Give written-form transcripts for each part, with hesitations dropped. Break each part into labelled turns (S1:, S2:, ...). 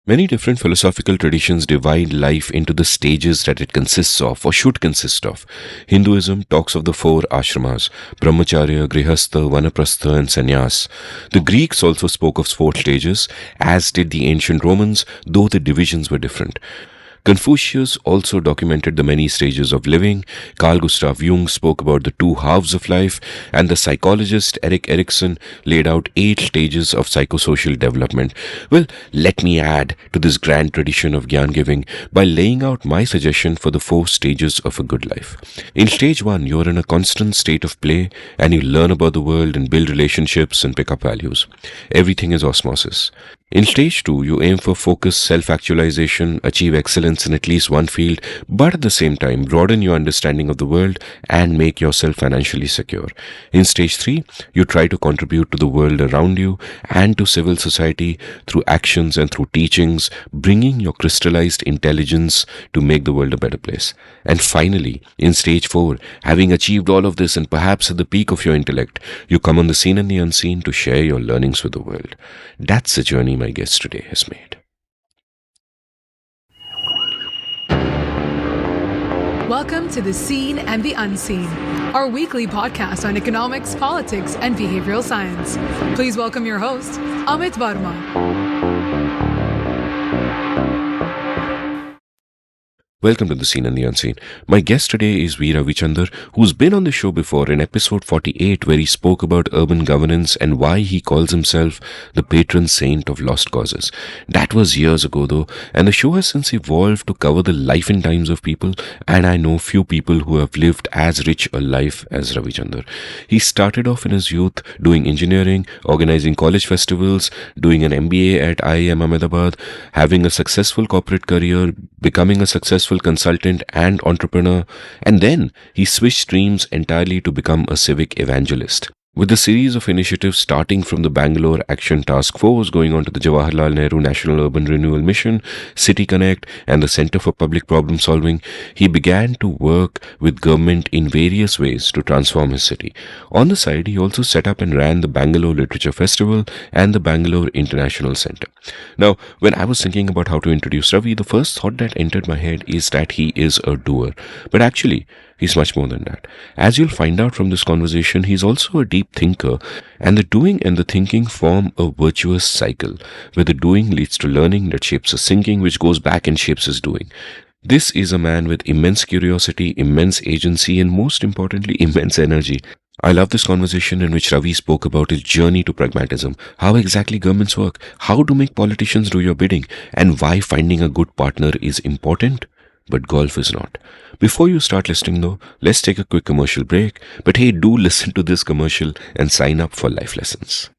S1: Many different philosophical traditions divide life into the stages that it consists of or should consist of. Hinduism talks of the four ashramas: brahmacharya, grihastha, vanaprastha, and sannyas. The Greeks also spoke of four stages, as did the ancient Romans, though the divisions were different. Confucius also documented the many stages of living. Carl Gustav Jung spoke about the two halves of life, and the psychologist Erik Erikson laid out 8 stages of psychosocial development. Well, let me add to this grand tradition of Gyan giving by laying out my suggestion for the 4 stages of a good life. In stage 1, you're in a constant state of play and you learn about the world and build relationships and pick up values. Everything is osmosis. In stage 2, you aim for focus, self-actualization, achieve excellence in at least one field, but at the same time, broaden your understanding of the world and make yourself financially secure. In stage 3, you try to contribute to the world around you and to civil society through actions and through teachings, bringing your crystallized intelligence to make the world a better place. And finally, in stage 4, having achieved all of this and perhaps at the peak of your intellect, you come on the seen and the unseen to share your learnings with the world. That's the journey my guest today has made.
S2: Welcome to The Seen and the Unseen, our weekly podcast on economics, politics, and behavioral science. Please welcome your host, Amit Varma.
S1: Welcome to The Seen and the Unseen. My guest today is Ravichandar, who's been on the show before in episode 48, where he spoke about urban governance and why he calls himself the patron saint of lost causes. That was years ago though, and the show has since evolved to cover the life and times of people, and I know few people who have lived as rich a life as Ravichandar. He started off in his youth doing engineering, organizing college festivals, doing an MBA at IIM Ahmedabad, having a successful corporate career, becoming a successful consultant and entrepreneur, and then he switched streams entirely to become a civic evangelist. With a series of initiatives starting from the Bangalore Action Task Force, going on to the Jawaharlal Nehru National Urban Renewal Mission, City Connect, and the Center for Public Problem Solving, he began to work with government in various ways to transform his city. On the side, he also set up and ran the Bangalore Literature Festival and the Bangalore International Center. Now, when I was thinking about how to introduce Ravi, the first thought that entered my head is that he is a doer. But actually, he's much more than that. As you'll find out from this conversation, he's also a deep thinker, and the doing and the thinking form a virtuous cycle, where the doing leads to learning that shapes his thinking, which goes back and shapes his doing. This is a man with immense curiosity, immense agency, and most importantly, immense energy. I love this conversation in which Ravi spoke about his journey to pragmatism, how exactly governments work, how to make politicians do your bidding, and why finding a good partner is important, but golf is not. Before you start listening though, let's take a quick commercial break. But hey, do listen to this commercial and sign up for life lessons.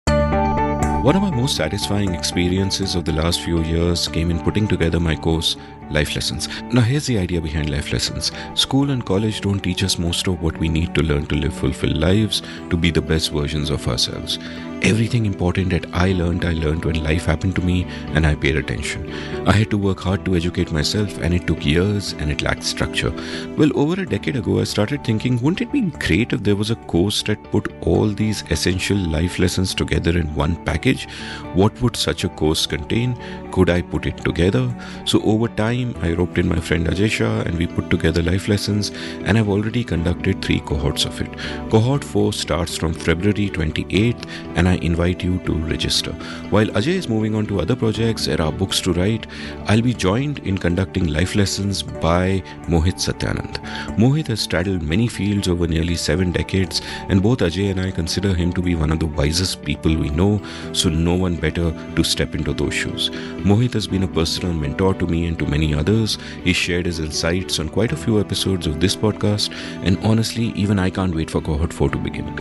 S1: One of my most satisfying experiences of the last few years came in putting together my course, Life Lessons. Now here's the idea behind Life Lessons. School and college don't teach us most of what we need to learn to live fulfilled lives, to be the best versions of ourselves. Everything important that I learned when life happened to me and I paid attention. I had to work hard to educate myself, and it took years and it lacked structure. Well, over a decade ago, I started thinking, wouldn't it be great if there was a course that put all these essential life lessons together in one package? What would such a course contain? Could I put it together? So over time, I roped in my friend Ajay and we put together Life Lessons, and I've already conducted 3 cohorts of it. Cohort 4 starts from February 28th, and I invite you to register. While Ajay is moving on to other projects, there are books to write, I'll be joined in conducting Life Lessons by Mohit Satyanand. Mohit has straddled many fields over nearly 7 decades, and both Ajay and I consider him to be one of the wisest people we know, so no one better to step into those shoes. Mohit has been a personal mentor to me and to many others. He shared his insights on quite a few episodes of this podcast, and honestly, even I can't wait for cohort 4 to begin.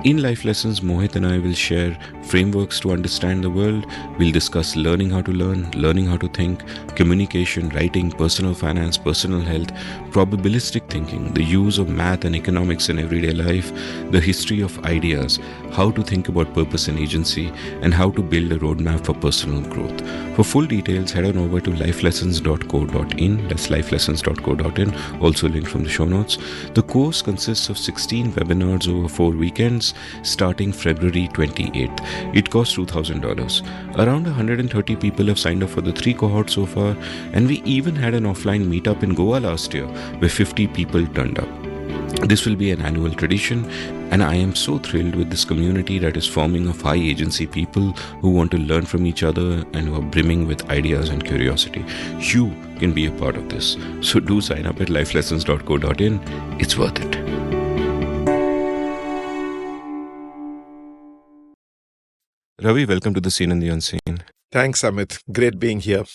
S1: In Life Lessons, Mohit and I will share frameworks to understand the world. We'll discuss learning how to learn, learning how to think, communication, writing, personal finance, personal health, probabilistic thinking, the use of math and economics in everyday life, the history of ideas, how to think about purpose and agency, and how to build a roadmap for personal growth. For full details, head on over to lifelessons.co lifelessons.co.in. That's lifelessons.co.in, also linked from the show notes. The course consists of 16 webinars over 4 weekends starting February 28th. It costs $2,000. Around 130 people have signed up for the 3 cohorts so far, and we even had an offline meetup in Goa last year where 50 people turned up. This will be an annual tradition, and I am so thrilled with this community that is forming of high agency people who want to learn from each other and who are brimming with ideas and curiosity. You can be a part of this. So do sign up at lifelessons.co.in. It's worth it. Ravi, welcome to the Scene and the Unseen.
S3: Thanks, Amit. Great being here.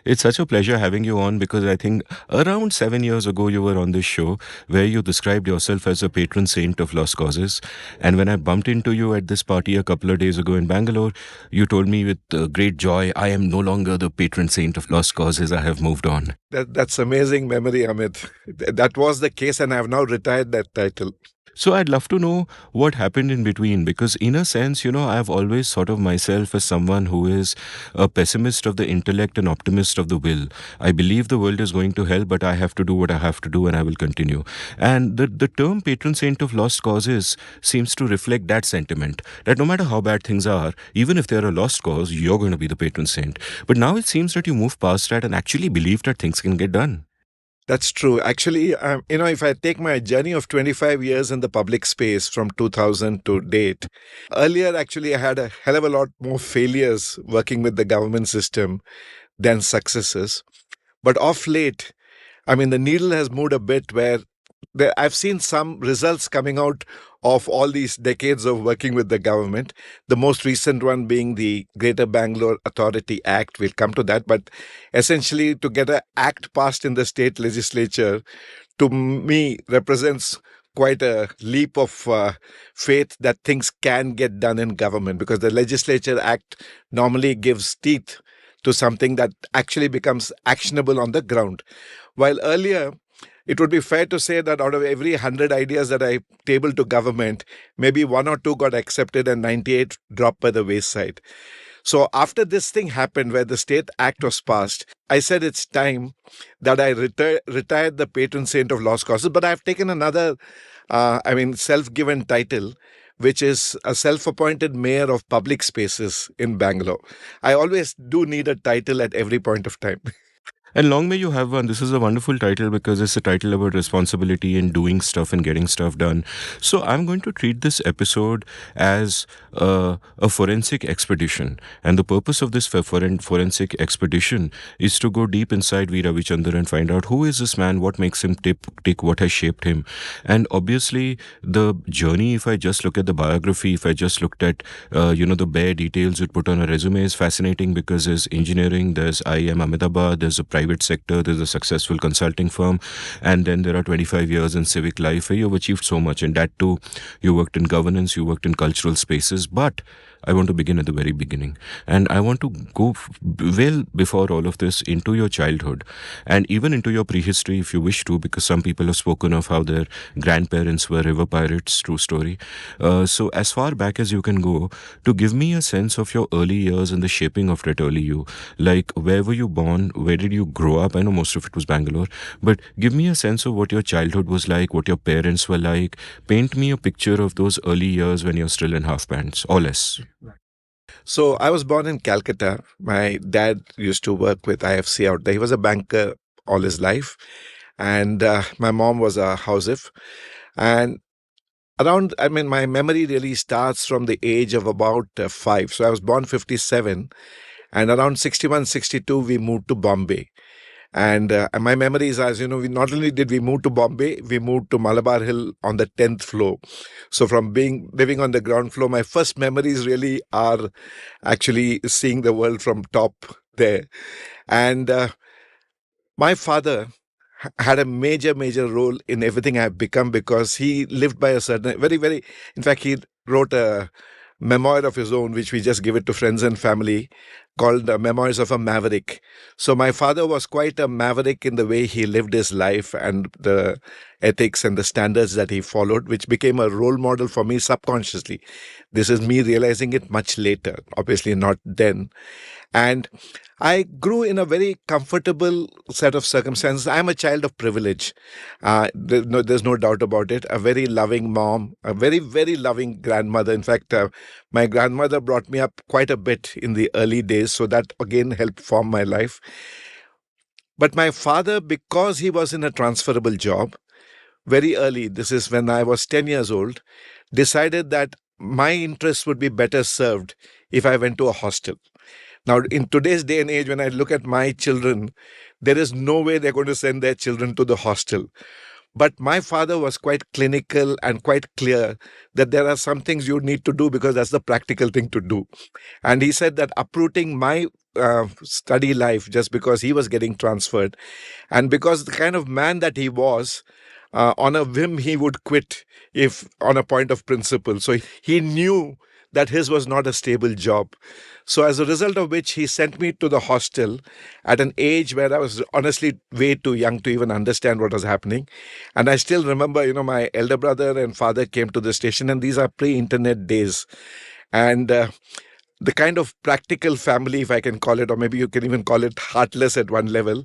S1: It's such a pleasure having you on because I think around 7 years ago you were on this show where you described yourself as a patron saint of lost causes. And when I bumped into you at this party a couple of days ago in Bangalore, you told me with great joy, I am no longer the patron saint of lost causes. I have moved on.
S3: That's amazing memory, Amit. That was the case, and I have now retired that title.
S1: So I'd love to know what happened in between, because in a sense, I've always thought of myself as someone who is a pessimist of the intellect and optimist of the will. I believe the world is going to hell, but I have to do what I have to do and I will continue. And the term patron saint of lost causes seems to reflect that sentiment, that no matter how bad things are, even if they're a lost cause, you're going to be the patron saint. But now it seems that you move past that and actually believe that things can get done.
S3: That's true. Actually, if I take my journey of 25 years in the public space from 2000 to date, earlier, actually, I had a hell of a lot more failures working with the government system than successes. But of late, the needle has moved a bit where I've seen some results coming out of all these decades of working with the government. The most recent one being the Greater Bangalore Authority Act. We'll come to that. But essentially, to get an act passed in the state legislature, to me, represents quite a leap of faith that things can get done in government, because the legislature act normally gives teeth to something that actually becomes actionable on the ground. While earlier, it would be fair to say that out of every 100 ideas that I tabled to government, maybe 1 or 2 got accepted and 98 dropped by the wayside. So after this thing happened where the state act was passed, I said it's time that I retired the patron saint of lost causes. But I've taken another, self-given title, which is a self-appointed mayor of public spaces in Bangalore. I always do need a title at every point of time.
S1: And long may you have one. This is a wonderful title because it's a title about responsibility and doing stuff and getting stuff done. So I'm going to treat this episode as a forensic expedition. And the purpose of this forensic expedition is to go deep inside V. Ravichandar and find out who is this man, what makes him tick, what has shaped him. And obviously, the journey, if I just look at the biography, if I just looked at, the bare details you'd put on a resume, is fascinating because there's engineering, there's IIM Ahmedabad, there's a private sector, there's a successful consulting firm, and then there are 25 years in civic life where you've achieved so much. And that too, you worked in governance, you worked in cultural spaces. But I want to begin at the very beginning. And I want to go well before all of this into your childhood and even into your prehistory if you wish to, because some people have spoken of how their grandparents were river pirates, true story. So as far back as you can go, to give me a sense of your early years and the shaping of that early you. Like, where were you born? Where did you grow up? I know most of it was Bangalore, but give me a sense of what your childhood was like, what your parents were like. Paint me a picture of those early years when you're still in half pants, or less.
S3: So I was born in Calcutta. My dad used to work with IFC out there. He was a banker all his life. And my mom was a housewife. And my memory really starts from the age of about 5. So I was born 57. And around 61, 62, we moved to Bombay. And my memories, as you know, not only did we move to Bombay, we moved to Malabar Hill on the 10th floor. So from living on the ground floor, my first memories really are actually seeing the world from top there. And my father had a major role in everything I've become, because he lived by a certain, in fact, he wrote a memoir of his own, which we just give it to friends and family, called Memoirs of a Maverick. So my father was quite a maverick in the way he lived his life and the ethics and the standards that he followed, which became a role model for me subconsciously. This is me realizing it much later, obviously not then. And I grew in a very comfortable set of circumstances. I'm a child of privilege. There's no doubt about it. A very loving mom, a very, very loving grandmother. In fact, my grandmother brought me up quite a bit in the early days. So that again helped form my life. But my father, because he was in a transferable job, very early, this is when I was 10 years old, decided that my interests would be better served if I went to a hostel. Now, in today's day and age, when I look at my children, there is no way they're going to send their children to the hostel. But my father was quite clinical and quite clear that there are some things you need to do because that's the practical thing to do. And he said that uprooting my study life just because he was getting transferred and because the kind of man that he was, on a whim, he would quit if on a point of principle. So he knew that his was not a stable job. So as a result of which, he sent me to the hostel at an age where I was honestly way too young to even understand what was happening. And I still remember, my elder brother and father came to the station, and these are pre-internet days. And the kind of practical family, if I can call it, or maybe you can even call it heartless at one level.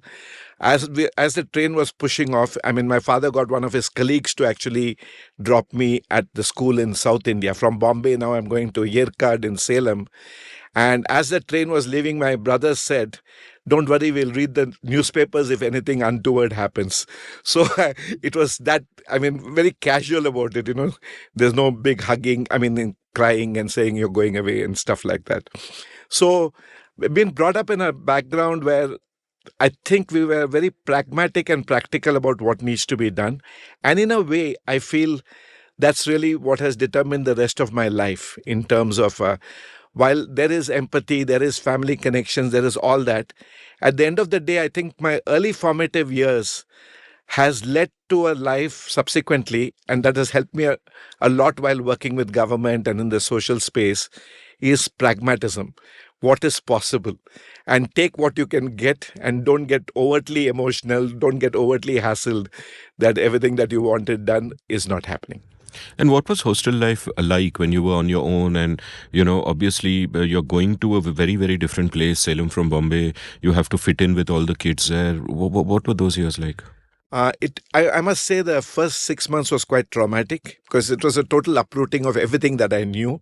S3: As the train was pushing off, my father got one of his colleagues to actually drop me at the school in South India. From Bombay, now I'm going to Yerkad in Salem. And as the train was leaving, my brother said, "Don't worry, we'll read the newspapers if anything untoward happens." So it was that, very casual about it, There's no big hugging, crying and saying you're going away and stuff like that. So being brought up in a background where I think we were very pragmatic and practical about what needs to be done. And in a way, I feel that's really what has determined the rest of my life in terms of while there is empathy, there is family connections, there is all that. At the end of the day, I think my early formative years has led to a life subsequently, and that has helped me a lot while working with government and in the social space, is pragmatism. What is possible? And take what you can get and don't get overtly emotional, don't get overtly hassled that everything that you wanted done is not happening.
S1: And what was hostel life like when you were on your own? And, obviously you're going to a very, very different place, Salem from Bombay. You have to fit in with all the kids there. What were those years like?
S3: I must say the first 6 months was quite traumatic because it was a total uprooting of everything that I knew.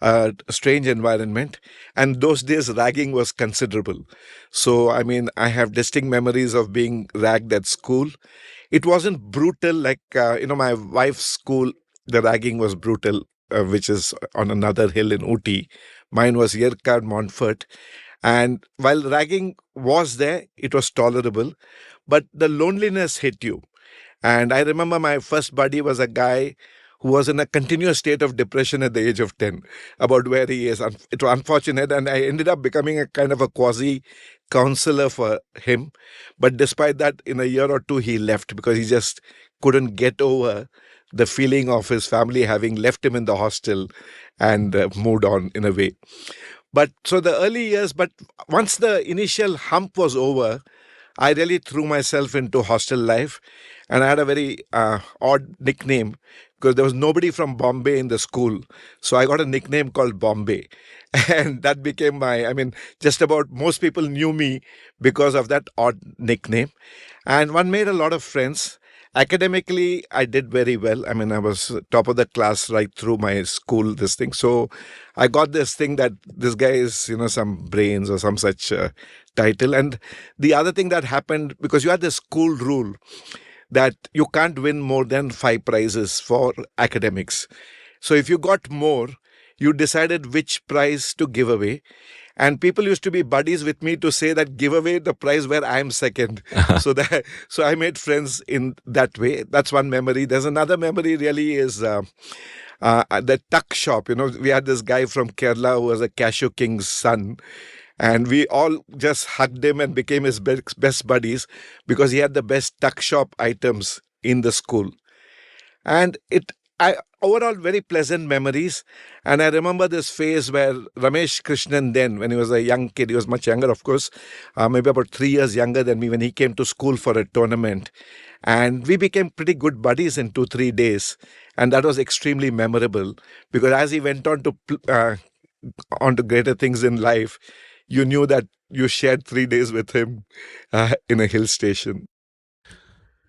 S3: A strange environment, and those days ragging was considerable. So I have distinct memories of being ragged at school. It wasn't brutal like my wife's school. The ragging was brutal, which is on another hill in Ooty. Mine was Yerkad, Montfort. And while ragging was there, it was tolerable, but the loneliness hit you. And I remember my first buddy was a guy who was in a continuous state of depression at the age of 10 about where he is. It was unfortunate, and I ended up becoming a kind of a quasi-counselor for him. But despite that, in a year or two, he left because he just couldn't get over the feeling of his family having left him in the hostel and moved on in a way. But so the early years, but once the initial hump was over, I really threw myself into hostel life, and I had a very odd nickname because there was nobody from Bombay in the school. So I got a nickname called Bombay. And that became just about most people knew me because of that odd nickname. And one made a lot of friends. Academically, I did very well. I was top of the class right through my school, this thing. So I got this thing that this guy is, some brains or some such title. And the other thing that happened, because you had this school rule that you can't win more than 5 prizes for academics. So if you got more, you decided which prize to give away. And people used to be buddies with me to say that give away the prize where I am second. So I made friends in that way. That's one memory. There's another memory really is the tuck shop. We had this guy from Kerala who was a cashew king's son. And we all just hugged him and became his best buddies because he had the best tuck shop items in the school. And overall very pleasant memories. And I remember this phase where Ramesh Krishnan, then when he was a young kid, he was much younger, of course, maybe about 3 years younger than me, when he came to school for a tournament. And we became pretty good buddies in 2, 3 days. And that was extremely memorable, because as he went on to greater things in life, you knew that you shared 3 days with him in a hill station.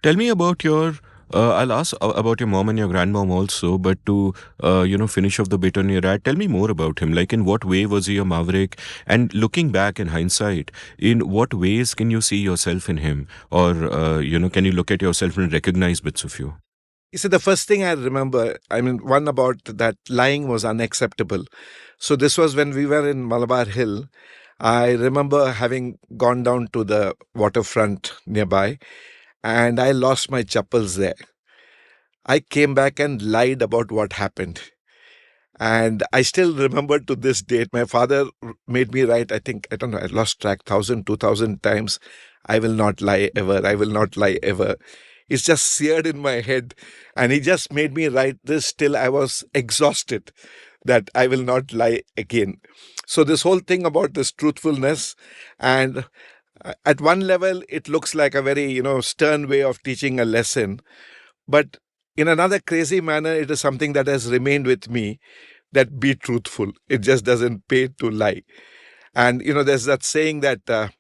S1: Tell me about your. I'll ask about your mom and your grandmom also, but to finish off the bit on your dad, tell me more about him. Like, in what way was he a maverick? And looking back in hindsight, in what ways can you see yourself in him, or can you look at yourself and recognize bits of you?
S3: You see, the first thing I remember, I mean, one about that lying was unacceptable. So this was when we were in Malabar Hill. I remember having gone down to the waterfront nearby, and I lost my chappals there. I came back and lied about what happened. And I still remember to this date, my father made me write, I think, I don't know, I lost track, 1,000, 2,000 times. I will not lie ever. I will not lie ever. It's just seared in my head. And he just made me write this till I was exhausted, that I will not lie again. So this whole thing about this truthfulness, and at one level, it looks like a very, stern way of teaching a lesson. But in another crazy manner, it is something that has remained with me, that be truthful. It just doesn't pay to lie. And, there's that saying that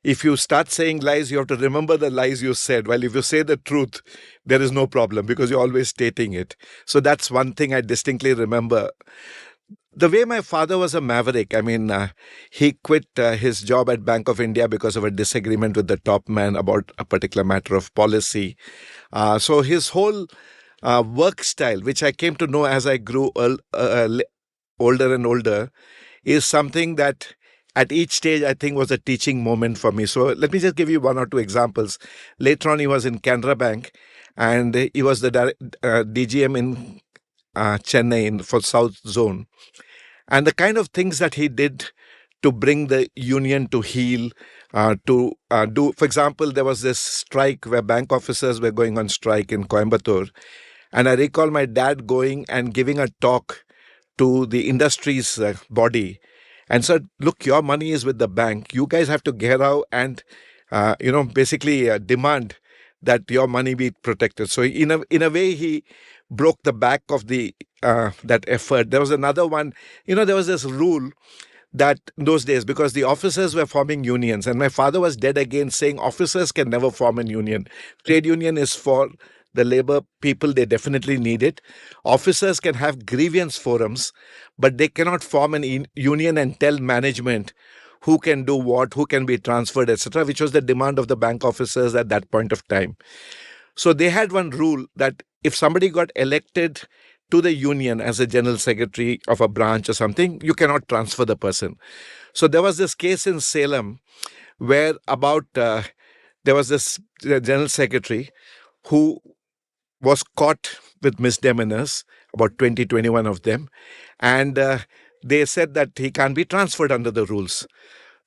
S3: if you start saying lies, you have to remember the lies you said. While if you say the truth, there is no problem, because you're always stating it. So that's one thing I distinctly remember. The way my father was a maverick, I mean, he quit his job at Bank of India because of a disagreement with the top man about a particular matter of policy. So his whole work style, which I came to know as I grew older and older, is something that at each stage I think was a teaching moment for me. So let me just give you one or two examples. Later on, he was in Canara Bank, and he was the DGM in Chennai for South Zone. And the kind of things that he did to bring the union to heel, to do, for example, there was this strike where bank officers were going on strike in Coimbatore. And I recall my dad going and giving a talk to the industry's body and said, look, your money is with the bank. You guys have to get out and, basically demand that your money be protected. So in a way, he broke the back of the that effort. There was another one, there was this rule that in those days, because the officers were forming unions, and my father was dead against saying officers can never form a union. Trade union is for the labor people, they definitely need it. Officers can have grievance forums, but they cannot form an union and tell management who can do what, who can be transferred, etc., which was the demand of the bank officers at that point of time. So they had one rule that if somebody got elected to the union as a general secretary of a branch or something, you cannot transfer the person. So there was this case in Salem where there was this general secretary who was caught with misdemeanors, about 20, 21 of them. And they said that he can't be transferred under the rules.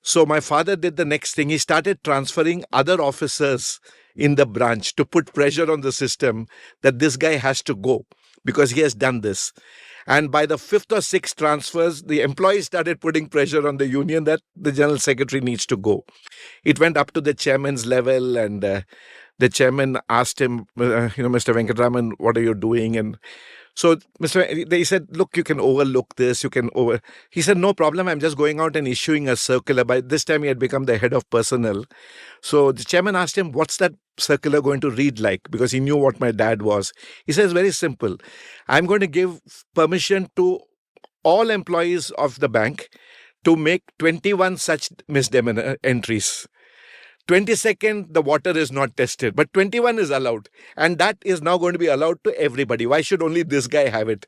S3: So my father did the next thing. He started transferring other officers in the branch to put pressure on the system that this guy has to go because he has done this. And by the fifth or sixth transfers, the employees started putting pressure on the union that the general secretary needs to go. It went up to the chairman's level, and the chairman asked him, Mr. Venkatraman, what are you doing? And so they said, look, you can overlook this. He said, no problem. I'm just going out and issuing a circular. By this time, he had become the head of personnel. So the chairman asked him, what's that circular going to read like? Because he knew what my dad was. He says, very simple. I'm going to give permission to all employees of the bank to make 21 such misdemeanor entries. 22nd, the water is not tested, but 21 is allowed. And that is now going to be allowed to everybody. Why should only this guy have it?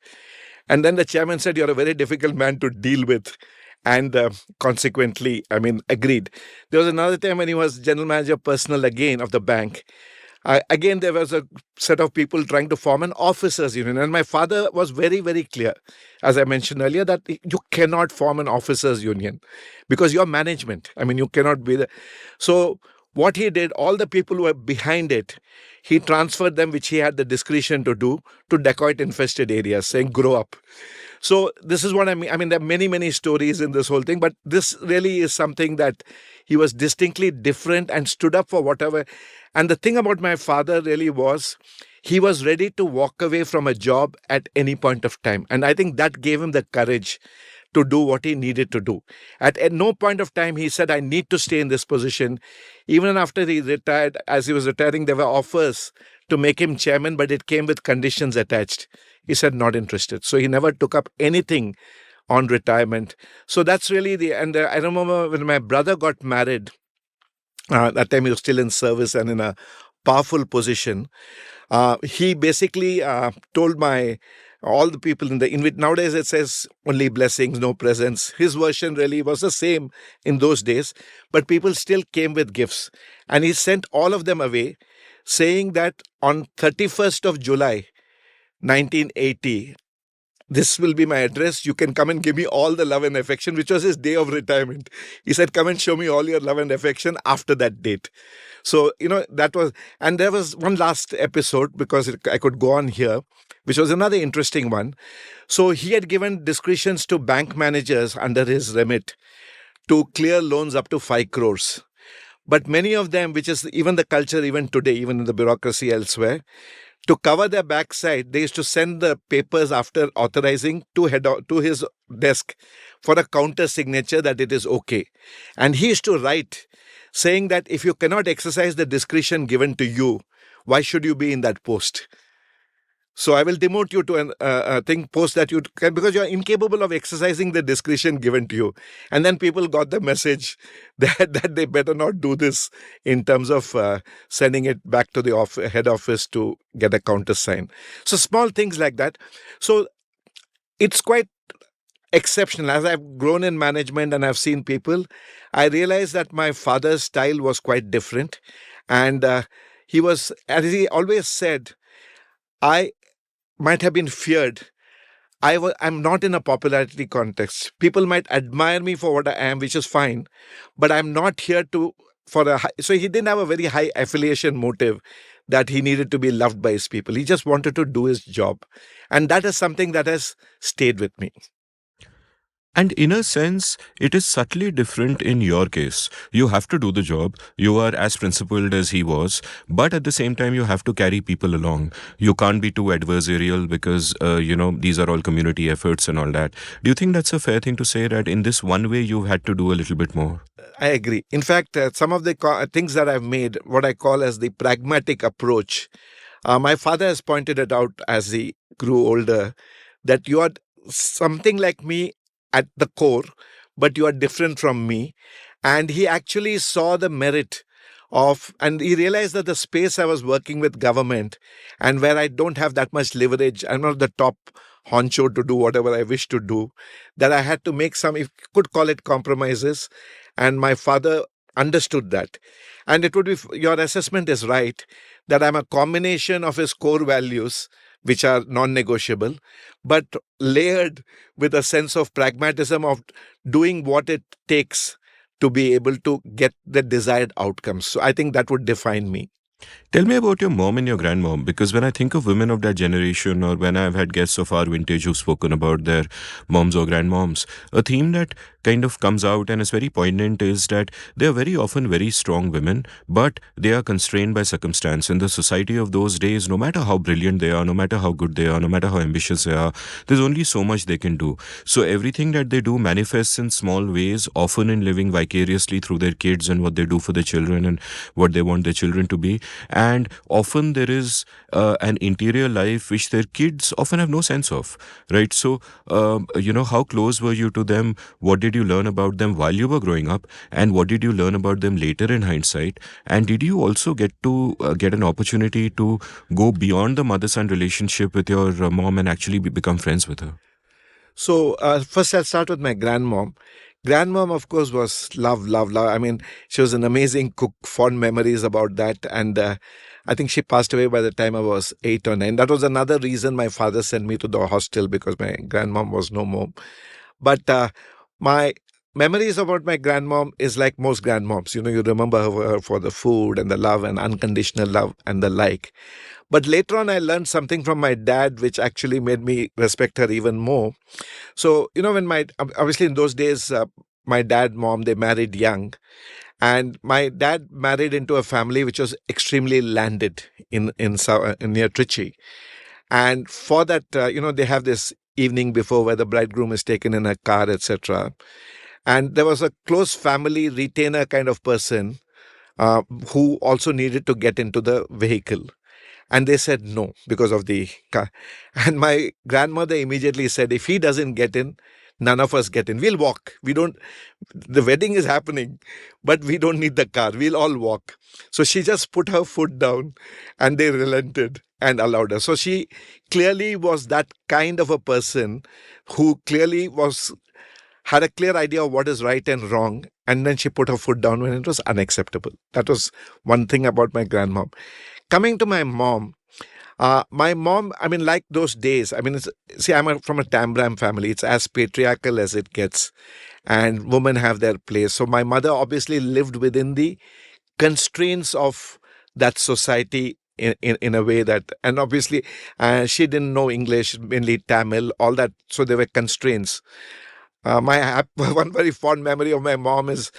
S3: And then the chairman said, you're a very difficult man to deal with. And consequently, agreed. There was another time when he was general manager personnel again of the bank. Again, there was a set of people trying to form an officers union. And my father was very, very clear, as I mentioned earlier, that you cannot form an officers union because you're management. You cannot be there. So What he did, all the people who were behind it, he transferred them, which he had the discretion to do, to dacoit infested areas, saying, grow up. So this is what I mean. I mean, there are many, many stories in this whole thing, but this really is something that he was distinctly different and stood up for whatever. And the thing about my father really was he was ready to walk away from a job at any point of time. And I think that gave him the courage to do what he needed to do. At no point of time he said, I need to stay in this position. Even after he retired, as he was retiring, there were offers to make him chairman, but it came with conditions attached. He said, not interested. So he never took up anything on retirement. So that's really and I remember when my brother got married, that time he was still in service and in a powerful position. He basically told all the people in the invite. Nowadays it says only blessings, no presents. His version really was the same in those days, but people still came with gifts. And he sent all of them away, saying that on 31st of July, 1980, this will be my address. You can come and give me all the love and affection, which was his day of retirement. He said, come and show me all your love and affection after that date. So, that was, and there was one last episode, because I could go on here, which was another interesting one. So he had given discretions to bank managers under his remit to clear loans up to 5 crores. But many of them, which is even the culture even today, even in the bureaucracy elsewhere, to cover their backside, they used to send the papers after authorizing to his desk for a counter signature that it is okay. And he used to write saying that if you cannot exercise the discretion given to you, why should you be in that post? So I will demote you to a post that you can, because you are incapable of exercising the discretion given to you. And then people got the message that they better not do this in terms of sending it back to the head office to get a countersign. So small things like that. So it's quite exceptional. As I've grown in management and I've seen people, I realized that my father's style was quite different. And he was, as he always said, I might have been feared. I'm not in a popularity context. People might admire me for what I am, which is fine, but I'm not here so he didn't have a very high affiliation motive that he needed to be loved by his people. He just wanted to do his job. And that is something that has stayed with me.
S1: And in a sense, it is subtly different in your case. You have to do the job. You are as principled as he was. But at the same time, you have to carry people along. You can't be too adversarial because, these are all community efforts and all that. Do you think that's a fair thing to say, that in this one way, you've had to do a little bit more?
S3: I agree. In fact, some of the things that I've made, what I call as the pragmatic approach, my father has pointed it out as he grew older, that you are something like me at the core, but you are different from me. And he actually saw the merit and he realized that the space I was working with government and where I don't have that much leverage, I'm not the top honcho to do whatever I wish to do, that I had to make some, if you could call it, compromises. And my father understood that. And it would be, your assessment is right, that I'm a combination of his core values, which are non-negotiable, but layered with a sense of pragmatism of doing what it takes to be able to get the desired outcomes. So I think that would define me.
S1: Tell me about your mom and your grandmom, because when I think of women of that generation, or when I've had guests of our vintage who've spoken about their moms or grandmoms, a theme that kind of comes out and is very poignant is that they are very often very strong women, but they are constrained by circumstance. In the society of those days, no matter how brilliant they are, no matter how good they are, no matter how ambitious they are, there's only so much they can do. So everything that they do manifests in small ways, often in living vicariously through their kids and what they do for their children and what they want their children to be. And often there is an interior life which their kids often have no sense of, right? So, how close were you to them? What did you learn about them while you were growing up? And what did you learn about them later in hindsight? And did you also get an opportunity to go beyond the mother-son relationship with your mom and actually become friends with her?
S3: So, first I'll start with my grandmom. Grandmom, of course, was love. I mean, she was an amazing cook, fond memories about that. And I think she passed away by the time I was 8 or 9. That was another reason my father sent me to the hostel, because my grandmom was no more. But my memories about my grandmom is like most grandmoms. You remember her for the food and the love and unconditional love and the like. But later on, I learned something from my dad, which actually made me respect her even more. So, when obviously in those days, my dad, mom, they married young. And my dad married into a family which was extremely landed in near Trichy. And for that, they have this evening before where the bridegroom is taken in a car, etc. And there was a close family retainer kind of person who also needed to get into the vehicle. And they said no because of the car. And my grandmother immediately said, if he doesn't get in, none of us get in. We'll walk. The wedding is happening, but we don't need the car. We'll all walk. So she just put her foot down and they relented and allowed her. So she clearly was that kind of a person who clearly had a clear idea of what is right and wrong. And then she put her foot down when it was unacceptable. That was one thing about my grandmom. Coming to my mom, I mean, like those days, I mean, I'm from a Tambram family. It's as patriarchal as it gets, and women have their place. So my mother obviously lived within the constraints of that society in a way that, and obviously she didn't know English, mainly Tamil, all that. So there were constraints. One very fond memory of my mom is,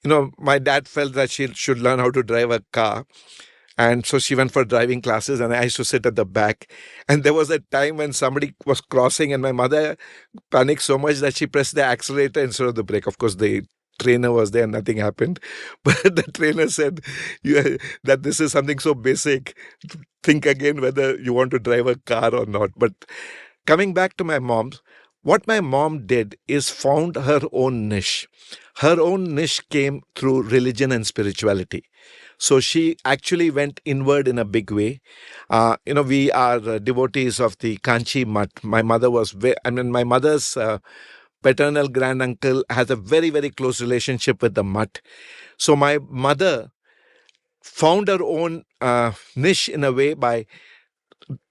S3: my dad felt that she should learn how to drive a car. And so she went for driving classes and I used to sit at the back. And there was a time when somebody was crossing and my mother panicked so much that she pressed the accelerator instead of the brake. Of course, the trainer was there, nothing happened. But the trainer said that this is something so basic. Think again whether you want to drive a car or not. But coming back to my mom, what my mom did is found her own niche. Her own niche came through religion and spirituality. So she actually went inward in a big way. We are devotees of the Kanchi Mutt. My mother was, my mother's paternal granduncle has a very, very close relationship with the Mutt. So my mother found her own niche in a way by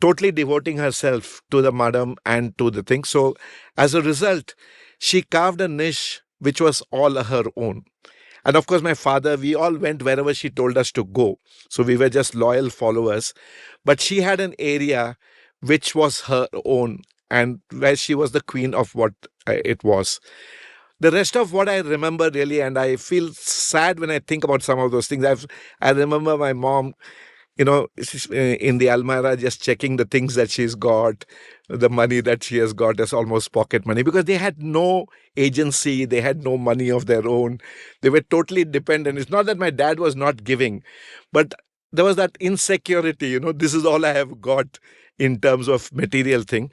S3: totally devoting herself to the madam and to the thing. So as a result, she carved a niche which was all her own. And of course, my father, we all went wherever she told us to go. So we were just loyal followers. But she had an area which was her own and where she was the queen of what it was. The rest of what I remember really, and I feel sad when I think about some of those things. I remember my mom, in the Almara, just checking the things that she's got, the money that she has got as almost pocket money, because they had no agency, they had no money of their own. They were totally dependent. It's not that my dad was not giving, but there was that insecurity, this is all I have got in terms of material thing.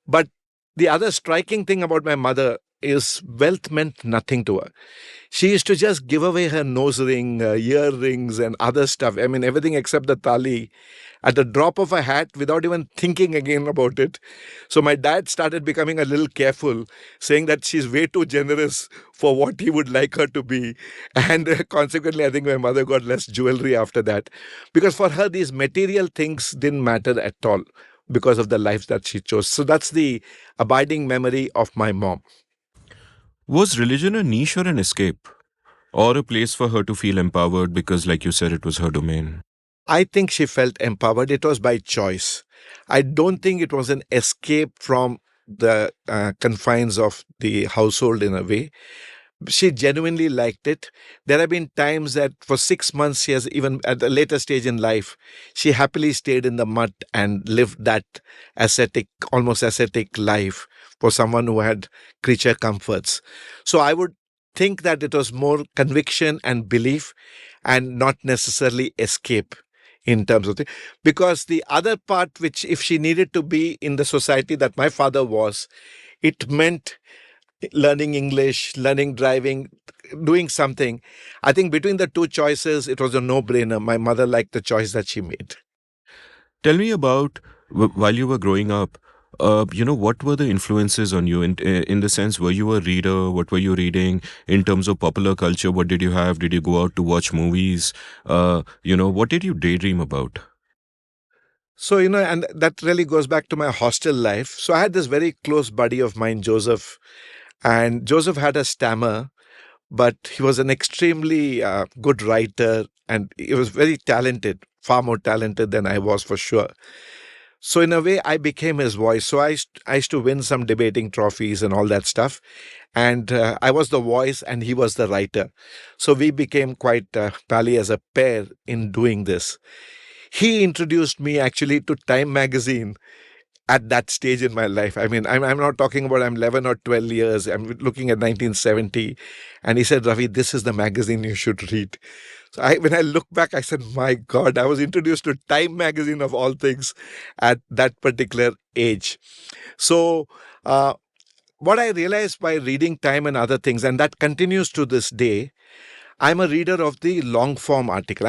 S3: But the other striking thing about my mother is wealth meant nothing to her. She used to just give away her nose ring, earrings and other stuff. I mean, everything except the tali at the drop of a hat without even thinking again about it. So my dad started becoming a little careful, saying that she's way too generous for what he would like her to be. And consequently, I think my mother got less jewelry after that. Because for her, these material things didn't matter at all because of the life that she chose. So that's the abiding memory of my mom.
S1: Was religion a niche or an escape? Or a place for her to feel empowered because, like you said, it was her domain?
S3: I think she felt empowered. It was by choice. I don't think it was an escape from the confines of the household in a way. She genuinely liked it. There have been times that for 6 months, she has, even at a later stage in life, she happily stayed in the mud and lived that ascetic, almost ascetic life for someone who had creature comforts. So I would think that it was more conviction and belief and not necessarily escape in terms of the, because the other part, which if she needed to be in the society that my father was, it meant learning English, learning driving, doing something. I think between the two choices, it was a no-brainer. My mother liked the choice that she made.
S1: Tell me about while you were growing up. What were the influences on you in the sense, were you a reader? What were you reading in terms of popular culture? What did you have? Did you go out to watch movies? What did you daydream about?
S3: So, and that really goes back to my hostel life. So I had this very close buddy of mine, Joseph, and Joseph had a stammer. but he was an extremely good writer, and he was very talented, far more talented than I was for sure. So in a way, I became his voice. So I used to win some debating trophies and all that stuff. And I was the voice and he was the writer. So we became quite pally as a pair in doing this. He introduced me actually to Time magazine at that stage in my life. I mean, I'm not talking about I'm 11 or 12 years. I'm looking at 1970. And he said, Ravi, this is the magazine you should read. So when I look back, I said, my God, I was introduced to Time magazine of all things at that particular age. So what I realized by reading Time and other things, and that continues to this day, I'm a reader of the long form article.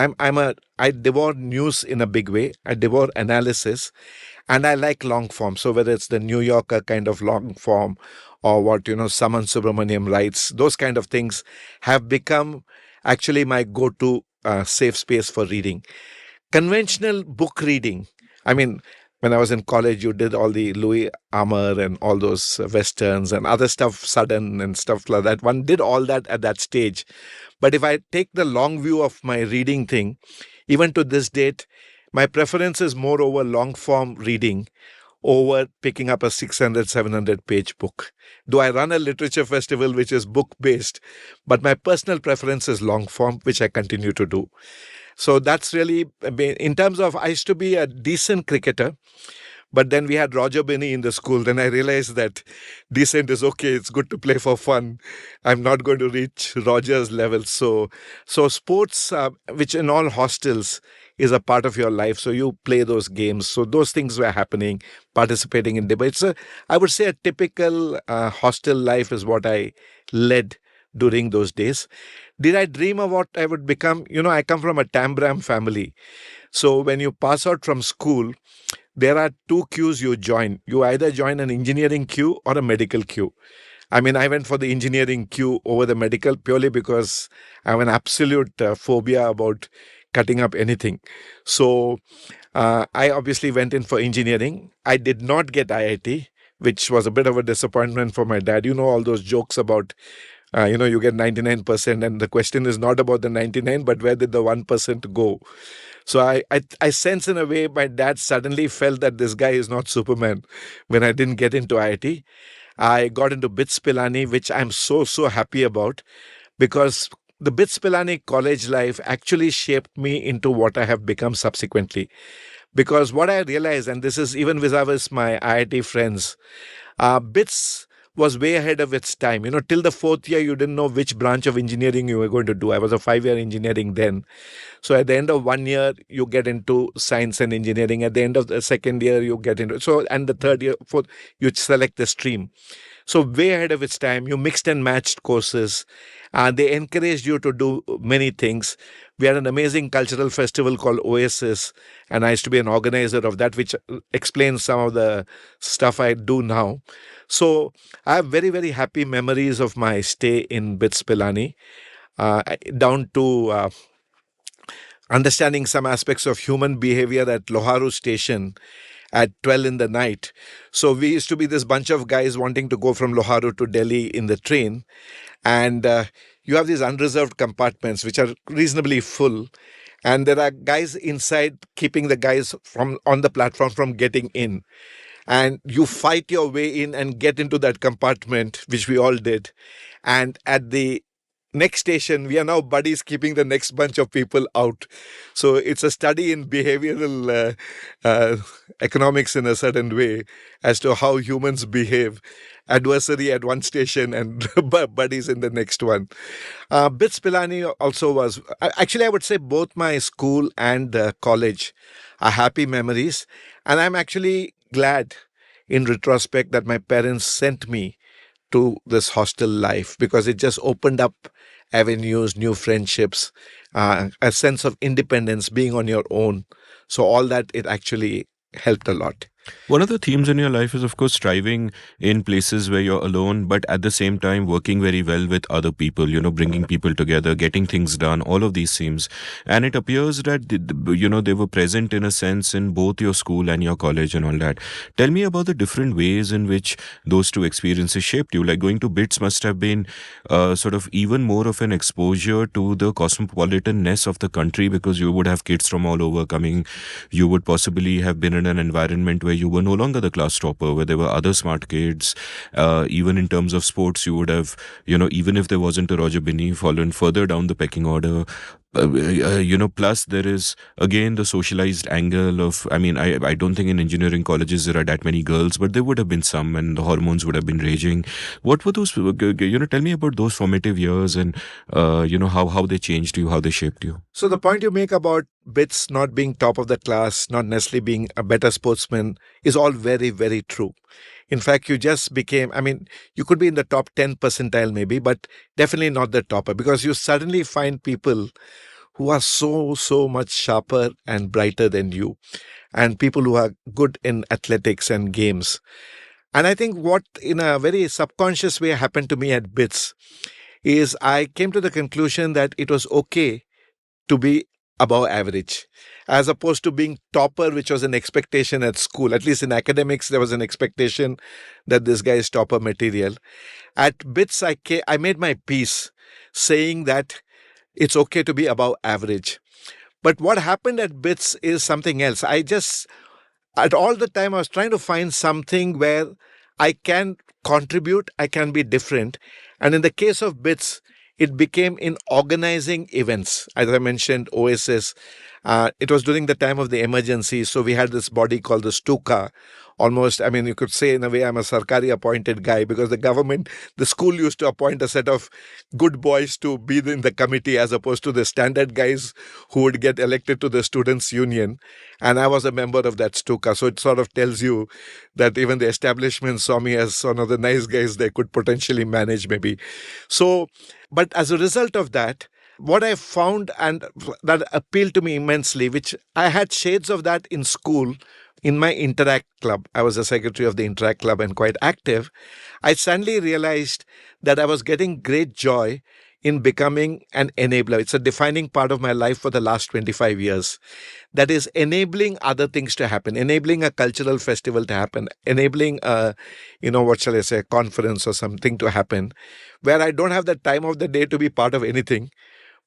S3: I devour news in a big way. I devour analysis, and I like long form. So whether it's the New Yorker kind of long form or what, Saman Subramaniam writes, those kind of things have become actually my go-to safe space for reading. Conventional book reading. I mean, when I was in college, you did all the Louis Armour and all those westerns and other stuff, Sudden and stuff like that. One did all that at that stage. But if I take the long view of my reading thing, even to this date, my preference is more over long form reading over picking up a 600, 700 page book. Do I run a literature festival which is book based? But my personal preference is long form, which I continue to do. So that's really, in terms of, I used to be a decent cricketer, but then we had Roger Binney in the school. Then I realized that decent is okay. It's good to play for fun. I'm not going to reach Roger's level. So sports, which in all hostels is a part of your life. So you play those games. So those things were happening, participating in debates. So I would say a typical hostel life is what I led during those days. Did I dream of what I would become? I come from a Tambram family. So when you pass out from school, there are two queues you join. You either join an engineering queue or a medical queue. I mean, I went for the engineering queue over the medical purely because I have an absolute phobia about cutting up anything. So I obviously went in for engineering. I did not get IIT, which was a bit of a disappointment for my dad. All those jokes about you get 99%, and the question is not about the 99, but where did the 1% go? So I sense in a way my dad suddenly felt that this guy is not Superman when I didn't get into IIT. I got into BITS Pilani, which I'm so happy about, because the BITS Pilani college life actually shaped me into what I have become subsequently. Because what I realized, and this is even vis-a-vis my IIT friends, BITS was way ahead of its time. Till the fourth year, you didn't know which branch of engineering you were going to do. I was a 5-year engineering then. So at the end of 1 year, you get into science and engineering. At the end of the second year, you get into, and the third year, fourth, you select the stream. So way ahead of its time, you mixed and matched courses. They encouraged you to do many things. We had an amazing cultural festival called Oasis, and I used to be an organizer of that, which explains some of the stuff I do now. So I have very, very happy memories of my stay in BITS Pilani, down to understanding some aspects of human behavior at Loharu station at 12 in the night. So we used to be this bunch of guys wanting to go from Loharu to Delhi in the train. And you have these unreserved compartments which are reasonably full. And there are guys inside keeping the guys from on the platform from getting in. And you fight your way in and get into that compartment, which we all did. And at the next station, we are now buddies keeping the next bunch of people out. So it's a study in behavioral economics in a certain way as to how humans behave. Adversary at one station and buddies in the next one. BITS Pilani also was, actually I would say both my school and college are happy memories. And I'm actually glad in retrospect that my parents sent me to this hostel life, because it just opened up avenues, new friendships, a sense of independence, being on your own. So all that, it actually helped a lot.
S1: One of the themes in your life is, of course, striving in places where you're alone, but at the same time working very well with other people, bringing people together, getting things done, all of these themes. And it appears that, they were present in a sense in both your school and your college and all that. Tell me about the different ways in which those two experiences shaped you. Like going to BITS must have been sort of even more of an exposure to the cosmopolitanness of the country, because you would have kids from all over coming. You would possibly have been in an environment where you were no longer the class topper, where there were other smart kids. Even in terms of sports, you would have, even if there wasn't a Roger Binney, fallen further down the pecking order. Plus there is again the socialized angle of, I don't think in engineering colleges there are that many girls, but there would have been some, and the hormones would have been raging. What were those, tell me about those formative years, and, how they changed you, how they shaped you.
S3: So the point you make about BITS not being top of the class, not necessarily being a better sportsman, is all very, very true. In fact, you just became, you could be in the top 10 percentile maybe, but definitely not the topper, because you suddenly find people who are so much sharper and brighter than you, and people who are good in athletics and games. And I think what in a very subconscious way happened to me at BITS is I came to the conclusion that it was okay to be above average, as opposed to being topper, which was an expectation at school. At least in academics, there was an expectation that this guy is topper material. At BITS, I made my peace saying that it's okay to be above average. But what happened at BITS is something else. At all the time, I was trying to find something where I can contribute, I can be different. And in the case of BITS, it became in organizing events. As I mentioned, OSS. It was during the time of the emergency. So we had this body called the Stuka. Almost, you could say in a way I'm a Sarkari appointed guy, because the school used to appoint a set of good boys to be in the committee, as opposed to the standard guys who would get elected to the students' union. And I was a member of that Stuka. So it sort of tells you that even the establishment saw me as one of the nice guys they could potentially manage maybe. So, but as a result of that, what I found, and that appealed to me immensely, which I had shades of that in school, in my Interact Club. I was the secretary of the Interact Club and quite active. I suddenly realized that I was getting great joy in becoming an enabler. It's a defining part of my life for the last 25 years. That is enabling other things to happen, enabling a cultural festival to happen, enabling a, conference or something to happen, where I don't have the time of the day to be part of anything,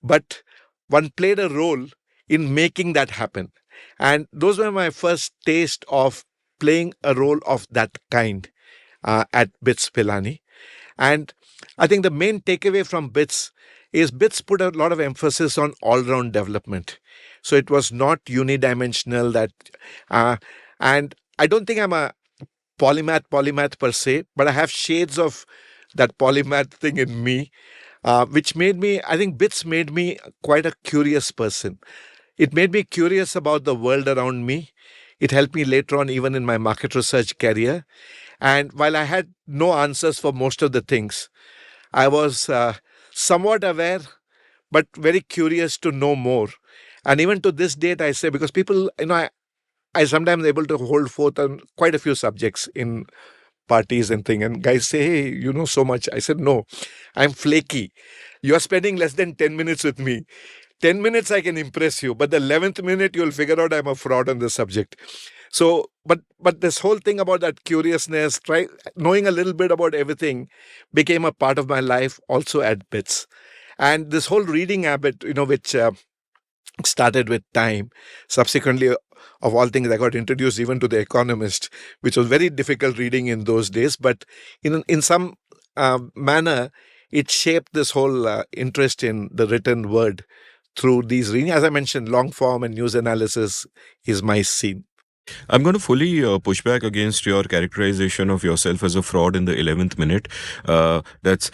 S3: but one played a role in making that happen. And those were my first taste of playing a role of that kind at BITS Pilani. And I think the main takeaway from BITS is BITS put a lot of emphasis on all-round development. So it was not unidimensional, and I don't think I'm a polymath per se, but I have shades of that polymath thing in me, which made me, I think BITS made me quite a curious person. It made me curious about the world around me. It helped me later on, even in my market research career. And while I had no answers for most of the things, I was somewhat aware, but very curious to know more. And even to this date, I say, because people, I sometimes able to hold forth on quite a few subjects in parties and thing. And guys say, hey, you know so much. I said, no, I'm flaky. You're spending less than 10 minutes with me. 10 minutes I can impress you, but the 11th minute you'll figure out I'm a fraud on the subject. So, but this whole thing about that curiousness, knowing a little bit about everything became a part of my life also at BITS. And this whole reading habit, which started with time. Subsequently, of all things, I got introduced even to The Economist, which was very difficult reading in those days. But in some manner, it shaped this whole interest in the written word through these reading. As I mentioned, long form and news analysis is my scene.
S1: I'm going to fully push back against your characterization of yourself as a fraud in the 11th minute. That's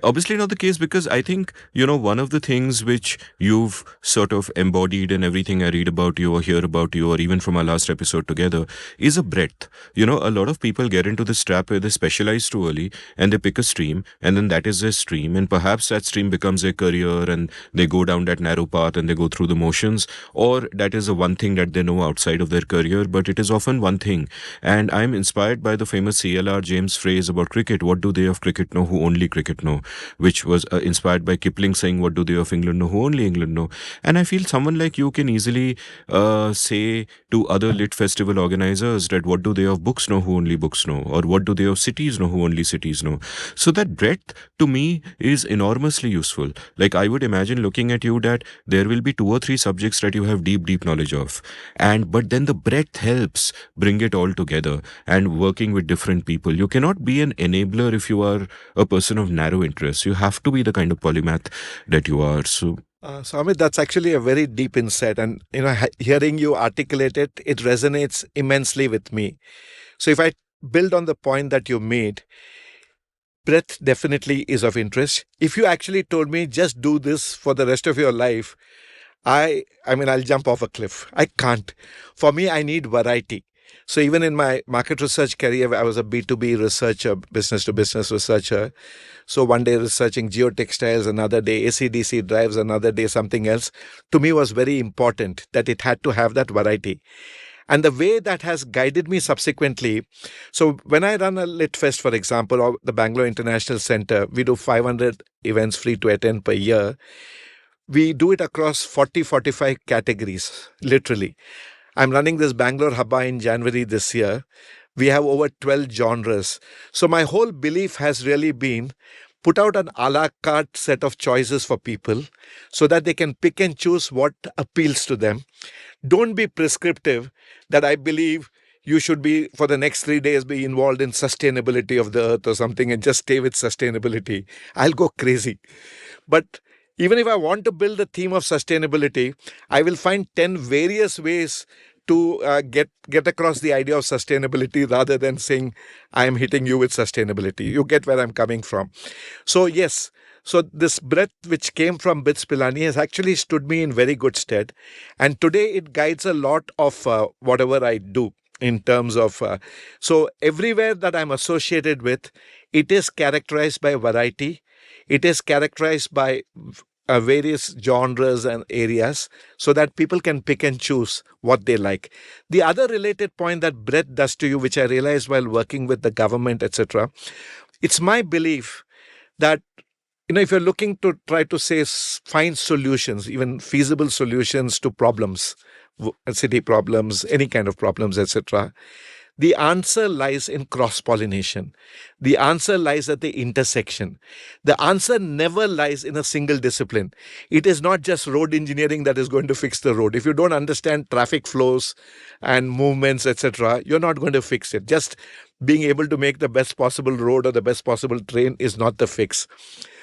S1: obviously not the case, because I think, one of the things which you've sort of embodied in everything I read about you or hear about you, or even from our last episode together, is a breadth. A lot of people get into this trap where they specialize too early and they pick a stream, and then that is their stream, and perhaps that stream becomes their career and they go down that narrow path and they go through the motions, or that is the one thing that they know outside of their career. figure, but it is often one thing. And I'm inspired by the famous CLR James phrase about cricket, what do they of cricket know who only cricket know, which was inspired by Kipling saying, what do they of England know who only England know. And I feel someone like you can easily say to other lit festival organizers that what do they of books know who only books know, or what do they of cities know who only cities know. So that breadth to me is enormously useful. Like I would imagine looking at you that there will be 2 or 3 subjects that you have deep knowledge of, and but then the breadth helps bring it all together and working with different people. You cannot be an enabler if you are a person of narrow interests. You have to be the kind of polymath that you are. So
S3: Amit, that's actually a very deep insight, and hearing you articulate it, it resonates immensely with me. So if I build on the point that you made, breadth definitely is of interest. If you actually told me just do this for the rest of your life, I'll jump off a cliff. I can't. For me, I need variety. So even in my market research career, I was a B2B researcher, business to business researcher. So one day researching geotextiles, another day AC/DC drives, another day something else. To me was very important that it had to have that variety. And the way that has guided me subsequently, so when I run a Lit Fest, for example, or the Bangalore International Center, we do 500 events free to attend per year. We do it across 40-45 categories, literally. I'm running this Bangalore Hubba in January this year. We have over 12 genres. So my whole belief has really been put out an a la carte set of choices for people so that they can pick and choose what appeals to them. Don't be prescriptive that I believe you should be, for the next 3 days, be involved in sustainability of the earth or something and just stay with sustainability. I'll go crazy. But even if I want to build a theme of sustainability, I will find 10 various ways to get across the idea of sustainability rather than saying, I am hitting you with sustainability. You get where I'm coming from. So yes, so this breadth which came from BITS Pilani has actually stood me in very good stead. And today it guides a lot of whatever I do in terms of, so everywhere that I'm associated with, it is characterized by variety. It is characterized by various genres and areas so that people can pick and choose what they like. The other related point that breadth does to you, which I realized while working with the government, etc., it's my belief that if you're looking to try to find solutions, even feasible solutions to problems, city problems, any kind of problems, etc., the answer lies in cross-pollination. The answer lies at the intersection. The answer never lies in a single discipline. It is not just road engineering that is going to fix the road. If you don't understand traffic flows and movements, etc., you're not going to fix it. Just being able to make the best possible road or the best possible train is not the fix.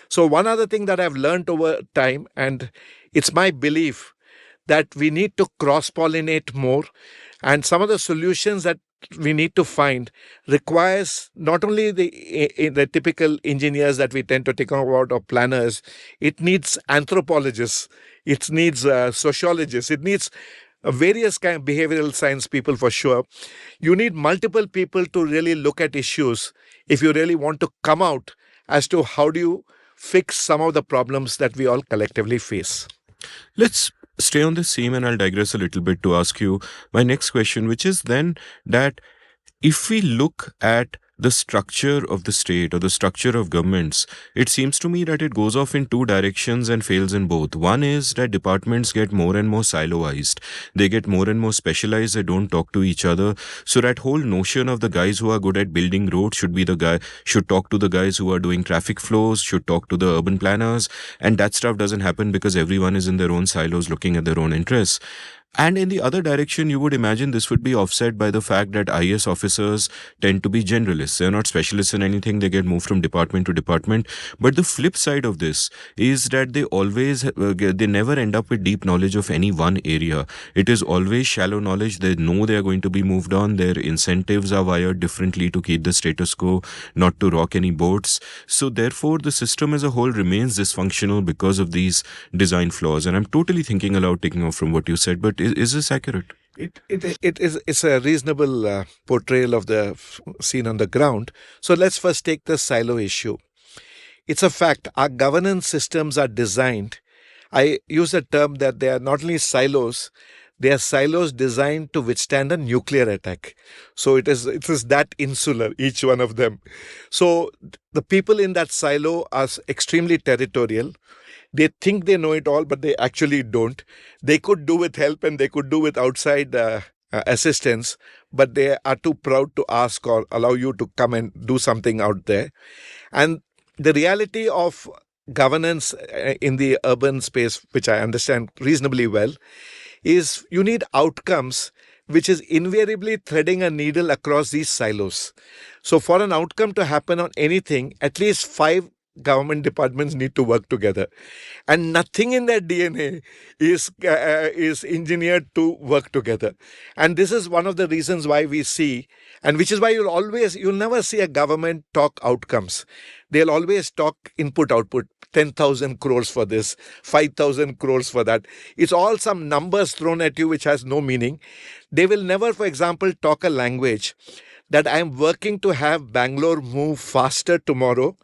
S3: So one other thing that I've learned over time, and it's my belief that we need to cross-pollinate more, and some of the solutions that we need to find requires not only the typical engineers that we tend to think about or planners. It needs anthropologists, it needs sociologists, it needs various kind of behavioral science people for sure. You need multiple people to really look at issues if you really want to come out as to how do you fix some of the problems that we all collectively face.
S1: Let's stay on this theme and I'll digress a little bit to ask you my next question, which is then that if we look at the structure of the state or the structure of governments, it seems to me that it goes off in 2 directions and fails in both. One is that departments get more and more siloized. They get more and more specialized. They don't talk to each other. So that whole notion of the guys who are good at building roads should talk to the guys who are doing traffic flows, should talk to the urban planners. And that stuff doesn't happen because everyone is in their own silos looking at their own interests. And in the other direction, you would imagine this would be offset by the fact that IAS officers tend to be generalists. They're not specialists in anything. They get moved from department to department. But the flip side of this is that they never end up with deep knowledge of any one area. It is always shallow knowledge. They know they are going to be moved on. Their incentives are wired differently to keep the status quo, not to rock any boats. So therefore, the system as a whole remains dysfunctional because of these design flaws. And I'm totally thinking aloud, taking off from what you said, but is this accurate?
S3: It's a reasonable portrayal of the scene on the ground. So let's first take the silo issue. It's a fact. Our governance systems are designed. I use the term that they are not only silos, They are silos designed to withstand a nuclear attack. So it is that insular, each one of them. So the people in that silo are extremely territorial. They think they know it all, but they actually don't. They could do with help and they could do with outside assistance, but they are too proud to ask or allow you to come and do something out there. And the reality of governance in the urban space, which I understand reasonably well, is you need outcomes which is invariably threading a needle across these silos. So for an outcome to happen on anything, at least 5 government departments need to work together, and nothing in their DNA is engineered to work together. And this is one of the reasons why we see, and which is why you'll never see a government talk outcomes. They'll always talk input output. 10,000 crores for this, 5,000 crores for that. It's all some numbers thrown at you which has no meaning. They will never, for example, talk a language that I'm working to have Bangalore move faster tomorrow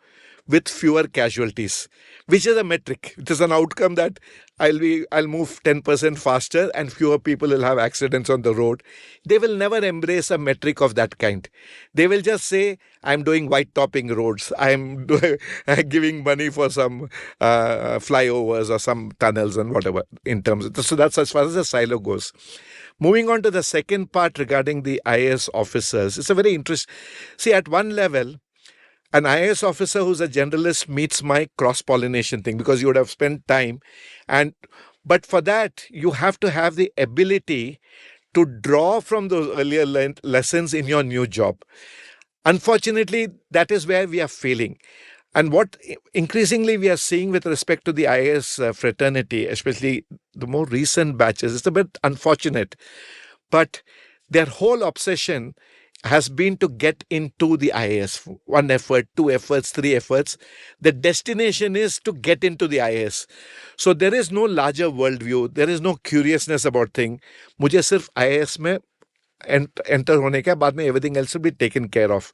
S3: with fewer casualties, which is a metric. It is an outcome that I'll move 10% faster and fewer people will have accidents on the road. They will never embrace a metric of that kind. They will just say, I'm doing white topping roads. I'm giving money for some flyovers or some tunnels and whatever in terms of, so that's as far as the silo goes. Moving on to the second part regarding the IAS officers, it's a very interesting, see, at one level, an IAS officer who's a generalist meets my cross-pollination thing, because you would have spent time. But for that, you have to have the ability to draw from those earlier lessons in your new job. Unfortunately, that is where we are failing. And what increasingly we are seeing with respect to the IAS fraternity, especially the more recent batches, it's a bit unfortunate. But their whole obsession has been to get into the IAS. 1 effort, 2 efforts, 3 efforts. The destination is to get into the IAS. So there is no larger worldview. There is no curiousness about thing. मुझे सिर्फ IAS में enter होने का बाद में everything else will be taken care of.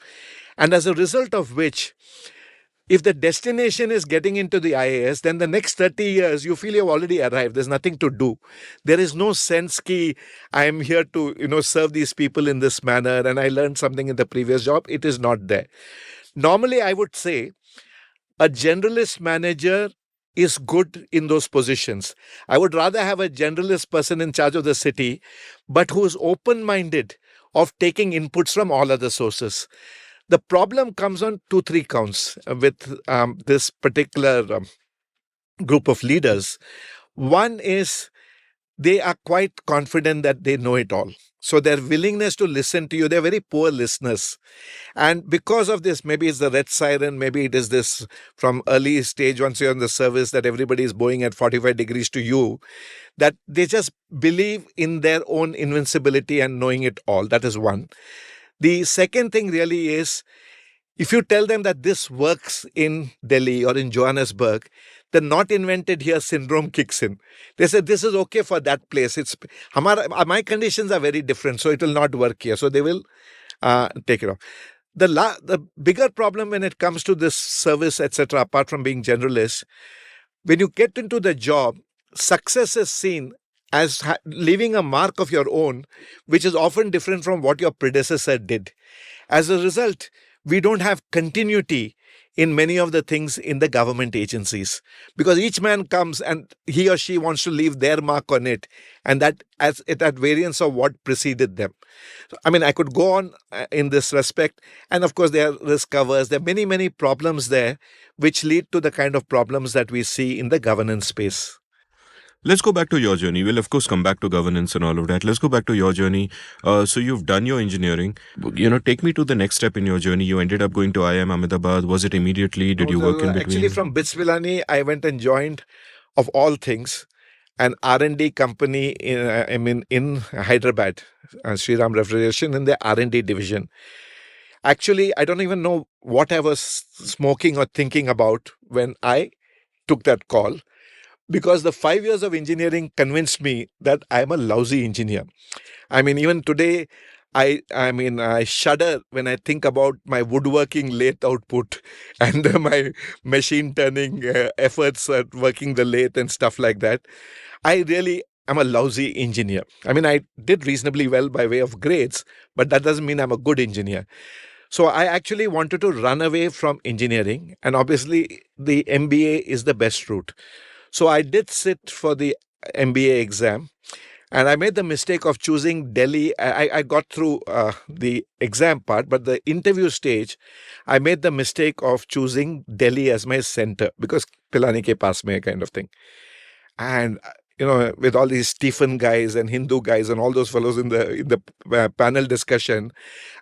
S3: And as a result of which, if the destination is getting into the IAS, then the next 30 years, you feel you've already arrived. There's nothing to do. There is no sense ki I am here to, serve these people in this manner and I learned something in the previous job. It is not there. Normally, I would say a generalist manager is good in those positions. I would rather have a generalist person in charge of the city, but who is open-minded of taking inputs from all other sources. The problem comes on 2-3 counts with this particular group of leaders. One is they are quite confident that they know it all. So their willingness to listen to you, they're very poor listeners. And because of this, maybe it's the red siren, maybe it is this from early stage, once you're in the service, that everybody is bowing at 45 degrees to you, that they just believe in their own invincibility and knowing it all. That is one. The second thing really is, if you tell them that this works in Delhi or in Johannesburg, the not invented here syndrome kicks in. They say, this is okay for that place. My conditions are very different, so it will not work here. So they will take it off. The bigger problem when it comes to this service, etc., apart from being generalist, when you get into the job, success is seen as leaving a mark of your own, which is often different from what your predecessor did. As a result, we don't have continuity in many of the things in the government agencies, because each man comes and he or she wants to leave their mark on it, and that as at variance of what preceded them. I mean, I could go on in this respect, and of course there are risk covers. There are many, many problems there which lead to the kind of problems that we see in the governance space.
S1: Let's go back to your journey. We'll, of course, come back to governance and all of that. Let's go back to your journey. So you've done your engineering. Take me to the next step in your journey. You ended up going to IIM Ahmedabad. Was it immediately? Did you work in between?
S3: Actually, from BITS Pilani, I went and joined, of all things, an R&D company in Hyderabad, Shriram Refrigeration, in the R&D division. Actually, I don't even know what I was smoking or thinking about when I took that call, because the 5 years of engineering convinced me that I'm a lousy engineer. I mean, even today, I shudder when I think about my woodworking lathe output and my machine turning efforts at working the lathe and stuff like that. I really I'm a lousy engineer. I mean, I did reasonably well by way of grades, but that doesn't mean I'm a good engineer. So I actually wanted to run away from engineering, and obviously the MBA is the best route. So I did sit for the MBA exam, and I made the mistake of choosing Delhi. I got through the exam part, but the interview stage, I made the mistake of choosing Delhi as my center because Pilani ke paas mein kind of thing. And with all these Stephen guys and Hindu guys and all those fellows in the panel discussion,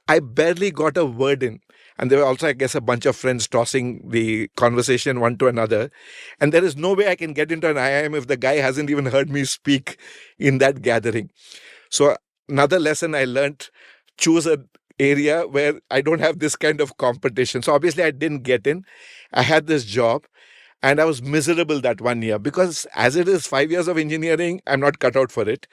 S3: I barely got a word in. And there were also, I guess, a bunch of friends tossing the conversation one to another. And there is no way I can get into an IIM if the guy hasn't even heard me speak in that gathering. So another lesson I learned: choose an area where I don't have this kind of competition. So obviously I didn't get in. I had this job, and I was miserable that 1 year because as it is 5 years of engineering, I'm not cut out for it.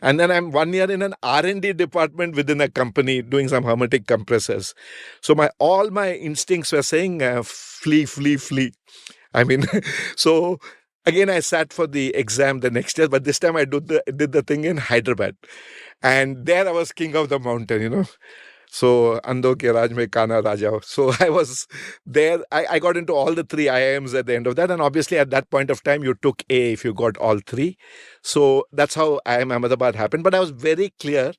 S3: And then I'm 1 year in an R&D department within a company doing some hermetic compressors. So all my instincts were saying, flee, flee, flee. I mean, so again, I sat for the exam the next year, but this time I did the thing in Hyderabad. And there I was king of the mountain. So, Ando ke Raj mein Kana Raja. So I was there. I got into all the three IIMs at the end of that. And obviously, at that point of time, you took A if you got all three. So that's how IIM Ahmedabad happened. But I was very clear.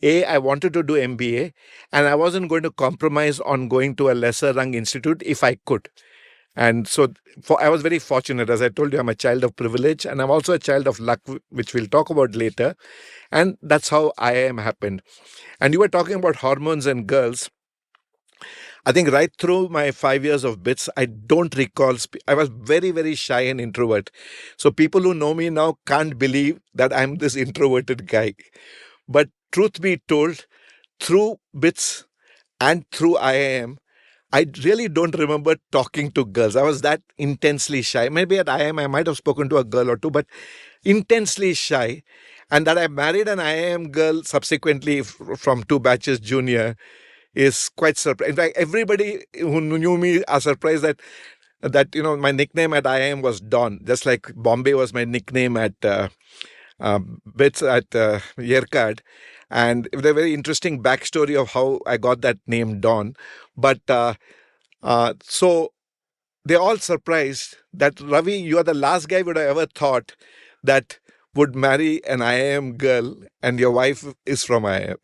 S3: I wanted to do MBA, and I wasn't going to compromise on going to a lesser rung institute if I could. And so I was very fortunate. As I told you, I'm a child of privilege, and I'm also a child of luck, which we'll talk about later. And that's how IIM happened. And you were talking about hormones and girls. I think right through my 5 years of BITS, I don't recall. I was very, very shy and introvert. So people who know me now can't believe that I'm this introverted guy. But truth be told, through BITS and through IIM, I really don't remember talking to girls. I was that intensely shy. Maybe at IIM, I might have spoken to a girl or two, but intensely shy. And that I married an IIM girl subsequently from 2 batches junior is quite surprising. In fact, everybody who knew me are surprised that my nickname at IIM was Don, just like Bombay was my nickname at BITS at Yerkad. And it's a very interesting backstory of how I got that name Don. But so they're all surprised that, Ravi, you are the last guy would have ever thought that would marry an IIM girl and your wife is from IIM.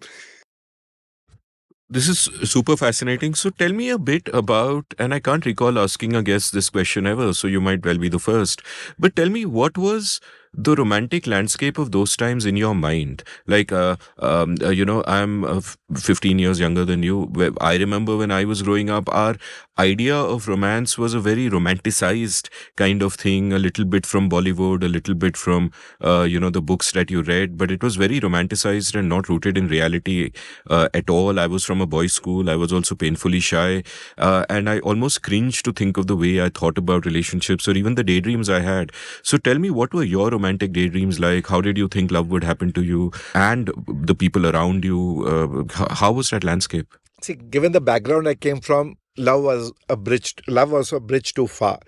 S1: This is super fascinating. So tell me a bit about, and I can't recall asking a guest this question ever, so you might well be the first, but tell me, what was the romantic landscape of those times in your mind? Like, I'm 15 years younger than you. I remember when I was growing up, our idea of romance was a very romanticized kind of thing, a little bit from Bollywood, a little bit from, the books that you read, but it was very romanticized and not rooted in reality at all. I was from a boys' school. I was also painfully shy, and I almost cringed to think of the way I thought about relationships or even the daydreams I had. So tell me, what were your romantic daydreams like? How did you think love would happen to you and the people around you? How was that landscape?
S3: See, given the background I came from, love was a bridge too far.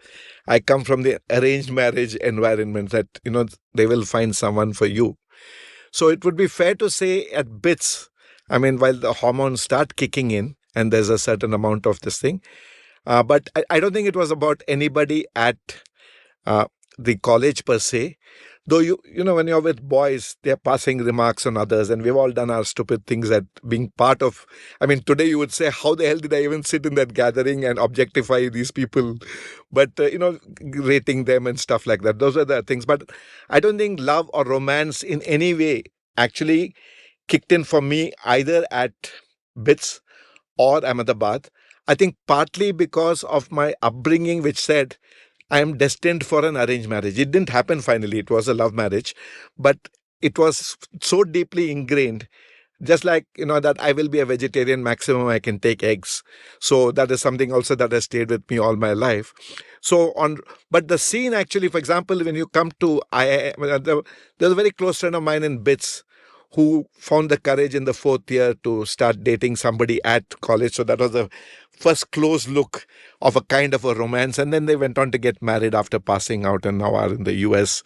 S3: I come from the arranged marriage environment that, they will find someone for you. So it would be fair to say at BITS, I mean, while the hormones start kicking in and there's a certain amount of this thing, but I don't think it was about anybody at the college per se. Though, when you're with boys, they're passing remarks on others, and we've all done our stupid things at being part of. I mean, today you would say, how the hell did I even sit in that gathering and objectify these people? But, rating them and stuff like that. Those are the things. But I don't think love or romance in any way actually kicked in for me either at BITS or Ahmedabad. I think partly because of my upbringing, which said, I am destined for an arranged marriage. It didn't happen finally. It was a love marriage, but it was so deeply ingrained. Just like, that I will be a vegetarian, maximum I can take eggs. So that is something also that has stayed with me all my life. But the scene actually, for example, when you come to, there's a very close friend of mine in BITS who found the courage in the fourth year to start dating somebody at college. So that was the first close look of a kind of a romance. And then they went on to get married after passing out and now are in the US.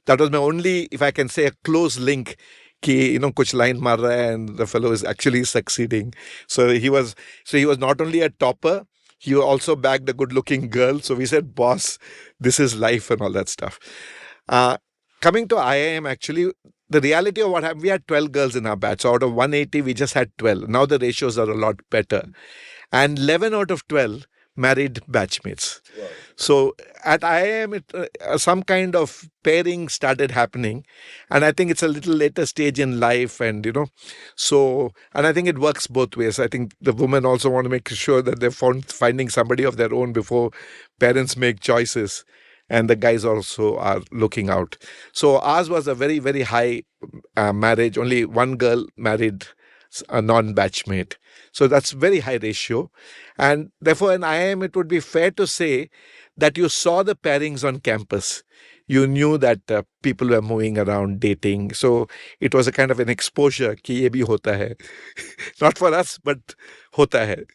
S3: That was my only, if I can say, a close link. Ki, kuch line mar raha hai and the fellow is actually succeeding. So he was not only a topper, he also bagged a good looking girl. So we said, boss, this is life and all that stuff. Uh, Coming to IIM, actually, the reality of what happened, we had 12 girls in our batch. So out of 180, we just had 12. Now the ratios are a lot better. And 11 out of 12 married batchmates. Wow. So at IIM, some kind of pairing started happening. And I think it's a little later stage in life. And, and I think it works both ways. I think the women also want to make sure that they're finding somebody of their own before parents make choices. And the guys also are looking out. So ours was a very, very high marriage. Only one girl married a non-batchmate. So that's very high ratio. And therefore, in IIM, it would be fair to say that you saw the pairings on campus. You knew that people were moving around, dating. So it was a kind of an exposure कि ये भी होता है. Not for us, but होता है.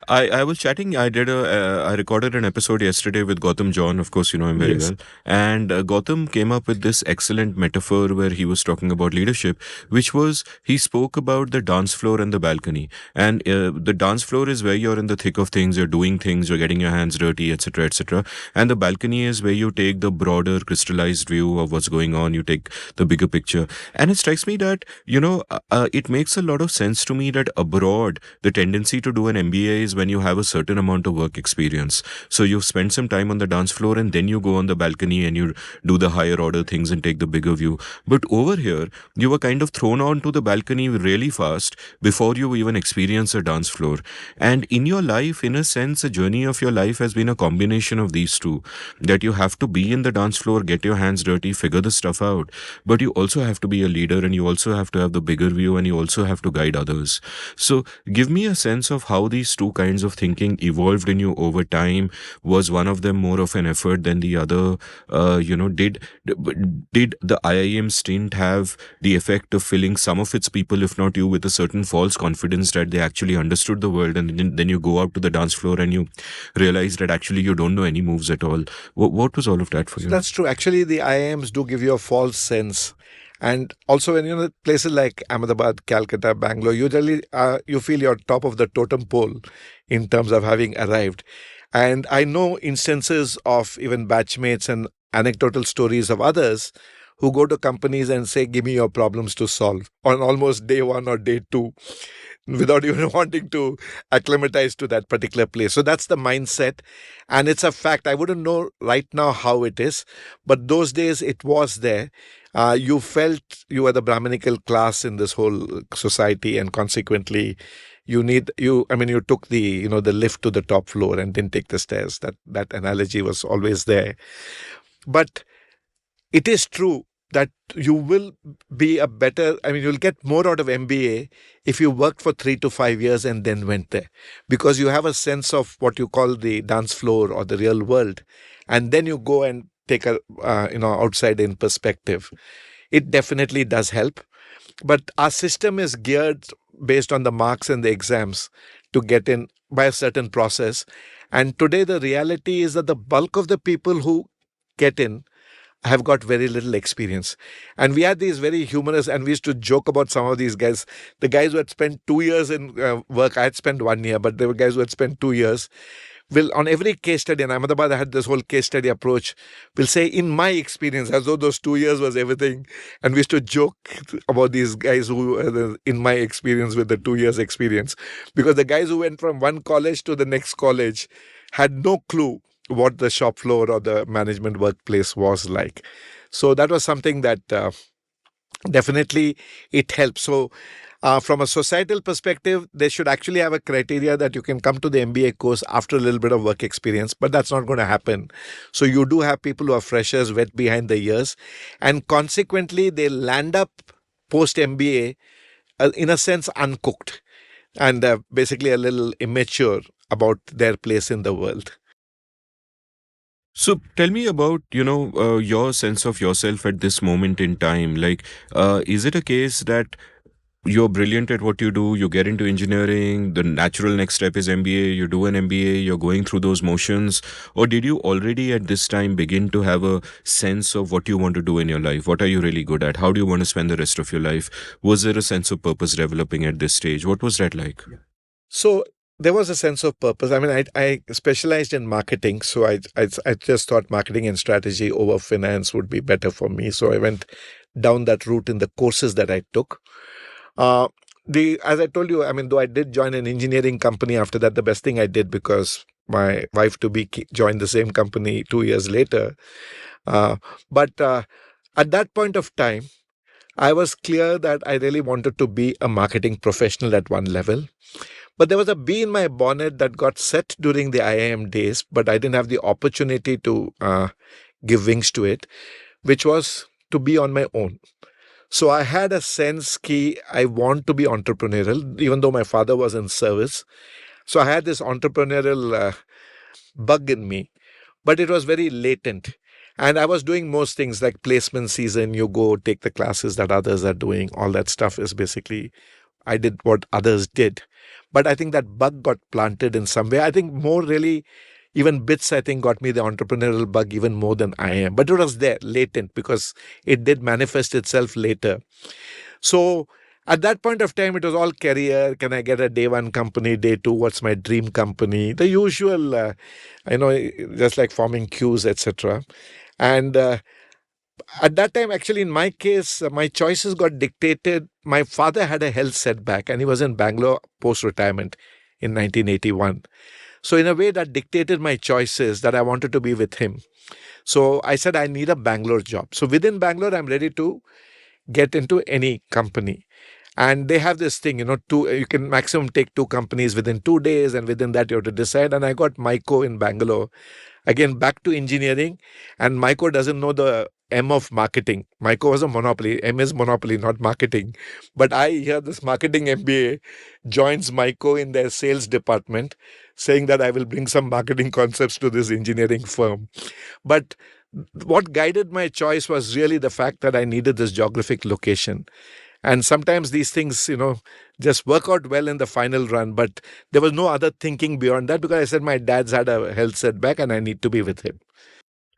S1: I was chatting. I recorded an episode yesterday with Gautam John. Of course, you know him very well. And Gautam came up with this excellent metaphor where he was talking about leadership, which was he spoke about the dance floor and the balcony. And the dance floor is where you're in the thick of things, you're doing things, you're getting your hands dirty, etc., etc. And the balcony is where you take the broader, crystallized view of what's going on. You take the bigger picture. And it strikes me that, it makes a lot of sense to me that abroad, the tendency to do an MBA is when you have a certain amount of work experience. So you spend some time on the dance floor and then you go on the balcony and you do the higher order things and take the bigger view. But over here, you were kind of thrown onto the balcony really fast before you even experience a dance floor. And in your life, in a sense, the journey of your life has been a combination of these two. That you have to be in the dance floor, get your hands dirty, figure the stuff out. But you also have to be a leader and you also have to have the bigger view and you also have to guide others. So give me a sense of how these two kinds of thinking evolved in you over time. Was one of them more of an effort than the other? Did the IIM stint have the effect of filling some of its people, if not you, with a certain false confidence that they actually understood the world, and then you go out to the dance floor and you realize that actually you don't know any moves at all? What was all of that for you?
S3: That's true. Actually, the IIMs do give you a false sense. And also when places like Ahmedabad, Calcutta, Bangalore, usually you feel you're top of the totem pole in terms of having arrived. And I know instances of even batchmates and anecdotal stories of others who go to companies and say, give me your problems to solve on almost day one or day two, without even wanting to acclimatize to that particular place. So that's the mindset. And it's a fact. I wouldn't know right now how it is, but those days it was there. You felt you were the Brahminical class in this whole society, and consequently, you took the lift to the top floor and didn't take the stairs. That analogy was always there. But it is true that you will be you'll get more out of MBA if you worked for 3 to 5 years and then went there, because you have a sense of what you call the dance floor or the real world, and then you go and take a outside in perspective. It definitely does help, but our system is geared based on the marks and the exams to get in by a certain process. And today the reality is that the bulk of the people who get in have got very little experience. And we had these very humorous, and we used to joke about some of these guys. The guys who had spent 2 years in work, I had spent 1 year, but there were guys who had spent 2 years, will on every case study, and Ahmedabad had this whole case study approach, will say, in my experience, as though those 2 years was everything. And we used to joke about these guys who, in my experience with the 2 years experience, because the guys who went from one college to the next college had no clue what the shop floor or the management workplace was like. So that was something that definitely it helps. So from a societal perspective, they should actually have a criteria that you can come to the MBA course after a little bit of work experience, but that's not going to happen. So you do have people who are freshers, wet behind the ears, and consequently they land up post MBA in a sense uncooked and basically a little immature about their place in the world.
S1: So tell me about, your sense of yourself at this moment in time. Like, is it a case that you're brilliant at what you do, you get into engineering, the natural next step is MBA, you do an MBA, you're going through those motions? Or did you already at this time begin to have a sense of what you want to do in your life? What are you really good at? How do you want to spend the rest of your life? Was there a sense of purpose developing at this stage? What was that like?
S3: So there was a sense of purpose. I mean, I specialized in marketing, so I just thought marketing and strategy over finance would be better for me. So I went down that route in the courses that I took. Uh, the as I told you, I mean, though I did join an engineering company after that, the best thing I did, because my wife to be joined the same company 2 years later. But at that point of time, I was clear that I really wanted to be a marketing professional at one level. But there was a bee in my bonnet that got set during the IIM days, but I didn't have the opportunity to give wings to it, which was to be on my own. So I had a sense that I want to be entrepreneurial, even though my father was in service. So I had this entrepreneurial bug in me, but it was very latent. And I was doing most things like placement season, you go take the classes that others are doing. All that stuff is basically, I did what others did. But I think that bug got planted in some way. I think more really, even bits, I think, got me the entrepreneurial bug even more than I am. But it was there, latent, because it did manifest itself later. So at that point of time, it was all career. Can I get a day one company? Day two, what's my dream company? The usual, just like forming queues, etc. And at that time, actually, in my case, my choices got dictated. My father had a health setback and he was in Bangalore post retirement in 1981. So, in a way, that dictated my choices that I wanted to be with him. So, I said, I need a Bangalore job. So, within Bangalore, I'm ready to get into any company. And they have this thing, you can maximum take two companies within 2 days, and within that, you have to decide. And I got Myco in Bangalore. Again, back to engineering, and Myco doesn't know the M of marketing. Myco was a monopoly. M is monopoly, not marketing. But I hear this marketing MBA joins Myco in their sales department, saying that I will bring some marketing concepts to this engineering firm. But what guided my choice was really the fact that I needed this geographic location. And sometimes these things, just work out well in the final run. But there was no other thinking beyond that, because I said my dad's had a health setback and I need to be with him.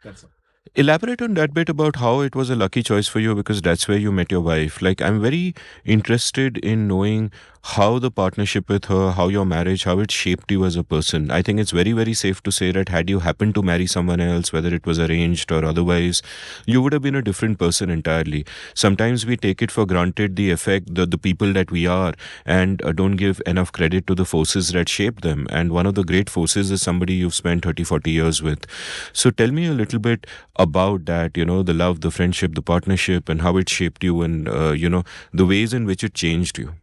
S3: That's all.
S1: Elaborate on that bit about how it was a lucky choice for you, because that's where you met your wife. Like, I'm very interested in knowing how the partnership with her, how your marriage, how it shaped you as a person. I think it's very, very safe to say that had you happened to marry someone else, whether it was arranged or otherwise, you would have been a different person entirely. Sometimes we take it for granted, the effect, the people that we are, and don't give enough credit to the forces that shape them. And one of the great forces is somebody you've spent 30, 40 years with. So tell me a little bit about that, the love, the friendship, the partnership, and how it shaped you, and, the ways in which it changed you.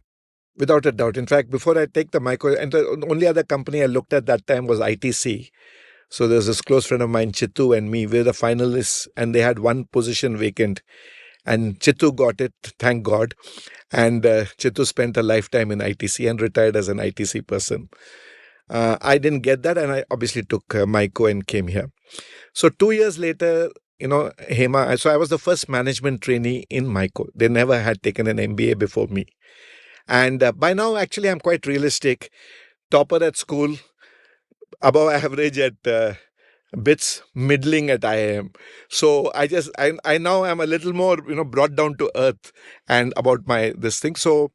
S3: Without a doubt. In fact, before I take the Myco, and the only other company I looked at that time was ITC. So there's this close friend of mine, Chitu, and me. We're the finalists, and they had one position vacant. And Chitu got it, thank God. And Chitu spent a lifetime in ITC and retired as an ITC person. I didn't get that, and I obviously took Myco and came here. So 2 years later, Hema, so I was the first management trainee in Myco. They never had taken an MBA before me. And by now, actually, I'm quite realistic. Topper at school, above average at bits, middling at IIM. So I now am a little more, brought down to earth and about this thing. So,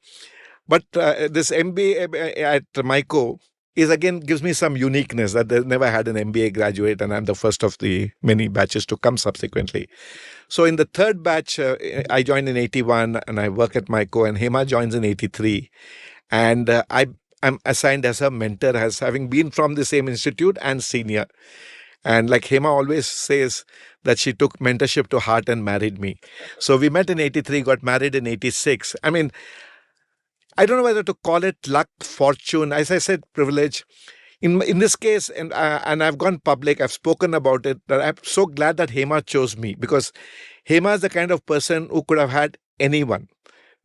S3: but this MBA at Myco gives me some uniqueness that they never had an MBA graduate, and I'm the first of the many batches to come subsequently. So in the third batch, I joined in 81 and I work at Myco, and Hema joins in 83. And I'm assigned as her mentor, as having been from the same institute and senior. And like Hema always says, that she took mentorship to heart and married me. So we met in 83, got married in 86. I mean, I don't know whether to call it luck, fortune, as I said, privilege. In this case, and I've gone public, I've spoken about it, that I'm so glad that Hema chose me, because Hema is the kind of person who could have had anyone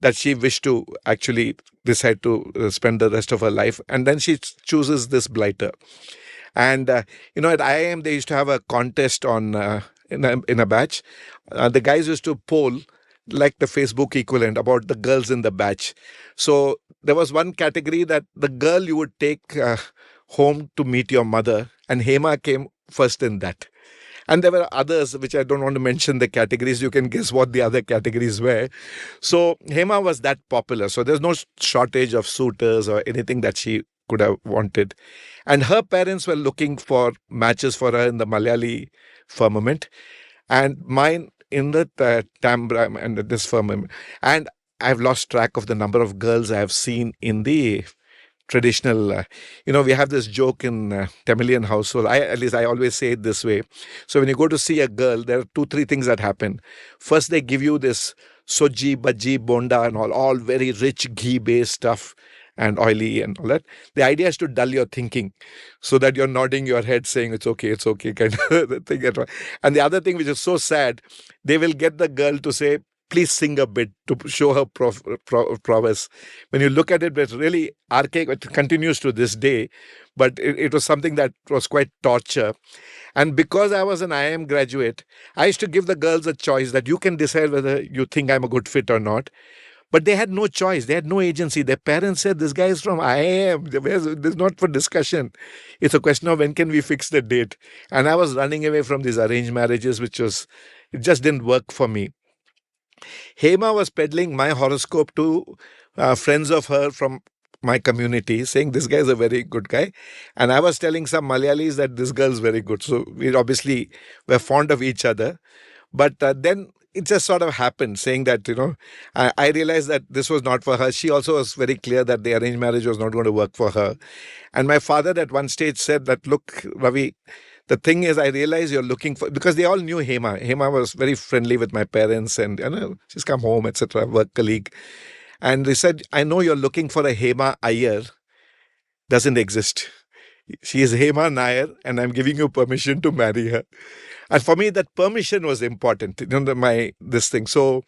S3: that she wished to actually decide to spend the rest of her life. And then she chooses this blighter. And, at IIM, they used to have a contest in a batch. The guys used to poll, like the Facebook equivalent, about the girls in the batch. So there was one category that the girl you would take home to meet your mother, and Hema came first in that. And there were others, which I don't want to mention the categories. You can guess what the other categories were. So Hema was that popular. So there's no shortage of suitors or anything that she could have wanted. And her parents were looking for matches for her in the Malayali firmament, and mine in the Tambra and this firmament. And I've lost track of the number of girls I have seen in the traditional, we have this joke in Tamilian household. At least I always say it this way. So when you go to see a girl, there are 2-3 things that happen. First, they give you this soji, bhaji, bonda and all very rich ghee-based stuff and oily and all that. The idea is to dull your thinking so that you're nodding your head saying it's okay, kind of thing. And the other thing which is so sad, they will get the girl to say, please sing a bit to show her prowess. When you look at it, it's really archaic. It continues to this day, but it was something that was quite torture. And because I was an IIM graduate, I used to give the girls a choice that you can decide whether you think I'm a good fit or not. But they had no choice. They had no agency. Their parents said, this guy is from IIM. This is not for discussion. It's a question of when can we fix the date. And I was running away from these arranged marriages, it just didn't work for me. Hema was peddling my horoscope to friends of her from my community, saying this guy is a very good guy. And I was telling some Malayalis that this girl is very good. So we obviously were fond of each other. But then it just sort of happened, saying that, I realized that this was not for her. She also was very clear that the arranged marriage was not going to work for her. And my father at one stage said that, look, Ravi, the thing is, I realize you're looking for, because they all knew Hema. Hema was very friendly with my parents and, she's come home, etc., work colleague. And they said, I know you're looking for a Hema Iyer. Doesn't exist. She is Hema Nair and I'm giving you permission to marry her. And for me, that permission was important, this thing. So,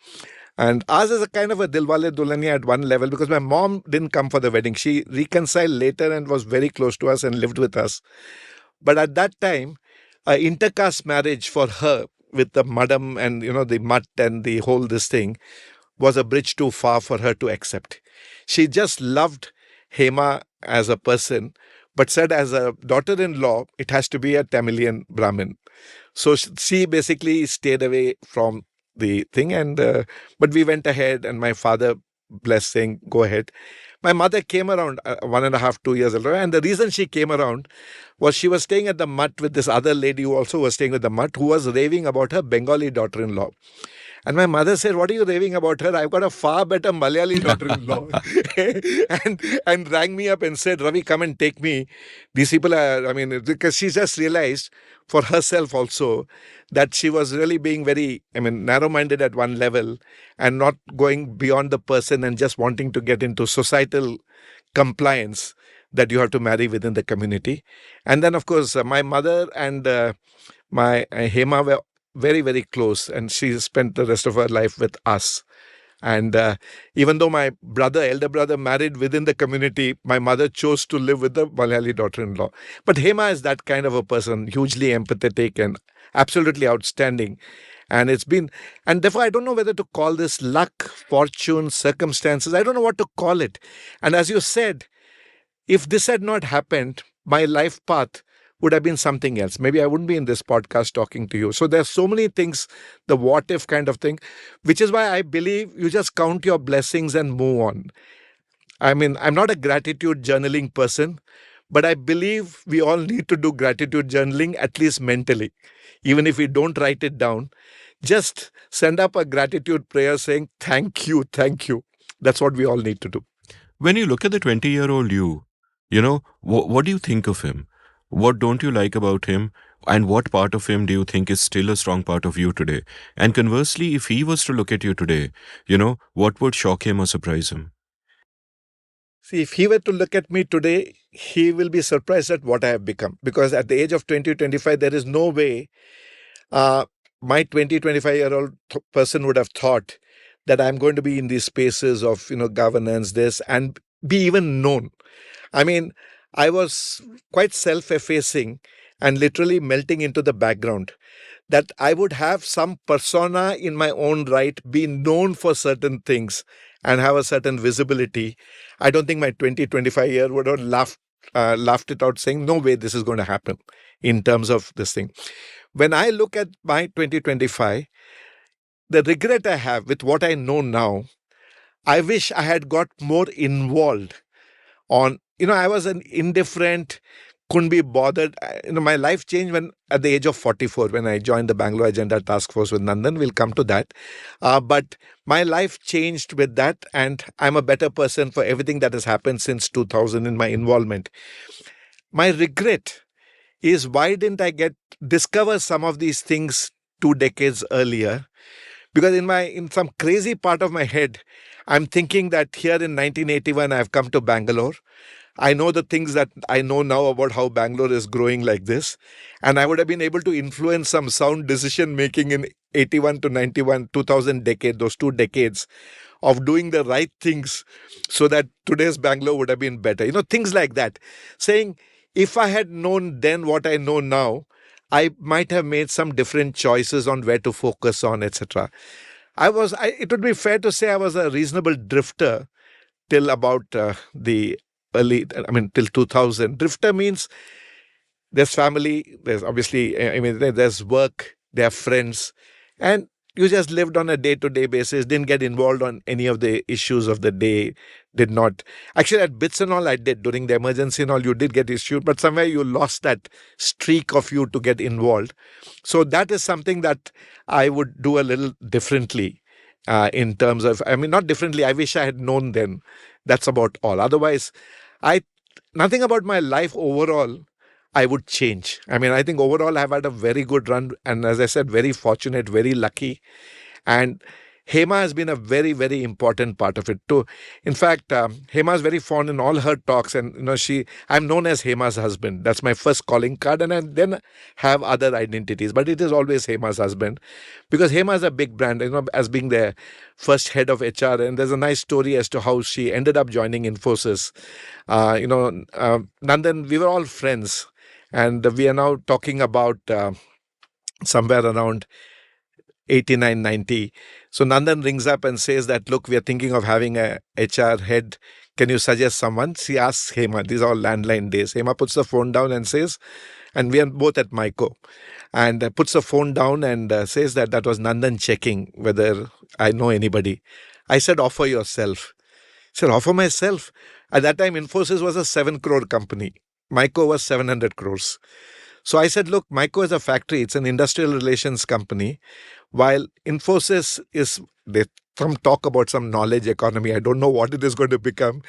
S3: and ours is a kind of a Dilwale Dulhania at one level, because my mom didn't come for the wedding. She reconciled later and was very close to us and lived with us. But at that time, intercaste marriage for her with the madam and, the mutt and the whole this thing was a bridge too far for her to accept. She just loved Hema as a person, but said as a daughter-in-law, it has to be a Tamilian Brahmin. So she basically stayed away from the thing. But we went ahead and my father blessed, saying, go ahead. My mother came around 1.5, 2 years later. And the reason she came around was she was staying at the mutt with this other lady who also was staying with the mutt, who was raving about her Bengali daughter-in-law. And my mother said, what are you raving about her? I've got a far better Malayali daughter-in-law. and rang me up and said, Ravi, come and take me. These people are, because she just realized for herself also that she was really being very, narrow-minded at one level and not going beyond the person and just wanting to get into societal compliance that you have to marry within the community. And then, of course, my mother and my Hema were very, very close, and she spent the rest of her life with us. And even though my elder brother married within the community, my mother chose to live with the Malayali daughter-in-law. But Hema is that kind of a person, hugely empathetic and absolutely outstanding. And therefore I don't know whether to call this luck, fortune, circumstances. I don't know what to call it. And as you said, if this had not happened, my life path would have been something else. Maybe I wouldn't be in this podcast talking to you. So there's so many things, the what if kind of thing, which is why I believe you just count your blessings and move on. I'm not a gratitude journaling person, but I believe we all need to do gratitude journaling, at least mentally. Even if we don't write it down, just send up a gratitude prayer saying, thank you, thank you. That's what we all need to do.
S1: When you look at the 20-year-old what do you think of him? What don't you like about him? And what part of him do you think is still a strong part of you today? And conversely, if he was to look at you today, what would shock him or surprise him?
S3: See, if he were to look at me today, he will be surprised at what I have become. Because at the age of 20, 25, there is no way my 20, 25-year-old person would have thought that I'm going to be in these spaces of, governance, this, and be even known. I was quite self-effacing and literally melting into the background. That I would have some persona in my own right, be known for certain things and have a certain visibility. I don't think my 20-25 year would have laughed it out saying, no way this is going to happen in terms of this thing. When I look at my 2025, the regret I have with what I know now, I wish I had got more involved on, I was an indifferent, couldn't be bothered. My life changed when at the age of 44 when I joined the Bangalore Agenda Task Force with Nandan. We'll come to that. But my life changed with that, and I'm a better person for everything that has happened since 2000 in my involvement. My regret is, why didn't I discover some of these things 2 decades earlier? Because in some crazy part of my head, I'm thinking that here in 1981 I've come to Bangalore. I know the things that I know now about how Bangalore is growing like this. And I would have been able to influence some sound decision making in 81 to 91, 2000 decade, those 2 decades of doing the right things so that today's Bangalore would have been better. Things like that. Saying, if I had known then what I know now, I might have made some different choices on where to focus on, etc. It would be fair to say I was a reasonable drifter till about till 2000. Drifter means there's family, there's obviously, there's work, there are friends, and you just lived on a day-to-day basis, didn't get involved on any of the issues of the day, did not. Actually, at bits and all, I did. During the emergency and all, you did get issued, but somewhere you lost that streak of you to get involved. So that is something that I would do a little differently in terms of, not differently, I wish I had known then. That's about all. Otherwise, nothing about my life overall I would change. I think overall I've had a very good run, and as I said, very fortunate, very lucky. And Hema has been a very, very important part of it too. In fact, Hema is very fond in all her talks, and I'm known as Hema's husband. That's my first calling card, and I then have other identities, but it is always Hema's husband, because Hema is a big brand, as being the first head of HR. And there's a nice story as to how she ended up joining Infosys. Nandan, we were all friends, and we are now talking about somewhere around 89, 90. So Nandan rings up and says that, look, we are thinking of having a HR head. Can you suggest someone? She asks Hema. These are all landline days. Hema puts the phone down and says, and we are both at Myco, and puts the phone down and says that was Nandan checking whether I know anybody. I said, offer yourself. He said, offer myself? At that time, Infosys was a 7 crore company. Myco was 700 crores. So I said, look, Myco is a factory. It's an industrial relations company. While Infosys they talk about some knowledge economy. I don't know what it is going to become.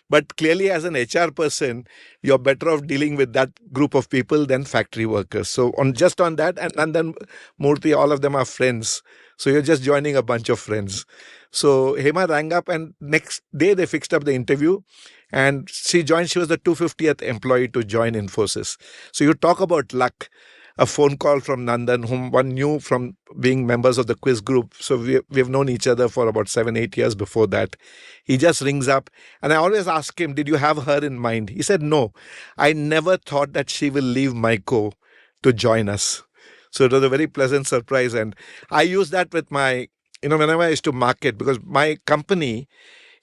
S3: But clearly, as an HR person, you're better off dealing with that group of people than factory workers. So on that, and then Murthy, all of them are friends. So you're just joining a bunch of friends. So Hema rang up, and next day they fixed up the interview. And she joined. She was the 250th employee to join Infosys. So you talk about luck. A phone call from Nandan, whom one knew from being members of the quiz group. So we've known each other for about 7-8 years before that. He just rings up, and I always ask him, did you have her in mind? He said, no, I never thought that she will leave Myco to join us. So it was a very pleasant surprise. And I use that with my, whenever I used to market, because my company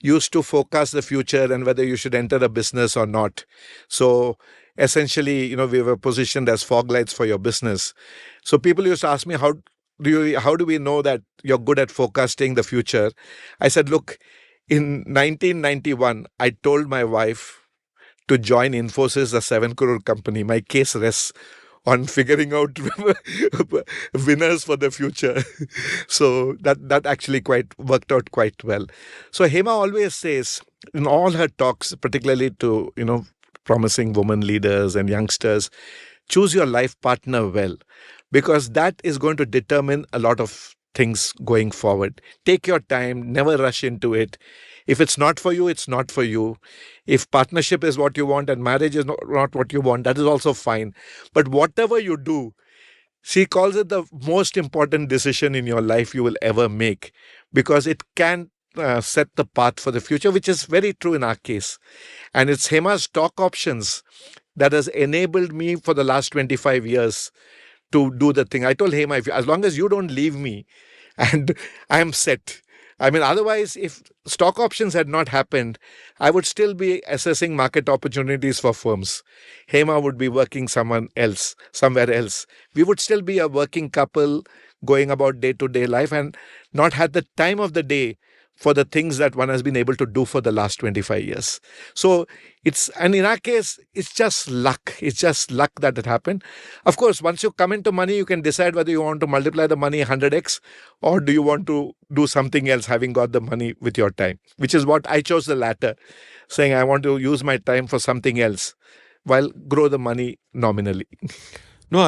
S3: used to forecast the future and whether you should enter a business or not. So essentially, we were positioned as fog lights for your business. So people used to ask me, how do we know that you're good at forecasting the future? I said, look, in 1991, I told my wife to join Infosys, a 7 crore company. My case rests on figuring out winners for the future. So that actually worked out quite well. So Hema always says in all her talks, particularly to, promising women leaders and youngsters, choose your life partner well, because that is going to determine a lot of things going forward. Take your time, never rush into it. If it's not for you, it's not for you. If partnership is what you want and marriage is not what you want, that is also fine. But whatever you do, she calls it the most important decision in your life you will ever make, because it can set the path for the future, which is very true in our case. And it's Hema's stock options that has enabled me for the last 25 years to do the thing. I told Hema, as long as you don't leave me, and I am set. I mean, otherwise, if stock options had not happened, I would still be assessing market opportunities for firms. Hema would be working somewhere else. We would still be a working couple going about day-to-day life and not had the time of the day for the things that one has been able to do for the last 25 years. So and in our case, it's just luck. It's just luck that it happened. Of course, once you come into money, you can decide whether you want to multiply the money 100x or do you want to do something else having got the money with your time, which is what I chose the latter, saying I want to use my time for something else while grow the money nominally.
S1: No,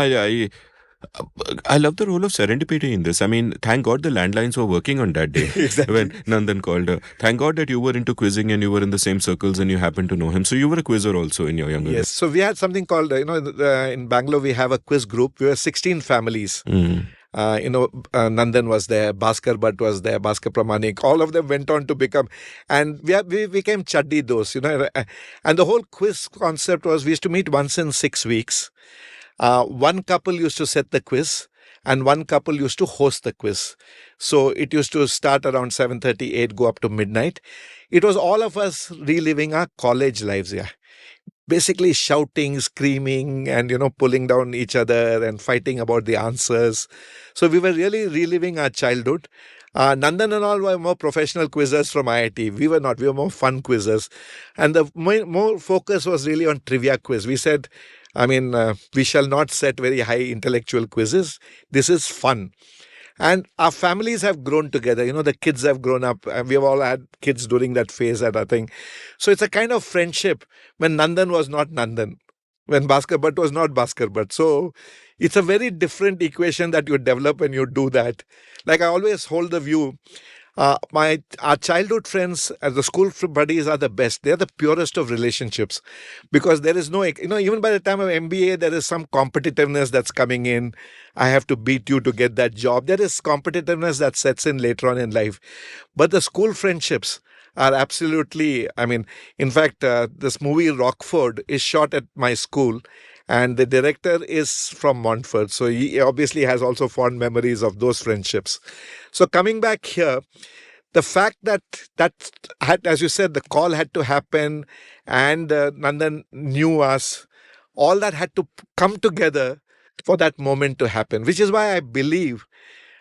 S1: I love the role of serendipity in this. I mean, thank God the landlines were working on that day
S3: Exactly.
S1: when Nandan called her. Thank God that you were into quizzing and you were in the same circles and you happened to know him. So you were a quizzer also in your younger
S3: Yes.
S1: days.
S3: So we had something called, in Bangalore, we have a quiz group. We were 16 families. Nandan was there, Bhaskar Bhatt was there, Bhaskar Pramanik. All of them went on to become, and we became chaddi those, And the whole quiz concept was we used to meet once in 6 weeks. One couple used to set the quiz and one couple used to host the quiz. So it used to start around 7:30, 8, go up to midnight. It was all of us reliving our college lives, yeah. Basically shouting, screaming and, pulling down each other and fighting about the answers. So we were really reliving our childhood. Nandan and all were more professional quizzers from IIT. We were not. We were more fun quizzers. And the more focus was really on trivia quiz. We said, we shall not set very high intellectual quizzes. This is fun. And our families have grown together. The kids have grown up. And we have all had kids during that phase, I think. So it's a kind of friendship when Nandan was not Nandan, when Bhaskar Bhatt was not Bhaskar Bhatt. So it's a very different equation that you develop when you do that. Like I always hold the view, our childhood friends, as the school buddies, are the best. They're the purest of relationships because there is no, even by the time of MBA, there is some competitiveness that's coming in. I have to beat you to get that job. There is competitiveness that sets in later on in life. But the school friendships are absolutely, in fact, this movie Rockford is shot at my school. And the director is from Montfort. So he obviously has also fond memories of those friendships. So coming back here, the fact that had, as you said, the call had to happen and Nandan knew us, all that had to come together for that moment to happen, which is why I believe,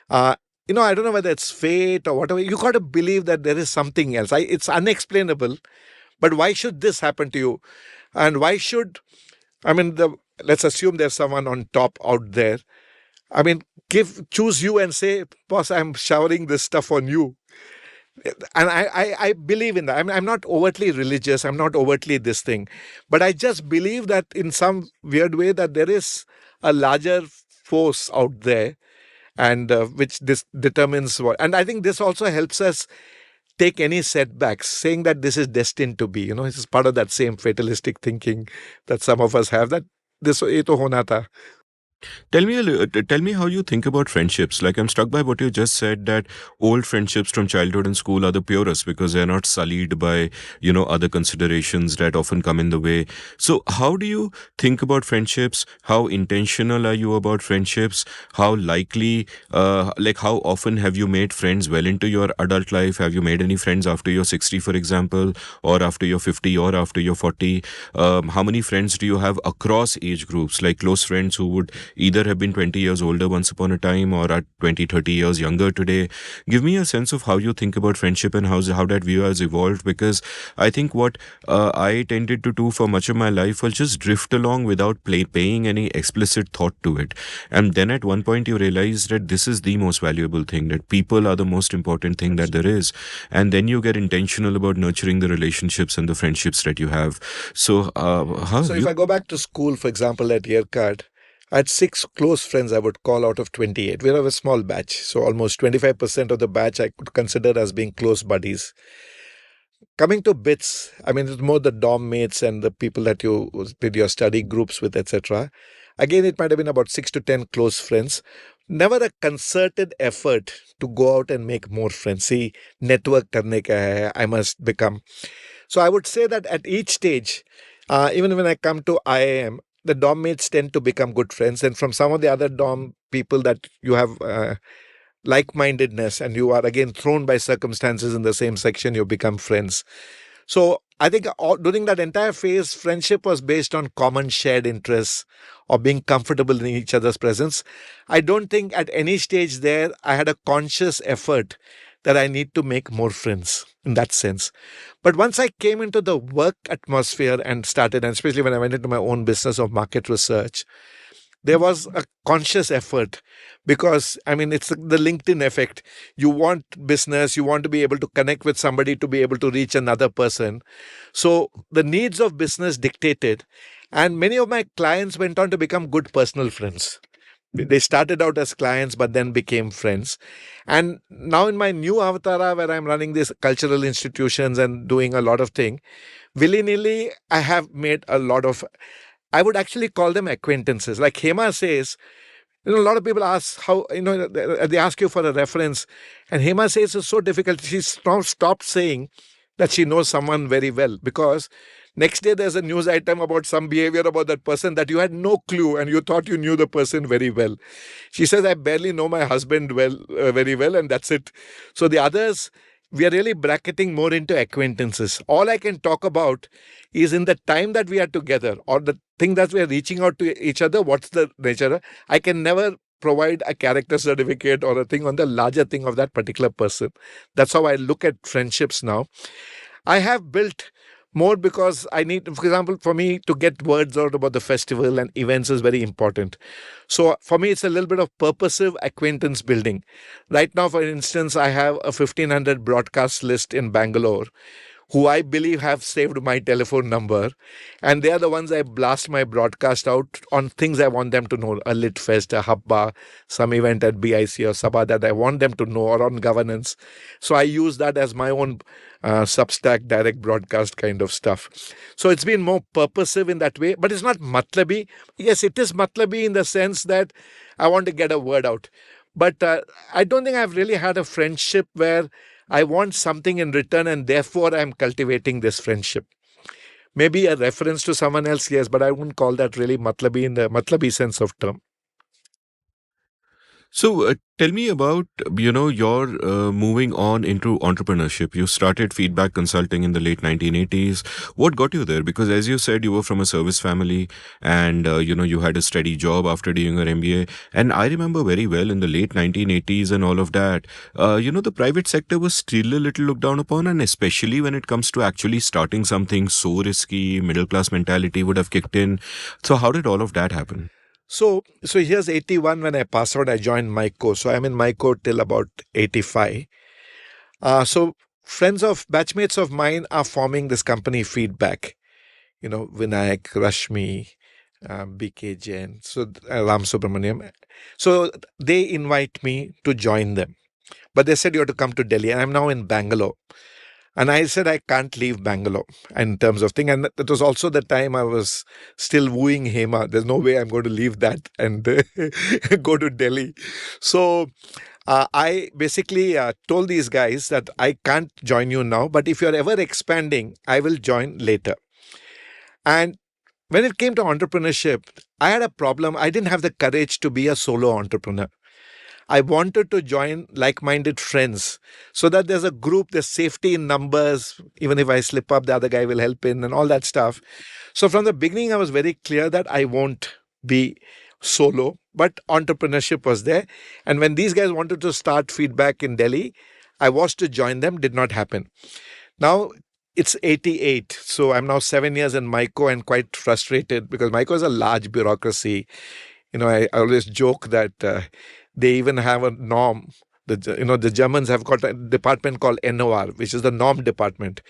S3: I don't know whether it's fate or whatever. You got to believe that there is something else. It's unexplainable, but why should this happen to you? And why should... let's assume there's someone on top out there. Choose you and say, boss, I'm showering this stuff on you. And I believe in that. I'm not overtly religious. I'm not overtly this thing. But I just believe that in some weird way that there is a larger force out there and which this determines what. And I think this also helps us take any setbacks, saying that this is destined to be. This is part of that same fatalistic thinking that some of us have, that this ye to hona tha.
S1: Tell me how you think about friendships. Like, I'm struck by what you just said, that old friendships from childhood and school are the purest because they're not sullied by, other considerations that often come in the way. So how do you think about friendships? How intentional are you about friendships? How likely, how often have you made friends well into your adult life? Have you made any friends after you're 60, for example, or after you're 50 or after you're 40? How many friends do you have across age groups, like close friends who would either have been 20 years older once upon a time or are 20, 30 years younger today? Give me a sense of how you think about friendship and how that view has evolved, because I think what I tended to do for much of my life was just drift along without paying any explicit thought to it. And then at one point you realize that this is the most valuable thing, that people are the most important thing that there is. And then you get intentional about nurturing the relationships and the friendships that you have. So,
S3: if I go back to school, for example, at Yerkad, I had 6 close friends I would call out of 28. We have a small batch. So almost 25% of the batch I could consider as being close buddies. Coming to bits, I mean, it's more the dorm mates and the people that you did your study groups with, etc. Again, it might have been about 6 to 10 close friends. Never a concerted effort to go out and make more friends. See, network karne ka hai, I must become. So I would say that at each stage, even when I come to IIM, the dorm mates tend to become good friends. And from some of the other dorm people that you have like-mindedness and you are again thrown by circumstances in the same section, you become friends. So I think during that entire phase, friendship was based on common shared interests or being comfortable in each other's presence. I don't think at any stage there I had a conscious effort that I need to make more friends in that sense. But once I came into the work atmosphere and started, and especially when I went into my own business of market research, there was a conscious effort because I mean it's the LinkedIn effect. You want business, you want to be able to connect with somebody to be able to reach another person. So the needs of business dictated, and many of my clients went on to become good personal friends. They started out as clients but then became friends. And now in my new avatara where I'm running these cultural institutions and doing a lot of things, willy-nilly I have made a lot of, I would actually call them acquaintances. Like Hema says, a lot of people ask how, they ask you for a reference. And Hema says it's so difficult. She's now stopped saying that she knows someone very well because next day there's a news item about some behavior about that person that you had no clue and you thought you knew the person very well. She says, I barely know my husband very well, and that's it. So the others, we are really bracketing more into acquaintances. All I can talk about is in the time that we are together or the thing that we are reaching out to each other, what's the nature. I can never provide a character certificate or a thing on the larger thing of that particular person. That's how I look at friendships now. I have built more because I need, for example, for me to get words out about the festival and events is very important. So for me, it's a little bit of purposive acquaintance building. Right now, for instance, I have a 1,500 broadcast list in Bangalore who I believe have saved my telephone number. And they are the ones I blast my broadcast out on things I want them to know. A lit fest, a habba, some event at BIC or Sabha that I want them to know, or on governance. So I use that as my own Substack direct broadcast kind of stuff. So it's been more purposive in that way, but it's not matlabi. Yes, it is matlabi in the sense that I want to get a word out. But I don't think I've really had a friendship where I want something in return and therefore I'm cultivating this friendship. Maybe a reference to someone else, yes, but I wouldn't call that really matlabi in the matlabi sense of term.
S1: So tell me about, your moving on into entrepreneurship. You started feedback consulting in the late 1980s. What got you there? Because as you said, you were from a service family and, you had a steady job after doing your MBA. And I remember very well in the late 1980s and all of that, the private sector was still a little looked down upon. And especially when it comes to actually starting something so risky, middle class mentality would have kicked in. So how did all of that happen?
S3: So here's 81 when I passed out, I joined MICO. So I'm in MICO till about 85. So batchmates of mine are forming this company Feedback. Vinayak, Rashmi, BK Jain, so Ram Subramaniam. So they invite me to join them. But they said you have to come to Delhi. And I'm now in Bangalore. And I said, I can't leave Bangalore in terms of thing. And that was also the time I was still wooing Hema. There's no way I'm going to leave that and go to Delhi. So I basically told these guys that I can't join you now, but if you're ever expanding, I will join later. And when it came to entrepreneurship, I had a problem. I didn't have the courage to be a solo entrepreneur. I wanted to join like-minded friends so that there's a group, there's safety in numbers. Even if I slip up, the other guy will help in and all that stuff. So from the beginning, I was very clear that I won't be solo, but entrepreneurship was there. And when these guys wanted to start Feedback in Delhi, I was to join them, did not happen. Now, it's 88. So I'm now 7 years in MICO and quite frustrated because MICO is a large bureaucracy. I always joke that they even have a norm The Germans have got a department called NOR, which is the norm department,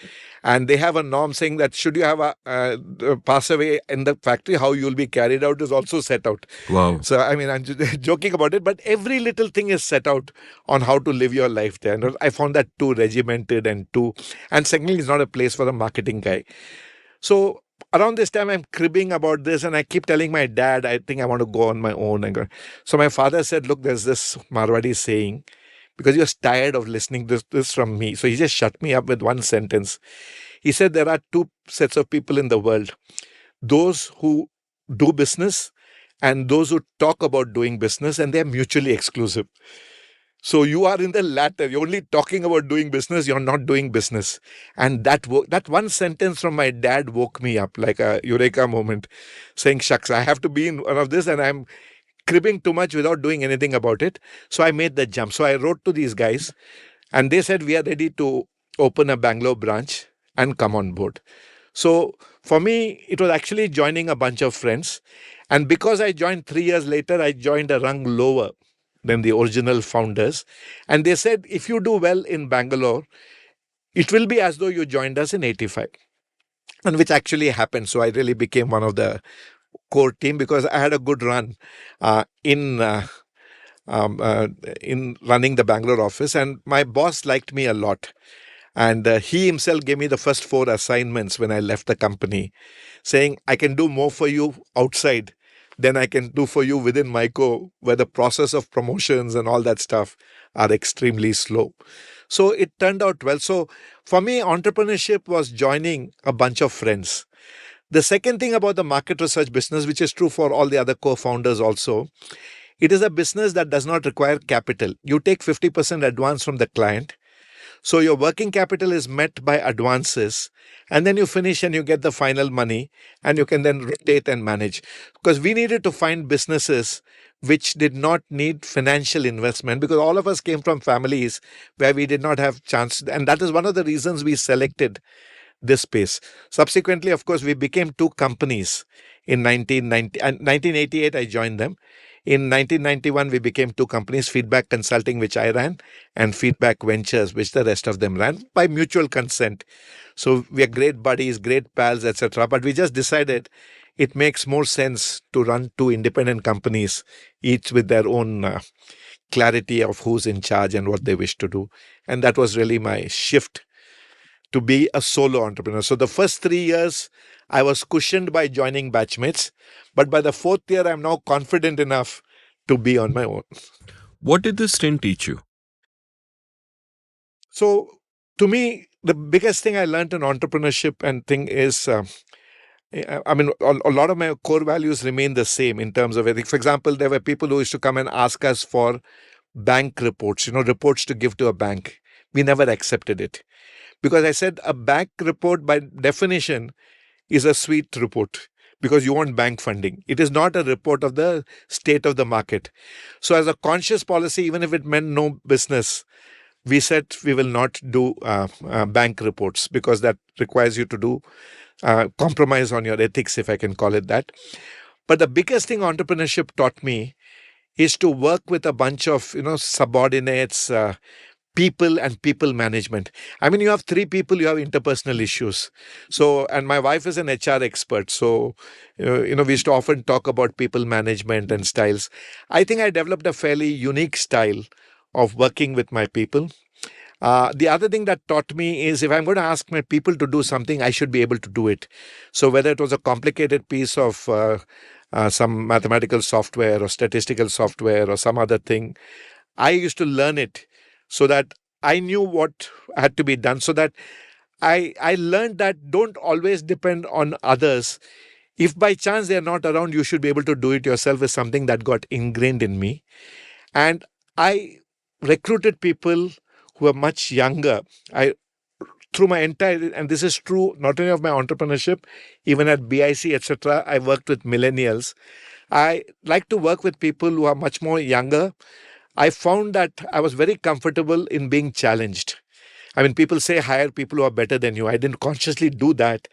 S3: and they have a norm saying that should you have a pass away in the factory, how you'll be carried out is also set out.
S1: Wow.
S3: So I mean, I'm just joking about it, but every little thing is set out on how to live your life there. And I found that too regimented and secondly, it's not a place for a marketing guy. So around this time, I'm cribbing about this, and I keep telling my dad, I think I want to go on my own. So my father said, "Look, there's this Marwadi saying," because he was tired of listening this from me. So he just shut me up with one sentence. He said, "There are two sets of people in the world: those who do business and those who talk about doing business, and they're mutually exclusive. So you are in the latter. You're only talking about doing business. You're not doing business." And that one sentence from my dad woke me up like a eureka moment, saying, "Shucks, I have to be in one of this, and I'm cribbing too much without doing anything about it." So I made the jump. So I wrote to these guys, and they said, "We are ready to open a Bangalore branch and come on board." So for me, it was actually joining a bunch of friends. And because I joined 3 years later, I joined a rung lower than the original founders. And they said, if you do well in Bangalore, it will be as though you joined us in 85. And which actually happened. So I really became one of the core team because I had a good run uh, in uh, in running the Bangalore office. And my boss liked me a lot. And he himself gave me the first 4 assignments when I left the company, saying, I can do more for you outside than I can do for you within Myco, where the process of promotions and all that stuff are extremely slow. So it turned out well. So for me, entrepreneurship was joining a bunch of friends. The second thing about the market research business, which is true for all the other co-founders also, it is a business that does not require capital. You take 50% advance from the client. So your working capital is met by advances, and then you finish and you get the final money, and you can then rotate and manage. Because we needed to find businesses which did not need financial investment, because all of us came from families where we did not have chance. And that is one of the reasons we selected this space. Subsequently, of course, we became two companies in 1990 and 1988. I joined them. In 1991, we became two companies, Feedback Consulting, which I ran, and Feedback Ventures, which the rest of them ran by mutual consent. So we are great buddies, great pals, etc. But we just decided it makes more sense to run two independent companies, each with their own clarity of who's in charge and what they wish to do. And that was really my shift to be a solo entrepreneur. So the first 3 years, I was cushioned by joining batchmates. But by the fourth year, I'm now confident enough to be on my own.
S1: What did this stint teach you?
S3: So to me, the biggest thing I learned in entrepreneurship and thing is, I mean, a lot of my core values remain the same in terms of ethics. For example, there were people who used to come and ask us for bank reports, reports to give to a bank. We never accepted it. Because I said a bank report by definition is a sweet report because you want bank funding. It is not a report of the state of the market. So as a conscious policy, even if it meant no business, we said we will not do bank reports because that requires you to do compromise on your ethics, if I can call it that. But the biggest thing entrepreneurship taught me is to work with a bunch of subordinates, people and people management. I mean, you have three people, you have interpersonal issues. So, and my wife is an HR expert. So, we used to often talk about people management and styles. I think I developed a fairly unique style of working with my people. The other thing that taught me is if I'm going to ask my people to do something, I should be able to do it. So whether it was a complicated piece of some mathematical software or statistical software or some other thing, I used to learn it so that I knew what had to be done, so that I learned that don't always depend on others. If by chance they're not around, you should be able to do it yourself is something that got ingrained in me. And I recruited people who are much younger. Through my entire, and this is true not only of my entrepreneurship, even at BIC, etc., I worked with millennials. I like to work with people who are much more younger. I found that I was very comfortable in being challenged. I mean, people say hire people who are better than you. I didn't consciously do that.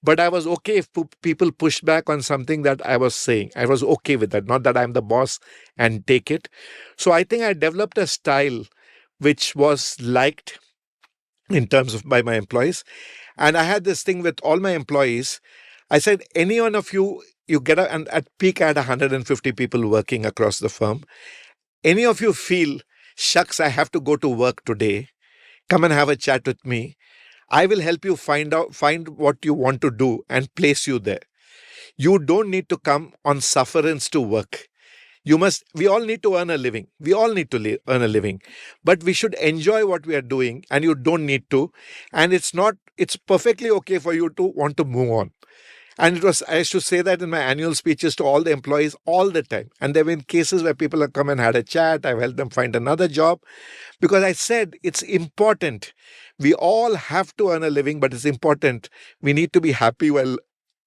S3: But I was okay if people pushed back on something that I was saying. I was okay with that. Not that I'm the boss and take it. So I think I developed a style which was liked in terms of by my employees. And I had this thing with all my employees. I said, any one of you, you get a, and at peak I had 150 people working across the firm. Any of you feel, shucks, I have to go to work today, come and have a chat with me. I will help you find what you want to do and place you there. You don't need to come on sufferance to work. We all need to earn a living. We all need to earn a living, but we should enjoy what we are doing, and you don't need to. And it's perfectly okay for you to want to move on. And I used to say that in my annual speeches to all the employees all the time. And there have been cases where people have come and had a chat. I've helped them find another job because I said it's important. We all have to earn a living, but it's important. We need to be happy while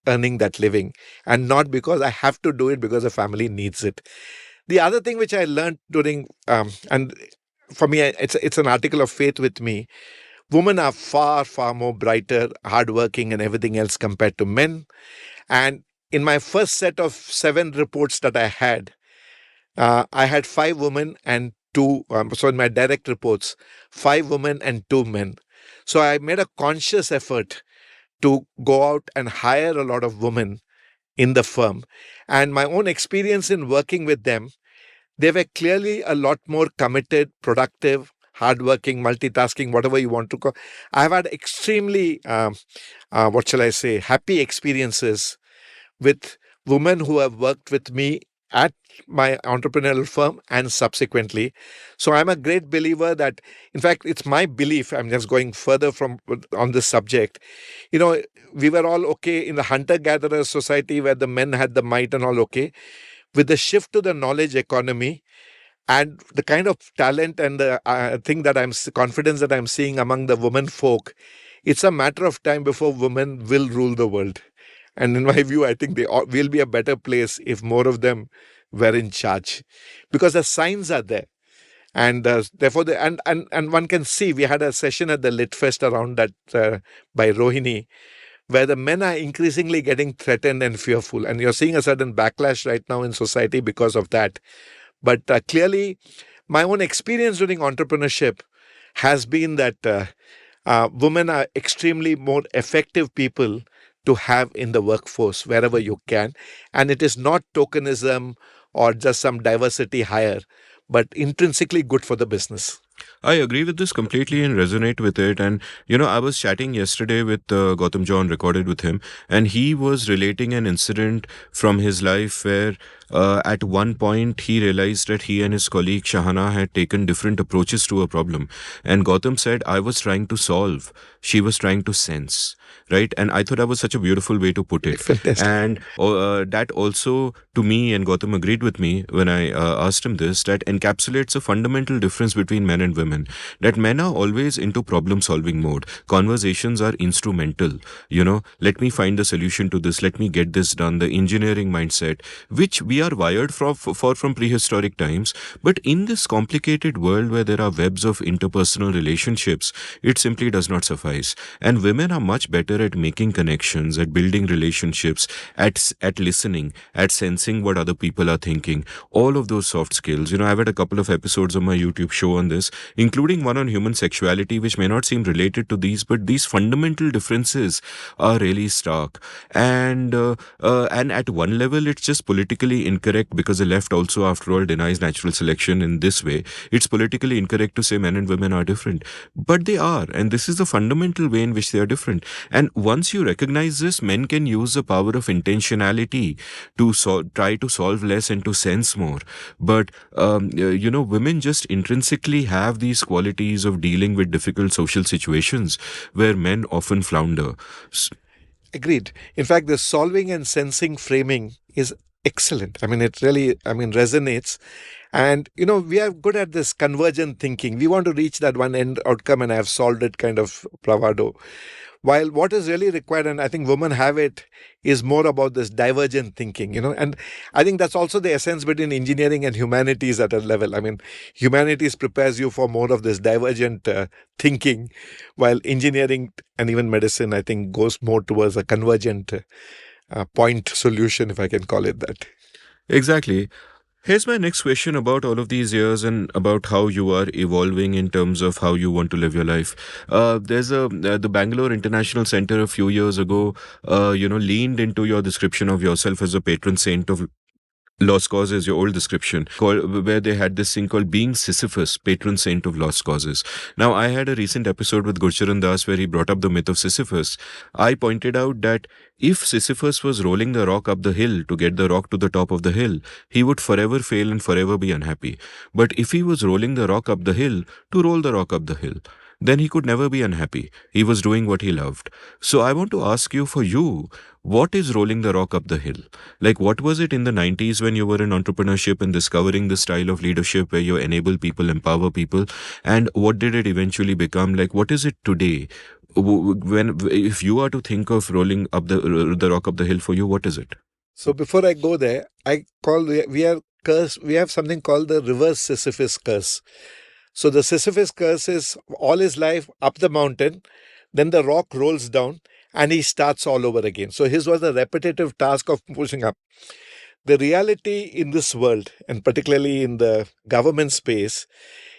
S3: earning that living, and not because I have to do it because the family needs it. The other thing which I learned during, and for me, it's an article of faith with me. Women are far, far more brighter, hardworking, and everything else compared to men. And in my first set of 7 reports that I had 5 women and 2. So in my direct reports, 5 women and 2 men. So I made a conscious effort to go out and hire a lot of women in the firm. And my own experience in working with them, they were clearly a lot more committed, productive, hardworking, multitasking, whatever you want to call. I've had extremely, happy experiences with women who have worked with me at my entrepreneurial firm and subsequently. So I'm a great believer that, in fact, it's my belief, I'm just going further on this subject. We were all okay in the hunter-gatherer society where the men had the might and all okay. With the shift to the knowledge economy and the kind of talent and the confidence that I'm seeing among the women folk, it's a matter of time before women will rule the world. And in my view, I think they will be a better place if more of them were in charge, because the signs are there. And therefore, and one can see, we had a session at the Lit Fest around that by Rohini, where the men are increasingly getting threatened and fearful. And you're seeing a certain backlash right now in society because of that. But clearly, my own experience during entrepreneurship has been that women are extremely more effective people to have in the workforce wherever you can. And it is not tokenism or just some diversity hire, but intrinsically good for the business.
S1: I agree with this completely and resonate with it. And, I was chatting yesterday with Gautam John, recorded with him, and he was relating an incident from his life where at one point he realized that he and his colleague Shahana had taken different approaches to a problem. And Gautam said, I was trying to solve, she was trying to sense. Right. And I thought that was such a beautiful way to put it.
S3: Fantastic.
S1: And that also, to me, and Gautam agreed with me when I asked him this, that encapsulates a fundamental difference between men and women. That men are always into problem solving mode. Conversations are instrumental. Let me find the solution to this. Let me get this done. The engineering mindset, which we are wired for from prehistoric times. But in this complicated world where there are webs of interpersonal relationships, it simply does not suffice. And women are much better at making connections, at building relationships, at listening, at sensing what other people are thinking. All of those soft skills. I've had a couple of episodes on my YouTube show on this, including one on human sexuality, which may not seem related to these, but these fundamental differences are really stark. And at one level, it's just politically incorrect because the left also, after all, denies natural selection in this way. It's politically incorrect to say men and women are different, but they are. And this is the fundamental way in which they are different. And once you recognize this, men can use the power of intentionality to try to solve less and to sense more. But, women just intrinsically have these qualities of dealing with difficult social situations where men often flounder.
S3: Agreed. In fact, the solving and sensing framing is excellent. It really, resonates. And, we are good at this convergent thinking. We want to reach that one end outcome and I have solved it kind of bravado. While what is really required, and I think women have it, is more about this divergent thinking, and I think that's also the essence between engineering and humanities at a level. Humanities prepares you for more of this divergent thinking, while engineering and even medicine, I think, goes more towards a convergent point solution, if I can call it that.
S1: Exactly. Here's my next question about all of these years and about how you are evolving in terms of how you want to live your life. There's the Bangalore International Center a few years ago, leaned into your description of yourself as a patron saint of lost causes, your old description, where they had this thing called being Sisyphus, patron saint of lost causes. Now, I had a recent episode with Gurcharan Das where he brought up the myth of Sisyphus. I pointed out that if Sisyphus was rolling the rock up the hill to get the rock to the top of the hill, he would forever fail and forever be unhappy. But if he was rolling the rock up the hill to roll the rock up the hill, then he could never be unhappy. He was doing what he loved. So I want to ask you, for you, what is rolling the rock up the hill? Like, what was it in the 90s when you were in entrepreneurship and discovering the style of leadership where you enable people, empower people? And what did it eventually become? Like, what is it today? When, if you are to think of rolling up the rock up the hill for you, what is it?
S3: So before I go there, we are cursed. We have something called the reverse Sisyphus curse. So the Sisyphus curse is all his life up the mountain, then the rock rolls down and he starts all over again. So his was a repetitive task of pushing up. The reality in this world, and particularly in the government space,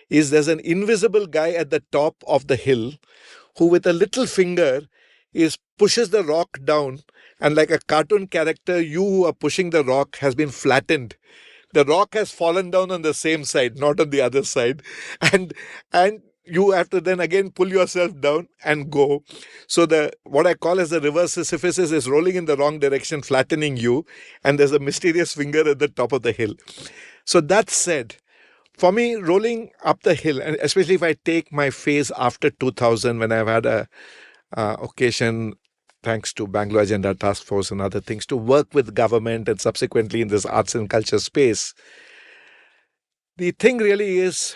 S3: is there's an invisible guy at the top of the hill who with a little finger pushes the rock down, and like a cartoon character, you who are pushing the rock has been flattened. The rock has fallen down on the same side, not on the other side. And you have to then again pull yourself down and go. So what I call as the reverse Sisyphus is rolling in the wrong direction, flattening you, and there's a mysterious finger at the top of the hill. So that said, for me, rolling up the hill, and especially if I take my phase after 2000, when I've had a occasion, thanks to Bangalore Agenda Task Force and other things, to work with government and subsequently in this arts and culture space, the thing really is,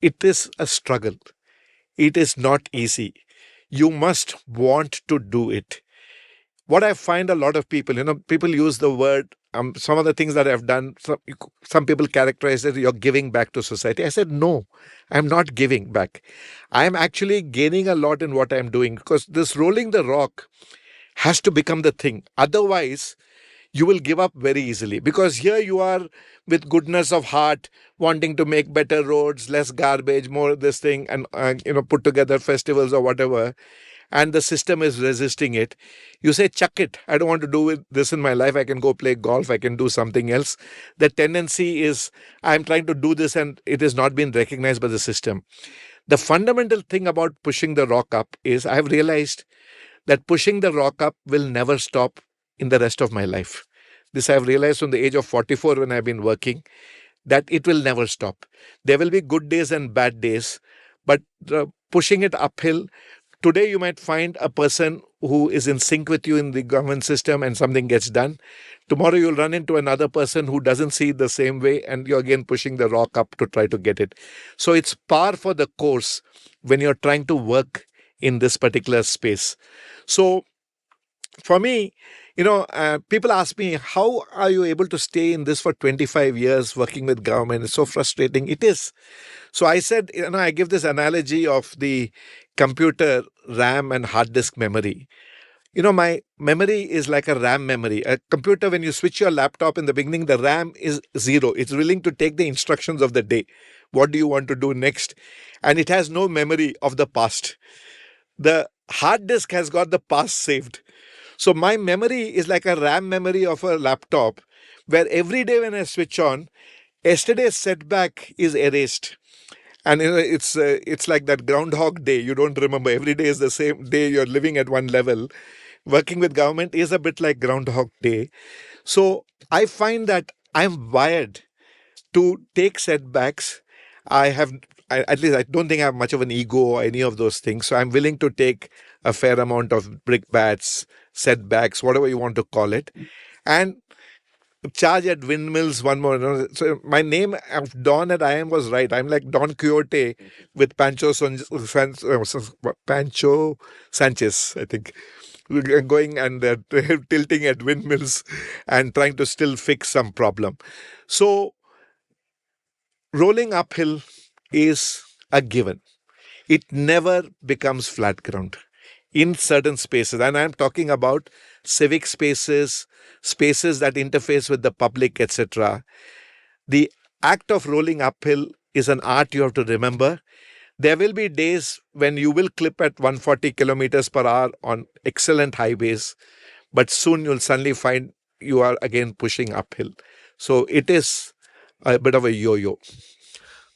S3: it is a struggle. It is not easy. You must want to do it. What I find a lot of people, people use the word, some of the things that I've done, some people characterize it, you're giving back to society. I said, no, I'm not giving back. I'm actually gaining a lot in what I'm doing, because this rolling the rock has to become the thing. Otherwise, you will give up very easily, because here you are with goodness of heart, wanting to make better roads, less garbage, more this thing, and put together festivals or whatever, and the system is resisting it. You say, chuck it. I don't want to do with this in my life. I can go play golf. I can do something else. The tendency is, I'm trying to do this and it is not being recognized by the system. The fundamental thing about pushing the rock up is, I have realized that pushing the rock up will never stop in the rest of my life. This I have realized from the age of 44 when I've been working, that it will never stop. There will be good days and bad days, but pushing it uphill, today you might find a person who is in sync with you in the government system and something gets done. Tomorrow you'll run into another person who doesn't see it the same way, and you're again pushing the rock up to try to get it. So it's par for the course when you're trying to work in this particular space. So for me, people ask me, how are you able to stay in this for 25 years working with government? It's so frustrating. It is. So I said, I give this analogy of the computer RAM and hard disk memory. My memory is like a RAM memory. A computer, when you switch your laptop in the beginning, the RAM is 0. It's willing to take the instructions of the day. What do you want to do next? And it has no memory of the past. The hard disk has got the past saved. So my memory is like a RAM memory of a laptop, where every day when I switch on, yesterday's setback is erased. And it's like that Groundhog Day. You don't remember. Every day is the same day. You're living at one level. Working with government is a bit like Groundhog Day. So I find that I'm wired to take setbacks. At least I don't think I have much of an ego or any of those things. So I'm willing to take a fair amount of brickbats, setbacks, whatever you want to call it, and charge at windmills one more. So my name of Don at IIM was right. I'm like Don Quixote with Pancho Sanchez, I think, going and tilting at windmills and trying to still fix some problem. So rolling uphill is a given. It never becomes flat ground in certain spaces. And I'm talking about civic spaces, spaces that interface with the public, etc. The act of rolling uphill is an art you have to remember. There will be days when you will clip at 140 kilometers per hour on excellent highways, but soon you'll suddenly find you are again pushing uphill. So it is a bit of a yo-yo.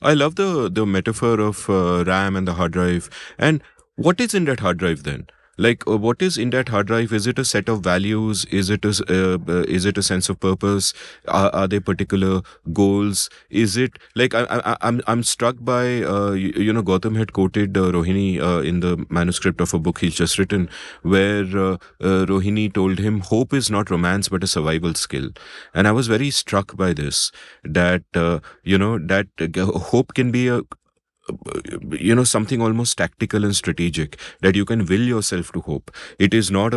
S1: I love the metaphor of RAM and the hard drive. And what is in that hard drive then? Like, what is in that hard drive? Is it a set of values? Is it a sense of purpose? Are there particular goals? Is it like I'm struck by Gautam had quoted Rohini in the manuscript of a book he's just written, where Rohini told him hope is not romance but a survival skill, and I was very struck by this, that hope can be a something almost tactical and strategic, that you can will yourself to hope. It is not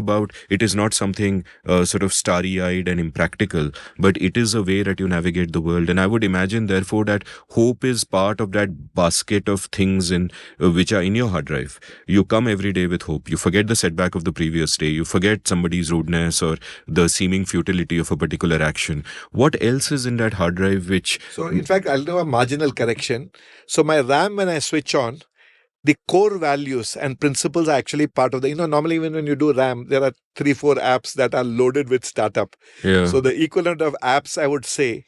S1: something sort of starry-eyed and impractical, but it is a way that you navigate the world. And I would imagine therefore that hope is part of that basket of things in which are in your hard drive. You come every day with hope. You forget the setback of the previous day. You forget somebody's rudeness or the seeming futility of a particular action. What else is in that hard drive which...
S3: So in fact, I'll do a marginal correction. So my RAM, when I switch on, the core values and principles are actually part of the, normally when you do RAM, there are 3-4 apps that are loaded with startup.
S1: Yeah.
S3: So the equivalent of apps, I would say,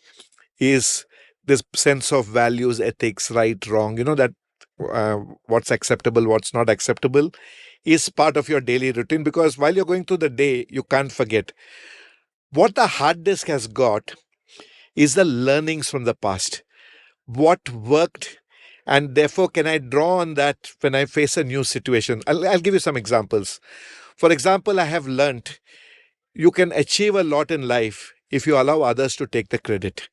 S3: is this sense of values, ethics, right, wrong, that what's acceptable, what's not acceptable is part of your daily routine, because while you're going through the day, you can't forget. What the hard disk has got is the learnings from the past. What worked, and therefore can I draw on that when I face a new situation? I'll give you some examples. For example, I have learnt you can achieve a lot in life if you allow others to take the credit.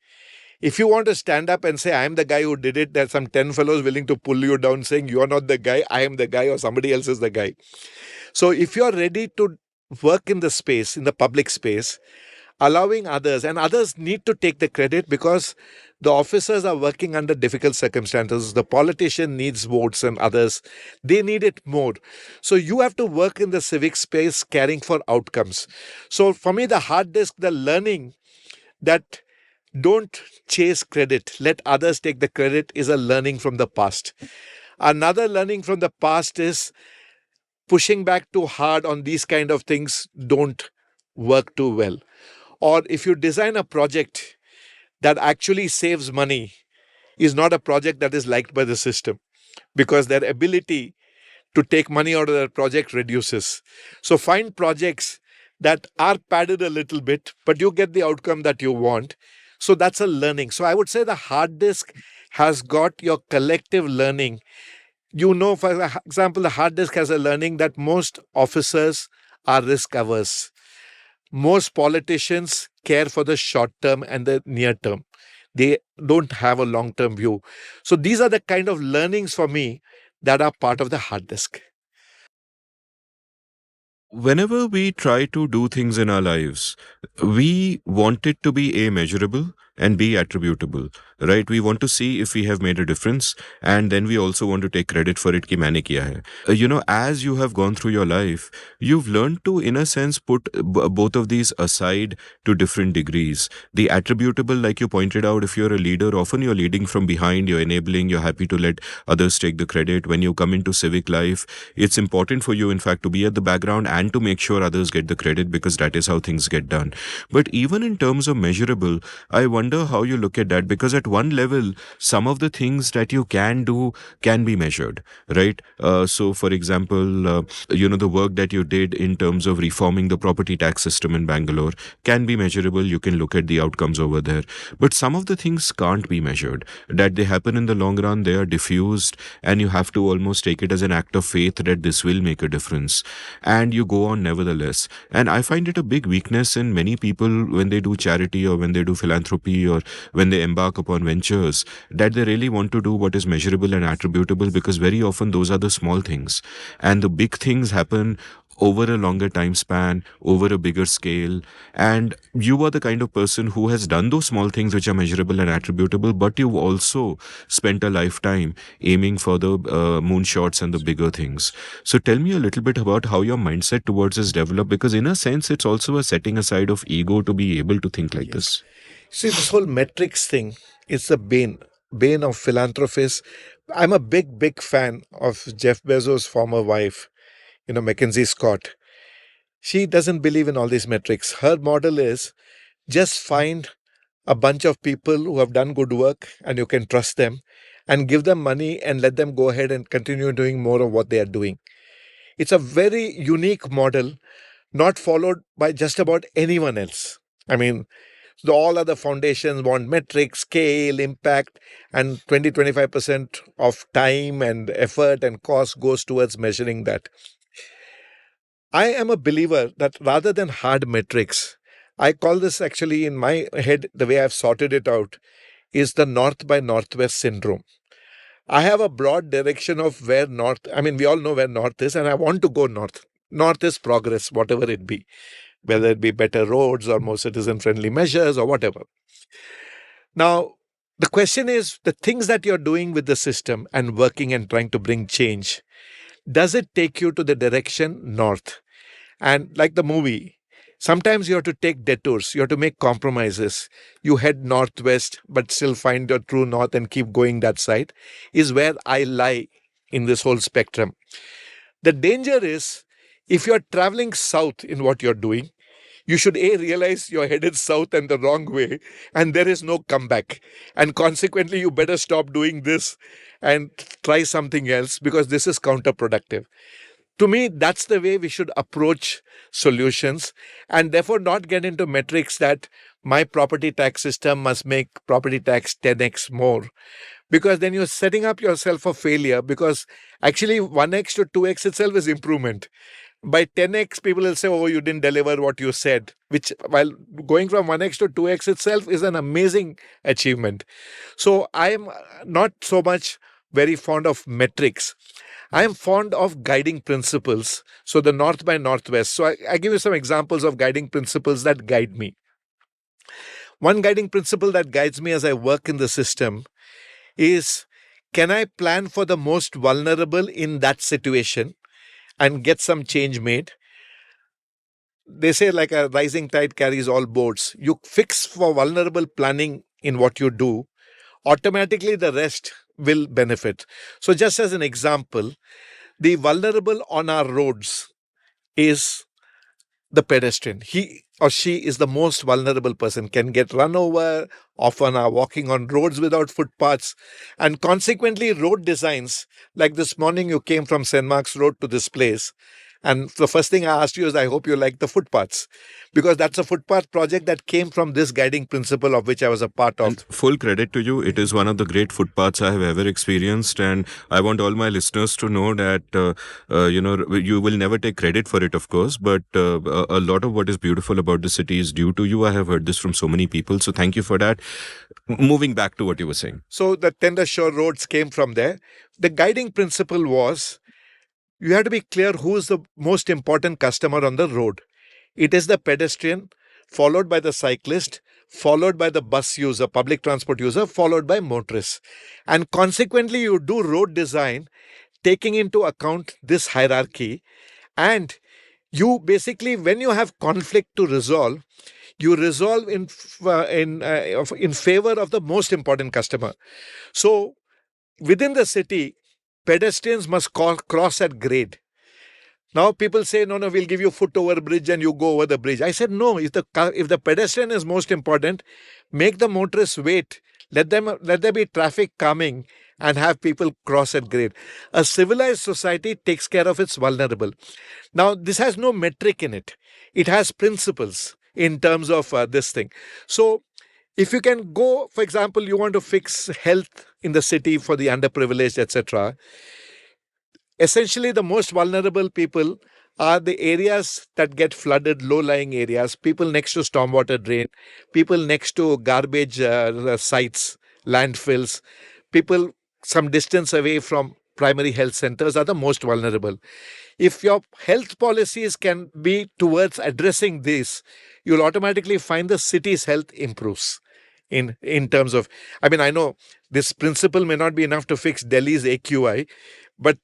S3: If you want to stand up and say, I am the guy who did it, there's some 10 fellows willing to pull you down saying, you are not the guy, I am the guy, or somebody else is the guy. So if you're ready to work in the space, in the public space, allowing others, and others need to take the credit because the officers are working under difficult circumstances. The politician needs votes and others, they need it more. So you have to work in the civic space caring for outcomes. So for me, the hard disk, the learning that don't chase credit, let others take the credit, is a learning from the past. Another learning from the past is pushing back too hard on these kind of things don't work too well. Or if you design a project that actually saves money, is not a project that is liked by the system, because their ability to take money out of that project reduces. So find projects that are padded a little bit, but you get the outcome that you want. So that's a learning. So I would say the hard disk has got your collective learning. For example, the hard disk has a learning that most officers are risk averse. Most politicians care for the short term and the near term. They don't have a long term view. So these are the kind of learnings for me that are part of the hard disk.
S1: Whenever we try to do things in our lives, we want it to be A, measurable, and B, attributable, right? We want to see if we have made a difference, and then we also want to take credit for it ki maine kiya hai. As you have gone through your life, you've learned to, in a sense, put both of these aside to different degrees. The attributable, like you pointed out, if you're a leader, often you're leading from behind, you're enabling, you're happy to let others take the credit. When you come into civic life, it's important for you, in fact, to be at the background and to make sure others get the credit, because that is how things get done. But even in terms of measurable, I wonder how you look at that, because at one level, some of the things that you can do can be measured, right? So, for example, the work that you did in terms of reforming the property tax system in Bangalore can be measurable. You can look at the outcomes over there. But some of the things can't be measured. That they happen in the long run, they are diffused, and you have to almost take it as an act of faith that this will make a difference. And you go on nevertheless. And I find it a big weakness in many people when they do charity or when they do philanthropy or when they embark upon ventures, that they really want to do what is measurable and attributable, because very often those are the small things. And the big things happen over a longer time span, over a bigger scale. And you are the kind of person who has done those small things which are measurable and attributable, but you've also spent a lifetime aiming for the moonshots and the bigger things. So tell me a little bit about how your mindset towards this developed, because in a sense, it's also a setting aside of ego to be able to think like this.
S3: See, this whole metrics thing It's the bane of philanthropists. I'm a big fan of Jeff Bezos' former wife, Mackenzie Scott. She doesn't believe in all these metrics. Her model is just find a bunch of people who have done good work and you can trust them and give them money and let them go ahead and continue doing more of what they are doing. It's a very unique model, not followed by just about anyone else. I mean, all other foundations want metrics, scale, impact, and 20-25% of time and effort and cost goes towards measuring that. I am a believer that rather than hard metrics, I call this actually in my head, the way I've sorted it out, is the North by Northwest syndrome. I have a broad direction of where North, I mean, we all know where North is, and I want to go North. North is progress, whatever it be, whether it be better roads or more citizen friendly measures or whatever. Now, the question is the things that you're doing with the system and working and trying to bring change, does it take you to the direction North? And like the movie, sometimes you have to take detours, you have to make compromises. You head northwest, but still find your true north and keep going that side, is where I lie in this whole spectrum. The danger is if you're traveling south in what you're doing, you should realize you're headed south and the wrong way, and there is no comeback. And consequently, you better stop doing this and try something else because this is counterproductive. To me, that's the way we should approach solutions and therefore not get into metrics that my property tax system must make property tax 10x more. Because then you're setting up yourself for failure because actually 1x to 2x itself is improvement. By 10x, people will say, oh, you didn't deliver what you said, which while going from 1x to 2x itself is an amazing achievement. So I am not so much very fond of metrics. I am fond of guiding principles. So the North by Northwest. So I give you some examples of guiding principles that guide me. One guiding principle that guides me as I work in the system is, can I plan for the most vulnerable in that situation and get some change made? They say like a rising tide carries all boats. You fix for vulnerable planning in what you do, automatically the rest will benefit. So just as an example, the vulnerable on our roads is the pedestrian. He or she is the most vulnerable person, can get run over, often are walking on roads without footpaths, and consequently road designs, like this morning you came from St. Mark's Road to this place, and the first thing I asked you is, I hope you like the footpaths, because that's a footpath project that came from this guiding principle of which I was a part of.
S1: And full credit to you. It is one of the great footpaths I have ever experienced, and I want all my listeners to know that you will never take credit for it, of course, but a lot of what is beautiful about the city is due to you. I have heard this from so many people, so thank you for that. Moving back to what you were saying.
S3: So the Tender Shore roads came from there. The guiding principle was, you have to be clear who is the most important customer on the road. It is the pedestrian, followed by the cyclist, followed by the bus user, public transport user, followed by motorists. And consequently, you do road design taking into account this hierarchy. And you basically, when you have conflict to resolve, you resolve in favor of the most important customer. So within the city, pedestrians must cross at grade. Now people say, no, we'll give you foot over bridge and you go over the bridge. I said, no, if the pedestrian is most important, make the motorists wait. Let there be traffic calming and have people cross at grade. A civilized society takes care of its vulnerable. Now, this has no metric in it. It has principles in terms of this thing. So if you can go, for example, you want to fix health in the city for the underprivileged, etc. Essentially, the most vulnerable people are the areas that get flooded, low-lying areas, people next to stormwater drain, people next to garbage sites, landfills, people some distance away from primary health centers are the most vulnerable. If your health policies can be towards addressing this, you'll automatically find the city's health improves. In terms of, I mean, I know this principle may not be enough to fix Delhi's AQI, but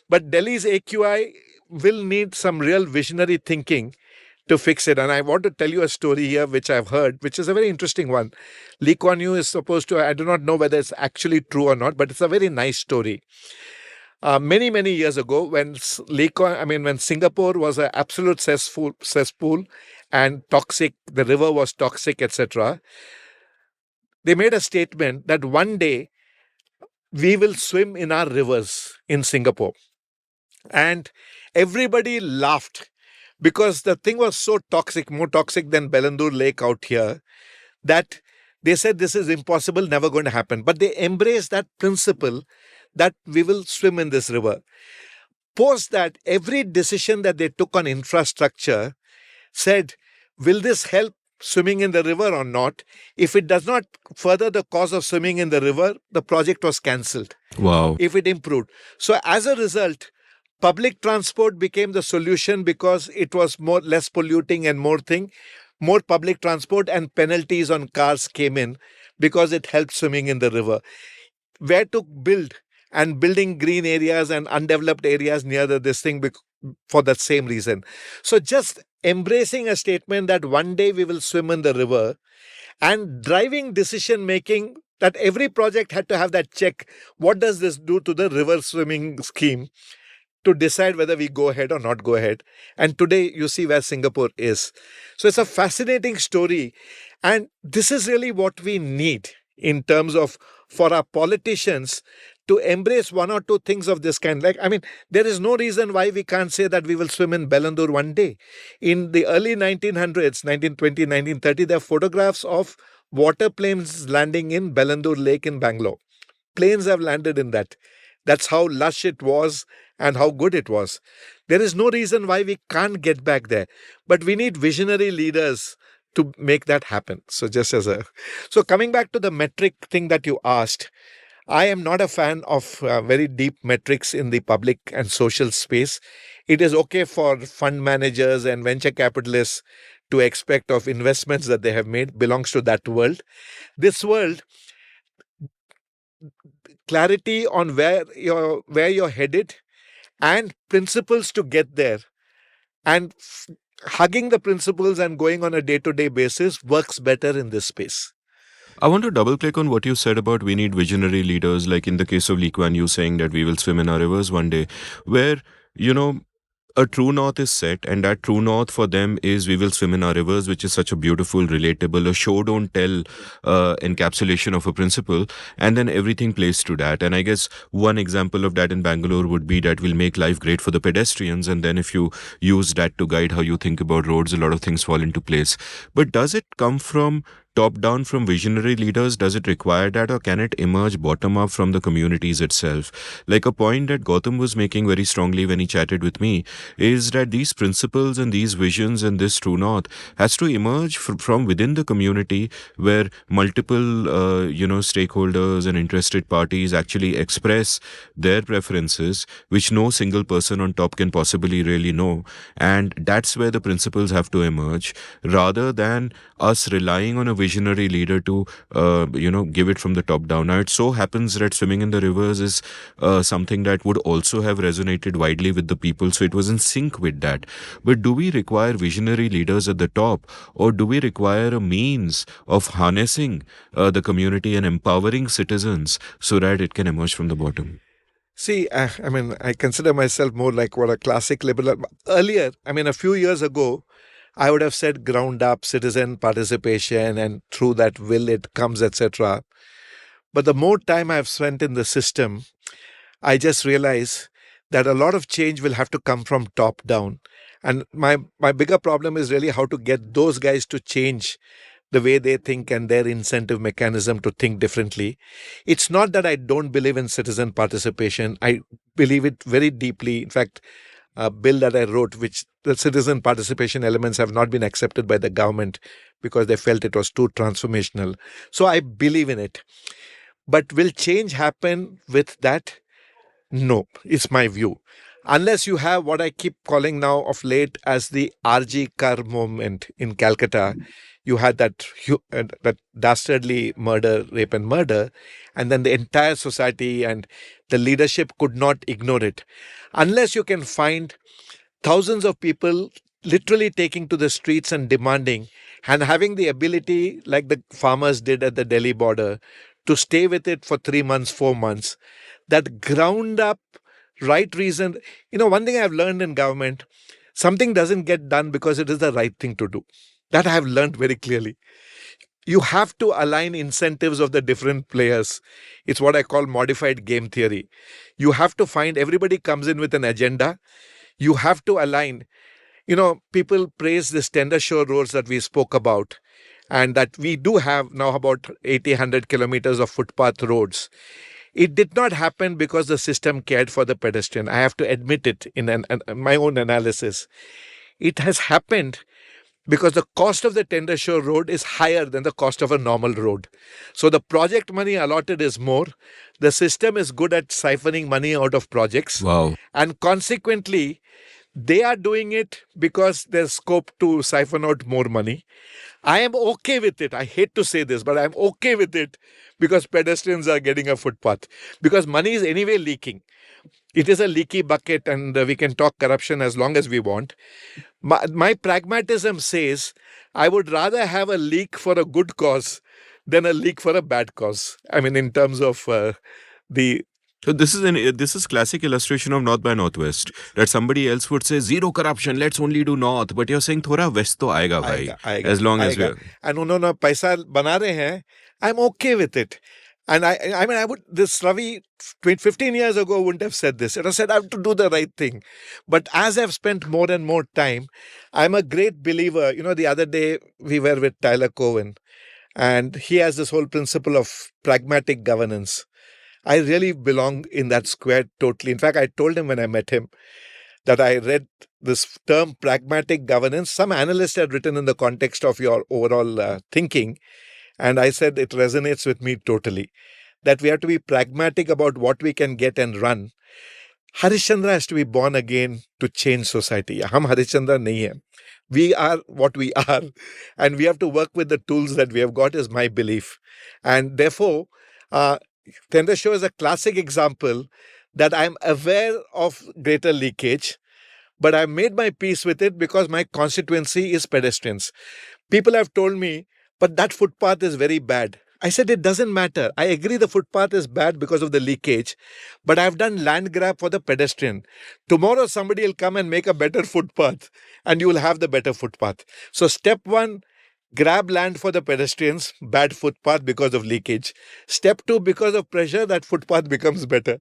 S3: but Delhi's AQI will need some real visionary thinking to fix it. And I want to tell you a story here, which I've heard, which is a very interesting one. Lee Kuan Yew is supposed to, I do not know whether it's actually true or not, but it's a very nice story. Many years ago, when when Singapore was an absolute cesspool and toxic, the river was toxic, etc., they made a statement that one day we will swim in our rivers in Singapore. And everybody laughed because the thing was so toxic, more toxic than Bellandur Lake out here, that they said this is impossible, never going to happen. But they embraced that principle that we will swim in this river. Post that, every decision that they took on infrastructure said, will this help swimming in the river or not? If it does not further the cause of swimming in the river, the project was cancelled.
S1: Wow.
S3: If it improved. So as a result, public transport became the solution because it was less polluting and more public transport, and penalties on cars came in because it helped swimming in the river. Where to build, and building green areas and undeveloped areas near this thing for that same reason. So just embracing a statement that one day we will swim in the river, and driving decision making that every project had to have that check. What does this do to the river swimming scheme, to decide whether we go ahead or not go ahead? And today you see where Singapore is. So it's a fascinating story. And this is really what we need in terms of, for our politicians to embrace one or two things of this kind. There is no reason why we can't say that we will swim in Bellandur one day. In the early 1900s, 1920, 1930, there are photographs of water planes landing in Bellandur Lake in Bangalore. Planes have landed in that. That's how lush it was and how good it was. There is no reason why we can't get back there. But we need visionary leaders to make that happen. So coming back to the metric thing that you asked, I am not a fan of very deep metrics in the public and social space. It is okay for fund managers and venture capitalists to expect of investments that they have made, belongs to that world. This world, clarity on where you're headed and principles to get there, and hugging the principles and going on a day-to-day basis works better in this space.
S1: I want to double click on what you said about we need visionary leaders, like in the case of Lee Kuan Yew saying that we will swim in our rivers one day, where, a true north is set, and that true north for them is we will swim in our rivers, which is such a beautiful, relatable, a show don't tell encapsulation of a principle, and then everything plays to that. And I guess one example of that in Bangalore would be that we'll make life great for the pedestrians, and then if you use that to guide how you think about roads, a lot of things fall into place. But does it come from top down, from visionary leaders? Does it require that, or can it emerge bottom up from the communities itself? Like a point that Gautam was making very strongly when he chatted with me is that these principles and these visions and this true north has to emerge from within the community, where multiple stakeholders and interested parties actually express their preferences, which no single person on top can possibly really know. And that's where the principles have to emerge, rather than us relying on a visionary leader to give it from the top down. Now it so happens that swimming in the rivers is something that would also have resonated widely with the people, so it was in sync with that. But do we require visionary leaders at the top, or do we require a means of harnessing the community and empowering citizens so that it can emerge from the bottom?
S3: See, I consider myself more like what a classic liberal. Earlier, a few years ago, I would have said ground up citizen participation, and through that will it comes, etc. But the more time I've spent in the system, I just realize that a lot of change will have to come from top down. And my bigger problem is really how to get those guys to change the way they think and their incentive mechanism to think differently. It's not that I don't believe in citizen participation. I believe it very deeply. In fact, a bill that I wrote, which the citizen participation elements have not been accepted by the government because they felt it was too transformational. So I believe in it. But will change happen with that? No, it's my view. Unless you have what I keep calling now of late as the RG Kar movement in Calcutta. You had that dastardly murder, rape and murder, and then the entire society and the leadership could not ignore it. Unless you can find thousands of people literally taking to the streets and demanding, and having the ability, like the farmers did at the Delhi border, to stay with it for 3 months, 4 months. That ground up right reason. One thing I've learned in government, something doesn't get done because it is the right thing to do. That I have learned very clearly. You have to align incentives of the different players. It's what I call modified game theory. You have to find everybody comes in with an agenda. You have to align. People praise this tender shore roads that we spoke about, and that we do have now about 80, 100 kilometers of footpath roads. It did not happen because the system cared for the pedestrian. I have to admit it in my own analysis. It has happened because the cost of the tender shore road is higher than the cost of a normal road. So the project money allotted is more. The system is good at siphoning money out of projects.
S1: Wow.
S3: And consequently, they are doing it because there's scope to siphon out more money. I am okay with it. I hate to say this, but I'm okay with it because pedestrians are getting a footpath. Because money is anyway leaking. It is a leaky bucket, and we can talk corruption as long as we want. My pragmatism says I would rather have a leak for a good cause than a leak for a bad cause. I mean, in terms of the
S1: So this is classic illustration of North by Northwest, that somebody else would say zero corruption, let's only do North, but you're saying थोड़ा West तो आएगा भाई, as long as we're...
S3: And उन्होंने पैसा बना रहे हैं, I'm okay with it. And I mean, I would, this Ravi 15 years ago wouldn't have said this. It have said I have to do the right thing. But as I've spent more and more time, I'm a great believer. The other day we were with Tyler Cowen, and he has this whole principle of pragmatic governance. I really belong in that square totally. In fact, I told him when I met him that I read this term pragmatic governance. Some analyst had written in the context of your overall thinking. And I said it resonates with me totally. That we have to be pragmatic about what we can get and run. Harishchandra has to be born again to change society. Hum Harishchandra nahi hai. We are what we are. And we have to work with the tools that we have got, is my belief. And therefore, Tender Show is a classic example that I'm aware of greater leakage, but I've made my peace with it because my constituency is pedestrians. People have told me, but that footpath is very bad. I said, it doesn't matter. I agree the footpath is bad because of the leakage, but I've done land grab for the pedestrian. Tomorrow, somebody will come and make a better footpath, and you will have the better footpath. So step one, grab land for the pedestrians, bad footpath because of leakage. Step two, because of pressure, that footpath becomes better.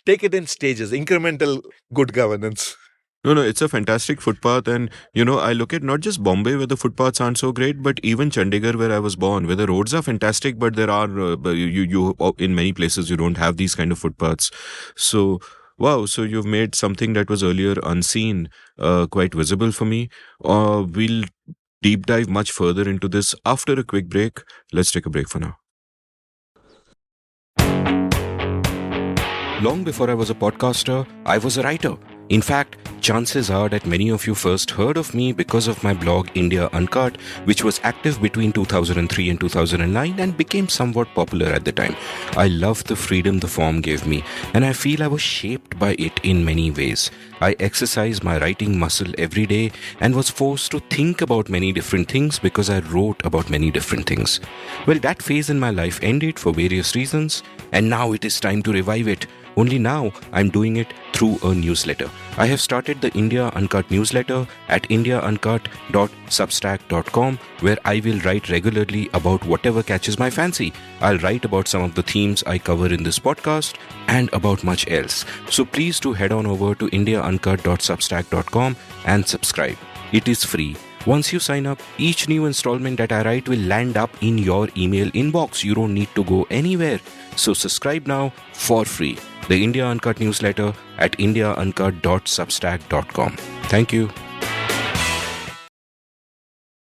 S3: Take it in stages, incremental good governance.
S1: No, it's a fantastic footpath. And, I look at not just Bombay where the footpaths aren't so great, but even Chandigarh where I was born, where the roads are fantastic, but there are, you in many places, you don't have these kind of footpaths. So, wow, so you've made something that was earlier unseen quite visible for me. We'll deep dive much further into this after a quick break. Let's take a break for now. Long before I was a podcaster, I was a writer. In fact, chances are that many of you first heard of me because of my blog India Uncut, which was active between 2003 and 2009 and became somewhat popular at the time. I loved the freedom the form gave me, and I feel I was shaped by it in many ways. I exercised my writing muscle every day and was forced to think about many different things because I wrote about many different things. Well, that phase in my life ended for various reasons, and now it is time to revive it. Only now I'm doing it through a newsletter. I have started the India Uncut newsletter at indiauncut.substack.com, where I will write regularly about whatever catches my fancy. I'll write about some of the themes I cover in this podcast and about much else. So please do head on over to indiauncut.substack.com and subscribe. It is free. Once you sign up, each new installment that I write will land up in your email inbox. You don't need to go anywhere. So subscribe now for free. The India Uncut newsletter at indiauncut.substack.com. Thank you.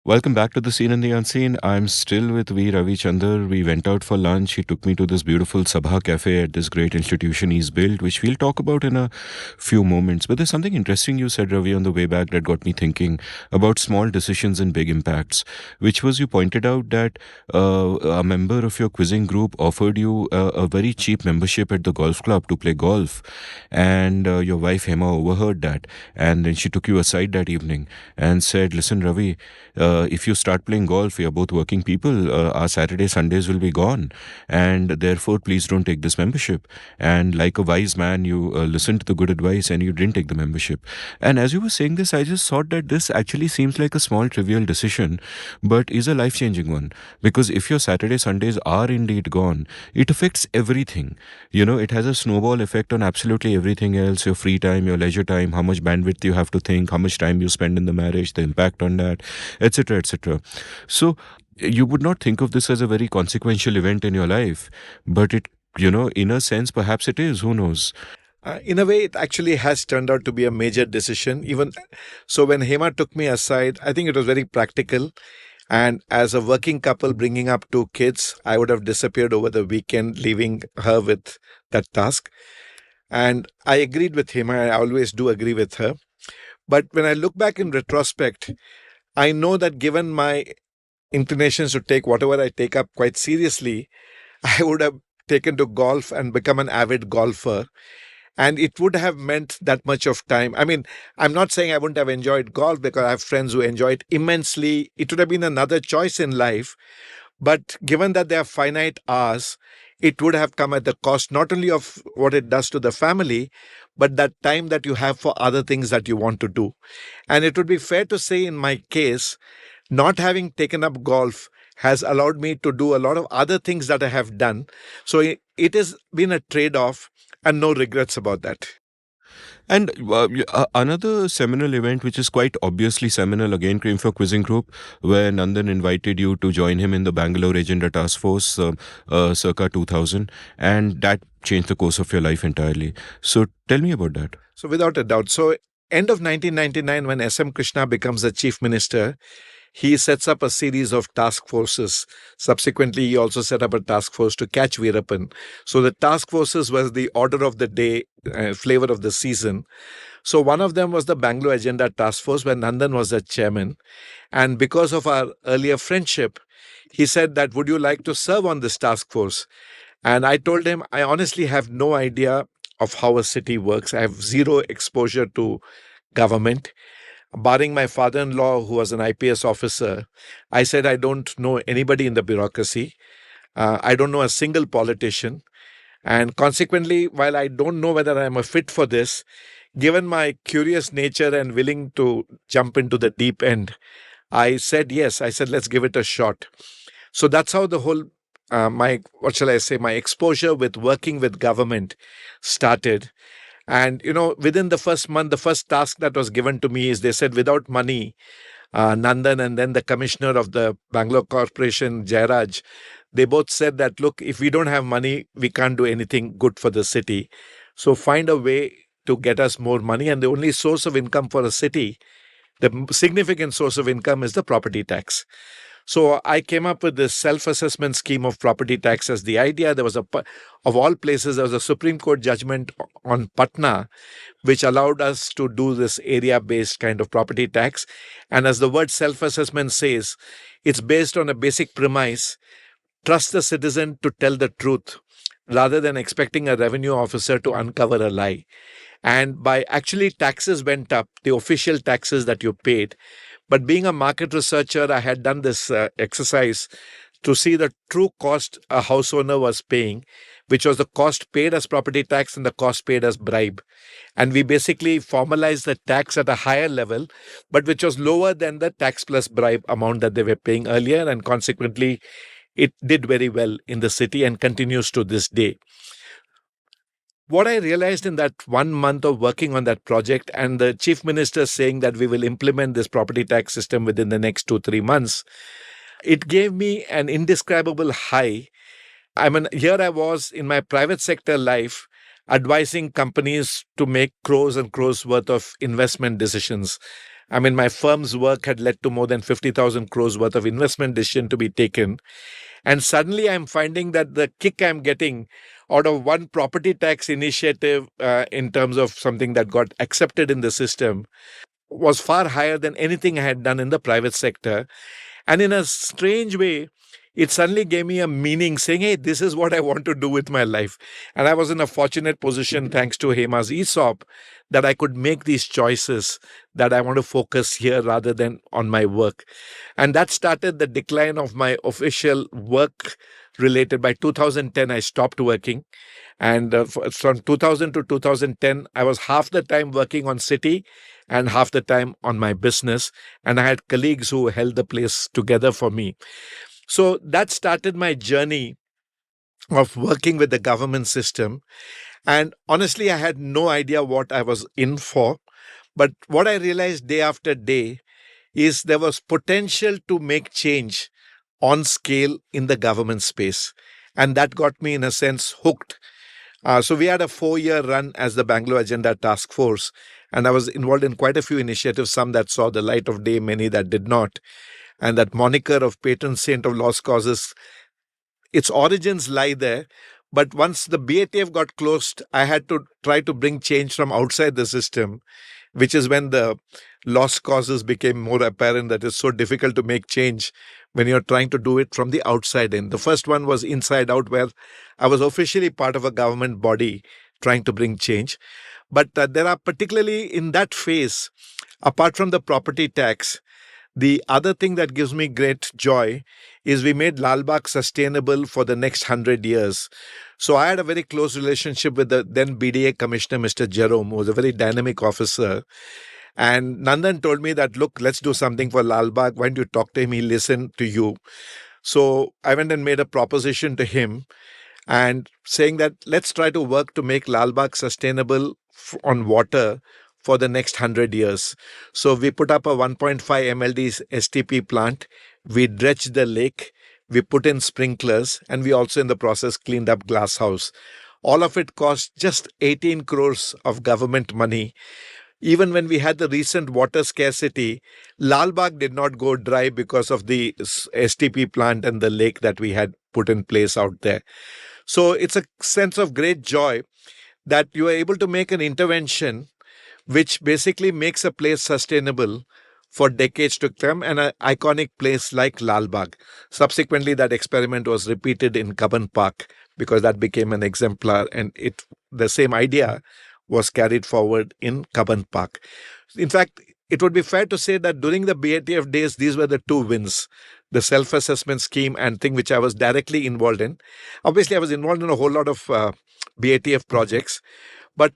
S1: Welcome back to the Scene and the Unseen. I'm still with V. Ravichandar. We went out for lunch. He took me to this beautiful Sabha cafe at this great institution he's built, which we'll talk about in a few moments. But there's something interesting you said, Ravi, on the way back that got me thinking about small decisions and big impacts, which was you pointed out that a member of your quizzing group offered you a very cheap membership at the golf club to play golf. And your wife Hema overheard that. And then she took you aside that evening and said, listen, Ravi, if you start playing golf, we are both working people. Our Saturday, Sundays will be gone. And therefore, please don't take this membership. And like a wise man, you listened to the good advice and you didn't take the membership. And as you were saying this, I just thought that this actually seems like a small, trivial decision, but is a life changing one. Because if your Saturday, Sundays are indeed gone, it affects everything. You know, it has a snowball effect on absolutely everything else, your free time, your leisure time, how much bandwidth you have to think, how much time you spend in the marriage, the impact on that, etc., etc. So you would not think of this as a very consequential event in your life, but it, in a sense, perhaps it is. Who knows?
S3: In a way, it actually has turned out to be a major decision. Even so, when Hema took me aside, I think it was very practical. And as a working couple bringing up two kids, I would have disappeared over the weekend, leaving her with that task. And I agreed with Hema. I always do agree with her. But when I look back in retrospect, I know that given my inclinations to take whatever I take up quite seriously, I would have taken to golf and become an avid golfer. And it would have meant that much of time. I mean, I'm not saying I wouldn't have enjoyed golf because I have friends who enjoy it immensely. It would have been another choice in life. But given that there are finite hours, it would have come at the cost not only of what it does to the family, but that time that you have for other things that you want to do. And it would be fair to say, in my case, not having taken up golf has allowed me to do a lot of other things that I have done. So it has been a trade off and no regrets about that.
S1: And another seminal event, which is quite obviously seminal, again came for Quizzing Group, where Nandan invited you to join him in the Bangalore Agenda Task Force circa 2000. And that changed the course of your life entirely. So tell me about that.
S3: So without a doubt. So end of 1999, when S.M. Krishna becomes the chief minister, he sets up a series of task forces. Subsequently, he also set up a task force to catch Veerappan. So the task forces was the order of the day, flavor of the season. So one of them was the Bangalore Agenda Task Force, where Nandan was the chairman. And because of our earlier friendship, he said that, would you like to serve on this task force? And I told him, I honestly have no idea of how a city works. I have zero exposure to government. Barring my father-in-law, who was an IPS officer, I said, I don't know anybody in the bureaucracy. I don't know a single politician. And consequently, while I don't know whether I'm a fit for this, given my curious nature and willing to jump into the deep end, I said yes. I said, let's give it a shot. So that's how the whole, my exposure with working with government started. And, within the first month, the first task that was given to me is they said, without money, Nandan and then the commissioner of the Bangalore Corporation, Jairaj, they both said that, look, if we don't have money, we can't do anything good for the city. So find a way to get us more money. And the only source of income for a city, the significant source of income, is the property tax. So I came up with this self-assessment scheme of property tax as the idea. There was of all places, there was a Supreme Court judgment on Patna, which allowed us to do this area-based kind of property tax. And as the word self-assessment says, it's based on a basic premise: trust the citizen to tell the truth rather than expecting a revenue officer to uncover a lie. And by actually taxes went up, the official taxes that you paid. But being a market researcher, I had done this exercise to see the true cost a house owner was paying, which was the cost paid as property tax and the cost paid as bribe. And we basically formalized the tax at a higher level, but which was lower than the tax plus bribe amount that they were paying earlier. And consequently, it did very well in the city and continues to this day. What I realized in that 1 month of working on that project and the chief minister saying that we will implement this property tax system within the next 2-3 months, it gave me an indescribable high. I mean, here I was in my private sector life advising companies to make crores and crores worth of investment decisions. I mean, my firm's work had led to more than 50,000 crores worth of investment decision to be taken. And suddenly I'm finding that the kick I'm getting out of one property tax initiative in terms of something that got accepted in the system was far higher than anything I had done in the private sector. And in a strange way, it suddenly gave me a meaning saying, hey, this is what I want to do with my life. And I was in a fortunate position, thanks to Hema's ESOP, that I could make these choices that I want to focus here rather than on my work. And that started the decline of my official work related. By 2010, I stopped working. And from 2000 to 2010, I was half the time working on city and half the time on my business. And I had colleagues who held the place together for me. So that started my journey of working with the government system. And honestly, I had no idea what I was in for. But what I realized day after day is there was potential to make change on scale in the government space. And that got me, in a sense, hooked. So we had a 4-year run as the Bangalore Agenda Task Force, and I was involved in quite a few initiatives, some that saw the light of day, many that did not. And that moniker of patron saint of lost causes, its origins lie there. But once the BATF got closed, I had to try to bring change from outside the system, which is when the lost causes became more apparent that it's so difficult to make change when you're trying to do it from the outside in. The first one was Inside Out, where I was officially part of a government body trying to bring change. But there are, particularly in that phase, apart from the property tax, the other thing that gives me great joy is we made Lal Bagh sustainable for the next 100 years. So I had a very close relationship with the then BDA Commissioner, Mr. Jerome, who was a very dynamic officer. And Nandan told me that, look, let's do something for Lal Bagh. Why don't you talk to him? He'll listen to you. So I went and made a proposition to him and saying that let's try to work to make Lal Bagh sustainable on water for the next 100 years. So we put up a 1.5 MLD STP plant. We dredged the lake. We put in sprinklers, and we also in the process cleaned up glass house. All of it cost just 18 crores of government money. Even when we had the recent water scarcity, Lal Bagh did not go dry because of the STP plant and the lake that we had put in place out there. So it's a sense of great joy that you are able to make an intervention which basically makes a place sustainable for decades to come, and an iconic place like Lal Bagh. Subsequently, that experiment was repeated in Cubbon Park because that became an exemplar, and the same idea was carried forward in Cubbon Park. In fact, it would be fair to say that during the BATF days, these were the two wins, the self-assessment scheme and thing which I was directly involved in. Obviously, I was involved in a whole lot of BATF projects, but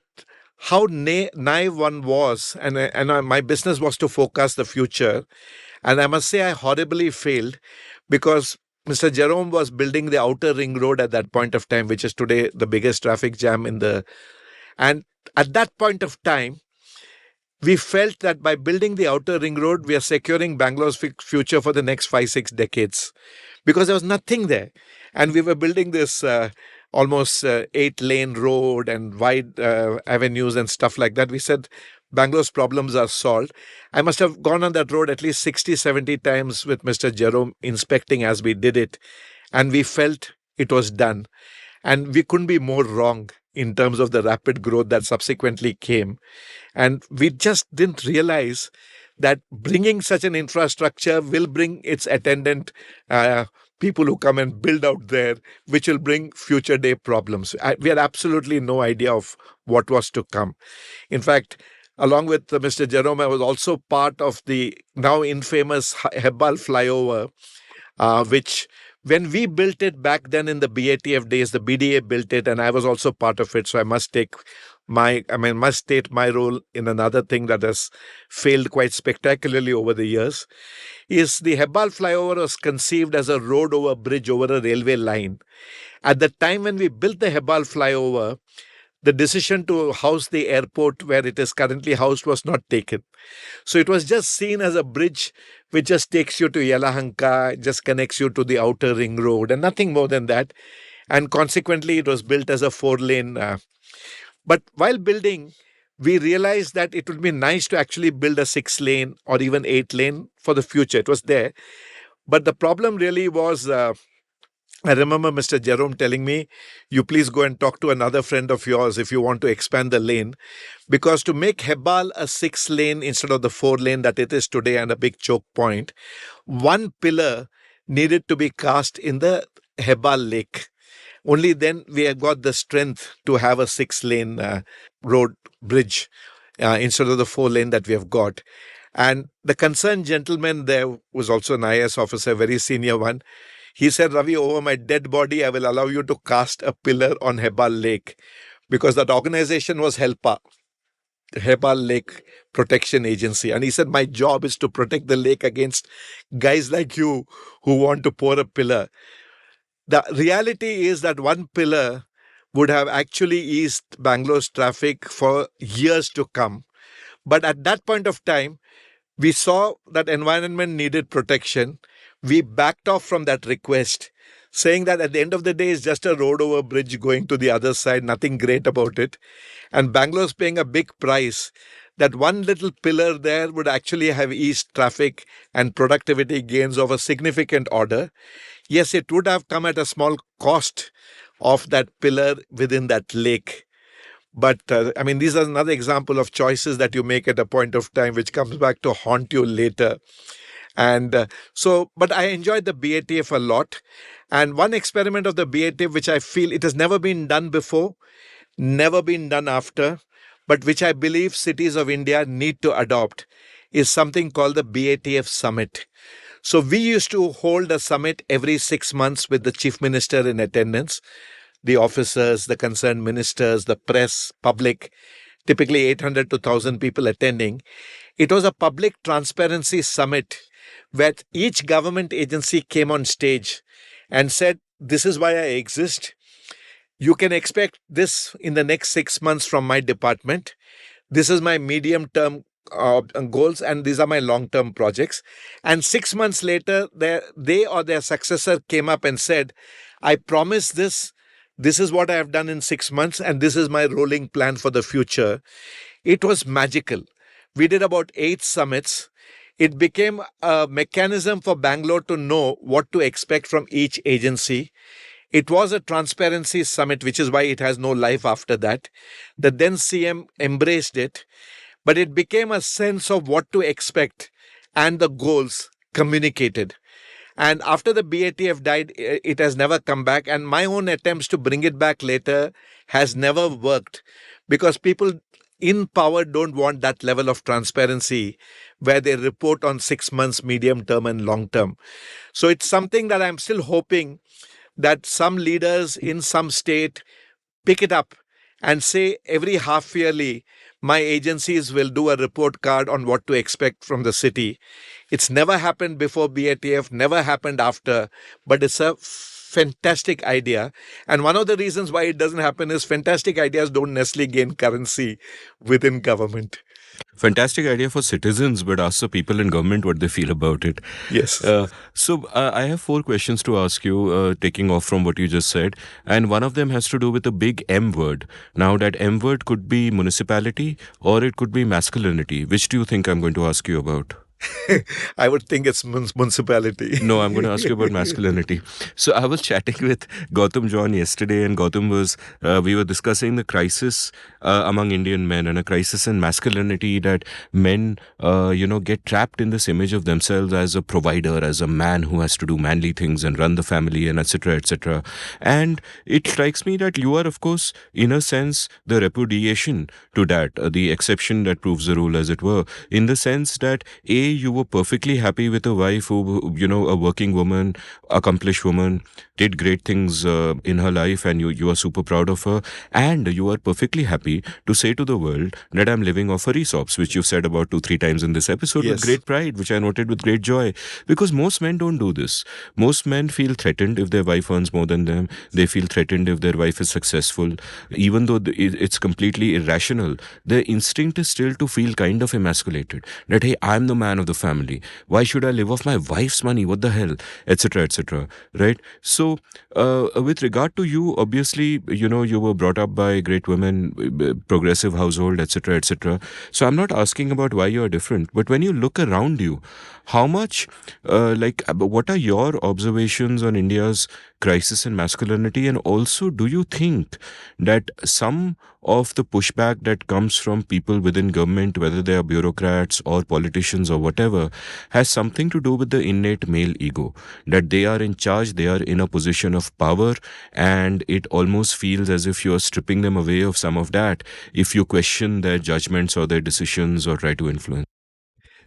S3: how naive one was, and my business was to forecast the future. And I must say I horribly failed because Mr. Jerome was building the outer ring road at that point of time, which is today the biggest traffic jam and at that point of time, we felt that by building the outer ring road, we are securing Bangalore's future for the next 5-6 decades because there was nothing there. And we were building this almost 8-lane road and wide avenues and stuff like that. We said Bangalore's problems are solved. I must have gone on that road at least 60, 70 times with Mr. Jerome inspecting as we did it. And we felt it was done. And we couldn't be more wrong in terms of the rapid growth that subsequently came. And we just didn't realize that bringing such an infrastructure will bring its attendant people who come and build out there, which will bring future day problems. We had absolutely no idea of what was to come. In fact, along with Mr. Jerome, I was also part of the now infamous Hebbal flyover, which when we built it back then in the BATF days, the BDA built it, and I was also part of it. So I must state my role in another thing that has failed quite spectacularly over the years. Is the Hebbal flyover was conceived as a road over bridge over a railway line. At the time when we built the Hebbal flyover, the decision to house the airport where it is currently housed was not taken. So it was just seen as a bridge which just takes you to Yelahanka, just connects you to the outer ring road and nothing more than that. And consequently, it was built as a 4-lane. But while building, we realized that it would be nice to actually build a 6-lane or even 8-lane for the future. It was there. But the problem really was, I remember Mr. Jerome telling me, you please go and talk to another friend of yours if you want to expand the lane. Because to make Hebbal a 6-lane instead of the 4-lane that it is today and a big choke point, one pillar needed to be cast in the Hebbal Lake. Only then we have got the strength to have a 6-lane road bridge instead of the 4-lane that we have got. And the concerned gentleman there was also an IAS officer, very senior one. He said, Ravi, over my dead body, I will allow you to cast a pillar on Hebbal Lake, because that organization was HELPA, Hebbal Lake Protection Agency. And he said, my job is to protect the lake against guys like you who want to pour a pillar. The reality is that one pillar would have actually eased Bangalore's traffic for years to come. But at that point of time, we saw that environment needed protection. We backed off from that request, saying that at the end of the day, it's just a road over bridge going to the other side, nothing great about it. And Bangalore's paying a big price. That one little pillar there would actually have eased traffic and productivity gains of a significant order. Yes, it would have come at a small cost of that pillar within that lake. But these are another example of choices that you make at a point of time, which comes back to haunt you later. And but I enjoyed the BATF a lot. And one experiment of the BATF, which I feel it has never been done before, never been done after, but which I believe cities of India need to adopt, is something called the BATF Summit. So we used to hold a summit every 6 months with the Chief Minister in attendance, the officers, the concerned ministers, the press, public, typically 800 to 1,000 people attending. It was a public transparency summit where each government agency came on stage and said, this is why I exist. You can expect this in the next 6 months from my department. This is my medium-term goals, and these are my long-term projects. And 6 months later, they or their successor came up and said, I promise this. This is what I have done in 6 months, and this is my rolling plan for the future. It was magical. We did about 8 summits. It became a mechanism for Bangalore to know what to expect from each agency. It was a transparency summit, which is why it has no life after that. The then CM embraced it, but it became a sense of what to expect and the goals communicated. And after the BATF died, it has never come back. And my own attempts to bring it back later has never worked, because people in power don't want that level of transparency where they report on 6 months, medium term and long term. So it's something that I'm still hoping that some leaders in some state pick it up and say every half yearly, my agencies will do a report card on what to expect from the city. It's never happened before BATF, never happened after, but it's a fantastic idea. And one of the reasons why it doesn't happen is fantastic ideas don't necessarily gain currency within government.
S1: Fantastic idea for citizens, but ask the people in government what they feel about it.
S3: Yes.
S1: So I have 4 questions to ask you, taking off from what you just said. And one of them has to do with the big M word. Now, that M word could be municipality or it could be masculinity. Which do you think I'm going to ask you about?
S3: I would think it's municipality.
S1: No, I'm going to ask you about masculinity. So I was chatting with Gautam John yesterday, and Gautam we were discussing the crisis among Indian men and a crisis in masculinity, that men, get trapped in this image of themselves as a provider, as a man who has to do manly things and run the family and etc., etc. And it strikes me that you are, of course, in a sense, the repudiation to that, the exception that proves the rule, as it were, in the sense that you were perfectly happy with a wife who, a working woman, accomplished woman, did great things in her life, and you are super proud of her, and you are perfectly happy to say to the world that I'm living off her ESOPs, which you've said about 2-3 times in this episode. Yes. With great pride, which I noted with great joy, because most men don't do this. Most men feel threatened if their wife earns more than them. They feel threatened if their wife is successful. Even though it's completely irrational, their instinct is still to feel kind of emasculated, that, hey, I'm the man, man of the family. Why should I live off my wife's money? What the hell? Etc. etc. Right? So, with regard to you, obviously, you were brought up by great women, progressive household, etc. etc. So, I'm not asking about why you're different, but when you look around you, how much, what are your observations on India's crisis in masculinity? And also, do you think that some of the pushback that comes from people within government, whether they are bureaucrats or politicians or whatever, has something to do with the innate male ego, that they are in charge, they are in a position of power, and it almost feels as if you're stripping them away of some of that if you question their judgments or their decisions or try to influence?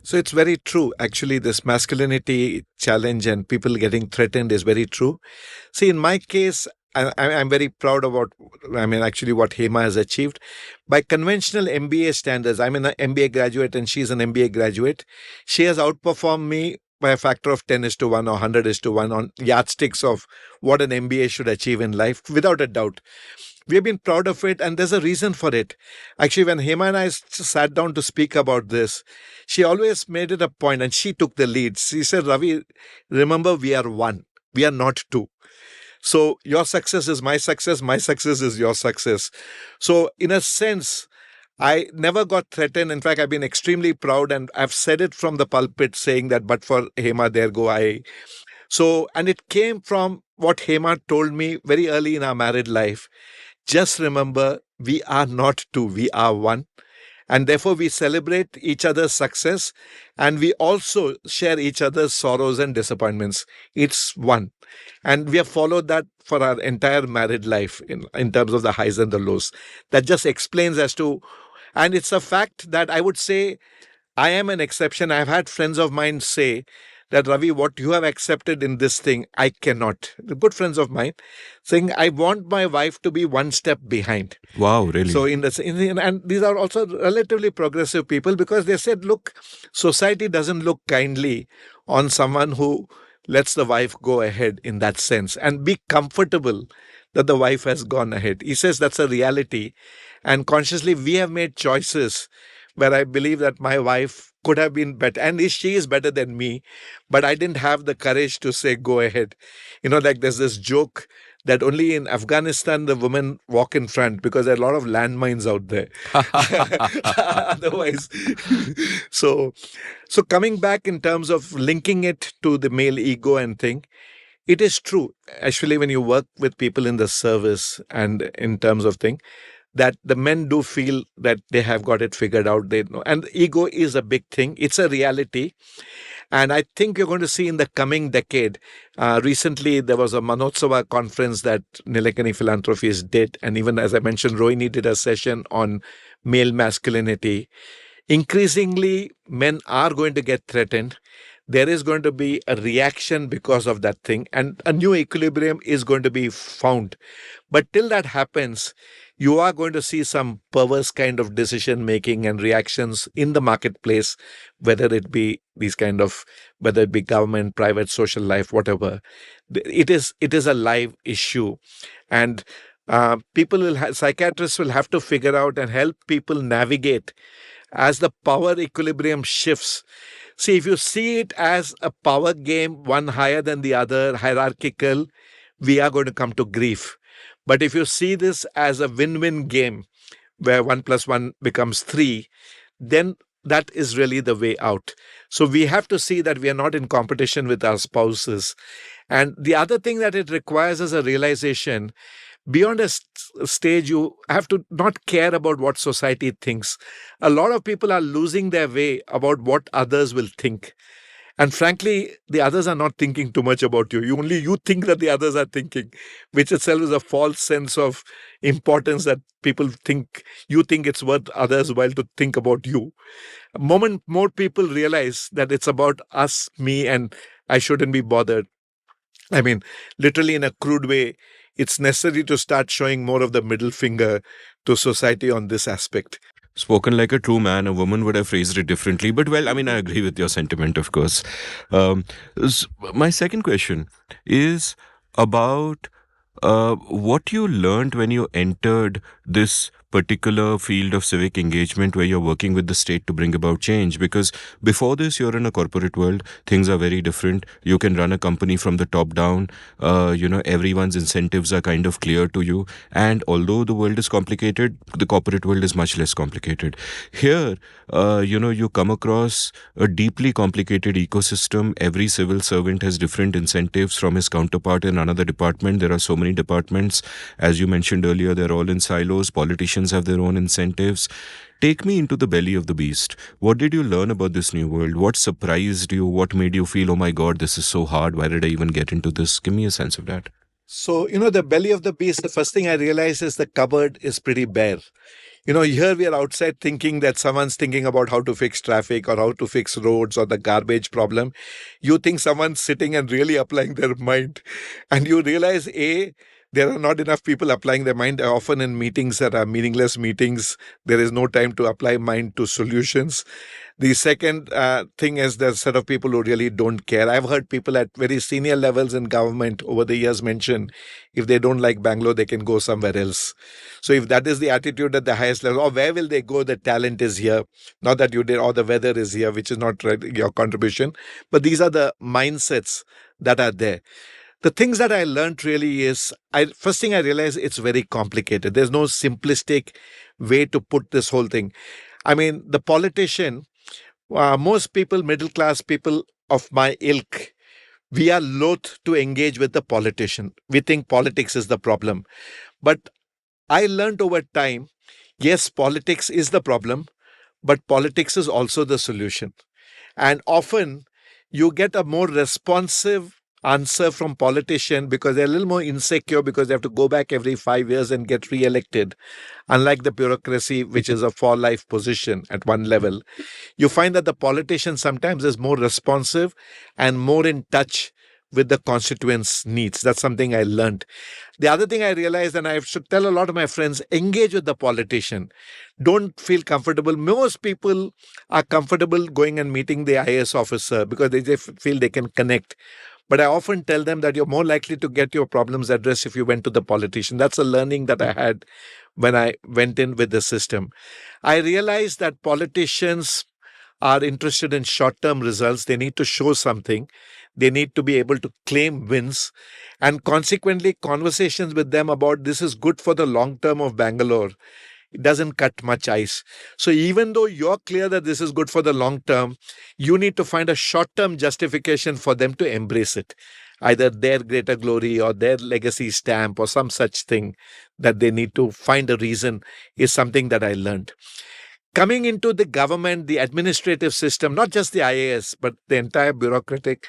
S3: So it's very true. Actually, this masculinity challenge and people getting threatened is very true. See, in my case, I'm very proud about, actually what Hema has achieved. By conventional MBA standards, I'm an MBA graduate and she's an MBA graduate. She has outperformed me by a factor of 10:1 or 100:1 on yardsticks of what an MBA should achieve in life, without a doubt. We have been proud of it, and there's a reason for it. Actually, when Hema and I sat down to speak about this, she always made it a point, and she took the lead. She said, Ravi, remember, we are one. We are not two. So your success is my success is your success. So in a sense, I never got threatened. In fact, I've been extremely proud, and I've said it from the pulpit saying that, but for Hema, there go I. So, and it came from what Hema told me very early in our married life. Just remember, we are not two, we are one. And therefore, we celebrate each other's success and we also share each other's sorrows and disappointments. It's one. And we have followed that for our entire married life in terms of the highs and the lows. That just explains as to, and it's a fact that I would say I am an exception. I've had friends of mine say that, Ravi, what you have accepted in this thing, I cannot. The good friends of mine saying, I want my wife to be one step behind.
S1: Wow, really?
S3: So and these are also relatively progressive people, because they said, look, society doesn't look kindly on someone who lets the wife go ahead in that sense and be comfortable that the wife has gone ahead. He says that's a reality. And consciously, we have made choices where I believe that my wife could have been better. And she is better than me, but I didn't have the courage to say, go ahead. Like there's this joke that only in Afghanistan the women walk in front because there are a lot of landmines out there. Otherwise, so coming back in terms of linking it to the male ego and thing, it is true. Actually, when you work with people in the service and in terms of thing, that the men do feel that they have got it figured out. They know. And ego is a big thing. It's a reality. And I think you're going to see in the coming decade, recently there was a Manotsava conference that Nilekani Philanthropies did. And even as I mentioned, Rohini did a session on male masculinity. Increasingly, men are going to get threatened. There is going to be a reaction because of that thing. And a new equilibrium is going to be found. But till that happens, you are going to see some perverse kind of decision making and reactions in the marketplace, whether it be whether it be government, private, social life, whatever. It is a live issue. And psychiatrists will have to figure out and help people navigate as the power equilibrium shifts. See, if you see it as a power game, one higher than the other, hierarchical, we are going to come to grief. But if you see this as a win-win game where 1 + 1 becomes 3, then that is really the way out. So we have to see that we are not in competition with our spouses. And the other thing that it requires is a realization. Beyond a stage, you have to not care about what society thinks. A lot of people are losing their way about what others will think. And frankly, the others are not thinking too much about you. You think that the others are thinking, which itself is a false sense of importance that people think you think it's worth others while to think about you. The moment more people realize that it's about us, me, and I shouldn't be bothered. Literally in a crude way, it's necessary to start showing more of the middle finger to society on this aspect.
S1: Spoken like a true man, a woman would have phrased it differently. But well, I agree with your sentiment, of course. My second question is about what you learned when you entered this particular field of civic engagement where you're working with the state to bring about change. Because before this, you're in a corporate world, things are very different. You can run a company from the top down. Everyone's incentives are kind of clear to you. And although the world is complicated, the corporate world is much less complicated. Here, you come across a deeply complicated ecosystem. Every civil servant has different incentives from his counterpart in another department. There are so many departments. As you mentioned earlier, they're all in silos. Politicians have their own incentives. Take me into the belly of the beast. What did you learn about this new world? What surprised you? What made you feel, oh my God, this is so hard. Why did I even get into this? Give me a sense of that.
S3: So, the belly of the beast, the first thing I realized is the cupboard is pretty bare. Here we are outside thinking that someone's thinking about how to fix traffic or how to fix roads or the garbage problem. You think someone's sitting and really applying their mind. And you realize, there are not enough people applying their mind. Often in meetings that are meaningless meetings, there is no time to apply mind to solutions. The second thing is the set of people who really don't care. I've heard people at very senior levels in government over the years mention if they don't like Bangalore, they can go somewhere else. So if that is the attitude at the highest level, or where will they go? The talent is here. Not that you did, or the weather is here, which is not your contribution. But these are the mindsets that are there. The things that I learned really is, first thing I realized, it's very complicated. There's no simplistic way to put this whole thing. I mean, the politician, most people, middle class people of my ilk, we are loath to engage with the politician. We think politics is the problem. But I learned over time, yes, politics is the problem, but politics is also the solution. And often you get a more responsive answer from politicians because they're a little more insecure because they have to go back every 5 years and get re-elected. Unlike the bureaucracy, which is a for-life position at one level, you find that the politician sometimes is more responsive and more in touch with the constituents' needs. That's something I learned. The other thing I realized, and I should tell a lot of my friends, engage with the politician. Don't feel comfortable. Most people are comfortable going and meeting the IAS officer because they feel they can connect. But I often tell them that you're more likely to get your problems addressed if you went to the politician. That's a learning that I had when I went in with the system. I realized that politicians are interested in short-term results. They need to show something. They need to be able to claim wins. And consequently, conversations with them about this is good for the long term of Bangalore, it doesn't cut much ice. So even though you're clear that this is good for the long term, you need to find a short-term justification for them to embrace it. Either their greater glory or their legacy stamp or some such thing that they need to find a reason is something that I learned. Coming into the government, the administrative system, not just the IAS, but the entire bureaucratic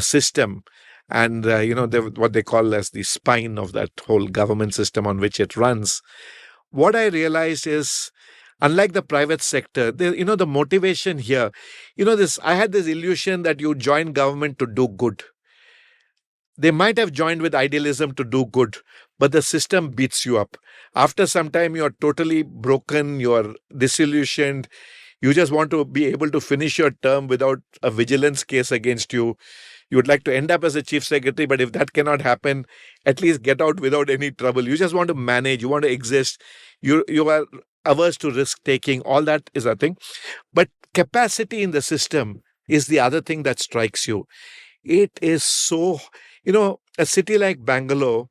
S3: system, and what they call as the spine of that whole government system on which it runs. What I realized is, unlike the private sector, the motivation here, I had this illusion that you join government to do good. They might have joined with idealism to do good, but the system beats you up. After some time, you're totally broken, you're disillusioned. You just want to be able to finish your term without a vigilance case against you. You would like to end up as a chief secretary, but if that cannot happen, at least get out without any trouble. You just want to manage, you want to exist. You are averse to risk taking. All that is a thing. But capacity in the system is the other thing that strikes you. It is so, a city like Bangalore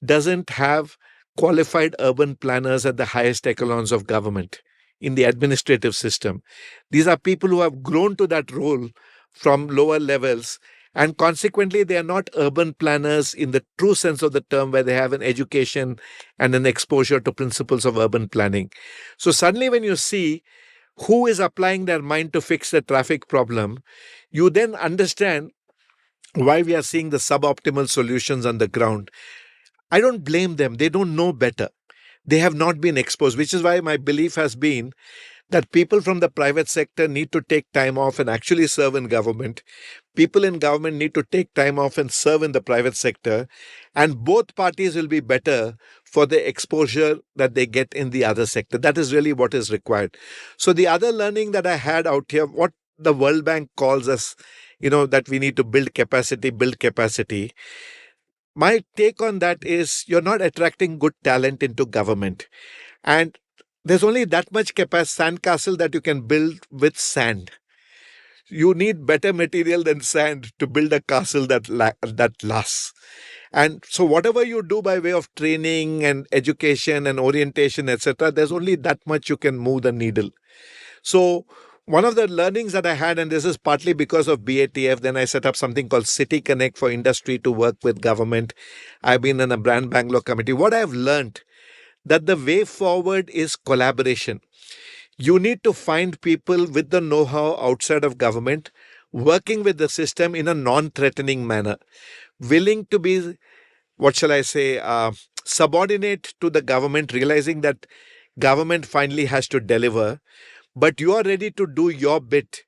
S3: doesn't have qualified urban planners at the highest echelons of government in the administrative system. These are people who have grown to that role from lower levels. And consequently, they are not urban planners in the true sense of the term, where they have an education and an exposure to principles of urban planning. So suddenly when you see who is applying their mind to fix the traffic problem, you then understand why we are seeing the suboptimal solutions on the ground. I don't blame them. They don't know better. They have not been exposed, which is why my belief has been that people from the private sector need to take time off and actually serve in government. People in government need to take time off and serve in the private sector. And both parties will be better for the exposure that they get in the other sector. That is really what is required. So the other learning that I had out here, what the World Bank calls us, that we need to build capacity. My take on that is you're not attracting good talent into government. And there's only that much sand castle that you can build with sand. You need better material than sand to build a castle that lasts. And so whatever you do by way of training and education and orientation, etc., there's only that much you can move the needle. So one of the learnings that I had, and this is partly because of BATF, then I set up something called City Connect for industry to work with government. I've been in a brand Bangalore committee. What I've learned that the way forward is collaboration. You need to find people with the know-how outside of government, working with the system in a non-threatening manner, willing to be, what shall I say, subordinate to the government, realizing that government finally has to deliver, but you are ready to do your bit.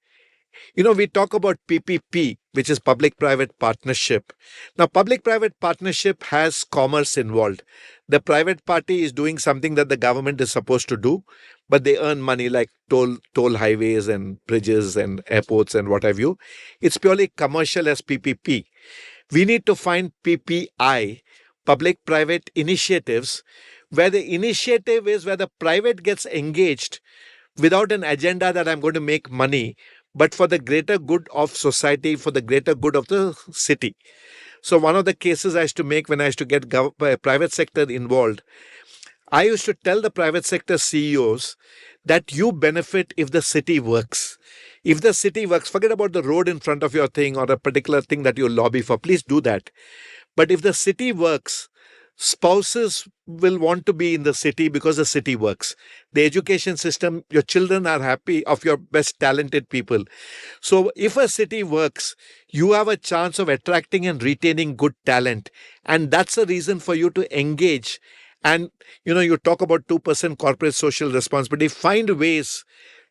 S3: We talk about PPP, which is public-private partnership. Now, public-private partnership has commerce involved. The private party is doing something that the government is supposed to do, but they earn money like toll highways and bridges and airports and what have you. It's purely commercial as PPP. We need to find PPI, public-private initiatives, where the initiative is where the private gets engaged without an agenda that I'm going to make money, but for the greater good of society, for the greater good of the city. So one of the cases I used to make when I used to get private sector involved, I used to tell the private sector CEOs that you benefit if the city works. If the city works, forget about the road in front of your thing or a particular thing that you lobby for. Please do that. But if the city works, spouses will want to be in the city because the city works. The education system, your children are happy of your best talented people. So if a city works, you have a chance of attracting and retaining good talent. And that's a reason for you to engage. And, you talk about 2% corporate social responsibility. Find ways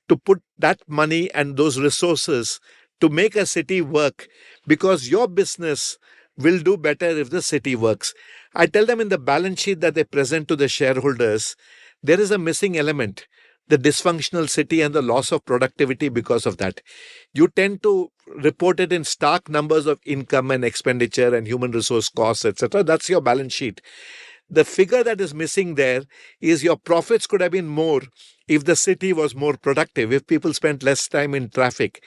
S3: to put that money and those resources to make a city work, because your business will do better if the city works. I tell them in the balance sheet that they present to the shareholders, there is a missing element, the dysfunctional city and the loss of productivity because of that. You tend to report it in stark numbers of income and expenditure and human resource costs, etc. That's your balance sheet. The figure that is missing there is your profits could have been more if the city was more productive, if people spent less time in traffic.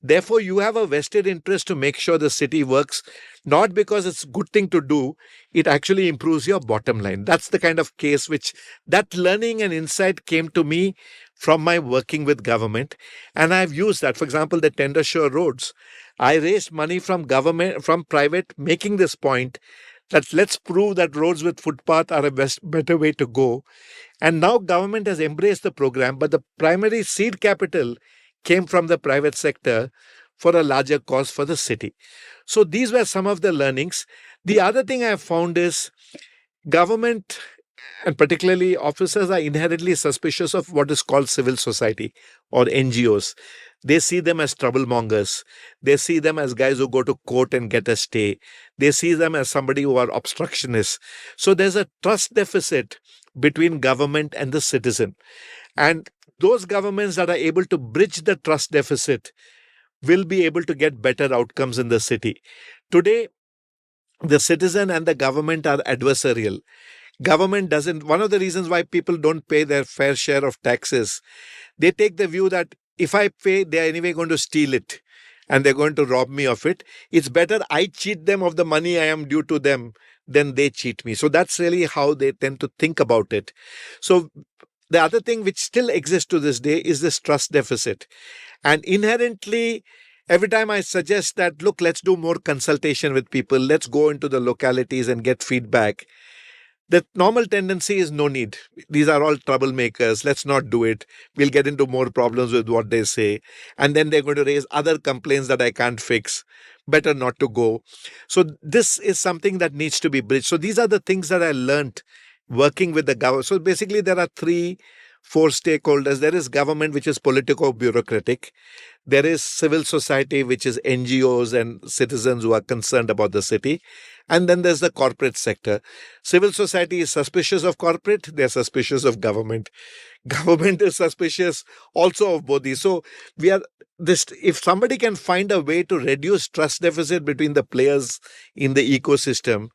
S3: Therefore, you have a vested interest to make sure the city works, not because it's a good thing to do, it actually improves your bottom line. That's the kind of case which that learning and insight came to me from my working with government. And I've used that. For example, the tender sure roads. I raised money from government, from private, making this point that let's prove that roads with footpath are a better way to go. And now government has embraced the program, but the primary seed capital came from the private sector for a larger cause for the city. So these were some of the learnings. The other thing I have found is government and particularly officers are inherently suspicious of what is called civil society or NGOs. They see them as troublemongers. They see them as guys who go to court and get a stay. They see them as somebody who are obstructionists. So there's a trust deficit between government and the citizen. And those governments that are able to bridge the trust deficit will be able to get better outcomes in the city. Today, the citizen and the government are adversarial. Government doesn't, one of the reasons why people don't pay their fair share of taxes, they take the view that if I pay, they're anyway going to steal it and they're going to rob me of it. It's better I cheat them of the money I am due to them than they cheat me. So that's really how they tend to think about it. So the other thing which still exists to this day is this trust deficit. And inherently, every time I suggest that, look, let's do more consultation with people, let's go into the localities and get feedback, the normal tendency is no need. These are all troublemakers. Let's not do it. We'll get into more problems with what they say. And then they're going to raise other complaints that I can't fix. Better not to go. So this is something that needs to be bridged. So these are the things that I learned working with the government. So basically there are 3-4 stakeholders. There is government, which is politico-bureaucratic. There is civil society, which is NGOs and citizens who are concerned about the city. And then there's the corporate sector. Civil society is suspicious of corporate. They're suspicious of government. Government is suspicious also of both these. So we are this. If somebody can find a way to reduce trust deficit between the players in the ecosystem,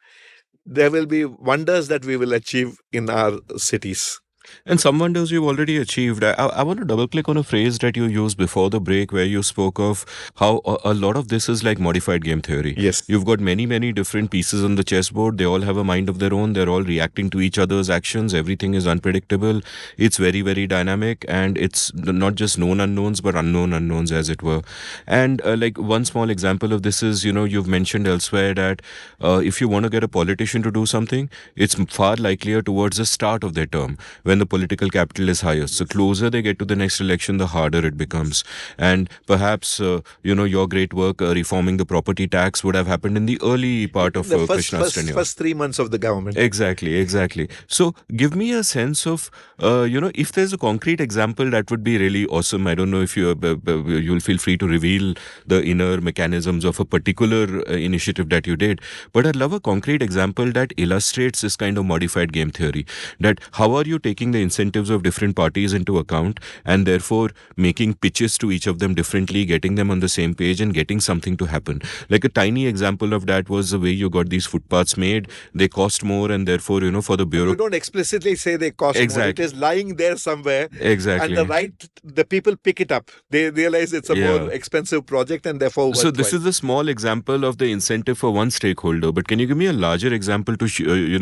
S3: there will be wonders that we will achieve in our cities.
S1: And some wonders you've already achieved. I want to double click on a phrase that you used before the break where you spoke of how a lot of this is like modified game theory.
S3: Yes.
S1: You've got many, many different pieces on the chessboard. They all have a mind of their own. They're all reacting to each other's actions. Everything is unpredictable. It's very, very dynamic. And it's not just known unknowns, but unknown unknowns, as it were. And like one small example of this is, you've mentioned elsewhere that if you want to get a politician to do something, it's far likelier towards the start of their term when the political capital is highest. So closer they get to the next election, the harder it becomes. And perhaps, your great work reforming the property tax would have happened in the early part of
S3: The
S1: Krishna's tenure.
S3: first 3 months of the government.
S1: Exactly. So give me a sense of, if there's a concrete example, that would be really awesome. I don't know if you'll feel free to reveal the inner mechanisms of a particular initiative that you did, but I'd love a concrete example that illustrates this kind of modified game theory. That how are you taking the incentives of different parties into account and therefore making pitches to each of them differently, getting them on the same page and getting something to happen. Like a tiny example of that was the way you got these footpaths made. They cost more and therefore, for the bureau.
S3: You don't explicitly say they cost more. It is lying there somewhere.
S1: Exactly.
S3: And the people pick it up. They realize it's a more expensive project and therefore worthwhile.
S1: So this is a small example of the incentive for one stakeholder, but can you give me a larger example to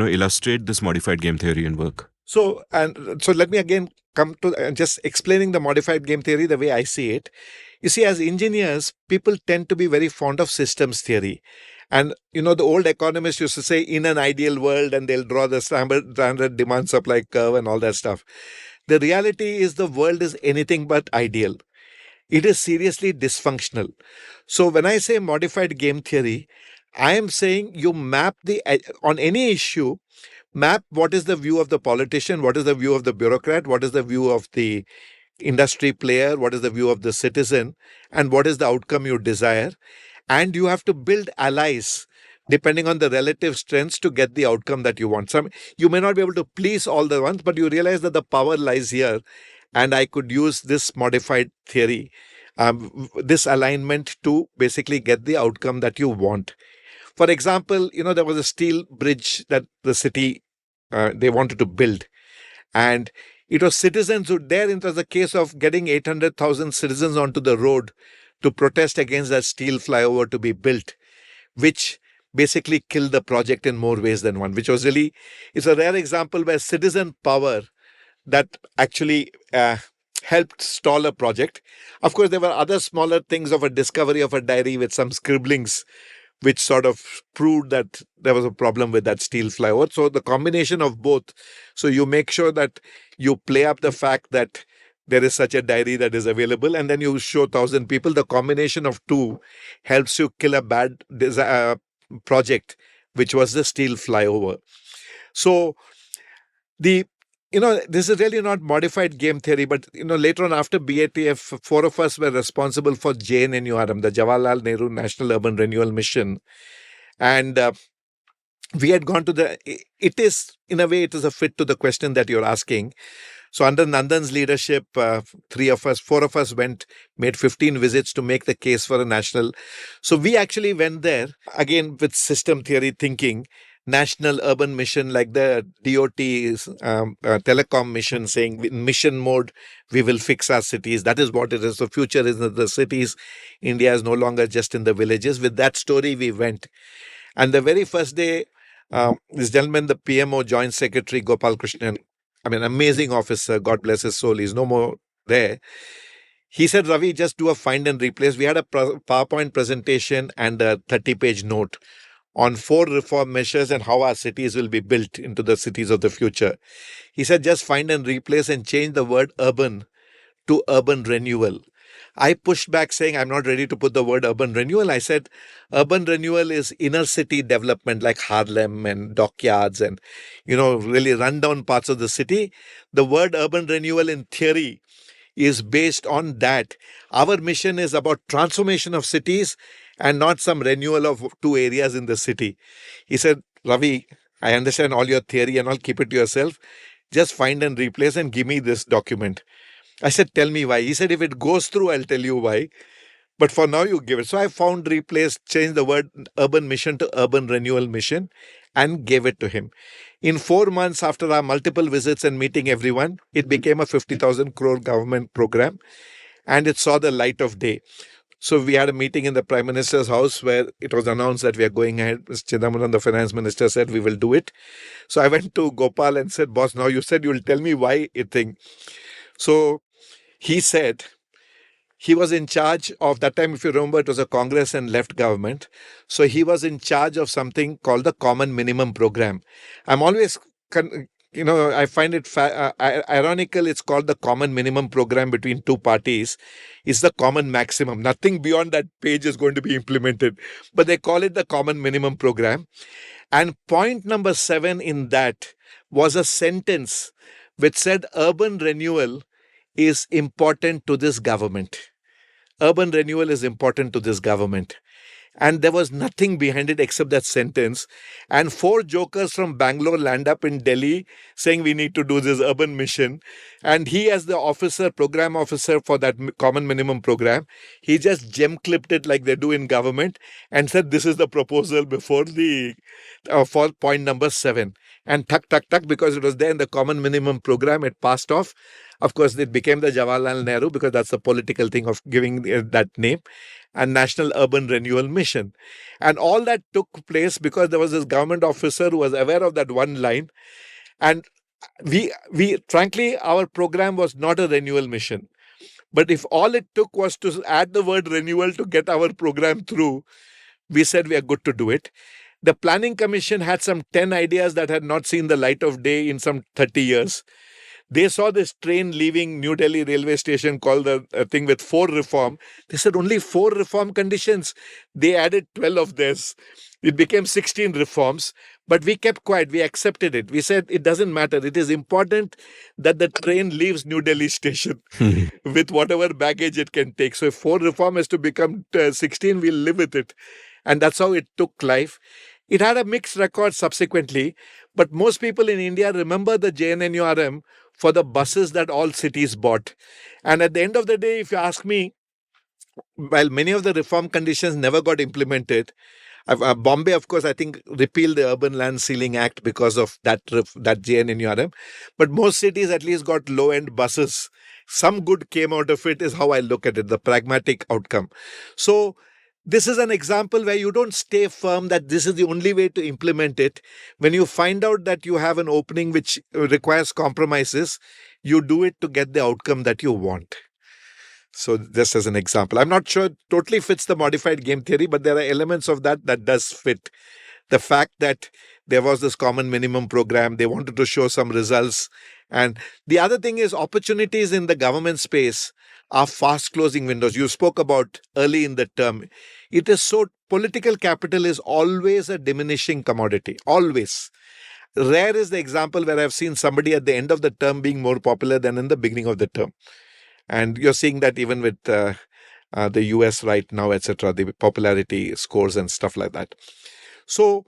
S1: illustrate this modified game theory and work?
S3: So let me again come to just explaining the modified game theory the way I see it. You see, as engineers, people tend to be very fond of systems theory. And, the old economists used to say, in an ideal world, and they'll draw the standard demand supply curve and all that stuff. The reality is the world is anything but ideal. It is seriously dysfunctional. So when I say modified game theory, I am saying you map on any issue, map what is the view of the politician, what is the view of the bureaucrat, what is the view of the industry player, what is the view of the citizen, and what is the outcome you desire. And you have to build allies depending on the relative strengths to get the outcome that you want. You may not be able to please all the ones, but you realize that the power lies here. And I could use this modified theory, this alignment to basically get the outcome that you want. For example, there was a steel bridge that the city, they wanted to build. And it was citizens who it was a case of getting 800,000 citizens onto the road to protest against that steel flyover to be built, which basically killed the project in more ways than one, which was really, it's a rare example where citizen power that actually helped stall a project. Of course, there were other smaller things of a discovery of a diary with some scribblings, which sort of proved that there was a problem with that steel flyover. So the combination of both, so you make sure that you play up the fact that there is such a diary that is available, and then you show 1,000 people. The combination of two helps you kill a bad project, which was the steel flyover. So this is really not modified game theory, but later on after BATF, 4 of us were responsible for JNNURM, the Jawaharlal Nehru National Urban Renewal Mission. And we had gone to it is, in a way, it is a fit to the question that you're asking. So under Nandan's leadership, 4 of us made 15 visits to make the case for a national. So we actually went there, again, with system theory thinking, national urban mission like the DOT's telecom mission, saying in mission mode, we will fix our cities. That is what it is. The future is in the cities. India is no longer just in the villages. With that story, we went. And the very first day, this gentleman, the PMO Joint Secretary, Gopal Krishnan, amazing officer, God bless his soul, he's no more there. He said, Ravi, just do a find and replace. We had a PowerPoint presentation and a 30-page note on 4 reform measures and how our cities will be built into the cities of the future. He said, just find and replace and change the word urban to urban renewal. I pushed back saying, I'm not ready to put the word urban renewal. I said, urban renewal is inner city development like Harlem and dockyards and, really rundown parts of the city. The word urban renewal in theory is based on that. Our mission is about transformation of cities and not some renewal of 2 areas in the city. He said, Ravi, I understand all your theory and I'll keep it to yourself. Just find and replace and give me this document. I said, tell me why. He said, if it goes through, I'll tell you why. But for now, you give it. So I found, replaced, changed the word urban mission to urban renewal mission. and gave it to him. In 4 months after our multiple visits and meeting everyone, it became a 50,000 crore government program and it saw the light of day. So we had a meeting in the Prime Minister's house where it was announced that we are going ahead. Mr. Chidambaram, the Finance Minister, said we will do it. So I went to Gopal and said, boss, now you said you'll tell me why it thing. So he said he was in charge of that time, if you remember, it was a Congress and left government. So he was in charge of something called the Common Minimum Program. I'm always I find it ironical. It's called the Common Minimum Program between two parties. It's the common maximum. Nothing beyond that page is going to be implemented. But they call it the Common Minimum Program. And point number 7 in that was a sentence which said urban renewal is important to this government. Urban renewal is important to this government. And there was nothing behind it except that sentence. And 4 jokers from Bangalore land up in Delhi saying we need to do this urban mission. And he, as the program officer for that common minimum program, he just gem clipped it like they do in government and said this is the proposal before for point number 7. And tuck, because it was there in the common minimum program, it passed off. Of course, it became the Jawaharlal Nehru because that's the political thing of giving that name, and National Urban Renewal Mission. And all that took place because there was this government officer who was aware of that one line. And we frankly, our program was not a renewal mission. But if all it took was to add the word renewal to get our program through, we said we are good to do it. The Planning Commission had some 10 ideas that had not seen the light of day in some 30 years. They saw this train leaving New Delhi railway station called the thing with 4 reform. They said only 4 reform conditions. They added 12 of this. It became 16 reforms. But we kept quiet. We accepted it. We said it doesn't matter. It is important that the train leaves New Delhi station with whatever baggage it can take. So if 4 reform has to become 16, we'll live with it. And that's how it took life. It had a mixed record subsequently. But most people in India remember the JNNURM for the buses that all cities bought. And at the end of the day, if you ask me, while many of the reform conditions never got implemented, Bombay, of course, I think repealed the Urban Land Ceiling Act because of that JNNURM. But most cities at least got low-end buses. Some good came out of it is how I look at it, the pragmatic outcome. So this is an example where you don't stay firm that this is the only way to implement it. When you find out that you have an opening which requires compromises, you do it to get the outcome that you want. So just as an example, I'm not sure it totally fits the modified game theory, but there are elements of that does fit. The fact that there was this common minimum program, they wanted to show some results. And the other thing is opportunities in the government space are fast closing windows. You spoke about early in the term. It is so, political capital is always a diminishing commodity, always. Rare is the example where I've seen somebody at the end of the term being more popular than in the beginning of the term. And you're seeing that even with the US right now, etc., the popularity scores and stuff like that. So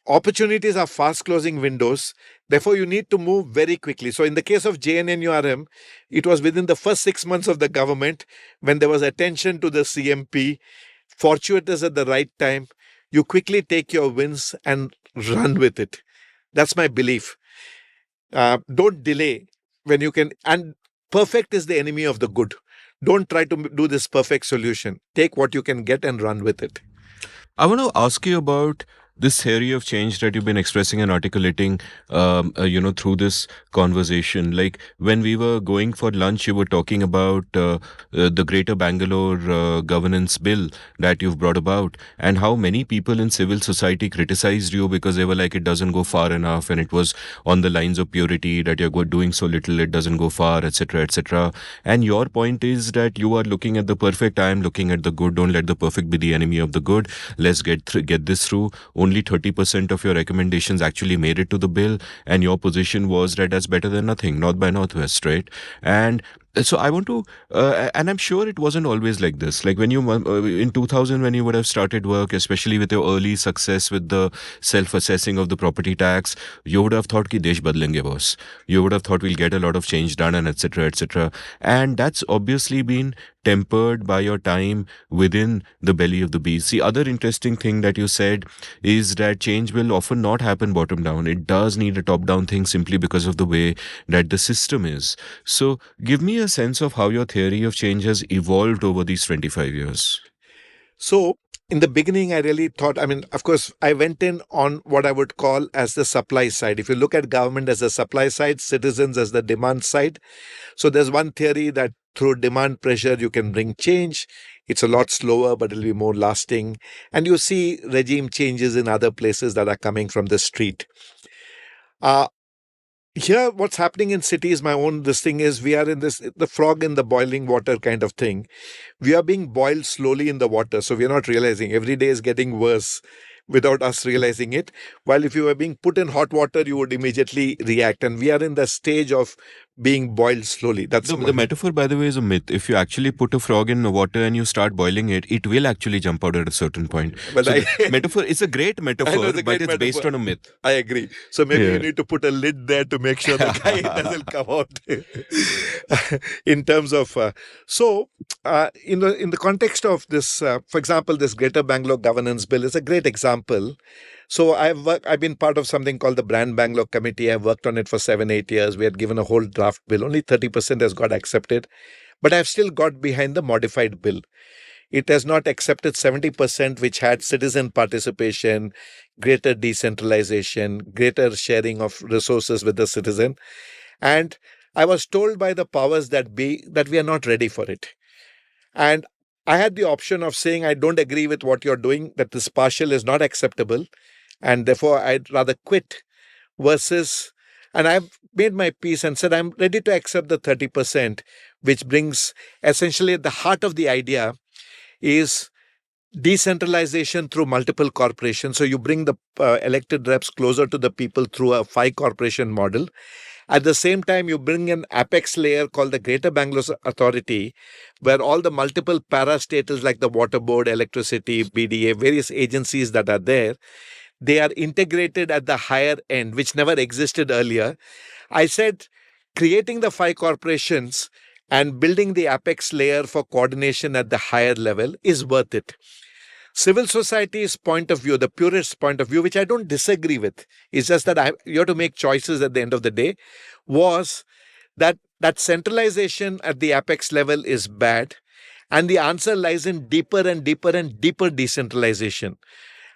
S3: opportunities are fast closing windows. Therefore, you need to move very quickly. So in the case of JNNURM, it was within the first 6 months of the government when there was attention to the CMP, fortuitous at the right time. You quickly take your wins and run with it. That's my belief. Don't delay when you can. And perfect is the enemy of the good. Don't try to do this perfect solution. Take what you can get and run with it.
S1: I want to ask you about this theory of change that you've been expressing and articulating, through this conversation. Like when we were going for lunch, you were talking about the Greater Bangalore governance bill that you've brought about, and how many people in civil society criticized you because they were like, it doesn't go far enough, and it was on the lines of purity that you're doing so little, it doesn't go far, etc., etc. And your point is that you are looking at the perfect. I am looking at the good. Don't let the perfect be the enemy of the good. Let's get this through. Only 30% of your recommendations actually made it to the bill, and your position was that that's better than nothing, North by Northwest, right? And so I want to, and I'm sure it wasn't always like this. Like when you, in 2000, when you would have started work, especially with your early success with the self-assessing of the property tax, you would have thought ki desh badlenge boss. You would have thought we'll get a lot of change done and etc., etc. And that's obviously been tempered by your time within the belly of the beast. The other interesting thing that you said is that change will often not happen bottom down. It does need a top down thing simply because of the way that the system is. So give me a sense of how your theory of change has evolved over these 25 years.
S3: So, in the beginning, I really thought, of course, I went in on what I would call as the supply side. If you look at government as the supply side, citizens as the demand side. So, there's one theory that through demand pressure, you can bring change. It's a lot slower, but it'll be more lasting. And you see regime changes in other places that are coming from the street. Here, what's happening in cities, this thing is we are in the frog in the boiling water kind of thing. We are being boiled slowly in the water. So we're not realizing every day is getting worse without us realizing it. While if you were being put in hot water, you would immediately react. And we are in the stage of being boiled slowly. That's
S1: the metaphor, by the way, is a myth. If you actually put a frog in the water and you start boiling it, it will actually jump out at a certain point. But so metaphor is a great metaphor, but it's based on a myth.
S3: I agree. So maybe you need to put a lid there to make sure the guy doesn't come out. In terms of in the context of this, for example, this Greater Bangalore Governance Bill is a great example. So I've been part of something called the Brand Bangalore Committee. I've worked on it for 7-8 years. We had given a whole draft bill. Only 30% has got accepted. But I've still got behind the modified bill. It has not accepted 70%, which had citizen participation, greater decentralization, greater sharing of resources with the citizen. And I was told by the powers that be that we are not ready for it. And I had the option of saying, I don't agree with what you're doing, that this partial is not acceptable, and therefore I'd rather quit, versus, and I've made my peace and said, I'm ready to accept the 30%, which brings essentially at the heart of the idea is decentralization through multiple corporations. So you bring the elected reps closer to the people through a 5-corporation model. At the same time, you bring an apex layer called the Greater Bangalore Authority, where all the multiple parastatals like the Water Board, Electricity, BDA, various agencies that are there, they are integrated at the higher end, which never existed earlier. I said, creating the 5 corporations and building the apex layer for coordination at the higher level is worth it. Civil society's point of view, the purist point of view, which I don't disagree with, is just that you have to make choices at the end of the day, was that centralization at the apex level is bad. And the answer lies in deeper and deeper and deeper decentralization.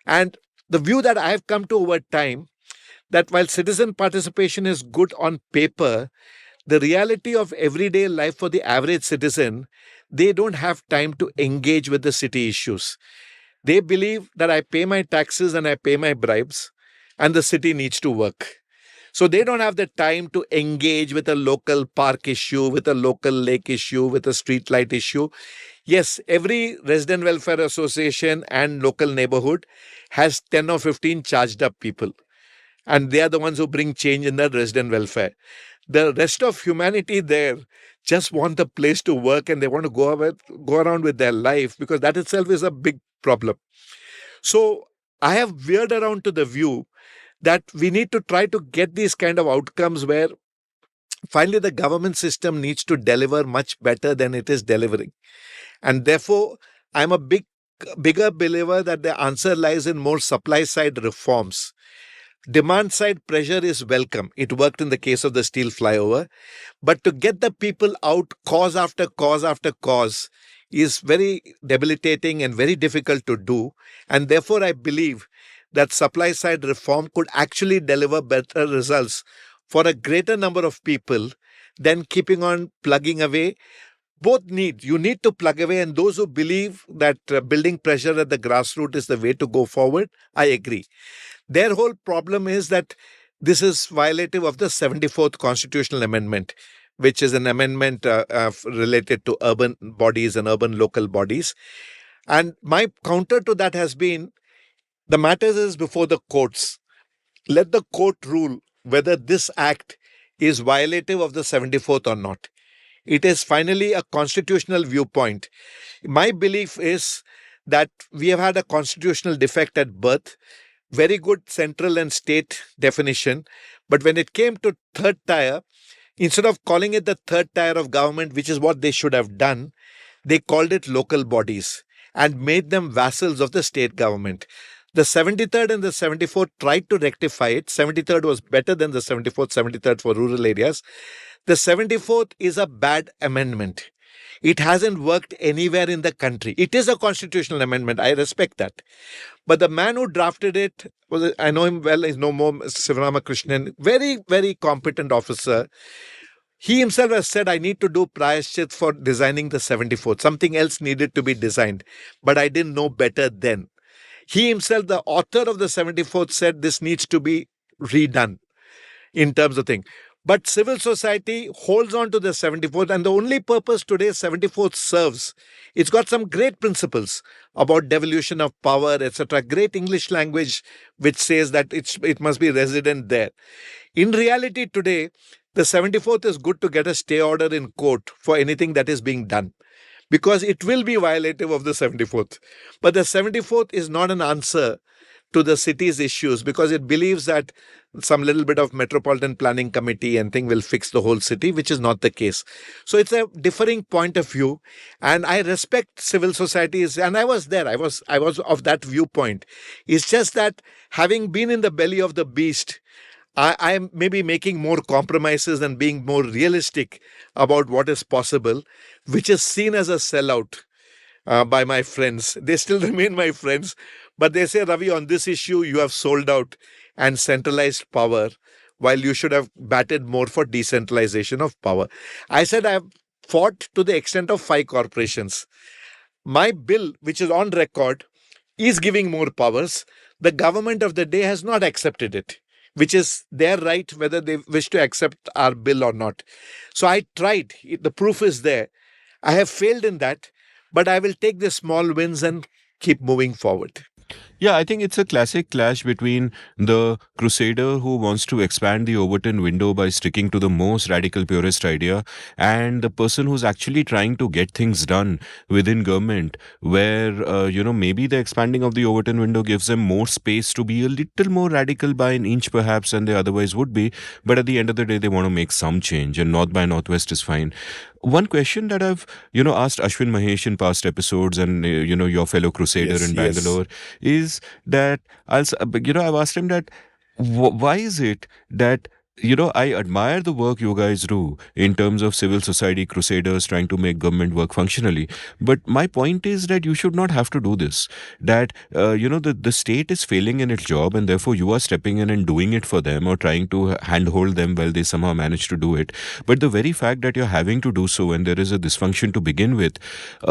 S3: And the view that I have come to over time, that while citizen participation is good on paper, the reality of everyday life for the average citizen, they don't have time to engage with the city issues. They believe that I pay my taxes and I pay my bribes and the city needs to work. So they don't have the time to engage with a local park issue, with a local lake issue, with a street light issue. Yes, every resident welfare association and local neighborhood has 10 or 15 charged up people. And they are the ones who bring change in the resident welfare. The rest of humanity there just want a place to work and they want to go around with their life, because that itself is a big problem. So I have veered around to the view that we need to try to get these kind of outcomes where finally the government system needs to deliver much better than it is delivering. And therefore, I'm a bigger believer that the answer lies in more supply side reforms. Demand side pressure is welcome. It worked in the case of the steel flyover. But to get the people out, cause after cause after cause, is very debilitating and very difficult to do. And therefore, I believe that supply side reform could actually deliver better results for a greater number of people than keeping on plugging away. You need to plug away, and those who believe that building pressure at the grassroots is the way to go forward, I agree. Their whole problem is that this is violative of the 74th Constitutional Amendment, which is an amendment related to urban bodies and urban local bodies. And my counter to that has been, the matter is before the courts. Let the court rule whether this act is violative of the 74th or not. It is finally a constitutional viewpoint. My belief is that we have had a constitutional defect at birth, very good central and state definition. But when it came to third tier, instead of calling it the third tier of government, which is what they should have done, They called it local bodies and made them vassals of the state government. The 73rd and the 74th tried to rectify it. 73rd was better than the 74th, 73rd for rural areas. The 74th is a bad amendment. It hasn't worked anywhere in the country. It is a constitutional amendment. I respect that. But the man who drafted it, I know him well, he's no more Sivaramakrishnan, very, very competent officer. He himself has said, I need to do prayashchit for designing the 74th. Something else needed to be designed. But I didn't know better then. He himself, the author of the 74th, said this needs to be redone in terms of thing. But civil society holds on to the 74th, and the only purpose today 74th serves. It's got some great principles about devolution of power, etc. Great English language which says that it must be resident there. In reality today, the 74th is good to get a stay order in court for anything that is being done, because it will be violative of the 74th. But the 74th is not an answer to the city's issues, because it believes that some little bit of metropolitan planning committee and thing will fix the whole city, which is not the case. So it's a differing point of view, and I respect civil societies, and I was there. I was of that viewpoint. It's just that having been in the belly of the beast, I am maybe making more compromises and being more realistic about what is possible, which is seen as a sellout by my friends. They still remain my friends, but they say, Ravi, on this issue, you have sold out and centralized power, while you should have batted more for decentralization of power. I said I have fought to the extent of 5 corporations. My bill, which is on record, is giving more powers. The government of the day has not accepted it, which is their right, whether they wish to accept our bill or not. So I tried. The proof is there. I have failed in that, but I will take the small wins and keep moving forward.
S1: Yeah, I think it's a classic clash between the crusader who wants to expand the Overton window by sticking to the most radical purist idea, and the person who's actually trying to get things done within government, where, maybe the expanding of the Overton window gives them more space to be a little more radical by an inch perhaps than they otherwise would be. But at the end of the day, they want to make some change, and North by Northwest is fine. One question that I've, asked Ashwin Mahesh in past episodes, and, your fellow crusader in Bangalore, is that I've asked him that why is it that I admire the work you guys do in terms of civil society crusaders trying to make government work functionally. But my point is that you should not have to do this. That, the state is failing in its job, and therefore you are stepping in and doing it for them, or trying to handhold them while they somehow manage to do it. But the very fact that you're having to do so and there is a dysfunction to begin with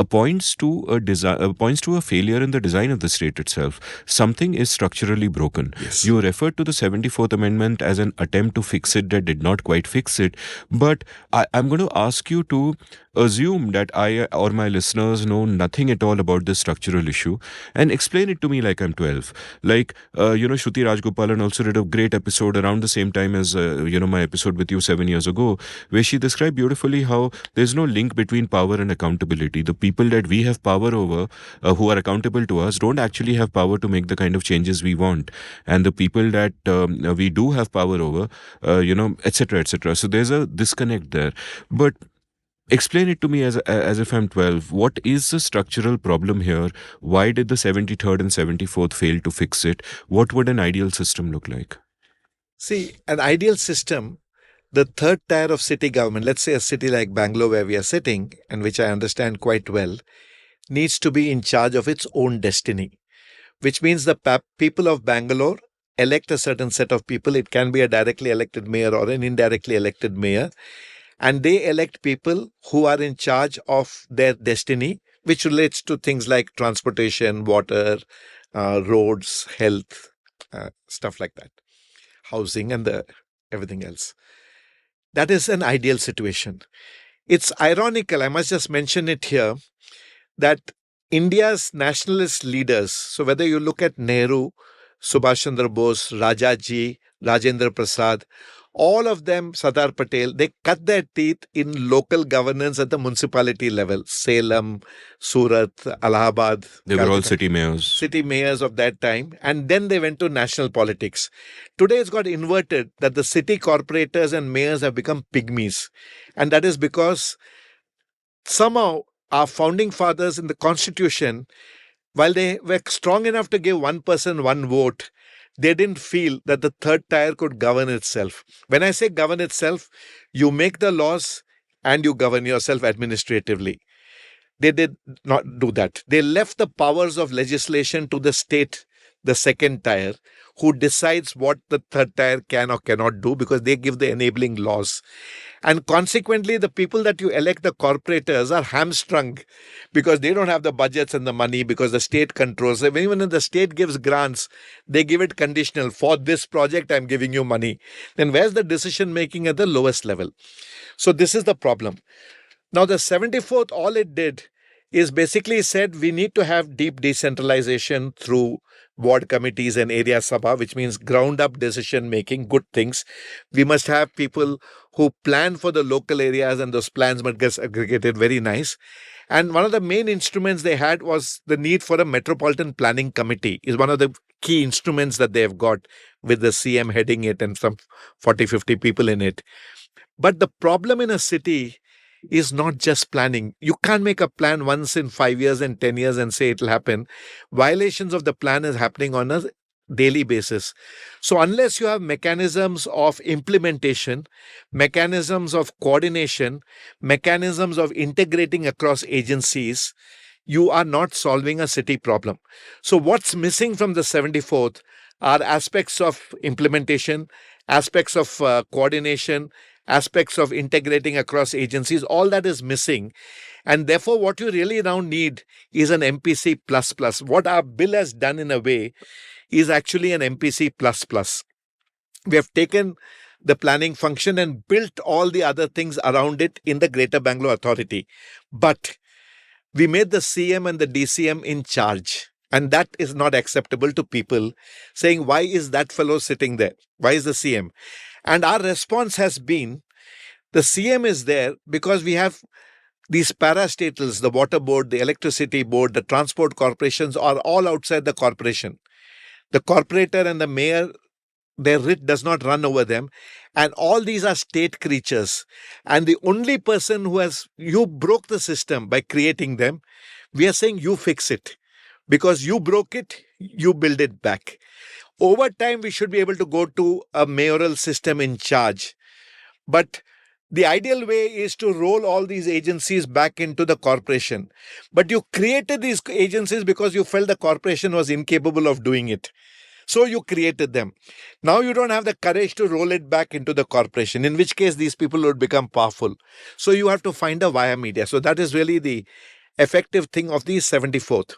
S1: points to a failure in the design of the state itself. Something is structurally broken.
S3: Yes.
S1: You referred to the 74th Amendment as an attempt to fix it that did not quite fix it. But I'm going to ask you to assume that I or my listeners know nothing at all about this structural issue and explain it to me like I'm 12. Like, Shruti Rajgopalan also did a great episode around the same time as, my episode with you 7 years ago, where she described beautifully how there's no link between power and accountability. The people that we have power over, who are accountable to us, don't actually have power to make the kind of changes we want. And the people that we do have power over, etc., etc. So there's a disconnect there. But explain it to me as if I'm 12. What is the structural problem here? Why did the 73rd and 74th fail to fix it? What would an ideal system look like?
S3: See, an ideal system, the third tier of city government, let's say a city like Bangalore where we are sitting, and which I understand quite well, needs to be in charge of its own destiny, which means the people of Bangalore elect a certain set of people. It can be a directly elected mayor or an indirectly elected mayor. And they elect people who are in charge of their destiny, which relates to things like transportation, water, roads, health, stuff like that, housing, and everything else. That is an ideal situation. It's ironical, I must just mention it here, that India's nationalist leaders, so whether you look at Nehru, Subhash Chandra Bose, Rajaji, Rajendra Prasad, all of them, Sardar Patel, they cut their teeth in local governance at the municipality level. Salem, Surat, Allahabad.
S1: They were all city mayors.
S3: City mayors of that time. And then they went to national politics. Today it's got inverted, that the city corporators and mayors have become pygmies. And that is because somehow our founding fathers in the Constitution, while they were strong enough to give one person one vote, they didn't feel that the third tier could govern itself. When I say govern itself, you make the laws and you govern yourself administratively. They did not do that. They left the powers of legislation to the state, the second tier, who decides what the third tier can or cannot do because they give the enabling laws. And consequently, the people that you elect, the corporators, are hamstrung because they don't have the budgets and the money because the state controls them. Even if the state gives grants, they give it conditional. For this project, I'm giving you money. Then where's the decision making at the lowest level? So this is the problem. Now, the 74th, all it did is basically said we need to have deep decentralization through ward committees and area sabha, which means ground up decision making, good things. We must have people who plan for the local areas and those plans must get aggregated. Very nice. And one of the main instruments they had was the need for a metropolitan planning committee is one of the key instruments that they have got with the CM heading it and some 40, 50 people in it. But the problem in a city is not just planning. You can't make a plan once in 5 years and 10 years and say it'll happen. Violations of the plan is happening on a daily basis. So unless you have mechanisms of implementation, mechanisms of coordination, mechanisms of integrating across agencies, you are not solving a city problem. So what's missing from the 74th are aspects of implementation, aspects of coordination, aspects of integrating across agencies. All that is missing. And therefore, what you really now need is an MPC++. What our bill has done in a way is actually an MPC++. We have taken the planning function and built all the other things around it in the Greater Bangalore Authority. But we made the CM and the DCM in charge. And that is not acceptable to people, saying, why is that fellow sitting there? Why is the CM? And our response has been, the CM is there because we have these parastatals, the water board, the electricity board, the transport corporations are all outside the corporation. The corporator and the mayor, their writ does not run over them. And all these are state creatures. And the only person you broke the system by creating them, we are saying you fix it. Because you broke it, you build it back. Over time, we should be able to go to a mayoral system in charge. But the ideal way is to roll all these agencies back into the corporation. But you created these agencies because you felt the corporation was incapable of doing it. So you created them. Now you don't have the courage to roll it back into the corporation, in which case these people would become powerful. So you have to find a via media. So that is really the effective thing of the 74th.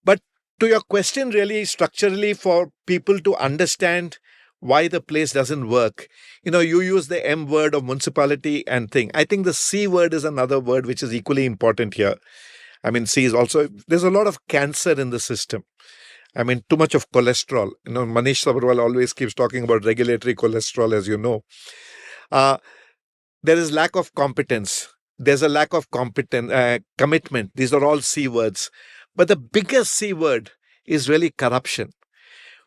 S3: But to your question, really structurally, for people to understand why the place doesn't work, you use the M word of municipality and thing. I think the C word is another word which is equally important here. I mean, C is also, there's a lot of cancer in the system. I mean, too much of cholesterol. Manish Sabharwal always keeps talking about regulatory cholesterol, as you know. There is lack of competence. There's a lack of commitment. These are all C words. But the biggest C word is really corruption.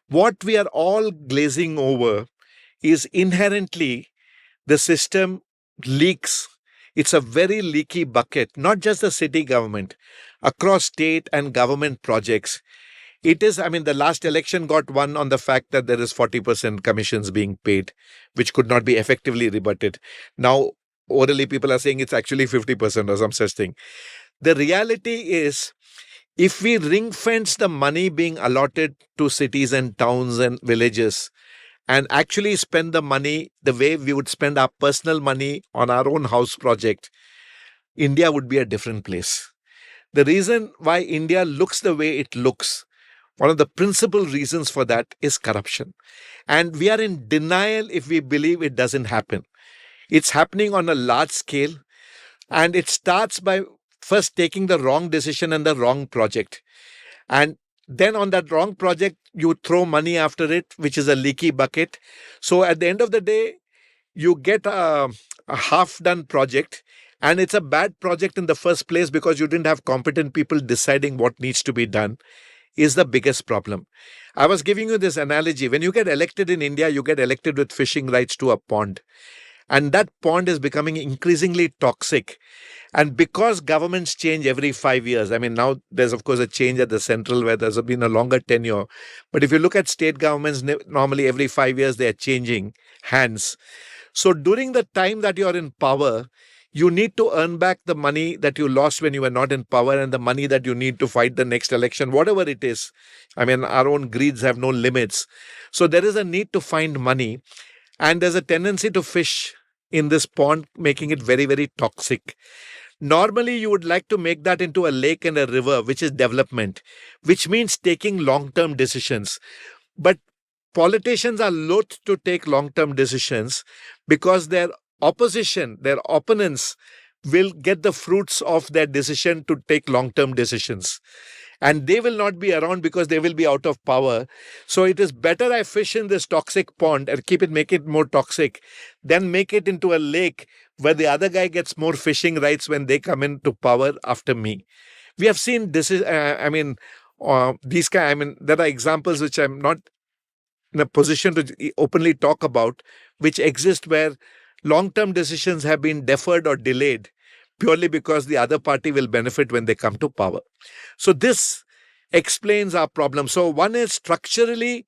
S3: What we are all glazing over is inherently the system leaks. It's a very leaky bucket, not just the city government, across state and government projects. It is, the last election got won on the fact that there is 40% commissions being paid, which could not be effectively rebutted. Now, orally, people are saying it's actually 50% or some such thing. The reality is, if we ring fence the money being allotted to cities and towns and villages and actually spend the money the way we would spend our personal money on our own house project, India would be a different place. The reason why India looks the way it looks, one of the principal reasons for that is corruption. And we are in denial if we believe it doesn't happen. It's happening on a large scale, and it starts by first taking the wrong decision and the wrong project. And then on that wrong project, you throw money after it, which is a leaky bucket. So at the end of the day, you get a half-done project, and it's a bad project in the first place because you didn't have competent people deciding what needs to be done, is the biggest problem. I was giving you this analogy. When you get elected in India, you get elected with fishing rights to a pond. And that pond is becoming increasingly toxic. And because governments change every 5 years, I mean, now there's, of course, a change at the central where there's been a longer tenure. But if you look at state governments, normally every 5 years they are changing hands. So during the time that you're in power, you need to earn back the money that you lost when you were not in power and the money that you need to fight the next election, whatever it is. I mean, our own greeds have no limits. So there is a need to find money, and there's a tendency to fish in this pond, making it very, very toxic. Normally, you would like to make that into a lake and a river, which is development, which means taking long-term decisions. But politicians are loath to take long-term decisions because their opposition, their opponents, will get the fruits of their decision to take long-term decisions. And they will not be around because they will be out of power. So it is better I fish in this toxic pond and make it more toxic than make it into a lake where the other guy gets more fishing rights when they come into power after me. We have seen this is, there are examples which I'm not in a position to openly talk about, which exist where long-term decisions have been deferred or delayed purely because the other party will benefit when they come to power. So this explains our problem. So one is structurally,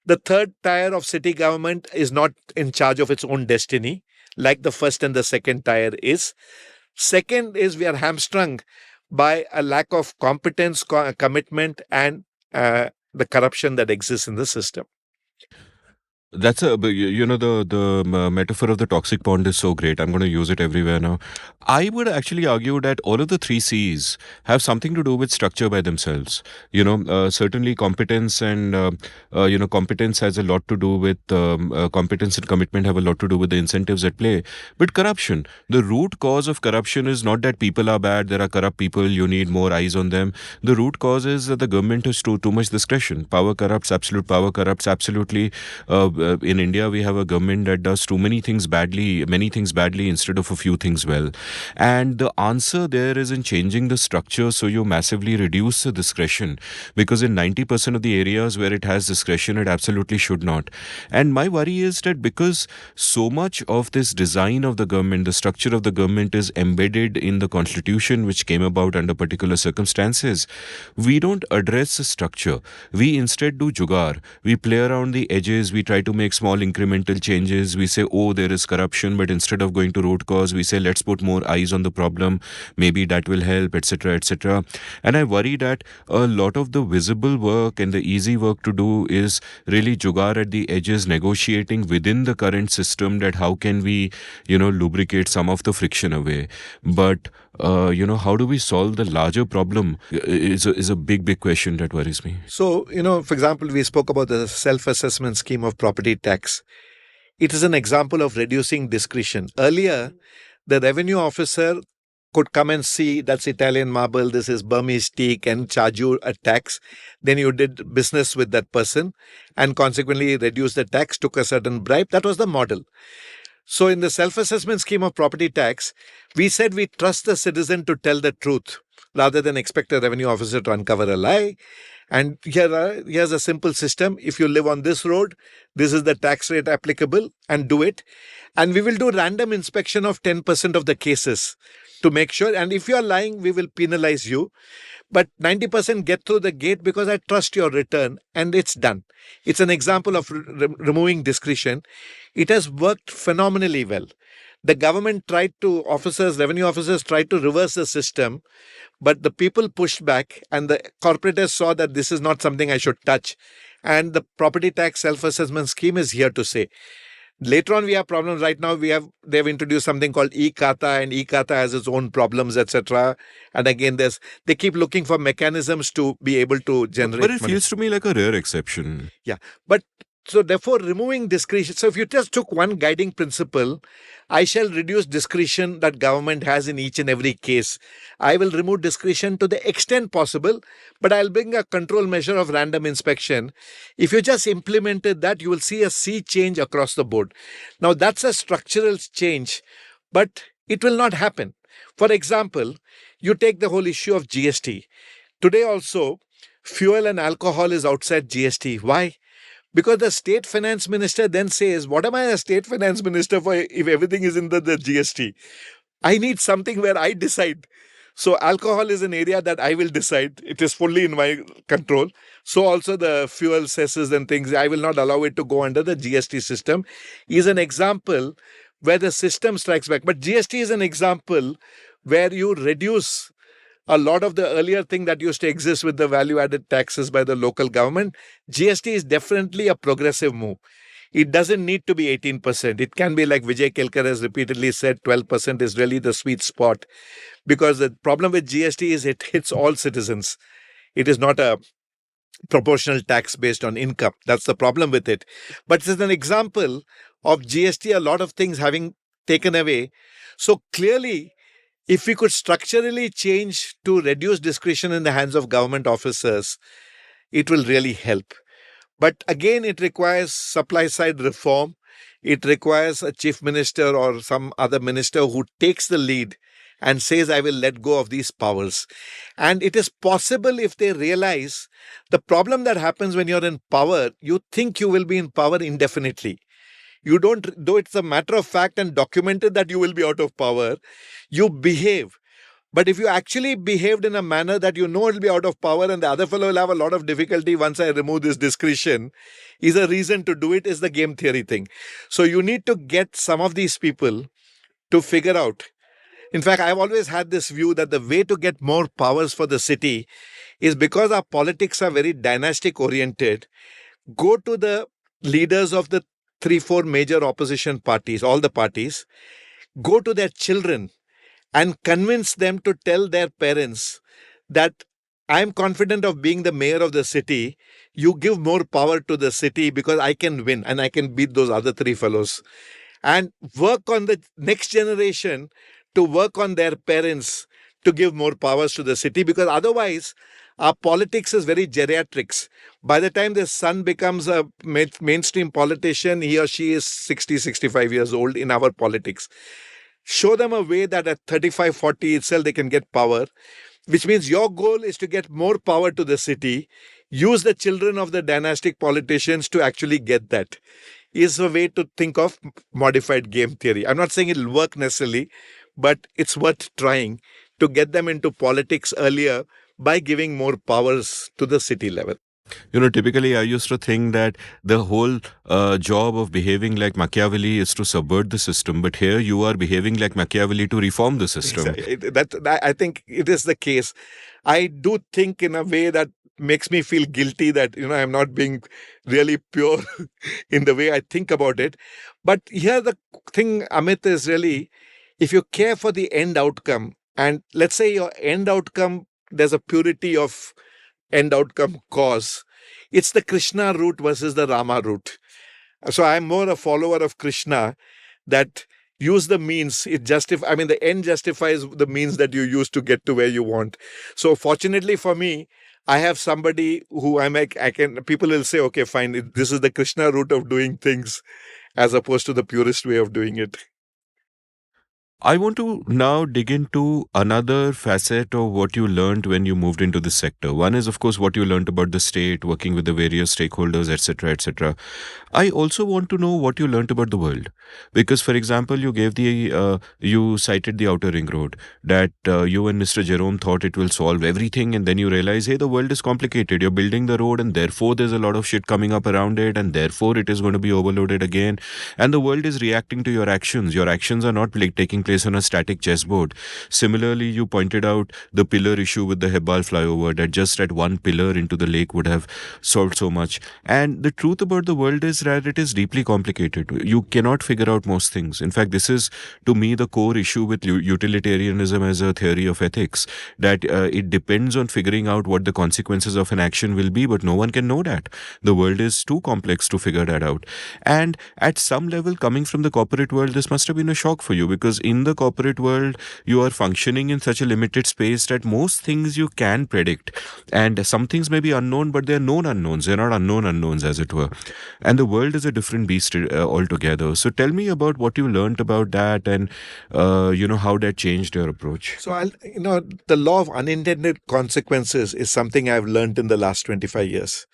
S3: the third tier of city government is not in charge of its own destiny, like the first and the second tier is. Second is we are hamstrung by a lack of competence, commitment, and the corruption that exists in the system.
S1: That's the metaphor of the toxic pond is so great. I'm going to use it everywhere now. I would actually argue that all of the three C's have something to do with structure by themselves. Certainly competence and competence has a lot to do with competence and commitment have a lot to do with the incentives at play. But corruption, the root cause of corruption is not that people are bad. There are corrupt people. You need more eyes on them. The root cause is that the government has too much discretion. Power corrupts. Absolute power corrupts. Absolutely. In India, we have a government that does many things badly instead of a few things well. And the answer there is in changing the structure so you massively reduce the discretion, because in 90% of the areas where it has discretion, it absolutely should not. And my worry is that because so much of this design of the government, the structure of the government is embedded in the constitution, which came about under particular circumstances, we don't address the structure. We instead do jugaad. We play around the edges. We try to make small incremental changes. We say, oh, there is corruption, but instead of going to root cause, we say, let's put more eyes on the problem. Maybe that will help, etc., etc. And I worry that a lot of the visible work and the easy work to do is really jugaad at the edges, negotiating within the current system that how can we, lubricate some of the friction away. But how do we solve the larger problem is a big question that worries me.
S3: So, for example, we spoke about the self-assessment scheme of property tax. It is an example of reducing discretion. Earlier, the revenue officer could come and see that's Italian marble, this is Burmese teak, and charge you a tax. Then you did business with that person and consequently reduced the tax, took a certain bribe. That was the model. So in the self-assessment scheme of property tax, we said we trust the citizen to tell the truth rather than expect a revenue officer to uncover a lie. And here's a simple system. If you live on this road, this is the tax rate applicable, and do it. And we will do random inspection of 10% of the cases to make sure. And if you are lying, we will penalize you. But 90% get through the gate because I trust your return, and it's done. It's an example of removing discretion. It has worked phenomenally well. The government revenue officers tried to reverse the system, but the people pushed back and the corporators saw that this is not something I should touch. And the property tax self-assessment scheme is here to stay. Later on, we have problems. Right now, they've introduced something called e-Khata, and e-Khata has its own problems, etc. And again, they keep looking for mechanisms to be able to generate
S1: But it
S3: money.
S1: feels to me like a rare exception.
S3: Yeah. But so therefore, removing discretion. So if you just took one guiding principle, I shall reduce discretion that government has in each and every case. I will remove discretion to the extent possible, but I'll bring a control measure of random inspection. If you just implemented that, you will see a sea change across the board. Now, that's a structural change, but it will not happen. For example, you take the whole issue of GST. Today also, fuel and alcohol is outside GST. Why? Because the state finance minister then says, what am I a state finance minister for if everything is in the GST? I need something where I decide. So alcohol is an area that I will decide. It is fully in my control. So also the fuel cesses and things, I will not allow it to go under the GST system, is an example where the system strikes back. But GST is an example where you reduce a lot of the earlier thing that used to exist with the value added taxes by the local government. GST is definitely a progressive move. It doesn't need to be 18%. It can be like Vijay Kelkar has repeatedly said, 12% is really the sweet spot. Because the problem with GST is it hits all citizens. It is not a proportional tax based on income. That's the problem with it. But it's an example of GST, a lot of things having taken away. So clearly, if we could structurally change to reduce discretion in the hands of government officers, it will really help. But again, it requires supply side reform. It requires a chief minister or some other minister who takes the lead and says, I will let go of these powers. And it is possible if they realize the problem that happens when you're in power, you think you will be in power indefinitely. You don't, though it's a matter of fact and documented that you will be out of power, you behave. But if you actually behaved in a manner that you know it will be out of power and the other fellow will have a lot of difficulty once I remove this discretion, is a reason to do it, is the game theory thing. So you need to get some of these people to figure out. In fact, I've always had this view that the way to get more powers for the city is because our politics are very dynastic oriented. Go to the leaders of the 3-4 major opposition parties, all the parties, go to their children and convince them to tell their parents that I'm confident of being the mayor of the city. You give more power to the city because I can win and I can beat those other 3 fellows. And work on the next generation to work on their parents to give more powers to the city, because otherwise our politics is very geriatrics. By the time the son becomes a mainstream politician, he or she is 60, 65 years old in our politics. Show them a way that at 35, 40 itself they can get power, which means your goal is to get more power to the city. Use the children of the dynastic politicians to actually get that. Is a way to think of modified game theory. I'm not saying it'll work necessarily, but it's worth trying to get them into politics earlier by giving more powers to the city level.
S1: Typically I used to think that the whole job of behaving like Machiavelli is to subvert the system, but here you are behaving like Machiavelli to reform the system.
S3: That I think it is the case. I do think in a way that makes me feel guilty that, I'm not being really pure in the way I think about it. But here the thing, Amit, is really, if you care for the end outcome, and let's say your end outcome, there's a purity of end outcome cause. It's the Krishna route versus the Rama route. So I'm more a follower of Krishna, that use the means. The end justifies the means that you use to get to where you want. So fortunately for me, I have somebody who people will say, okay, fine, this is the Krishna route of doing things as opposed to the purest way of doing it.
S1: I want to now dig into another facet of what you learned when you moved into this sector. One is, of course, what you learned about the state, working with the various stakeholders, etc., etc. I also want to know what you learned about the world. Because, for example, you cited the Outer Ring Road, that you and Mr. Jerome thought it will solve everything, and then you realize, hey, the world is complicated. You're building the road, and therefore there's a lot of shit coming up around it, and therefore it is going to be overloaded again. And the world is reacting to your actions. Your actions are not taking place on a static chessboard. Similarly, you pointed out the pillar issue with the Hebbal flyover, that just at one pillar into the lake would have solved so much. And the truth about the world is that it is deeply complicated. You cannot figure out most things. In fact, this is, to me, the core issue with utilitarianism as a theory of ethics, that it depends on figuring out what the consequences of an action will be, but no one can know that. The world is too complex to figure that out. And at some level, coming from the corporate world, this must have been a shock for you, because in the corporate world, you are functioning in such a limited space that most things you can predict. And some things may be unknown, but they're known unknowns. They're not unknown unknowns, as it were. And the world is a different beast altogether. So tell me about what you learned about that and, how that changed your approach.
S3: So, the law of unintended consequences is something I've learned in the last 25 years.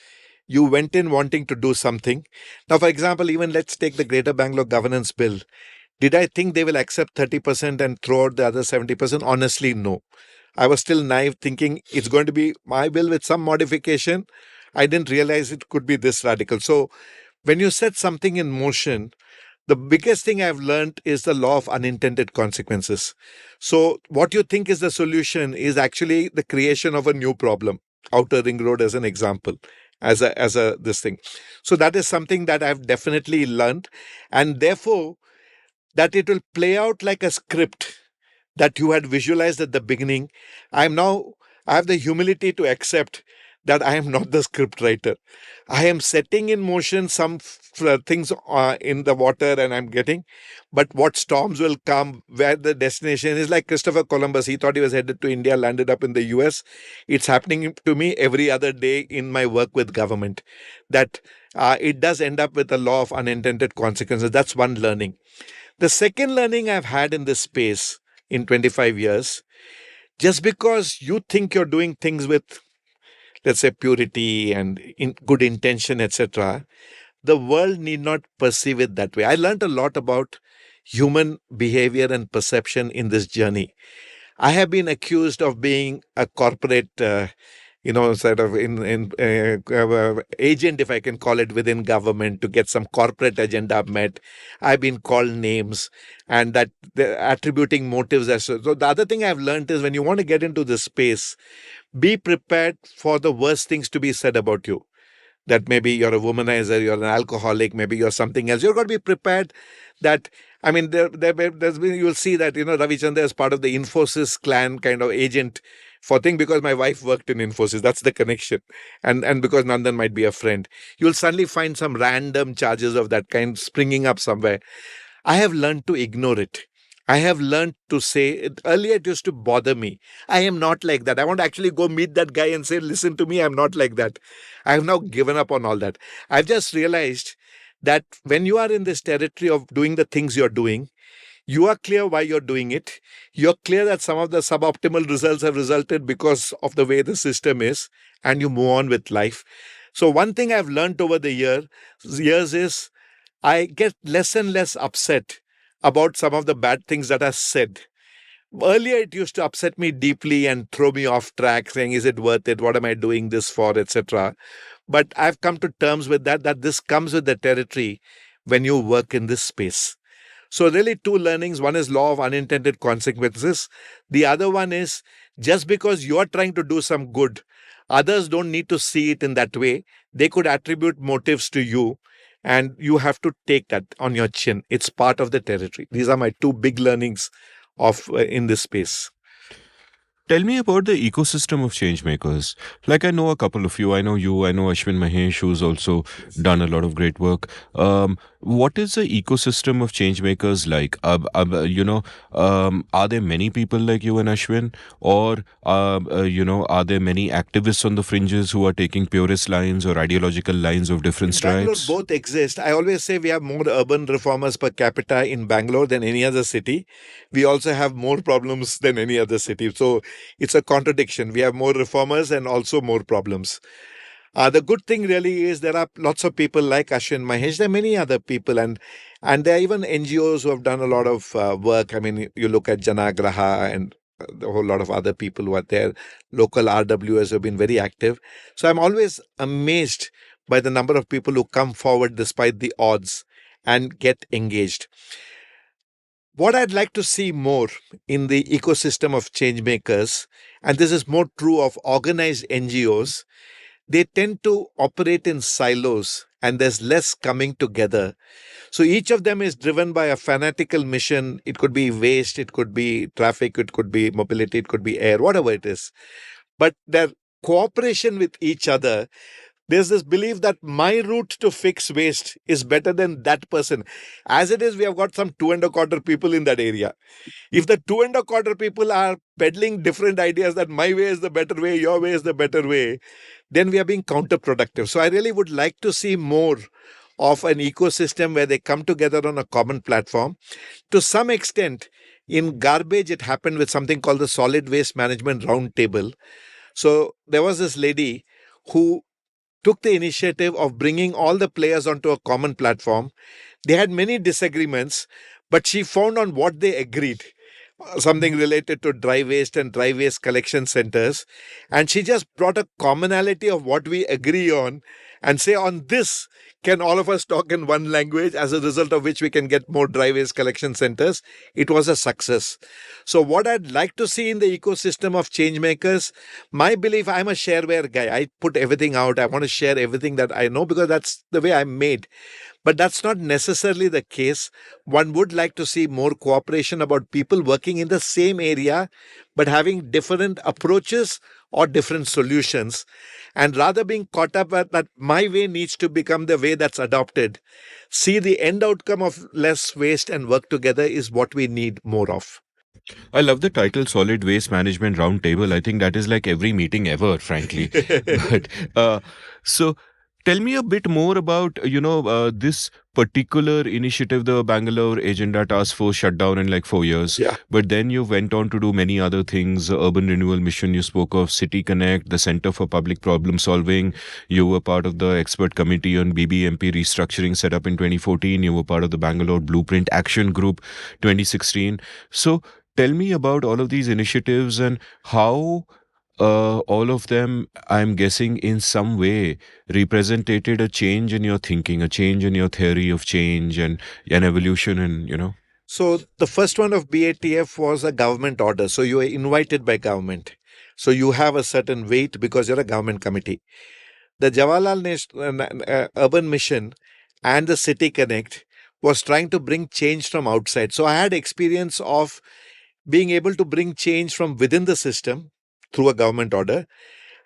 S3: You went in wanting to do something. Now, for example, even let's take the Greater Bangalore Governance Bill. Did I think they will accept 30% and throw out the other 70%? Honestly, no. I was still naive thinking it's going to be my bill with some modification. I didn't realize it could be this radical. So, when you set something in motion, the biggest thing I've learned is the law of unintended consequences. So, what you think is the solution is actually the creation of a new problem. Outer Ring Road, as an example, as a this thing. So, that is something that I've definitely learned, and therefore, that it will play out like a script that you had visualized at the beginning. I have the humility to accept that I am not the script writer. I am setting in motion some things in the water, and I'm getting, but what storms will come, where the destination is, like Christopher Columbus. He thought he was headed to India, landed up in the US. It's happening to me every other day in my work with government, that it does end up with a law of unintended consequences. That's one learning. The second learning I've had in this space in 25 years, just because you think you're doing things with, let's say, purity and good intention, etc., the world need not perceive it that way. I learned a lot about human behavior and perception in this journey. I have been accused of being a corporate, sort of agent, if I can call it, within government to get some corporate agenda met. I've been called names, and that they're attributing motives as so. The other thing I've learned is when you want to get into this space, be prepared for the worst things to be said about you. That maybe you're a womanizer, you're an alcoholic, maybe you're something else. You've got to be prepared that, I mean, there's been, you'll see that, Ravichandar is part of the Infosys clan kind of agent for thing, because my wife worked in Infosys. That's the connection. And because Nandan might be a friend. You'll suddenly find some random charges of that kind springing up somewhere. I have learned to ignore it. I have learned to say, earlier it used to bother me. I am not like that. I want to actually go meet that guy and say, listen to me, I'm not like that. I have now given up on all that. I've just realized that when you are in this territory of doing the things you're doing, you are clear why you're doing it. You're clear that some of the suboptimal results have resulted because of the way the system is, and you move on with life. So one thing I've learned over the years is I get less and less upset about some of the bad things that are said. Earlier, it used to upset me deeply and throw me off track, saying, is it worth it? What am I doing this for? Etc. But I've come to terms with that this comes with the territory when you work in this space. So really two learnings. One is law of unintended consequences. The other one is just because you're trying to do some good, others don't need to see it in that way. They could attribute motives to you, and you have to take that on your chin. It's part of the territory. These are my two big learnings of in this space.
S1: Tell me about the ecosystem of change makers. Like, I know a couple of you. I know you. I know Ashwin Mahesh, who's also done a lot of great work. What is the ecosystem of change makers like? Are there many people like you and Ashwin, or are there many activists on the fringes who are taking purist lines or ideological lines of different
S3: In Bangalore,
S1: stripes?
S3: both exist. I always say we have more urban reformers per capita in Bangalore than any other city. We also have more problems than any other city. So it's a contradiction. We have more reformers and also more problems. The good thing really is there are lots of people like Ashwin Mahesh. There are many other people, and there are even NGOs who have done a lot of work. I mean, you look at Janagraha and a whole lot of other people who are there. Local RWS have been very active. So I'm always amazed by the number of people who come forward despite the odds and get engaged. What I'd like to see more in the ecosystem of change makers, and this is more true of organized NGOs, they tend to operate in silos and there's less coming together. So each of them is driven by a fanatical mission. It could be waste, it could be traffic, it could be mobility, it could be air, whatever it is. But their cooperation with each other, there's this belief that my route to fix waste is better than that person. As it is, we have got some 2.25 people in that area. If the 2.25 people are peddling different ideas that my way is the better way, your way is the better way, then we are being counterproductive. So I really would like to see more of an ecosystem where they come together on a common platform. To some extent, in garbage, it happened with something called the Solid Waste Management Roundtable. So there was this lady who took the initiative of bringing all the players onto a common platform. They had many disagreements, but she found on what they agreed. Something related to dry waste and dry waste collection centers. And she just brought a commonality of what we agree on and say, on this, can all of us talk in one language, as a result of which we can get more dry waste collection centers? It was a success. So, what I'd like to see in the ecosystem of change makers, my belief, I'm a shareware guy. I put everything out. I want to share everything that I know because that's the way I'm made. But that's not necessarily the case. One would like to see more cooperation about people working in the same area, but having different approaches or different solutions. And rather being caught up at that my way needs to become the way that's adopted. See the end outcome of less waste and work together is what we need more of.
S1: I love the title Solid Waste Management Roundtable. I think that is like every meeting ever, frankly. But so tell me a bit more about, this particular initiative, the Bangalore Agenda Task Force shut down in like 4 years.
S3: Yeah.
S1: But then you went on to do many other things. Urban Renewal Mission, you spoke of City Connect, the Center for Public Problem Solving. You were part of the expert committee on BBMP restructuring set up in 2014. You were part of the Bangalore Blueprint Action Group 2016. So tell me about all of these initiatives and how all of them, I'm guessing, in some way represented a change in your thinking, a change in your theory of change and an evolution in.
S3: So the first one of BATF was a government order. So you were invited by government. So you have a certain weight because you're a government committee. The Urban Mission and the City Connect was trying to bring change from outside. So I had experience of being able to bring change from within the system through a government order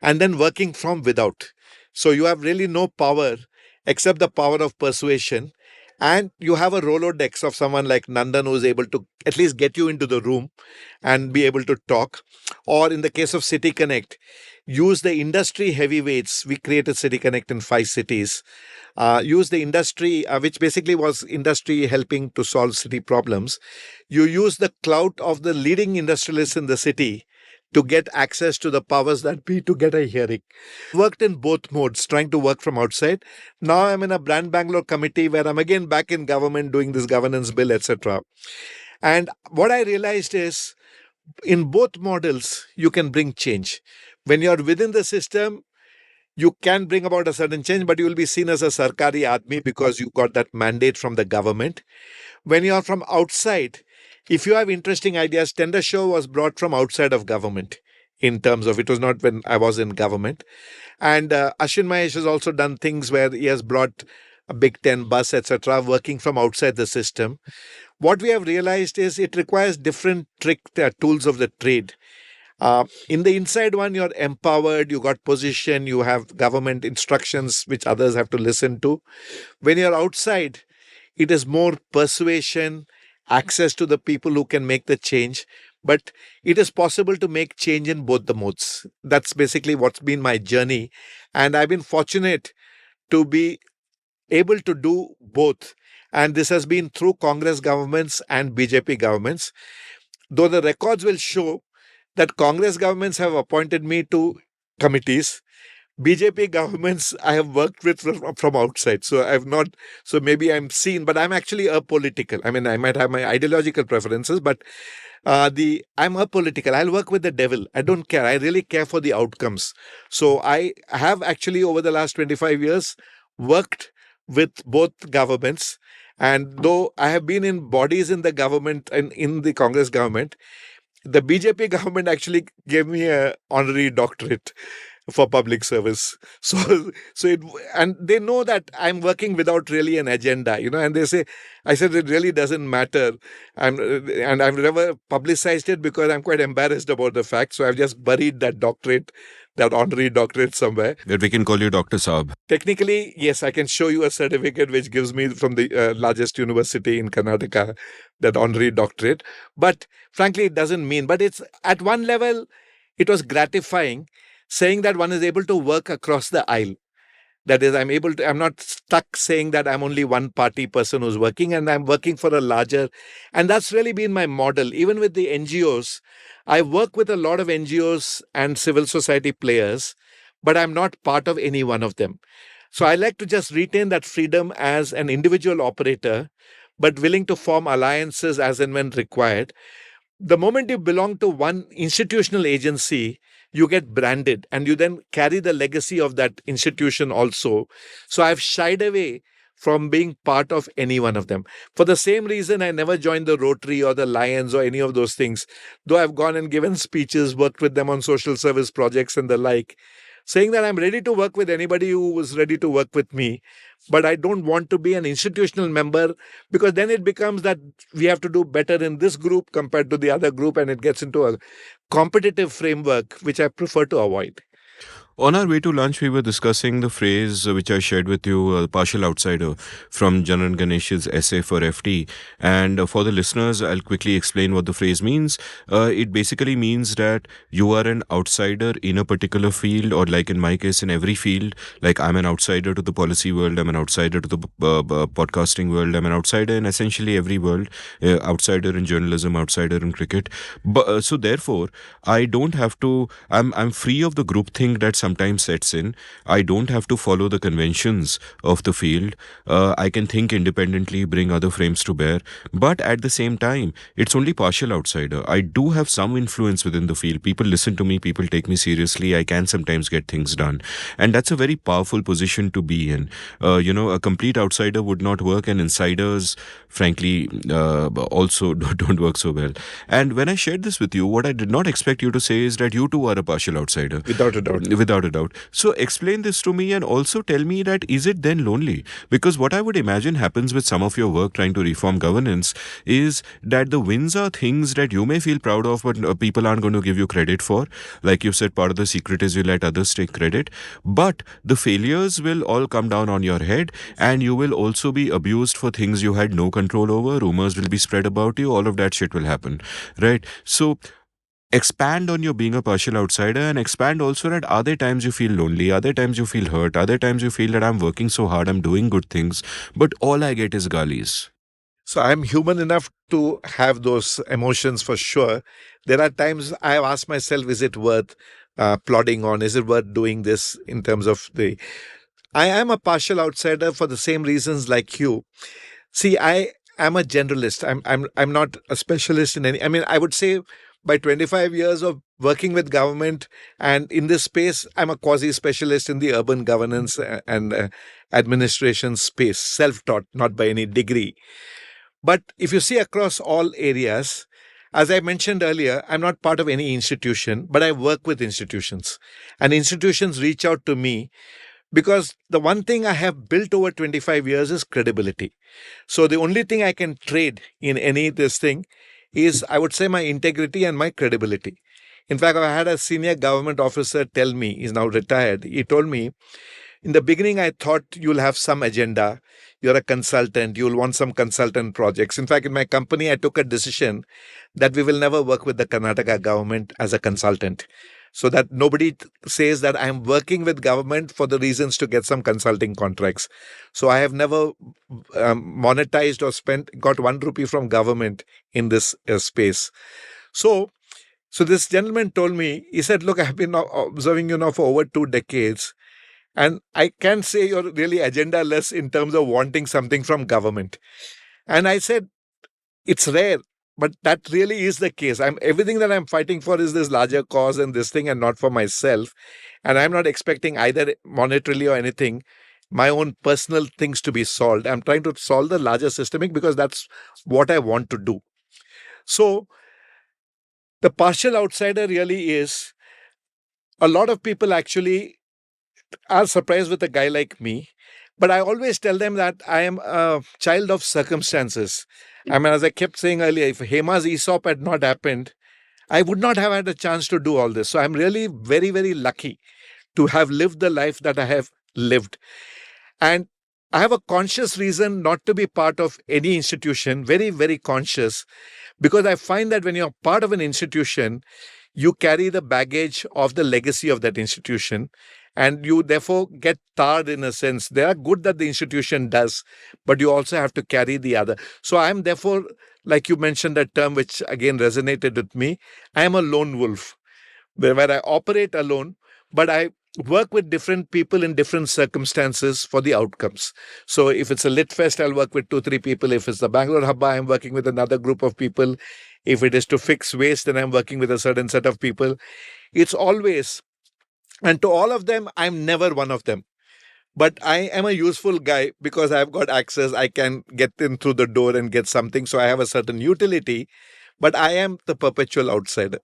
S3: and then working from without. So you have really no power except the power of persuasion. And you have a Rolodex of someone like Nandan who is able to at least get you into the room and be able to talk. Or in the case of City Connect, use the industry heavyweights. We created City Connect in 5 cities. Use the industry, which basically was industry helping to solve city problems. You use the clout of the leading industrialists in the city to get access to the powers that be to get a hearing. Worked in both modes, trying to work from outside. Now I'm in a Brand Bangalore committee where I'm again back in government doing this governance bill, etc. And what I realized is in both models, you can bring change. When you're within the system, you can bring about a certain change, but you will be seen as a sarkari admi because you got that mandate from the government. When you are from outside, if you have interesting ideas, Tender Show was brought from outside of government in terms of, it was not when I was in government. And Ashwin Mahesh has also done things where he has brought a Big Ten bus, etc., working from outside the system. What we have realized is it requires different tools of the trade. In the inside one, you're empowered, you got position, you have government instructions which others have to listen to. When you're outside, it is more persuasion, access to the people who can make the change. But it is possible to make change in both the modes. That's basically what's been my journey. And I've been fortunate to be able to do both. And this has been through Congress governments and BJP governments. Though the records will show that Congress governments have appointed me to committees, BJP governments I have worked with from outside. So I've not, so maybe I'm seen, but I'm actually apolitical. I mean, I might have my ideological preferences, but I'm apolitical. I'll work with the devil. I don't care. I really care for the outcomes. So I have actually over the last 25 years worked with both governments. And though I have been in bodies in the government and in the Congress government, the BJP government actually gave me an honorary doctorate for public service. And they know that I'm working without really an agenda, and they say, I said, it really doesn't matter. And I've never publicized it because I'm quite embarrassed about the fact. So I've just buried that doctorate, that honorary doctorate somewhere.
S1: That we can call you Dr. Saab.
S3: Technically, yes, I can show you a certificate which gives me from the largest university in Karnataka, that honorary doctorate. But frankly, it doesn't mean. But it's at one level, it was gratifying saying that one is able to work across the aisle. That is, I'm not stuck saying that I'm only one party person who's working and I'm working for a larger. And that's really been my model. Even with the NGOs, I work with a lot of NGOs and civil society players, but I'm not part of any one of them. So I like to just retain that freedom as an individual operator, but willing to form alliances as and when required. The moment you belong to one institutional agency, you get branded and you then carry the legacy of that institution also. So I've shied away from being part of any one of them. For the same reason, I never joined the Rotary or the Lions or any of those things, though I've gone and given speeches, worked with them on social service projects and the like, saying that I'm ready to work with anybody who was ready to work with me. But I don't want to be an institutional member, because then it becomes that we have to do better in this group compared to the other group, and it gets into a competitive framework, which I prefer to avoid.
S1: On our way to lunch, we were discussing the phrase which I shared with you, partial outsider, from Janan Ganesh's essay for FT. And for the listeners, I'll quickly explain what the phrase means. It basically means that you are an outsider in a particular field, or like in my case, in every field. Like I'm an outsider to the policy world, I'm an outsider to the podcasting world, I'm an outsider in essentially every world, outsider in journalism, outsider in cricket. But so therefore, I don't have to, I'm free of the groupthink that sometimes sets in. I don't have to follow the conventions of the field. I can think independently, bring other frames to bear. But at the same time, it's only partial outsider. I do have some influence within the field. People listen to me, people take me seriously. I can sometimes get things done. And that's a very powerful position to be in. A complete outsider would not work, and insiders, frankly, also don't work so well. And when I shared this with you, what I did not expect you to say is that you too are a partial outsider.
S3: Without a doubt.
S1: Without a doubt. So explain this to me, and also tell me that is it then lonely? Because what I would imagine happens with some of your work trying to reform governance is that the wins are things that you may feel proud of, but people aren't going to give you credit for. Like you said, part of the secret is you let others take credit. But the failures will all come down on your head, and you will also be abused for things you had no control over. Rumors will be spread about you. All of that shit will happen. Right? So expand on your being a partial outsider, and expand also that are there times you feel lonely, are there times you feel hurt, are there times you feel that I'm working so hard, I'm doing good things, but all I get is galis.
S3: So I'm human enough to have those emotions for sure. There are times I have asked myself, is it worth plodding on? Is it worth doing this in terms of the... I am a partial outsider for the same reasons like you. See, I am a generalist. I'm not a specialist in any... I mean, I would say by 25 years of working with government and in this space, I'm a quasi-specialist in the urban governance and administration space, self-taught, not by any degree. But if you see across all areas, as I mentioned earlier, I'm not part of any institution, but I work with institutions. And institutions reach out to me because the one thing I have built over 25 years is credibility. So the only thing I can trade in any this thing is, I would say, my integrity and my credibility. In fact, I had a senior government officer tell me, he's now retired, he told me, in the beginning, I thought you'll have some agenda. You're a consultant. You'll want some consultant projects. In fact, in my company, I took a decision that we will never work with the Karnataka government as a consultant, so that nobody says that I'm working with government for the reasons to get some consulting contracts. So I have never monetized or got 1 rupee from government in this space. So this gentleman told me, he said, look, I've been observing you now for over 2 decades. And I can say you're really agenda-less in terms of wanting something from government. And I said, it's rare, but that really is the case. Everything that I'm fighting for is this larger cause and this thing, and not for myself. And I'm not expecting either monetarily or anything, my own personal things to be solved. I'm trying to solve the larger systemic because that's what I want to do. So the partial outsider really is, a lot of people actually are surprised with a guy like me. But I always tell them that I am a child of circumstances. I mean, as I kept saying earlier, if Hema's ESOP had not happened, I would not have had a chance to do all this. So I'm really very, very lucky to have lived the life that I have lived. And I have a conscious reason not to be part of any institution, very, very conscious, because I find that when you're part of an institution, you carry the baggage of the legacy of that institution. And you therefore get tarred in a sense. They are good that the institution does, but you also have to carry the other. So I am therefore, like you mentioned that term, which again resonated with me, I am a lone wolf, where I operate alone, but I work with different people in different circumstances for the outcomes. So if it's a lit fest, I'll work with 2, 3 people. If it's the Bangalore Habba, I'm working with another group of people. If it is to fix waste, then I'm working with a certain set of people. It's always, and to all of them, I'm never one of them. But I am a useful guy because I've got access. I can get in through the door and get something. So I have a certain utility, but I am the perpetual outsider.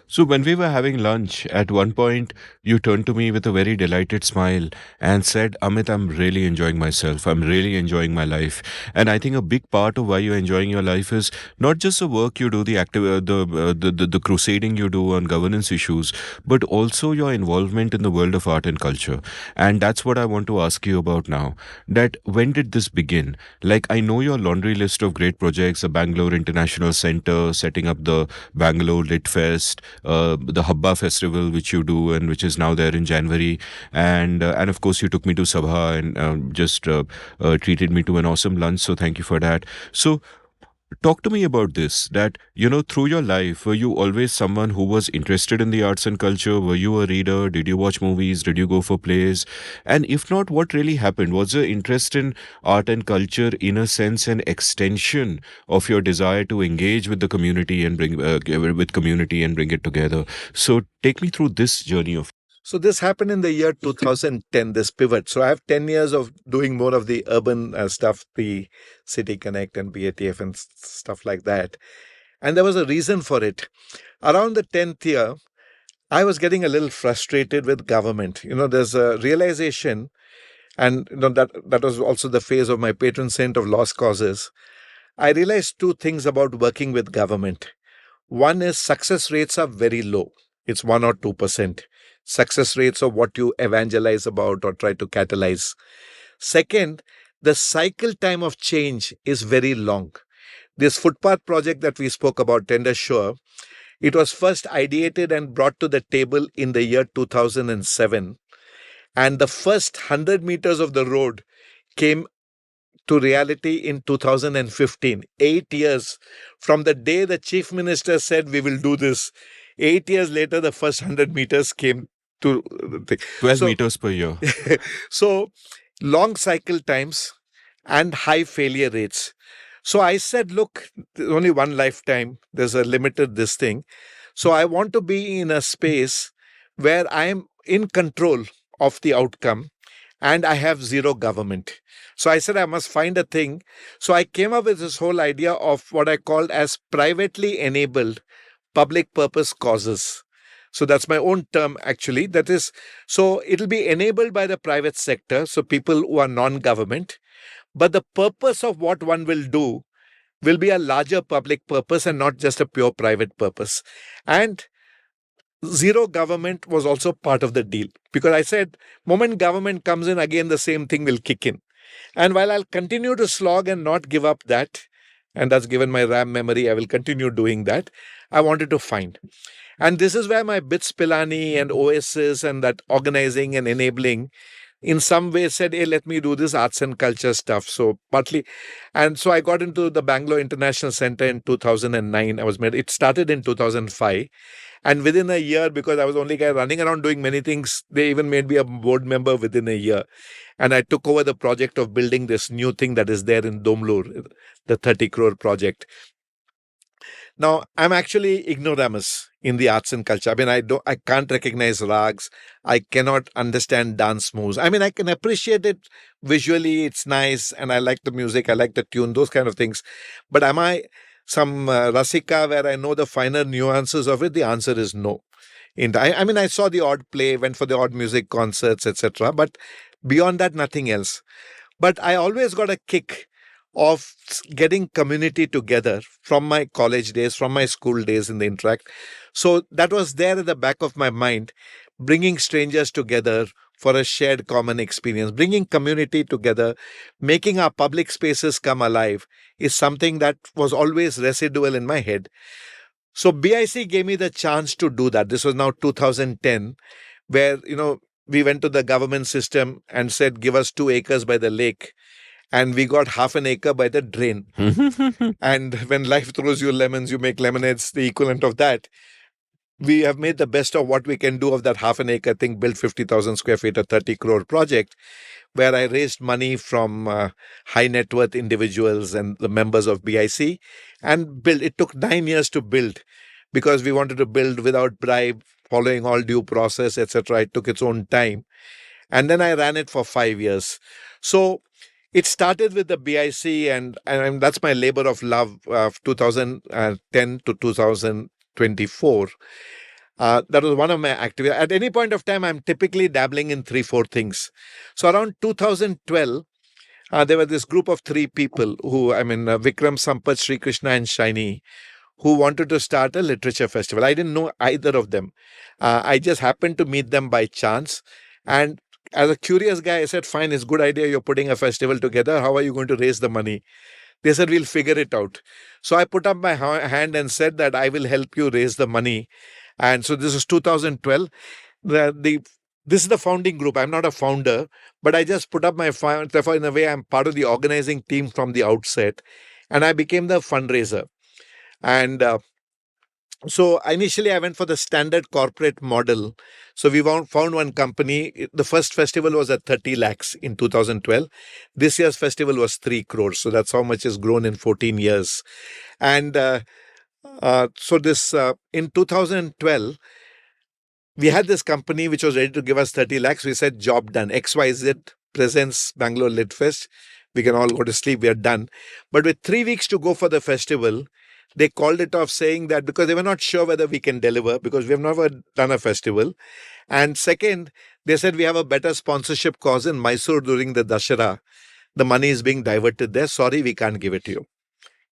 S1: So when we were having lunch, at one point you turned to me with a very delighted smile and said, "Amit, I'm really enjoying myself. I'm really enjoying my life." And I think a big part of why you're enjoying your life is not just the work you do, the crusading you do on governance issues, but also your involvement in the world of art and culture. And that's what I want to ask you about now. That when did this begin? Like, I know your laundry list of great projects, the Bangalore International Center, setting up the Bangalore Lit Fest, the Habba festival, which you do and which is now there in January, and of course you took me to Sabha and just treated me to an awesome lunch. So thank you for that. So talk to me about this, that, through your life, were you always someone who was interested in the arts and culture? Were you a reader? Did you watch movies? Did you go for plays? And if not, what really happened? Was the interest in art and culture, in a sense, an extension of your desire to engage with the community and bring it together? So take me through this journey of.
S3: So this happened in the year 2010, this pivot. So I have 10 years of doing more of the urban stuff, the City Connect and BATF and stuff like that. And there was a reason for it. Around the 10th year, I was getting a little frustrated with government. There's a realization, and that was also the phase of my patron saint of lost causes. I realized two things about working with government. One is success rates are very low. It's 1 or 2%. Success rates of what you evangelize about or try to catalyze. Second, the cycle time of change is very long. This footpath project that we spoke about, Tender Shore, it was first ideated and brought to the table in the year 2007. And the first 100 meters of the road came to reality in 2015. 8 years from the day the chief minister said we will do this. 8 years later, the first 100 meters came to the thing.
S1: 12 meters per year.
S3: So long cycle times and high failure rates. So I said, look, there's only one lifetime. There's a limited this thing. So I want to be in a space where I am in control of the outcome and I have zero government. So I said I must find a thing. So I came up with this whole idea of what I called as privately enabled public purpose causes. So that's my own term, actually. That is, so it'll be enabled by the private sector, so people who are non-government. But the purpose of what one will do will be a larger public purpose and not just a pure private purpose. And zero government was also part of the deal. Because I said, moment government comes in, again the same thing will kick in. And while I'll continue to slog and not give up that, and that's given my RAM memory, I will continue doing that, I wanted to find. And this is where my BITS Pilani and Oasis and that organizing and enabling in some way said, hey, let me do this arts and culture stuff. So partly, and so I got into the Bangalore International Center in 2009. It started in 2005. And within a year, because I was only guy running around doing many things, they even made me a board member within a year. And I took over the project of building this new thing that is there in Domlur, the 30 crore project. Now, I'm actually ignoramus in the arts and culture. I mean, I can't recognize rags. I cannot understand dance moves. I mean, I can appreciate it visually. It's nice. And I like the music. I like the tune, those kind of things. But am I some Rasika where I know the finer nuances of it? The answer is no. I mean, I saw the odd play, went for the odd music concerts, etc. But beyond that, nothing else. But I always got a kick of getting community together from my college days, from my school days in the Interact. So that was there at the back of my mind, bringing strangers together for a shared common experience, bringing community together, making our public spaces come alive is something that was always residual in my head. So BIC gave me the chance to do that. This was now 2010, where, we went to the government system and said, give us 2 acres by the lake. And we got half an acre by the drain. And when life throws you lemons, you make lemonades, the equivalent of that. we have made the best of what we can do of that half an acre thing, built 50,000 square feet, a 30 crore project, where I raised money from high net worth individuals and the members of BIC and built. It took 9 years to build because we wanted to build without bribe, following all due process, etc. It took its own time. And then I ran it for 5 years. So it started with the BIC, and that's my labor of love, 2010 to 2024. That was one of my activities. At any point of time, I'm typically dabbling in 3, 4 things. So around 2012, there were this group of 3 people Vikram, Sampath, Sri Krishna, and Shiny, who wanted to start a literature festival. I didn't know either of them. I just happened to meet them by chance. And as a curious guy, I said, fine, it's a good idea. You're putting a festival together. How are you going to raise the money? They said, we'll figure it out. So I put up my hand and said that I will help you raise the money. And so this is 2012. This is the founding group. I'm not a founder, but I just put up my fund. Therefore, in a way, I'm part of the organizing team from the outset. And I became the fundraiser. And so initially, I went for the standard corporate model. So we found one company. The first festival was at 30 lakhs in 2012. This year's festival was 3 crores. So that's how much has grown in 14 years. And in 2012, we had this company which was ready to give us 30 lakhs. We said, job done. XYZ presents Bangalore Lit Fest. We can all go to sleep. We are done. But with 3 weeks to go for the festival, they called it off, saying that because they were not sure whether we can deliver, because we have never done a festival. And second, they said we have a better sponsorship cause in Mysore during the Dashera. The money is being diverted there. Sorry, we can't give it to you.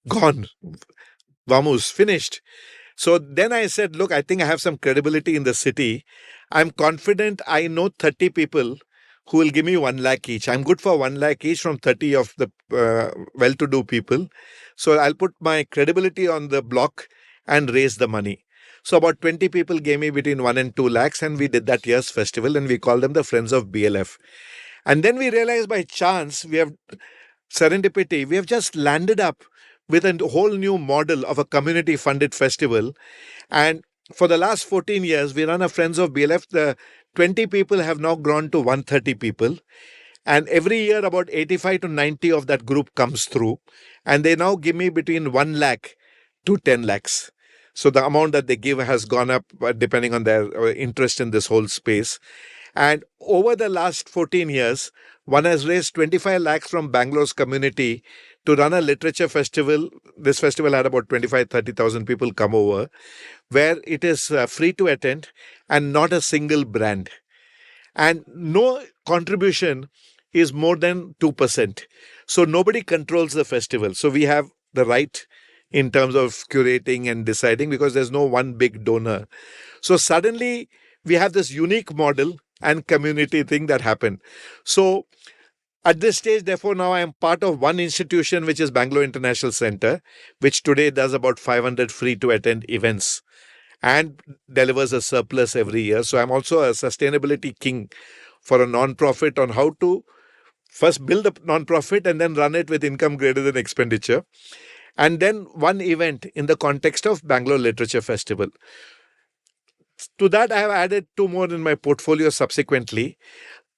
S3: Gone. Vamoose, finished. So then I said, look, I think I have some credibility in the city. I'm confident I know 30 people who will give me 1 lakh each. I'm good for 1 lakh each from 30 of the well-to-do people. So I'll put my credibility on the block and raise the money. So about 20 people gave me between 1 and 2 lakhs, and we did that year's festival, and we called them the Friends of BLF. And then we realized by chance, we have serendipity, we have just landed up with a whole new model of a community-funded festival. And for the last 14 years, we run a Friends of BLF. The 20 people have now grown to 130 people. And every year, about 85 to 90 of that group comes through. And they now give me between 1 lakh to 10 lakhs. So the amount that they give has gone up depending on their interest in this whole space. And over the last 14 years, one has raised 25 lakhs from Bangalore's community to run a literature festival. This festival had about 25-30,000 people come over, where it is free to attend and not a single brand. And no contribution is more than 2%. So nobody controls the festival. So we have the right in terms of curating and deciding, because there's no one big donor. So suddenly we have this unique model and community thing that happened. So at this stage, therefore, now I am part of one institution, which is Bangalore International Center, which today does about 500 free-to-attend events and delivers a surplus every year. So I'm also a sustainability king for a non-profit on how to first build a non-profit and then run it with income greater than expenditure. And then one event in the context of Bangalore Literature Festival. To that, I have added 2 more in my portfolio subsequently.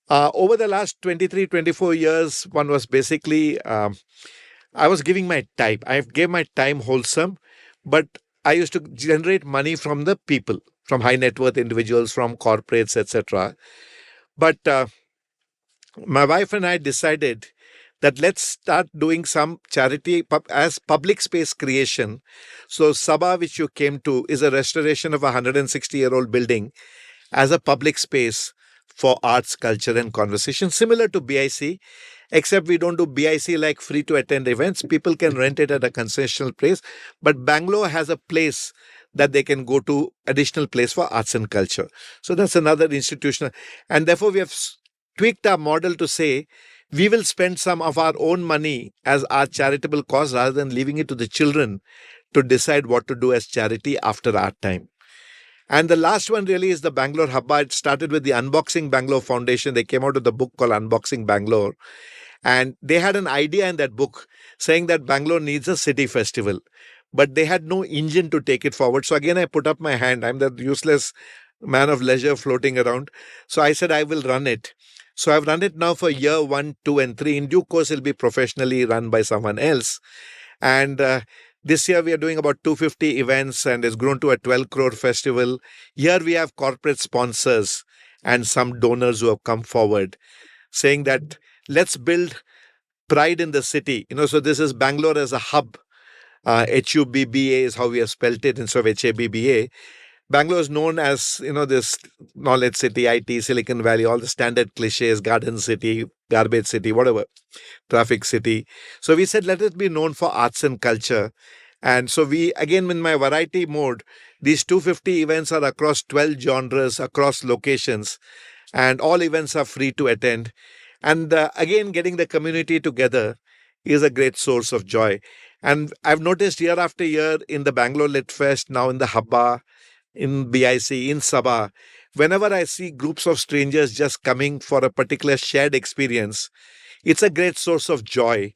S3: Over the last 23, 24 years, one was basically, I was giving my time. I gave my time wholesome, but I used to generate money from the people, from high net worth individuals, from corporates, etc. But my wife and I decided that let's start doing some charity as public space creation. So Sabha, which you came to, is a restoration of a 160-year-old building as a public space for arts, culture, and conversation, similar to BIC, except we don't do BIC like free-to-attend events. People can rent it at a concessional place, but Bangalore has a place that they can go to, additional place for arts and culture. So that's another institutional. And therefore, we have tweaked our model to say, we will spend some of our own money as our charitable cause rather than leaving it to the children to decide what to do as charity after our time. And the last one really is the Bangalore Habba. It started with the Unboxing Bangalore Foundation. They came out with a book called Unboxing Bangalore. And they had an idea in that book saying that Bangalore needs a city festival. but they had no engine to take it forward. So again, I put up my hand. I'm the useless man of leisure floating around. So I said, I will run it. So I've run it now for year 1, 2, and 3. In due course, it'll be professionally run by someone else. And this year, we are doing about 250 events, and it's grown to a 12 crore festival. Here, we have corporate sponsors and some donors who have come forward saying that let's build pride in the city. So this is Bangalore as a hub. HUBBA is how we have spelt it instead of HABBA. Bangalore is known as, this knowledge city, IT, Silicon Valley, all the standard cliches, garden city, garbage city, whatever, traffic city. So we said, let it be known for arts and culture. And so we, again, in my variety mode, these 250 events are across 12 genres, across locations, and all events are free to attend. And again, getting the community together is a great source of joy. And I've noticed year after year in the Bangalore Lit Fest, now in the Habba, in BIC, in Sabha, whenever I see groups of strangers just coming for a particular shared experience, it's a great source of joy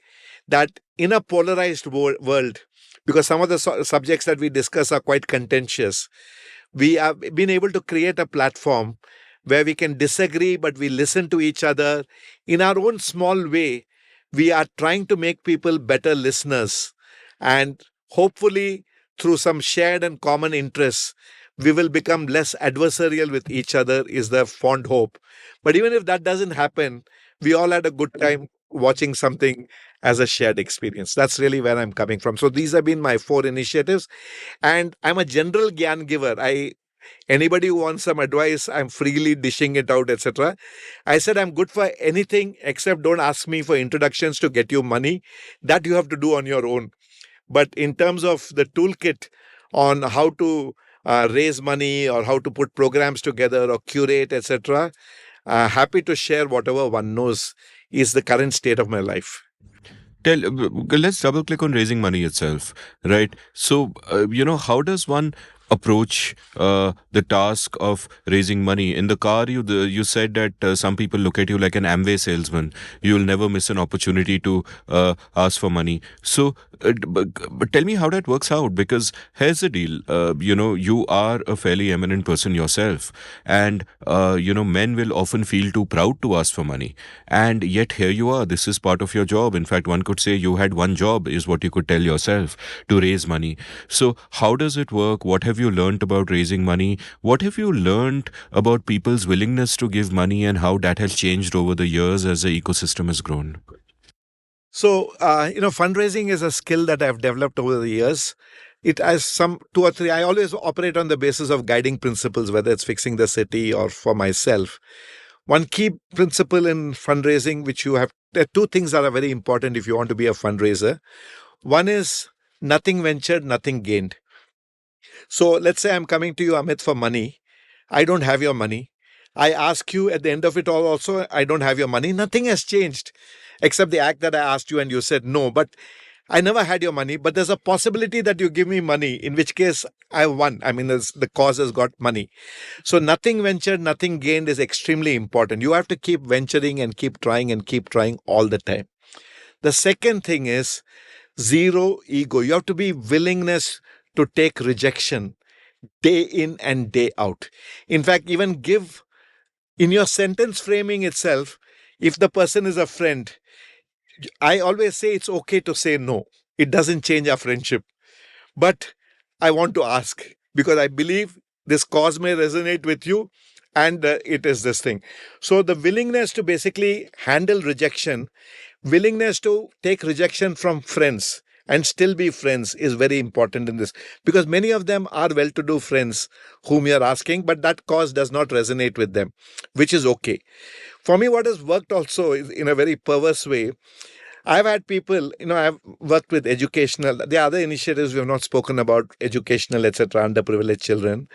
S3: that in a polarized world, because some of the subjects that we discuss are quite contentious, we have been able to create a platform where we can disagree, but we listen to each other. In our own small way, we are trying to make people better listeners. And hopefully, through some shared and common interests, we will become less adversarial with each other, is the fond hope. But even if that doesn't happen, we all had a good time watching something as a shared experience. That's really where I'm coming from. So these have been my 4 initiatives. And I'm a general gyan giver. Anybody who wants some advice, I'm freely dishing it out, etc. I said I'm good for anything except don't ask me for introductions to get you money. That you have to do on your own. But in terms of the toolkit on how to raise money or how to put programs together or curate, etc., happy to share whatever one knows is the current state of my life.
S1: Let's double click on raising money itself, right? So, how does one approach the task of raising money? In the car, you said that some people look at you like an Amway salesman. You'll never miss an opportunity to ask for money. So, but tell me how that works out, because here's the deal. You are a fairly eminent person yourself, and men will often feel too proud to ask for money, and yet here you are. This is part of your job. In fact, one could say you had one job, is what you could tell yourself, to raise money. So how does it work? What have you learned about raising money? What have you learned about people's willingness to give money, and how that has changed over the years as the ecosystem has grown?
S3: So, fundraising is a skill that I've developed over the years. It has some 2 or 3. I always operate on the basis of guiding principles, whether it's fixing the city or for myself. One key principle in fundraising, there are 2 things that are very important if you want to be a fundraiser. One is nothing ventured, nothing gained. So let's say I'm coming to you, Amit, for money. I don't have your money. I ask you at the end of it all also, I don't have your money. Nothing has changed except the act that I asked you and you said no. But I never had your money, but there's a possibility that you give me money, in which case I won. I mean, the cause has got money. So nothing ventured, nothing gained is extremely important. You have to keep venturing and keep trying all the time. The second thing is zero ego. You have to be willingness to take rejection day in and day out. In fact, even give in your sentence framing itself, if the person is a friend, I always say it's okay to say no. It doesn't change our friendship. But I want to ask because I believe this cause may resonate with you and it is this thing. So the willingness to basically handle rejection, willingness to take rejection from friends and still be friends is very important in this, because many of them are well-to-do friends whom you're asking, but that cause does not resonate with them, which is okay. For me, what has worked also is in a very perverse way. I've had people, I've worked with educational, the other initiatives we have not spoken about, educational, etc., underprivileged children.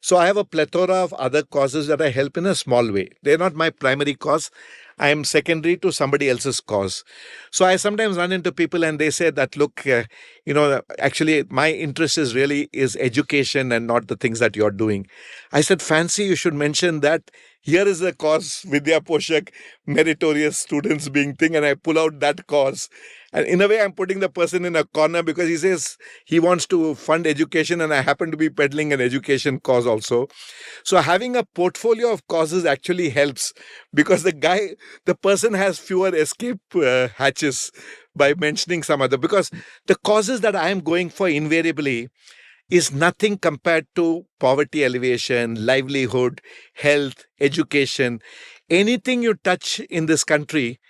S3: So I have a plethora of other causes that I help in a small way. They're not my primary cause. I am secondary to somebody else's cause. So I sometimes run into people and they say that, look, actually my interest is education and not the things that you're doing. I said, fancy, you should mention that here is the cause, Vidya Poshak, meritorious students being thing, and I pull out that cause. And in a way, I'm putting the person in a corner because he says he wants to fund education, and I happen to be peddling an education cause also. So having a portfolio of causes actually helps, because the person has fewer escape hatches by mentioning some other. Because the causes that I am going for invariably is nothing compared to poverty alleviation, livelihood, health, education. Anything you touch in this country,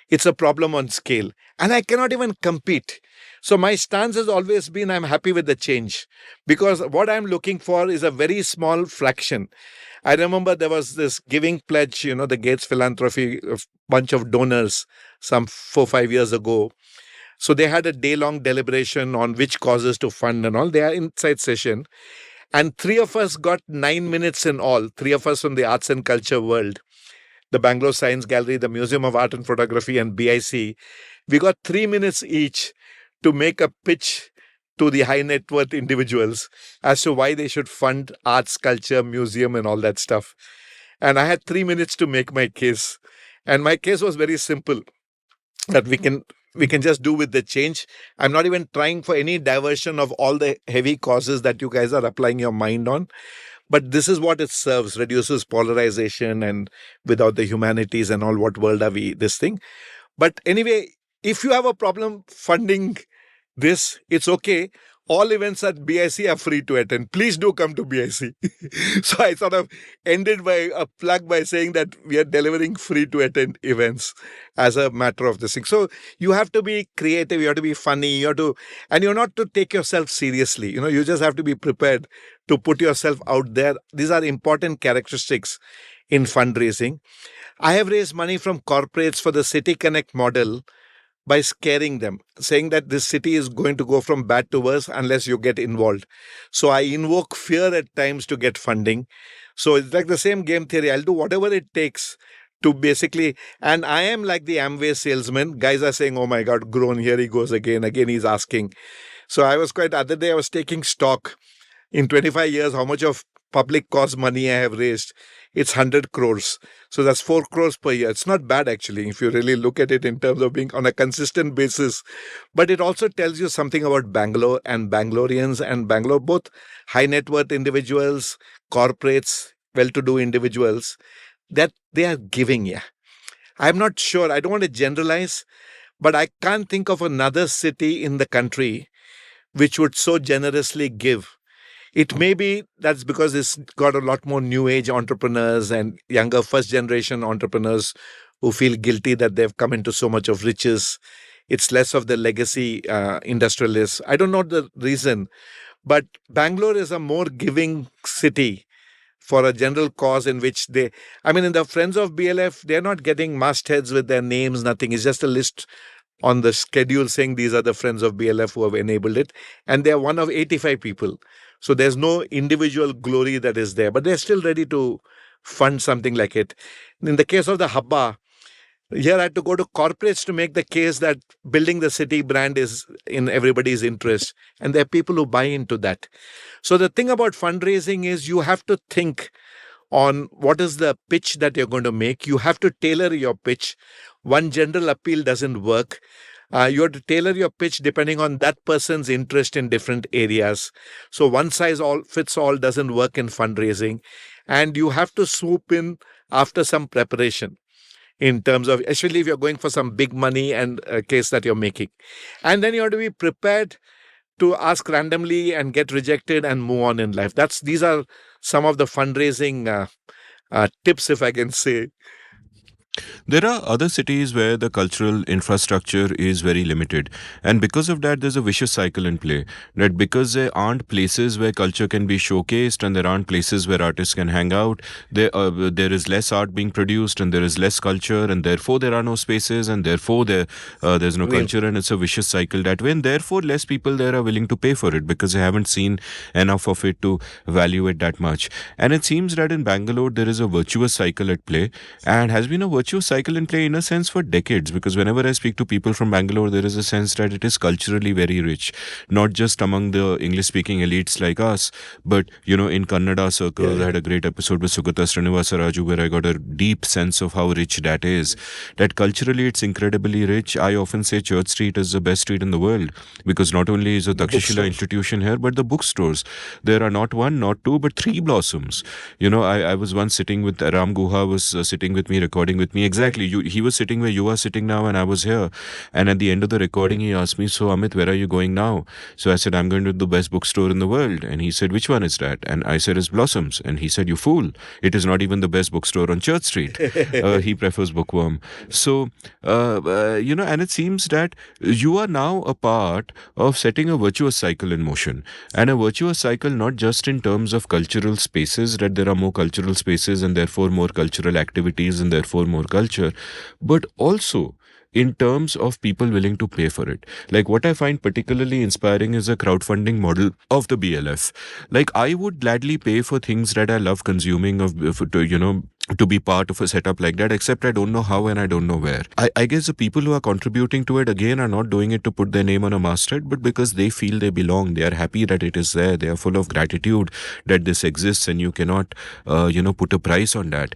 S3: it's a problem on scale. And I cannot even compete. So my stance has always been, I'm happy with the change, because what I'm looking for is a very small fraction. I remember there was this giving pledge, the Gates Philanthropy, a bunch of donors some 4-5 years ago. So they had a day-long deliberation on which causes to fund and all. They are inside session. And 3 of us got 9 minutes in all, 3 of us from the arts and culture world. The Bangalore Science Gallery, the Museum of Art and Photography, and BIC. We got 3 minutes each to make a pitch to the high net worth individuals as to why they should fund arts, culture, museum, and all that stuff. And I had 3 minutes to make my case. And my case was very simple, that we can just do with the change. I'm not even trying for any diversion of all the heavy causes that you guys are applying your mind on. But this is what it serves, reduces polarization, and without the humanities and all, what world are we, this thing. But anyway, if you have a problem funding this, it's okay. All events at BIC are free to attend. Please do come to BIC. So I sort of ended by a plug by saying that we are delivering free to attend events as a matter of this thing. So you have to be creative, you have to be funny, and you're not to take yourself seriously. You just have to be prepared to put yourself out there. These are important characteristics in fundraising. I have raised money from corporates for the City Connect model by scaring them, saying that this city is going to go from bad to worse unless you get involved. So I invoke fear at times to get funding. So it's like the same game theory. I'll do whatever it takes to basically, and I am like the Amway salesman. Guys are saying, oh my God, grown, here he goes again. Again, he's asking. So other day I was taking stock in 25 years, how much of public cause money I have raised. It's 100 crores. So that's 4 crores per year. It's not bad, actually, if you really look at it in terms of being on a consistent basis. But it also tells you something about Bangalore and Bangaloreans and Bangalore, both high net worth individuals, corporates, well-to-do individuals, that they are giving. Yeah. I'm not sure. I don't want to generalize, but I can't think of another city in the country which would so generously give. It may be that's because it's got a lot more new age entrepreneurs and younger first generation entrepreneurs who feel guilty that they've come into so much of riches. It's less of the legacy industrialists. I don't know the reason, but Bangalore is a more giving city for a general cause in which in the Friends of BLF, they're not getting mastheads with their names, nothing. It's just a list on the schedule saying these are the Friends of BLF who have enabled it. And they're one of 85 people. So there's no individual glory that is there, but they're still ready to fund something like it. In the case of the Habba, here I had to go to corporates to make the case that building the city brand is in everybody's interest. And there are people who buy into that. So the thing about fundraising is you have to think on what is the pitch that you're going to make. You have to tailor your pitch. One general appeal doesn't work. You have to tailor your pitch depending on that person's interest in different areas. So one size all fits all doesn't work in fundraising. And you have to swoop in after some preparation in terms of, especially if you're going for some big money and a case that you're making. And then you have to be prepared to ask randomly and get rejected and move on in life. These are some of the fundraising tips, if I can say.
S1: There are other cities where the cultural infrastructure is very limited, and because of that there's a vicious cycle in play, that because there aren't places where culture can be showcased and there aren't places where artists can hang out, there is less art being produced and there is less culture, and therefore there are no spaces, and therefore there's no culture, and it's a vicious cycle that way, and therefore less people there are willing to pay for it because they haven't seen enough of it to value it that much. And it seems that in Bangalore there is a virtuous cycle at play, and has been a virtuous virtuous cycle in play in a sense for decades, because whenever I speak to people from Bangalore, there is a sense that it is culturally very rich, not just among the English-speaking elites like us, but, in Kannada circles. I had a great episode with Sugata Srinivasa Raju where I got a deep sense of how rich that is. That culturally it's incredibly rich. I often say Church Street is the best street in the world, because not only is the Takshashila institution here, but the bookstores. There are not one, not two, but three blossoms. I was once sitting with Ram Guha, was sitting with me, recording with me. Exactly. He was sitting where you are sitting now, and I was here. And at the end of the recording, he asked me, "So, Amit, where are you going now?" So I said, "I'm going to the best bookstore in the world." And he said, "Which one is that?" And I said, "It's Blossoms." And he said, "You fool. It is not even the best bookstore on Church Street." He prefers Bookworm. So, and it seems that you are now a part of setting a virtuous cycle in motion. And a virtuous cycle not just in terms of cultural spaces, that there are more cultural spaces and therefore more cultural activities and therefore more culture, but also in terms of people willing to pay for it. Like, what I find particularly inspiring is a crowdfunding model of the BLF. Like, I would gladly pay for things that I love consuming to be part of a setup like that, except I don't know how and I don't know where. I guess the people who are contributing to it, again, are not doing it to put their name on a masthead, but because they feel they belong. They are happy that it is there. They are full of gratitude that this exists, and you cannot, put a price on that.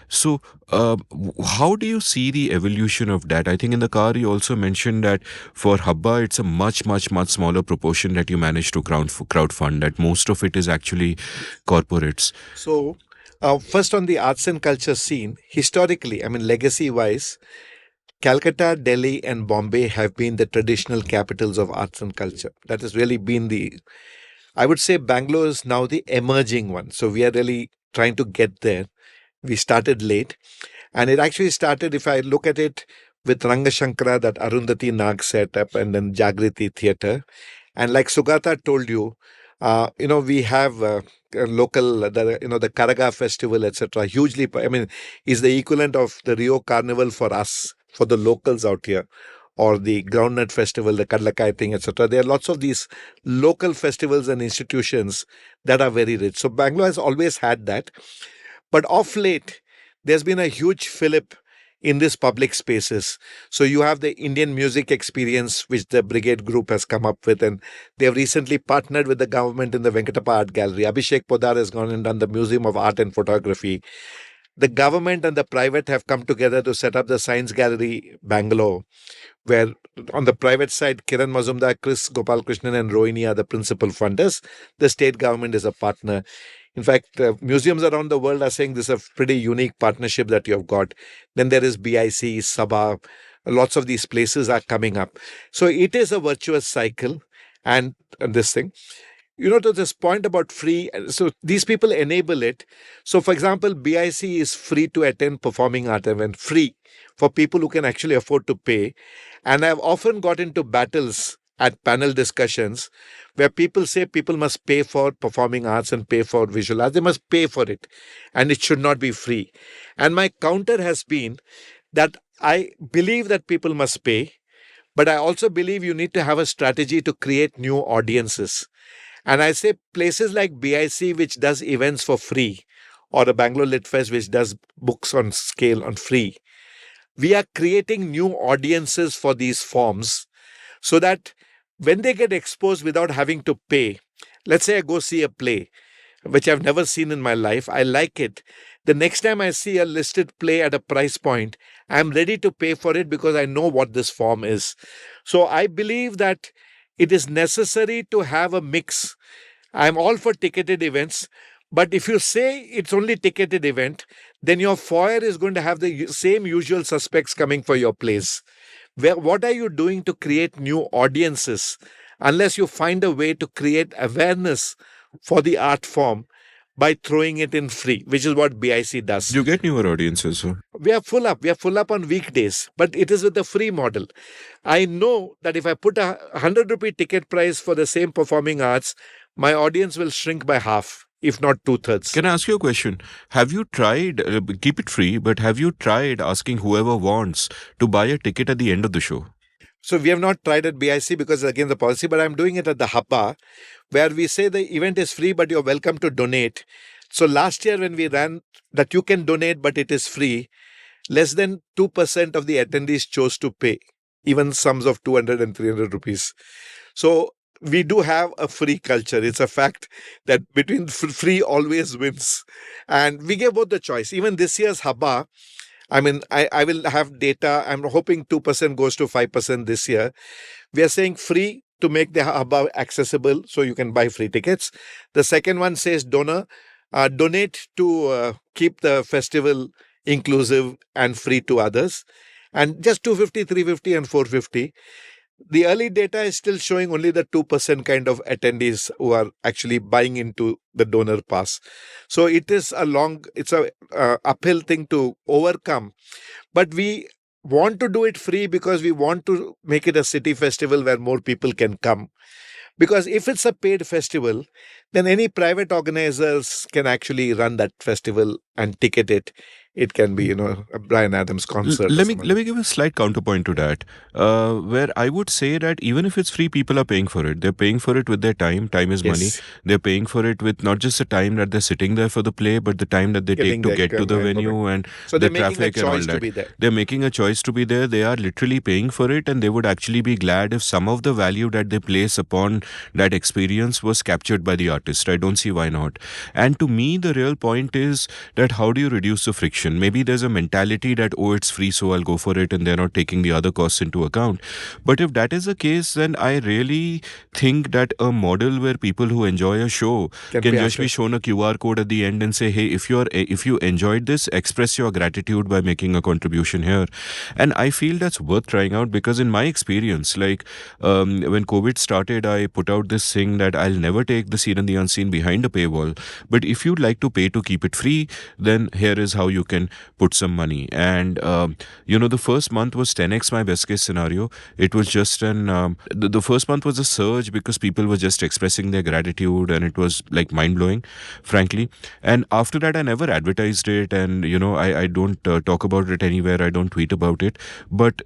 S1: So how do you see the evolution of that? I think in the car you also mentioned that for Habba, it's a much, much, much smaller proportion that you manage to crowdfund, that most of it is actually corporates.
S3: So, first on the arts and culture scene, historically, legacy-wise, Calcutta, Delhi, and Bombay have been the traditional capitals of arts and culture. That has really been I would say Bangalore is now the emerging one. So we are really trying to get there. We started late. And it actually started, if I look at it, with Rangashankara, that Arundhati Nag set up, and then Jagriti Theatre. And like Sugata told you, we have local, the Karaga Festival, etc. Hugely, is the equivalent of the Rio Carnival for us, for the locals out here, or the Groundnut Festival, the Kadlakai thing, etc. There are lots of these local festivals and institutions that are very rich. So Bangalore has always had that. But of late, there's been a huge fillip in these public spaces. So you have the Indian Music Experience, which the Brigade Group has come up with, and they have recently partnered with the government in the Venkatappa Art Gallery. Abhishek Podar has gone and done the Museum of Art and Photography. The government and the private have come together to set up the Science Gallery Bangalore, where on the private side, Kiran Mazumdar, Chris Gopalkrishnan and Rohini are the principal funders. The state government is a partner. In fact, museums around the world are saying this is a pretty unique partnership that you have got. Then there is BIC, Sabha. Lots of these places are coming up. So it is a virtuous cycle. And this thing, to this point about free, so these people enable it. So for example, BIC is free to attend performing art event, free for people who can actually afford to pay. And I've often got into battles at panel discussions where people say people must pay for performing arts and pay for visual arts. They must pay for it, and it should not be free. And my counter has been that I believe that people must pay, but I also believe you need to have a strategy to create new audiences. And I say places like BIC, which does events for free, or the Bangalore Lit Fest, which does books on scale on free, we are creating new audiences for these forms so that when they get exposed without having to pay, let's say I go see a play, which I've never seen in my life, I like it. The next time I see a listed play at a price point, I'm ready to pay for it because I know what this form is. So I believe that it is necessary to have a mix. I'm all for ticketed events, but if you say it's only ticketed event, then your foyer is going to have the same usual suspects coming for your place. What are you doing to create new audiences unless you find a way to create awareness for the art form by throwing it in free, which is what BIC does.
S1: You get newer audiences, sir.
S3: We are full up. We are full up on weekdays, but it is with the free model. I know that if I put a 100 rupee ticket price for the same performing arts, my audience will shrink by half, if not 2/3.
S1: Can I ask you a question? Have you tried, keep it free, but have you tried asking whoever wants to buy a ticket at the end of the show?
S3: So we have not tried at BIC because again the policy, but I'm doing it at the Habba, where we say the event is free, but you're welcome to donate. So last year when we ran that you can donate, but it is free, less than 2% of the attendees chose to pay, even sums of 200 and 300 rupees. So we do have a free culture. It's a fact that between free always wins. And we gave both the choice. Even this year's Haba, I mean, I will have data. I'm hoping 2% goes to 5% this year. We are saying free to make the Haba accessible so you can buy free tickets. The second one says donate to keep the festival inclusive and free to others. And just 250, 350 and 450. The early data is still showing only the 2% kind of attendees who are actually buying into the donor pass. So it's a uphill thing to overcome. But we want to do it free because we want to make it a city festival where more people can come. Because if it's a paid festival, then any private organizers can actually run that festival and ticket it. It can be, a Brian Adams concert.
S1: Let me give a slight counterpoint to that, where I would say that even if it's free, people are paying for it. They're paying for it with their time. Time is money.
S3: Yes.
S1: They're paying for it with not just the time that they're sitting there for the play, but the time that they
S3: Getting
S1: take to
S3: there,
S1: get to the venue and
S3: So
S1: the
S3: they're making a
S1: traffic and all
S3: choice to
S1: that.
S3: be there.
S1: They're making a choice to be there. They are literally paying for it, and they would actually be glad if some of the value that they place upon that experience was captured by the artist. I don't see why not. And to me, the real point is that how do you reduce the friction? Maybe there's a mentality that, oh, it's free, so I'll go for it, and they're not taking the other costs into account. But if that is the case, then I really think that a model where people who enjoy a show can
S3: pay
S1: just be
S3: after.
S1: shown a QR code at the end and say, hey, if you enjoyed this, express your gratitude by making a contribution here. And I feel that's worth trying out because in my experience, like when COVID started, I put out this thing that I'll never take the seen and the unseen behind a paywall. But if you'd like to pay to keep it free, then here is how you can put some money. And the first month was 10x my best case scenario. It was just the first month was a surge because people were just expressing their gratitude, and it was like mind blowing, frankly. And after that, I never advertised it, and I don't talk about it anywhere. I don't tweet about it, but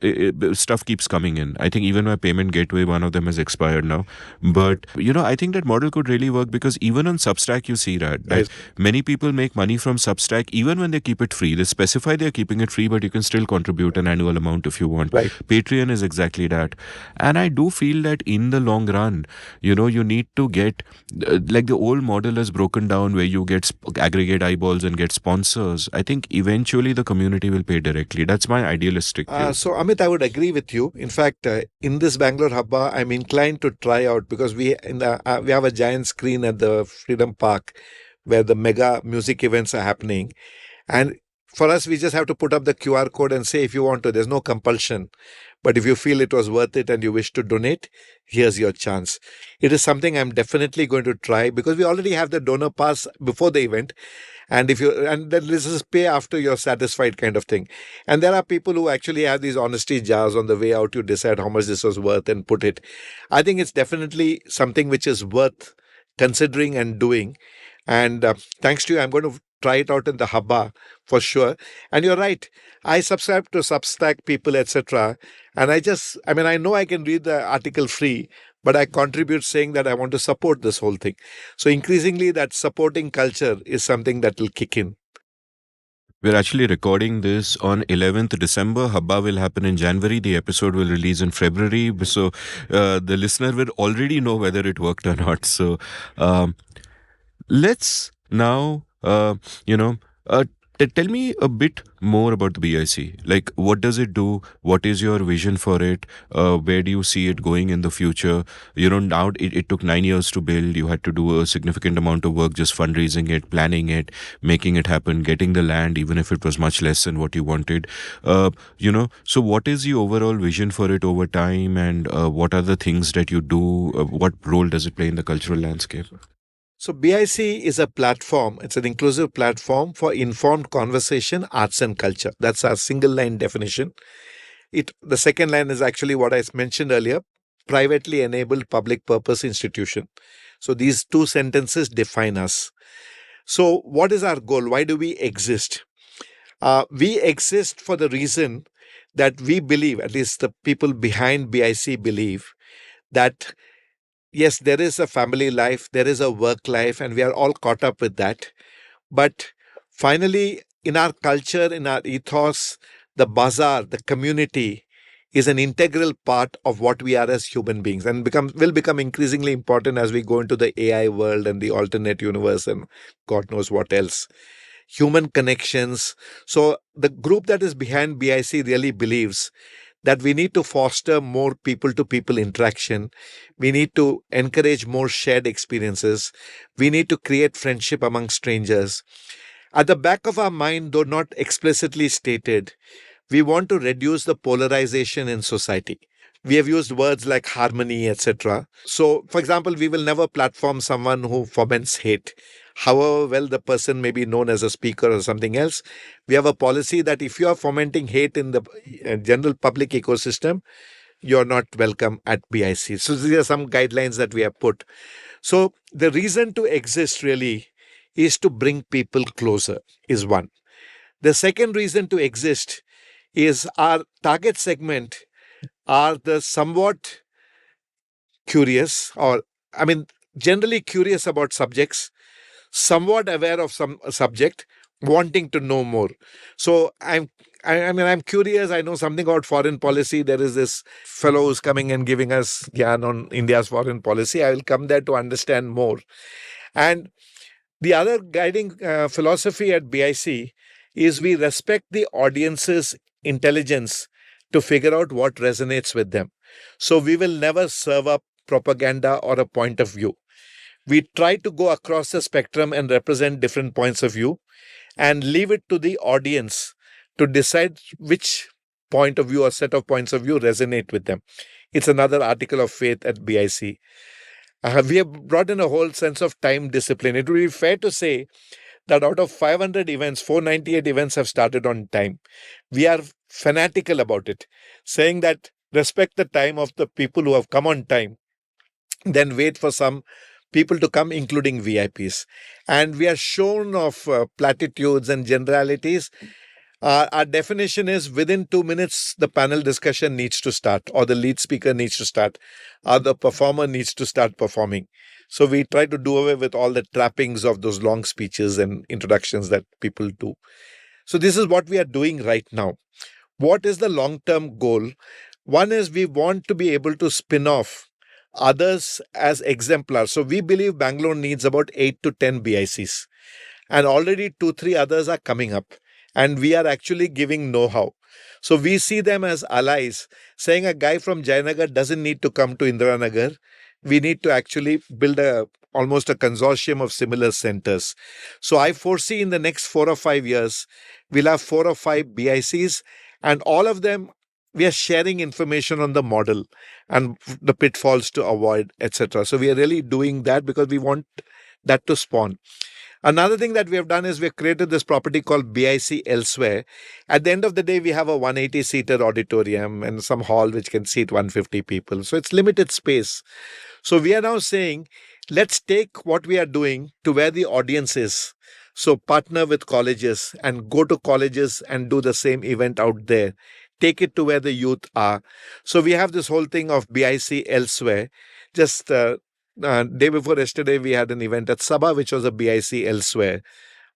S1: stuff keeps coming in. I think even my payment gateway, one of them has expired now. But I think that model could really work because even on Substack, you see that
S3: Right.
S1: many people make money from Substack even when they keep it free. They specify they're keeping it free, but you can still contribute an annual amount if you want.
S3: Right.
S1: Patreon is exactly that. And I do feel that in the long run, you need to get, like the old model is broken down where you get aggregate eyeballs and get sponsors. I think eventually the community will pay directly. That's my idealistic view.
S3: So Amit, I would agree with you. In fact, in this Bangalore Hubba, I'm inclined to try out because we have a giant screen at the Freedom Park where the mega music events are happening, and for us, we just have to put up the QR code and say if you want to. There's no compulsion, but if you feel it was worth it and you wish to donate, here's your chance. It is something I'm definitely going to try because we already have the donor pass before the event. And then this is pay after you're satisfied kind of thing. And there are people who actually have these honesty jars on the way out. You decide how much this was worth and put it. I think it's definitely something which is worth considering and doing. And thanks to you, I'm going to try it out in the Hubba for sure. And you're right. I subscribe to Substack people, etc. And I know I can read the article free, but I contribute saying that I want to support this whole thing. So increasingly that supporting culture is something that will kick in.
S1: We're actually recording this on 11th December. Hubba will happen in January. The episode will release in February. So the listener will already know whether it worked or not. So let's now, tell me a bit more about the BIC. Like, what does it do? What is your vision for it? Where do you see it going in the future? Now it took 9 years to build. You had to do a significant amount of work just fundraising it, planning it, making it happen, getting the land, even if it was much less than what you wanted. So what is the overall vision for it over time, and what are the things that you do? What role does it play in the cultural landscape?
S3: So BIC is a platform. It's an inclusive platform for informed conversation, arts and culture. That's our single line definition. The second line is actually what I mentioned earlier, privately enabled public purpose institution. So these two sentences define us. So what is our goal? Why do we exist? We exist for the reason that we believe, at least the people behind BIC believe, that yes, there is a family life, there is a work life, and we are all caught up with that. But finally, in our culture, in our ethos, the bazaar, the community is an integral part of what we are as human beings, and will become increasingly important as we go into the AI world and the alternate universe and God knows what else. Human connections. So the group that is behind BIC really believes that we need to foster more people to people interaction. We need to encourage more shared experiences. We need to create friendship among strangers. At the back of our mind, though not explicitly stated, we want to reduce the polarization in society. We have used words like harmony, etc. So, for example, we will never platform someone who foments hate. However well the person may be known as a speaker or something else, we have a policy that if you are fomenting hate in the general public ecosystem, you're not welcome at BIC. So these are some guidelines that we have put. So the reason to exist really is to bring people closer, is one. The second reason to exist is our target segment are the somewhat curious, or I mean, generally curious about subjects, somewhat aware of some subject, wanting to know more. So I'm curious. I know something about foreign policy. There is this fellow who's coming and giving us gyan on India's foreign policy. I will come there to understand more. And the other guiding philosophy at BIC is we respect the audience's intelligence to figure out what resonates with them. So we will never serve up propaganda or a point of view. We try to go across the spectrum and represent different points of view and leave it to the audience to decide which point of view or set of points of view resonate with them. It's another article of faith at BIC. We have brought in a whole sense of time discipline. It would be fair to say that out of 500 events, 498 events have started on time. We are fanatical about it, saying that respect the time of the people who have come on time, then wait for some people to come, including VIPs. And we are shown of platitudes and generalities. Our definition is within 2 minutes, the panel discussion needs to start, or the lead speaker needs to start, or the performer needs to start performing. So we try to do away with all the trappings of those long speeches and introductions that people do. So this is what we are doing right now. What is the long-term goal? One is we want to be able to spin off others as exemplars. So we believe Bangalore needs about 8 to 10 BICs. And already 2-3 others are coming up. And we are actually giving know-how. So we see them as allies, saying a guy from Jayanagar doesn't need to come to Indiranagar. We need to actually build almost a consortium of similar centers. So I foresee in the next 4 or 5 years, we'll have 4 or 5 BICs, and all of them, we are sharing information on the model and the pitfalls to avoid, etc. So we are really doing that because we want that to spawn. Another thing that we have done is we've created this property called BIC Elsewhere. At the end of the day, we have a 180-seater auditorium and some hall which can seat 150 people. So it's limited space. So we are now saying, let's take what we are doing to where the audience is. So partner with colleges and go to colleges and do the same event out there. Take it to where the youth are. So we have this whole thing of BIC Elsewhere. Just day before yesterday, we had an event at Sabha, which was a BIC Elsewhere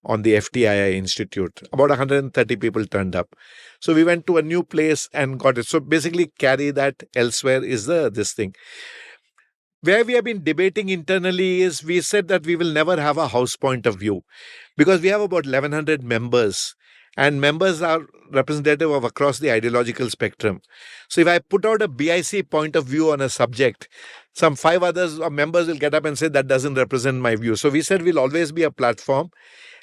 S3: on the FTII Institute. About 130 people turned up. So we went to a new place and got it. So basically, carry that elsewhere is this thing. Where we have been debating internally is we said that we will never have a house point of view because we have about 1,100 members. And members are representative of across the ideological spectrum. So if I put out a BIC point of view on a subject, some 5 others or members will get up and say that doesn't represent my view. So we said we'll always be a platform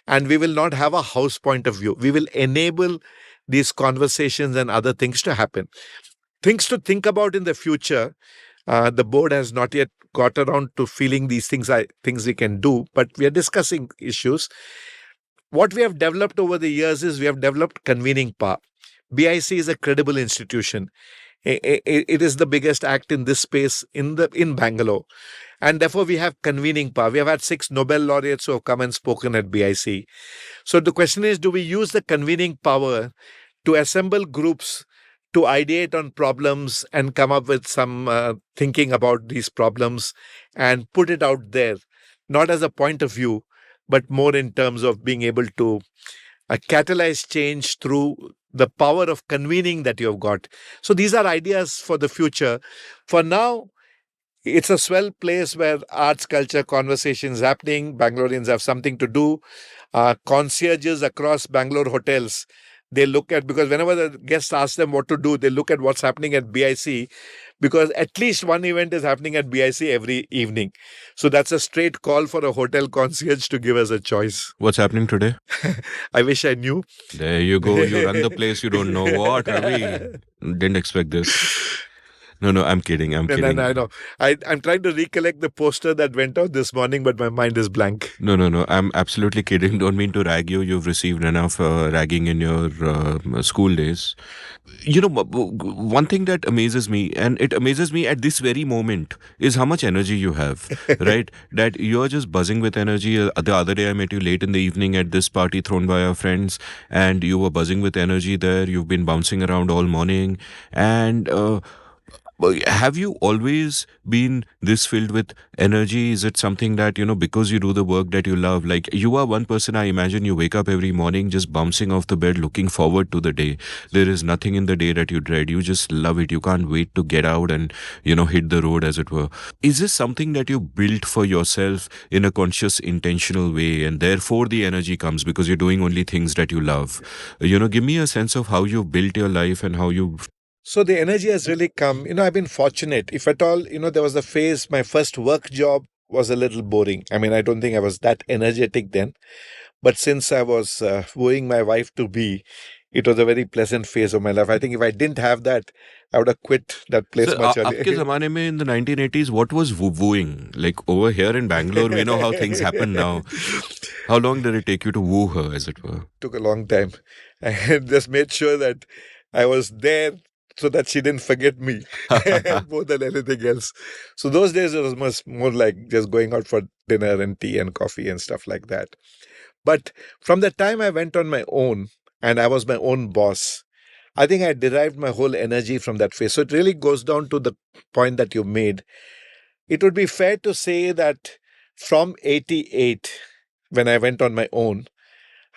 S3: and we will not have a house point of view. We will enable these conversations and other things to happen. Things to think about in the future. The board has not yet got around to feeling these things we can do, but we are discussing issues. What we have developed over the years is we have developed convening power. BIC is a credible institution. It is the biggest act in this space in Bangalore. And therefore, we have convening power. We have had 6 Nobel laureates who have come and spoken at BIC. So the question is, do we use the convening power to assemble groups to ideate on problems and come up with some thinking about these problems and put it out there, not as a point of view, but more in terms of being able to catalyze change through the power of convening that you have got. So these are ideas for the future. For now, it's a swell place where arts, culture, conversations happening. Bangaloreans have something to do. Concierges across Bangalore hotels, they look at, because whenever the guests ask them what to do, they look at what's happening at BIC, because at least one event is happening at BIC every evening. So that's a straight call for a hotel concierge to give us a choice.
S1: What's happening today?
S3: I wish I knew.
S1: There you go. You run the place. You don't know what, Ravi. Didn't expect this. No, I'm kidding. I'm kidding.
S3: I know. I'm trying to recollect the poster that went out this morning, but my mind is blank.
S1: No. I'm absolutely kidding. Don't mean to rag you. You've received enough ragging in your school days. One thing that amazes me, and it amazes me at this very moment, is how much energy you have, right? That you're just buzzing with energy. The other day I met you late in the evening at this party thrown by our friends, and you were buzzing with energy there. You've been bouncing around all morning. And have you always been this filled with energy? Is it something that, because you do the work that you love? Like, you are one person, I imagine you wake up every morning just bouncing off the bed, looking forward to the day. There is nothing in the day that you dread. You just love it. You can't wait to get out and, hit the road, as it were. Is this something that you built for yourself in a conscious, intentional way, and therefore the energy comes because you're doing only things that you love? Give me a sense of how you built your life and how you...
S3: So the energy has really come. I've been fortunate. If at all, there was a phase, my first work job was a little boring. I mean, I don't think I was that energetic then. But since I was wooing my wife to be, it was a very pleasant phase of my life. I think if I didn't have that, I would have quit that place much earlier.
S1: Aapke zamane mein in the 1980s, what was wooing? Like, over here in Bangalore, we know how things happen now. How long did it take you to woo her, as it were?
S3: Took a long time. I just made sure that I was there so that she didn't forget me more than anything else. So those days it was much more like just going out for dinner and tea and coffee and stuff like that. But from the time I went on my own and I was my own boss, I think I derived my whole energy from that phase. So it really goes down to the point that you made. It would be fair to say that from 88, when I went on my own,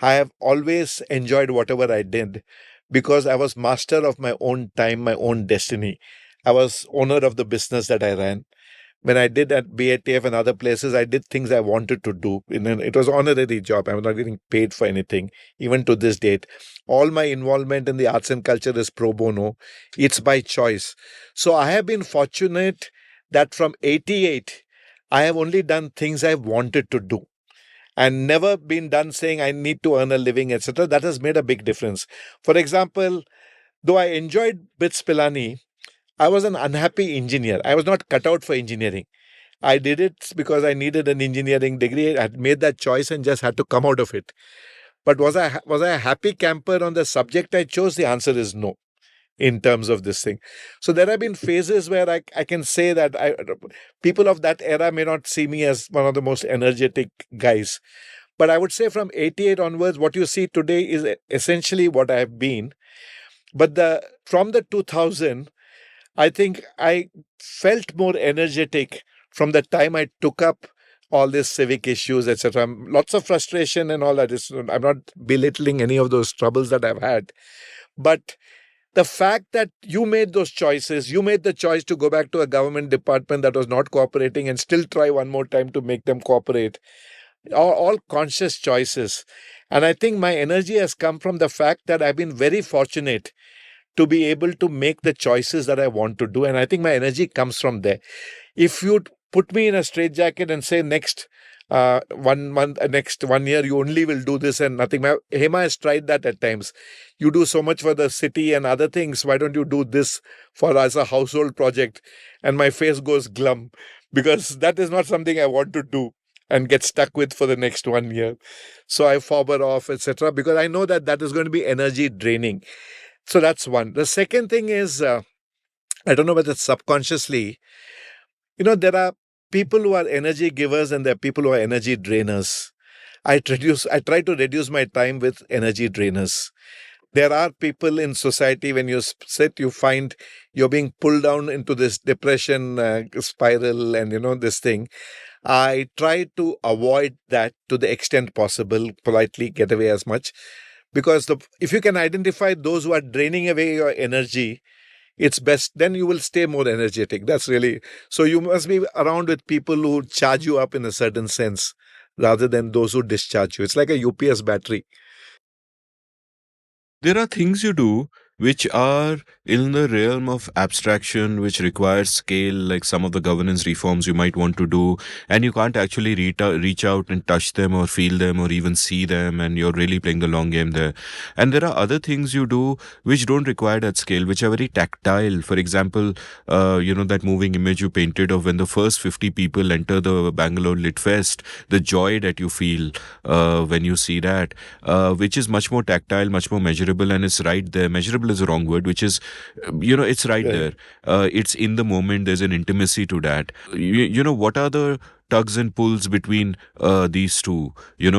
S3: I have always enjoyed whatever I did, because I was master of my own time, my own destiny. I was owner of the business that I ran. When I did at BATF and other places, I did things I wanted to do. It was an honorary job. I was not getting paid for anything, even to this date. All my involvement in the arts and culture is pro bono. It's by choice. So I have been fortunate that from 88, I have only done things I wanted to do, and never been done saying I need to earn a living, etc. That has made a big difference. For example, though I enjoyed BITS Pilani, I was an unhappy engineer. I was not cut out for engineering. I did it because I needed an engineering degree. I had made that choice and just had to come out of it. But was I a happy camper on the subject I chose? The answer is no, in terms of this thing. So there have been phases where I can say that people of that era may not see me as one of the most energetic guys. But I would say from 88 onwards, what you see today is essentially what I have been. But from the 2000, I think I felt more energetic from the time I took up all these civic issues, etc. Lots of frustration and all that. I'm not belittling any of those troubles that I've had. But the fact that you made those choices, you made the choice to go back to a government department that was not cooperating and still try one more time to make them cooperate, all conscious choices. And I think my energy has come from the fact that I've been very fortunate to be able to make the choices that I want to do. And I think my energy comes from there. If you put me in a straitjacket and say next 1 month, next 1 year, you only will do this and nothing. Hema has tried that at times. You do so much for the city and other things. Why don't you do this for as a household project? And my face goes glum, because that is not something I want to do and get stuck with for the next 1 year. So I forbear off, etc., because I know that is going to be energy draining. So that's one. The second thing is, I don't know whether it's subconsciously, there are people who are energy givers and there are people who are energy drainers. I try to reduce my time with energy drainers. There are people in society, when you sit, you find you're being pulled down into this depression spiral and, this thing. I try to avoid that to the extent possible, politely get away as much. Because if you can identify those who are draining away your energy, it's best, then you will stay more energetic. That's really, so you must be around with people who charge you up in a certain sense rather than those who discharge you. It's like a UPS battery.
S1: There are things you do which are in the realm of abstraction, which requires scale, like some of the governance reforms you might want to do, and you can't actually reach out and touch them or feel them or even see them, and you're really playing the long game there. And there are other things you do which don't require that scale, which are very tactile. For example, that moving image you painted of when the first 50 people enter the Bangalore Lit Fest, the joy that you feel when you see that, which is much more tactile, much more measurable, and it's right there. Measurable is the wrong word, which is, it's right there. It's in the moment. There's an intimacy to that. What are the tugs and pulls between these two?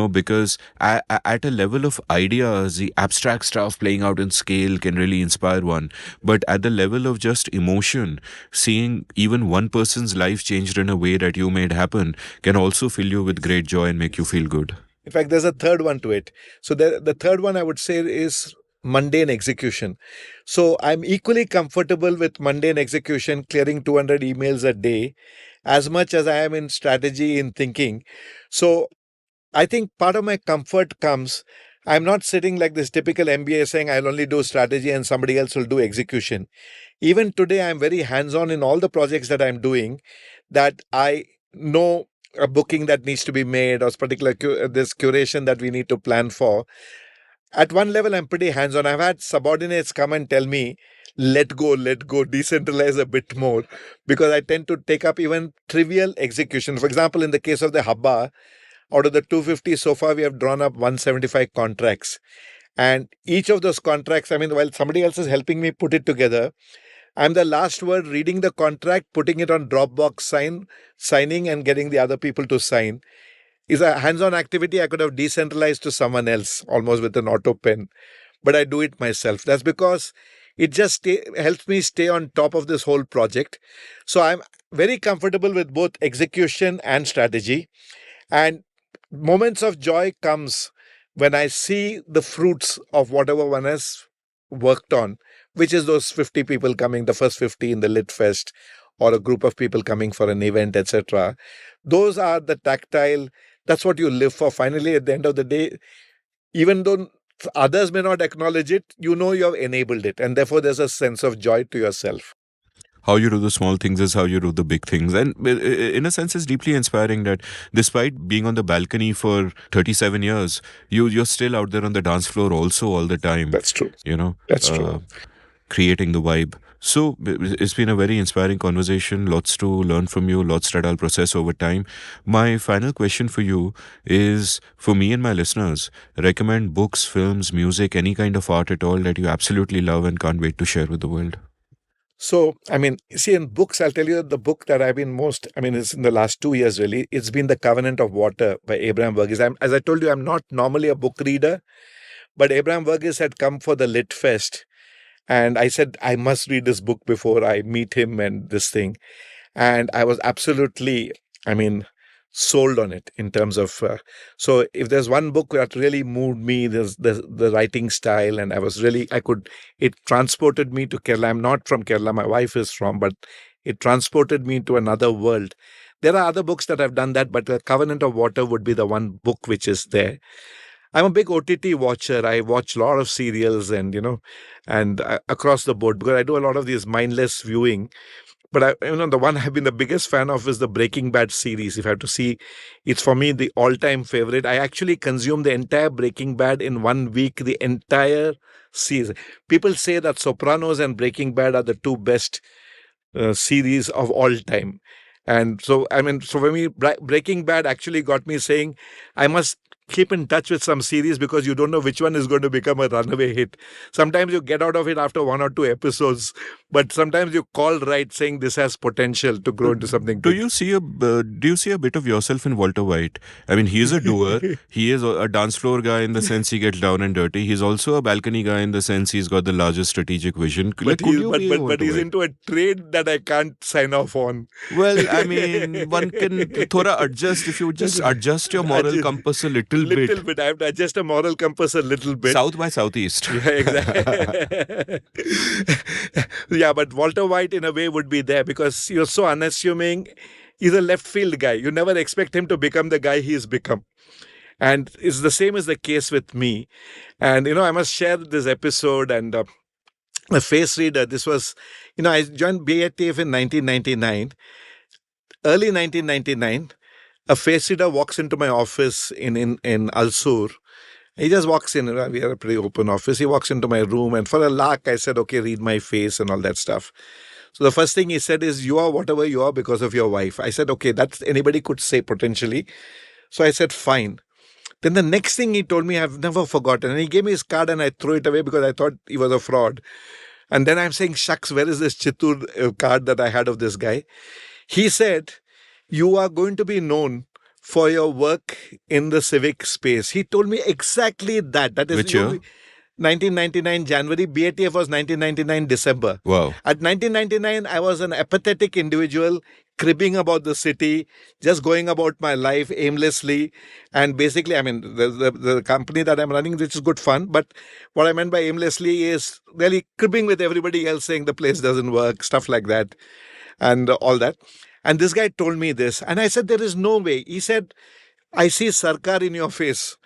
S1: Because at a level of ideas, the abstract stuff playing out in scale can really inspire one. But at the level of just emotion, seeing even one person's life changed in a way that you made happen can also fill you with great joy and make you feel good.
S3: In fact, there's a third one to it. So the third one I would say is mundane execution. So I'm equally comfortable with mundane execution, clearing 200 emails a day, as much as I am in strategy, in thinking. So I think part of my comfort comes, I'm not sitting like this typical MBA saying I'll only do strategy and somebody else will do execution. Even today, I'm very hands-on in all the projects that I'm doing, that I know a booking that needs to be made or particular this curation that we need to plan for. At one level, I'm pretty hands-on. I've had subordinates come and tell me, let go, decentralize a bit more, because I tend to take up even trivial execution. For example, in the case of the Habba, out of the 250 so far, we have drawn up 175 contracts. And each of those contracts, while somebody else is helping me put it together, I'm the last word reading the contract, putting it on Dropbox, signing and getting the other people to sign. Is a hands-on activity I could have decentralized to someone else, almost with an auto pen. But I do it myself. That's because it just helps me stay on top of this whole project. So I'm very comfortable with both execution and strategy. And moments of joy comes when I see the fruits of whatever one has worked on, which is those 50 people coming, the first 50 in the Lit Fest, or a group of people coming for an event, etc. Those are the tactile, that's what you live for. Finally, at the end of the day, even though others may not acknowledge it, you know you have enabled it. And therefore, there's a sense of joy to yourself.
S1: How you do the small things is how you do the big things. And in a sense, it's deeply inspiring that despite being on the balcony for 37 years, you're still out there on the dance floor also all the time.
S3: That's true. That's true.
S1: Creating the vibe. So it's been a very inspiring conversation. Lots to learn from you, lots that I'll process over time. My final question for you is, for me and my listeners, recommend books, films, music, any kind of art at all that you absolutely love and can't wait to share with the world.
S3: So, see, in books, I'll tell you the book that I've been it's in the last 2 years really. It's been The Covenant of Water by Abraham Verghese. As I told you, I'm not normally a book reader, but Abraham Verghese had come for the Lit Fest. And I said, I must read this book before I meet him and this thing. And I was absolutely, sold on it in terms of, so if there's one book that really moved me, there's the writing style. And it transported me to Kerala. I'm not from Kerala, my wife is from, but it transported me to another world. There are other books that have done that, but The Covenant of Water would be the one book which is there. I'm a big OTT watcher. I watch a lot of serials and across the board, because I do a lot of these mindless viewing. But the one I've been the biggest fan of is the Breaking Bad series. If I have to see, it's for me the all-time favorite. I actually consumed the entire Breaking Bad in 1 week, the entire season. People say that Sopranos and Breaking Bad are the two best series of all time. And so for me, Breaking Bad actually got me saying, I must keep in touch with some series, because you don't know which one is going to become a runaway hit. Sometimes you get out of it after 1 or 2 episodes, but sometimes you call right saying this has potential to grow into something
S1: do
S3: big.
S1: you see a bit of yourself in Walter White? He is a doer. He is a dance floor guy in the sense he gets down and dirty. He's also a balcony guy in the sense he's got the largest strategic vision.
S3: But he's into a trade that I can't sign off on.
S1: Well, one can thora adjust. If you just adjust your moral compass a little little bit.
S3: bit. I have to adjust a moral compass a little bit.
S1: South by southeast.
S3: Yeah, exactly. Yeah, but Walter White in a way would be there because you're so unassuming. He's a left field guy. You never expect him to become the guy he's become. And it's the same as the case with me. And, I must share this episode and a face reader. This was, I joined BATF in 1999. Early 1999, a face reader walks into my office in Alsur. He just walks in. We have a pretty open office. He walks into my room, and for a lark, I said, okay, read my face and all that stuff. So the first thing he said is, you are whatever you are because of your wife. I said, okay, that's anybody could say potentially. So I said, fine. Then the next thing he told me, I've never forgotten. And he gave me his card and I threw it away because I thought he was a fraud. And then I'm saying, shucks, where is this Chittur card that I had of this guy? He said, you are going to be known for your work in the civic space. He told me exactly that. That is
S1: Which year?
S3: 1999 January. BATF was 1999 December.
S1: Wow.
S3: At 1999, I was an apathetic individual cribbing about the city, just going about my life aimlessly. And basically, the company that I'm running, which is good fun. But what I meant by aimlessly is really cribbing with everybody else, saying the place doesn't work, stuff like that, and all that. And this guy told me this. And I said, there is no way. He said, I see Sarkar in your face.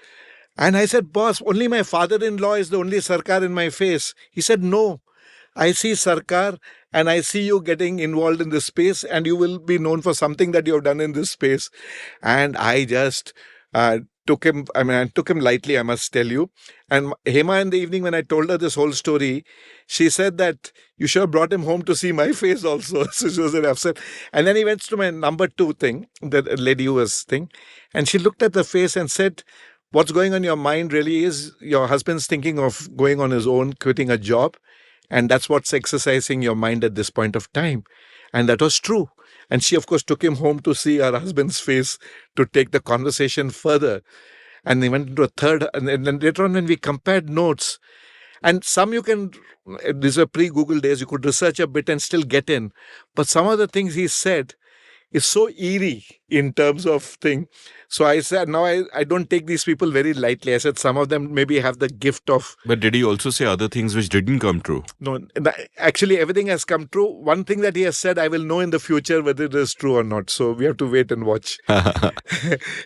S3: And I said, boss, only my father-in-law is the only Sarkar in my face. He said, no, I see Sarkar and I see you getting involved in this space and you will be known for something that you have done in this space. And I just took him lightly, I must tell you. And Hema in the evening, when I told her this whole story, she said that you should have brought him home to see my face also. So she was upset. And then he went to my number 2 thing, the lady who was thing. And she looked at the face and said, what's going on in your mind really is your husband's thinking of going on his own, quitting a job. And that's what's exercising your mind at this point of time. And that was true. And she, of course, took him home to see her husband's face to take the conversation further. And they went into a third. And then later on, when we compared notes, and some you can, these are pre-Google days, you could research a bit and still get in. But some of the things he said is so eerie in terms of thing. So I said, now I don't take these people very lightly. I said, some of them maybe have the gift of...
S1: But did he also say other things which didn't come true?
S3: No, actually everything has come true. One thing that he has said, I will know in the future whether it is true or not. So we have to wait and watch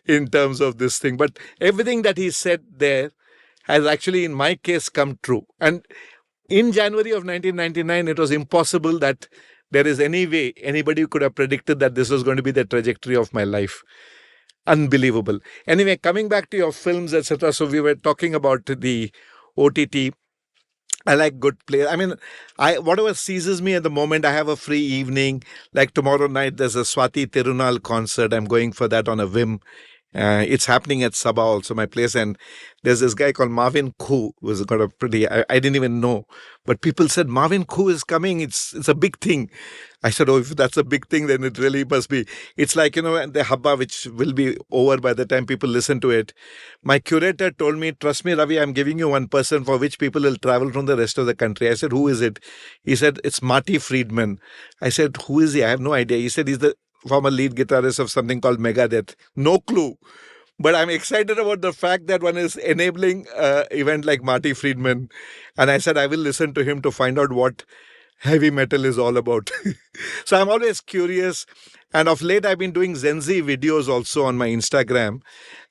S3: in terms of this thing. But everything that he said there has actually, in my case, come true. And in January of 1999, it was impossible that there is any way anybody could have predicted that this was going to be the trajectory of my life. Unbelievable. Anyway, coming back to your films, etc. So we were talking about the OTT. I like good plays. Whatever seizes me at the moment, I have a free evening. Like tomorrow night, there's a Swati Tirunal concert. I'm going for that on a whim. It's happening at Sabha also, my place. And there's this guy called Marvin Khoo, who's got a pretty, I didn't even know. But people said, Marvin Khoo is coming. It's a big thing. I said, oh, if that's a big thing, then it really must be. It's like, the Habba, which will be over by the time people listen to it. My curator told me, trust me, Ravi, I'm giving you one person for which people will travel from the rest of the country. I said, who is it? He said, it's Marty Friedman. I said, who is he? I have no idea. He said, he's the former lead guitarist of something called Megadeth. No clue. But I'm excited about the fact that one is enabling an event like Marty Friedman. And I said, I will listen to him to find out what heavy metal is all about. So I'm always curious. And of late, I've been doing Gen Z videos also on my Instagram.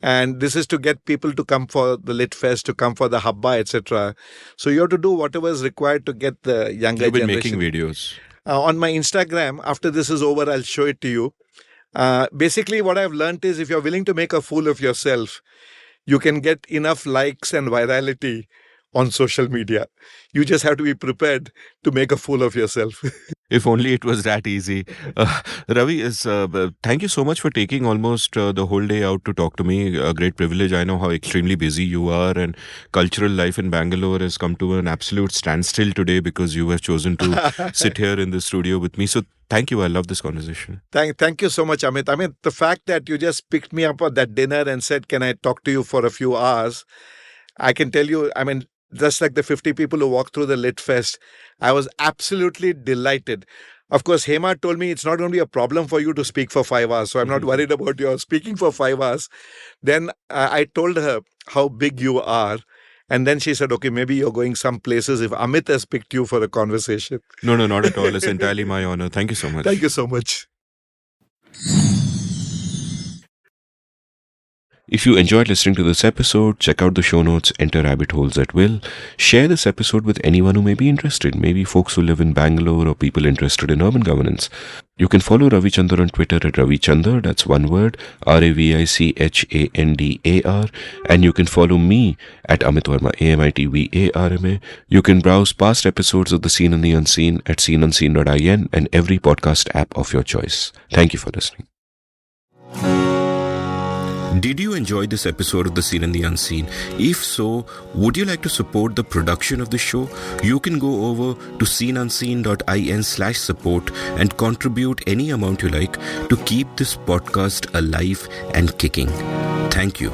S3: And this is to get people to come for the Lit Fest, to come for the Habba, etc. So you have to do whatever is required to get the younger generation.
S1: You've been making videos.
S3: On my Instagram, after this is over, I'll show it to you. Basically, what I've learned is if you're willing to make a fool of yourself, you can get enough likes and virality on social media. You just have to be prepared to make a fool of yourself.
S1: If only it was that easy. Ravi, thank you so much for taking almost the whole day out to talk to me. A great privilege. I know how extremely busy you are, and cultural life in Bangalore has come to an absolute standstill today because you have chosen to sit here in the studio with me. So thank you. I love this conversation.
S3: Thank you so much, Amit. The fact that you just picked me up at that dinner and said, can I talk to you for a few hours? I can tell you, just like the 50 people who walked through the Lit Fest, I was absolutely delighted. Of course, Hema told me it's not going to be a problem for you to speak for 5 hours. So I'm not worried about your speaking for 5 hours. Then I told her how big you are. And then she said, okay, maybe you're going some places if Amit has picked you for a conversation.
S1: No, not at all. It's entirely my honor. Thank you so much.
S3: Thank you so much.
S1: If you enjoyed listening to this episode, check out the show notes, enter rabbit holes at will. Share this episode with anyone who may be interested, maybe folks who live in Bangalore or people interested in urban governance. You can follow Ravichandar on Twitter at Ravichandar, that's one word, Ravichandar, and you can follow me at Amit Varma, AMITVARMA. You can browse past episodes of The Seen and the Unseen at seenunseen.in and every podcast app of your choice. Thank you for listening. Did you enjoy this episode of The Seen and the Unseen? If so, would you like to support the production of the show? You can go over to seenunseen.in/support and contribute any amount you like to keep this podcast alive and kicking. Thank you.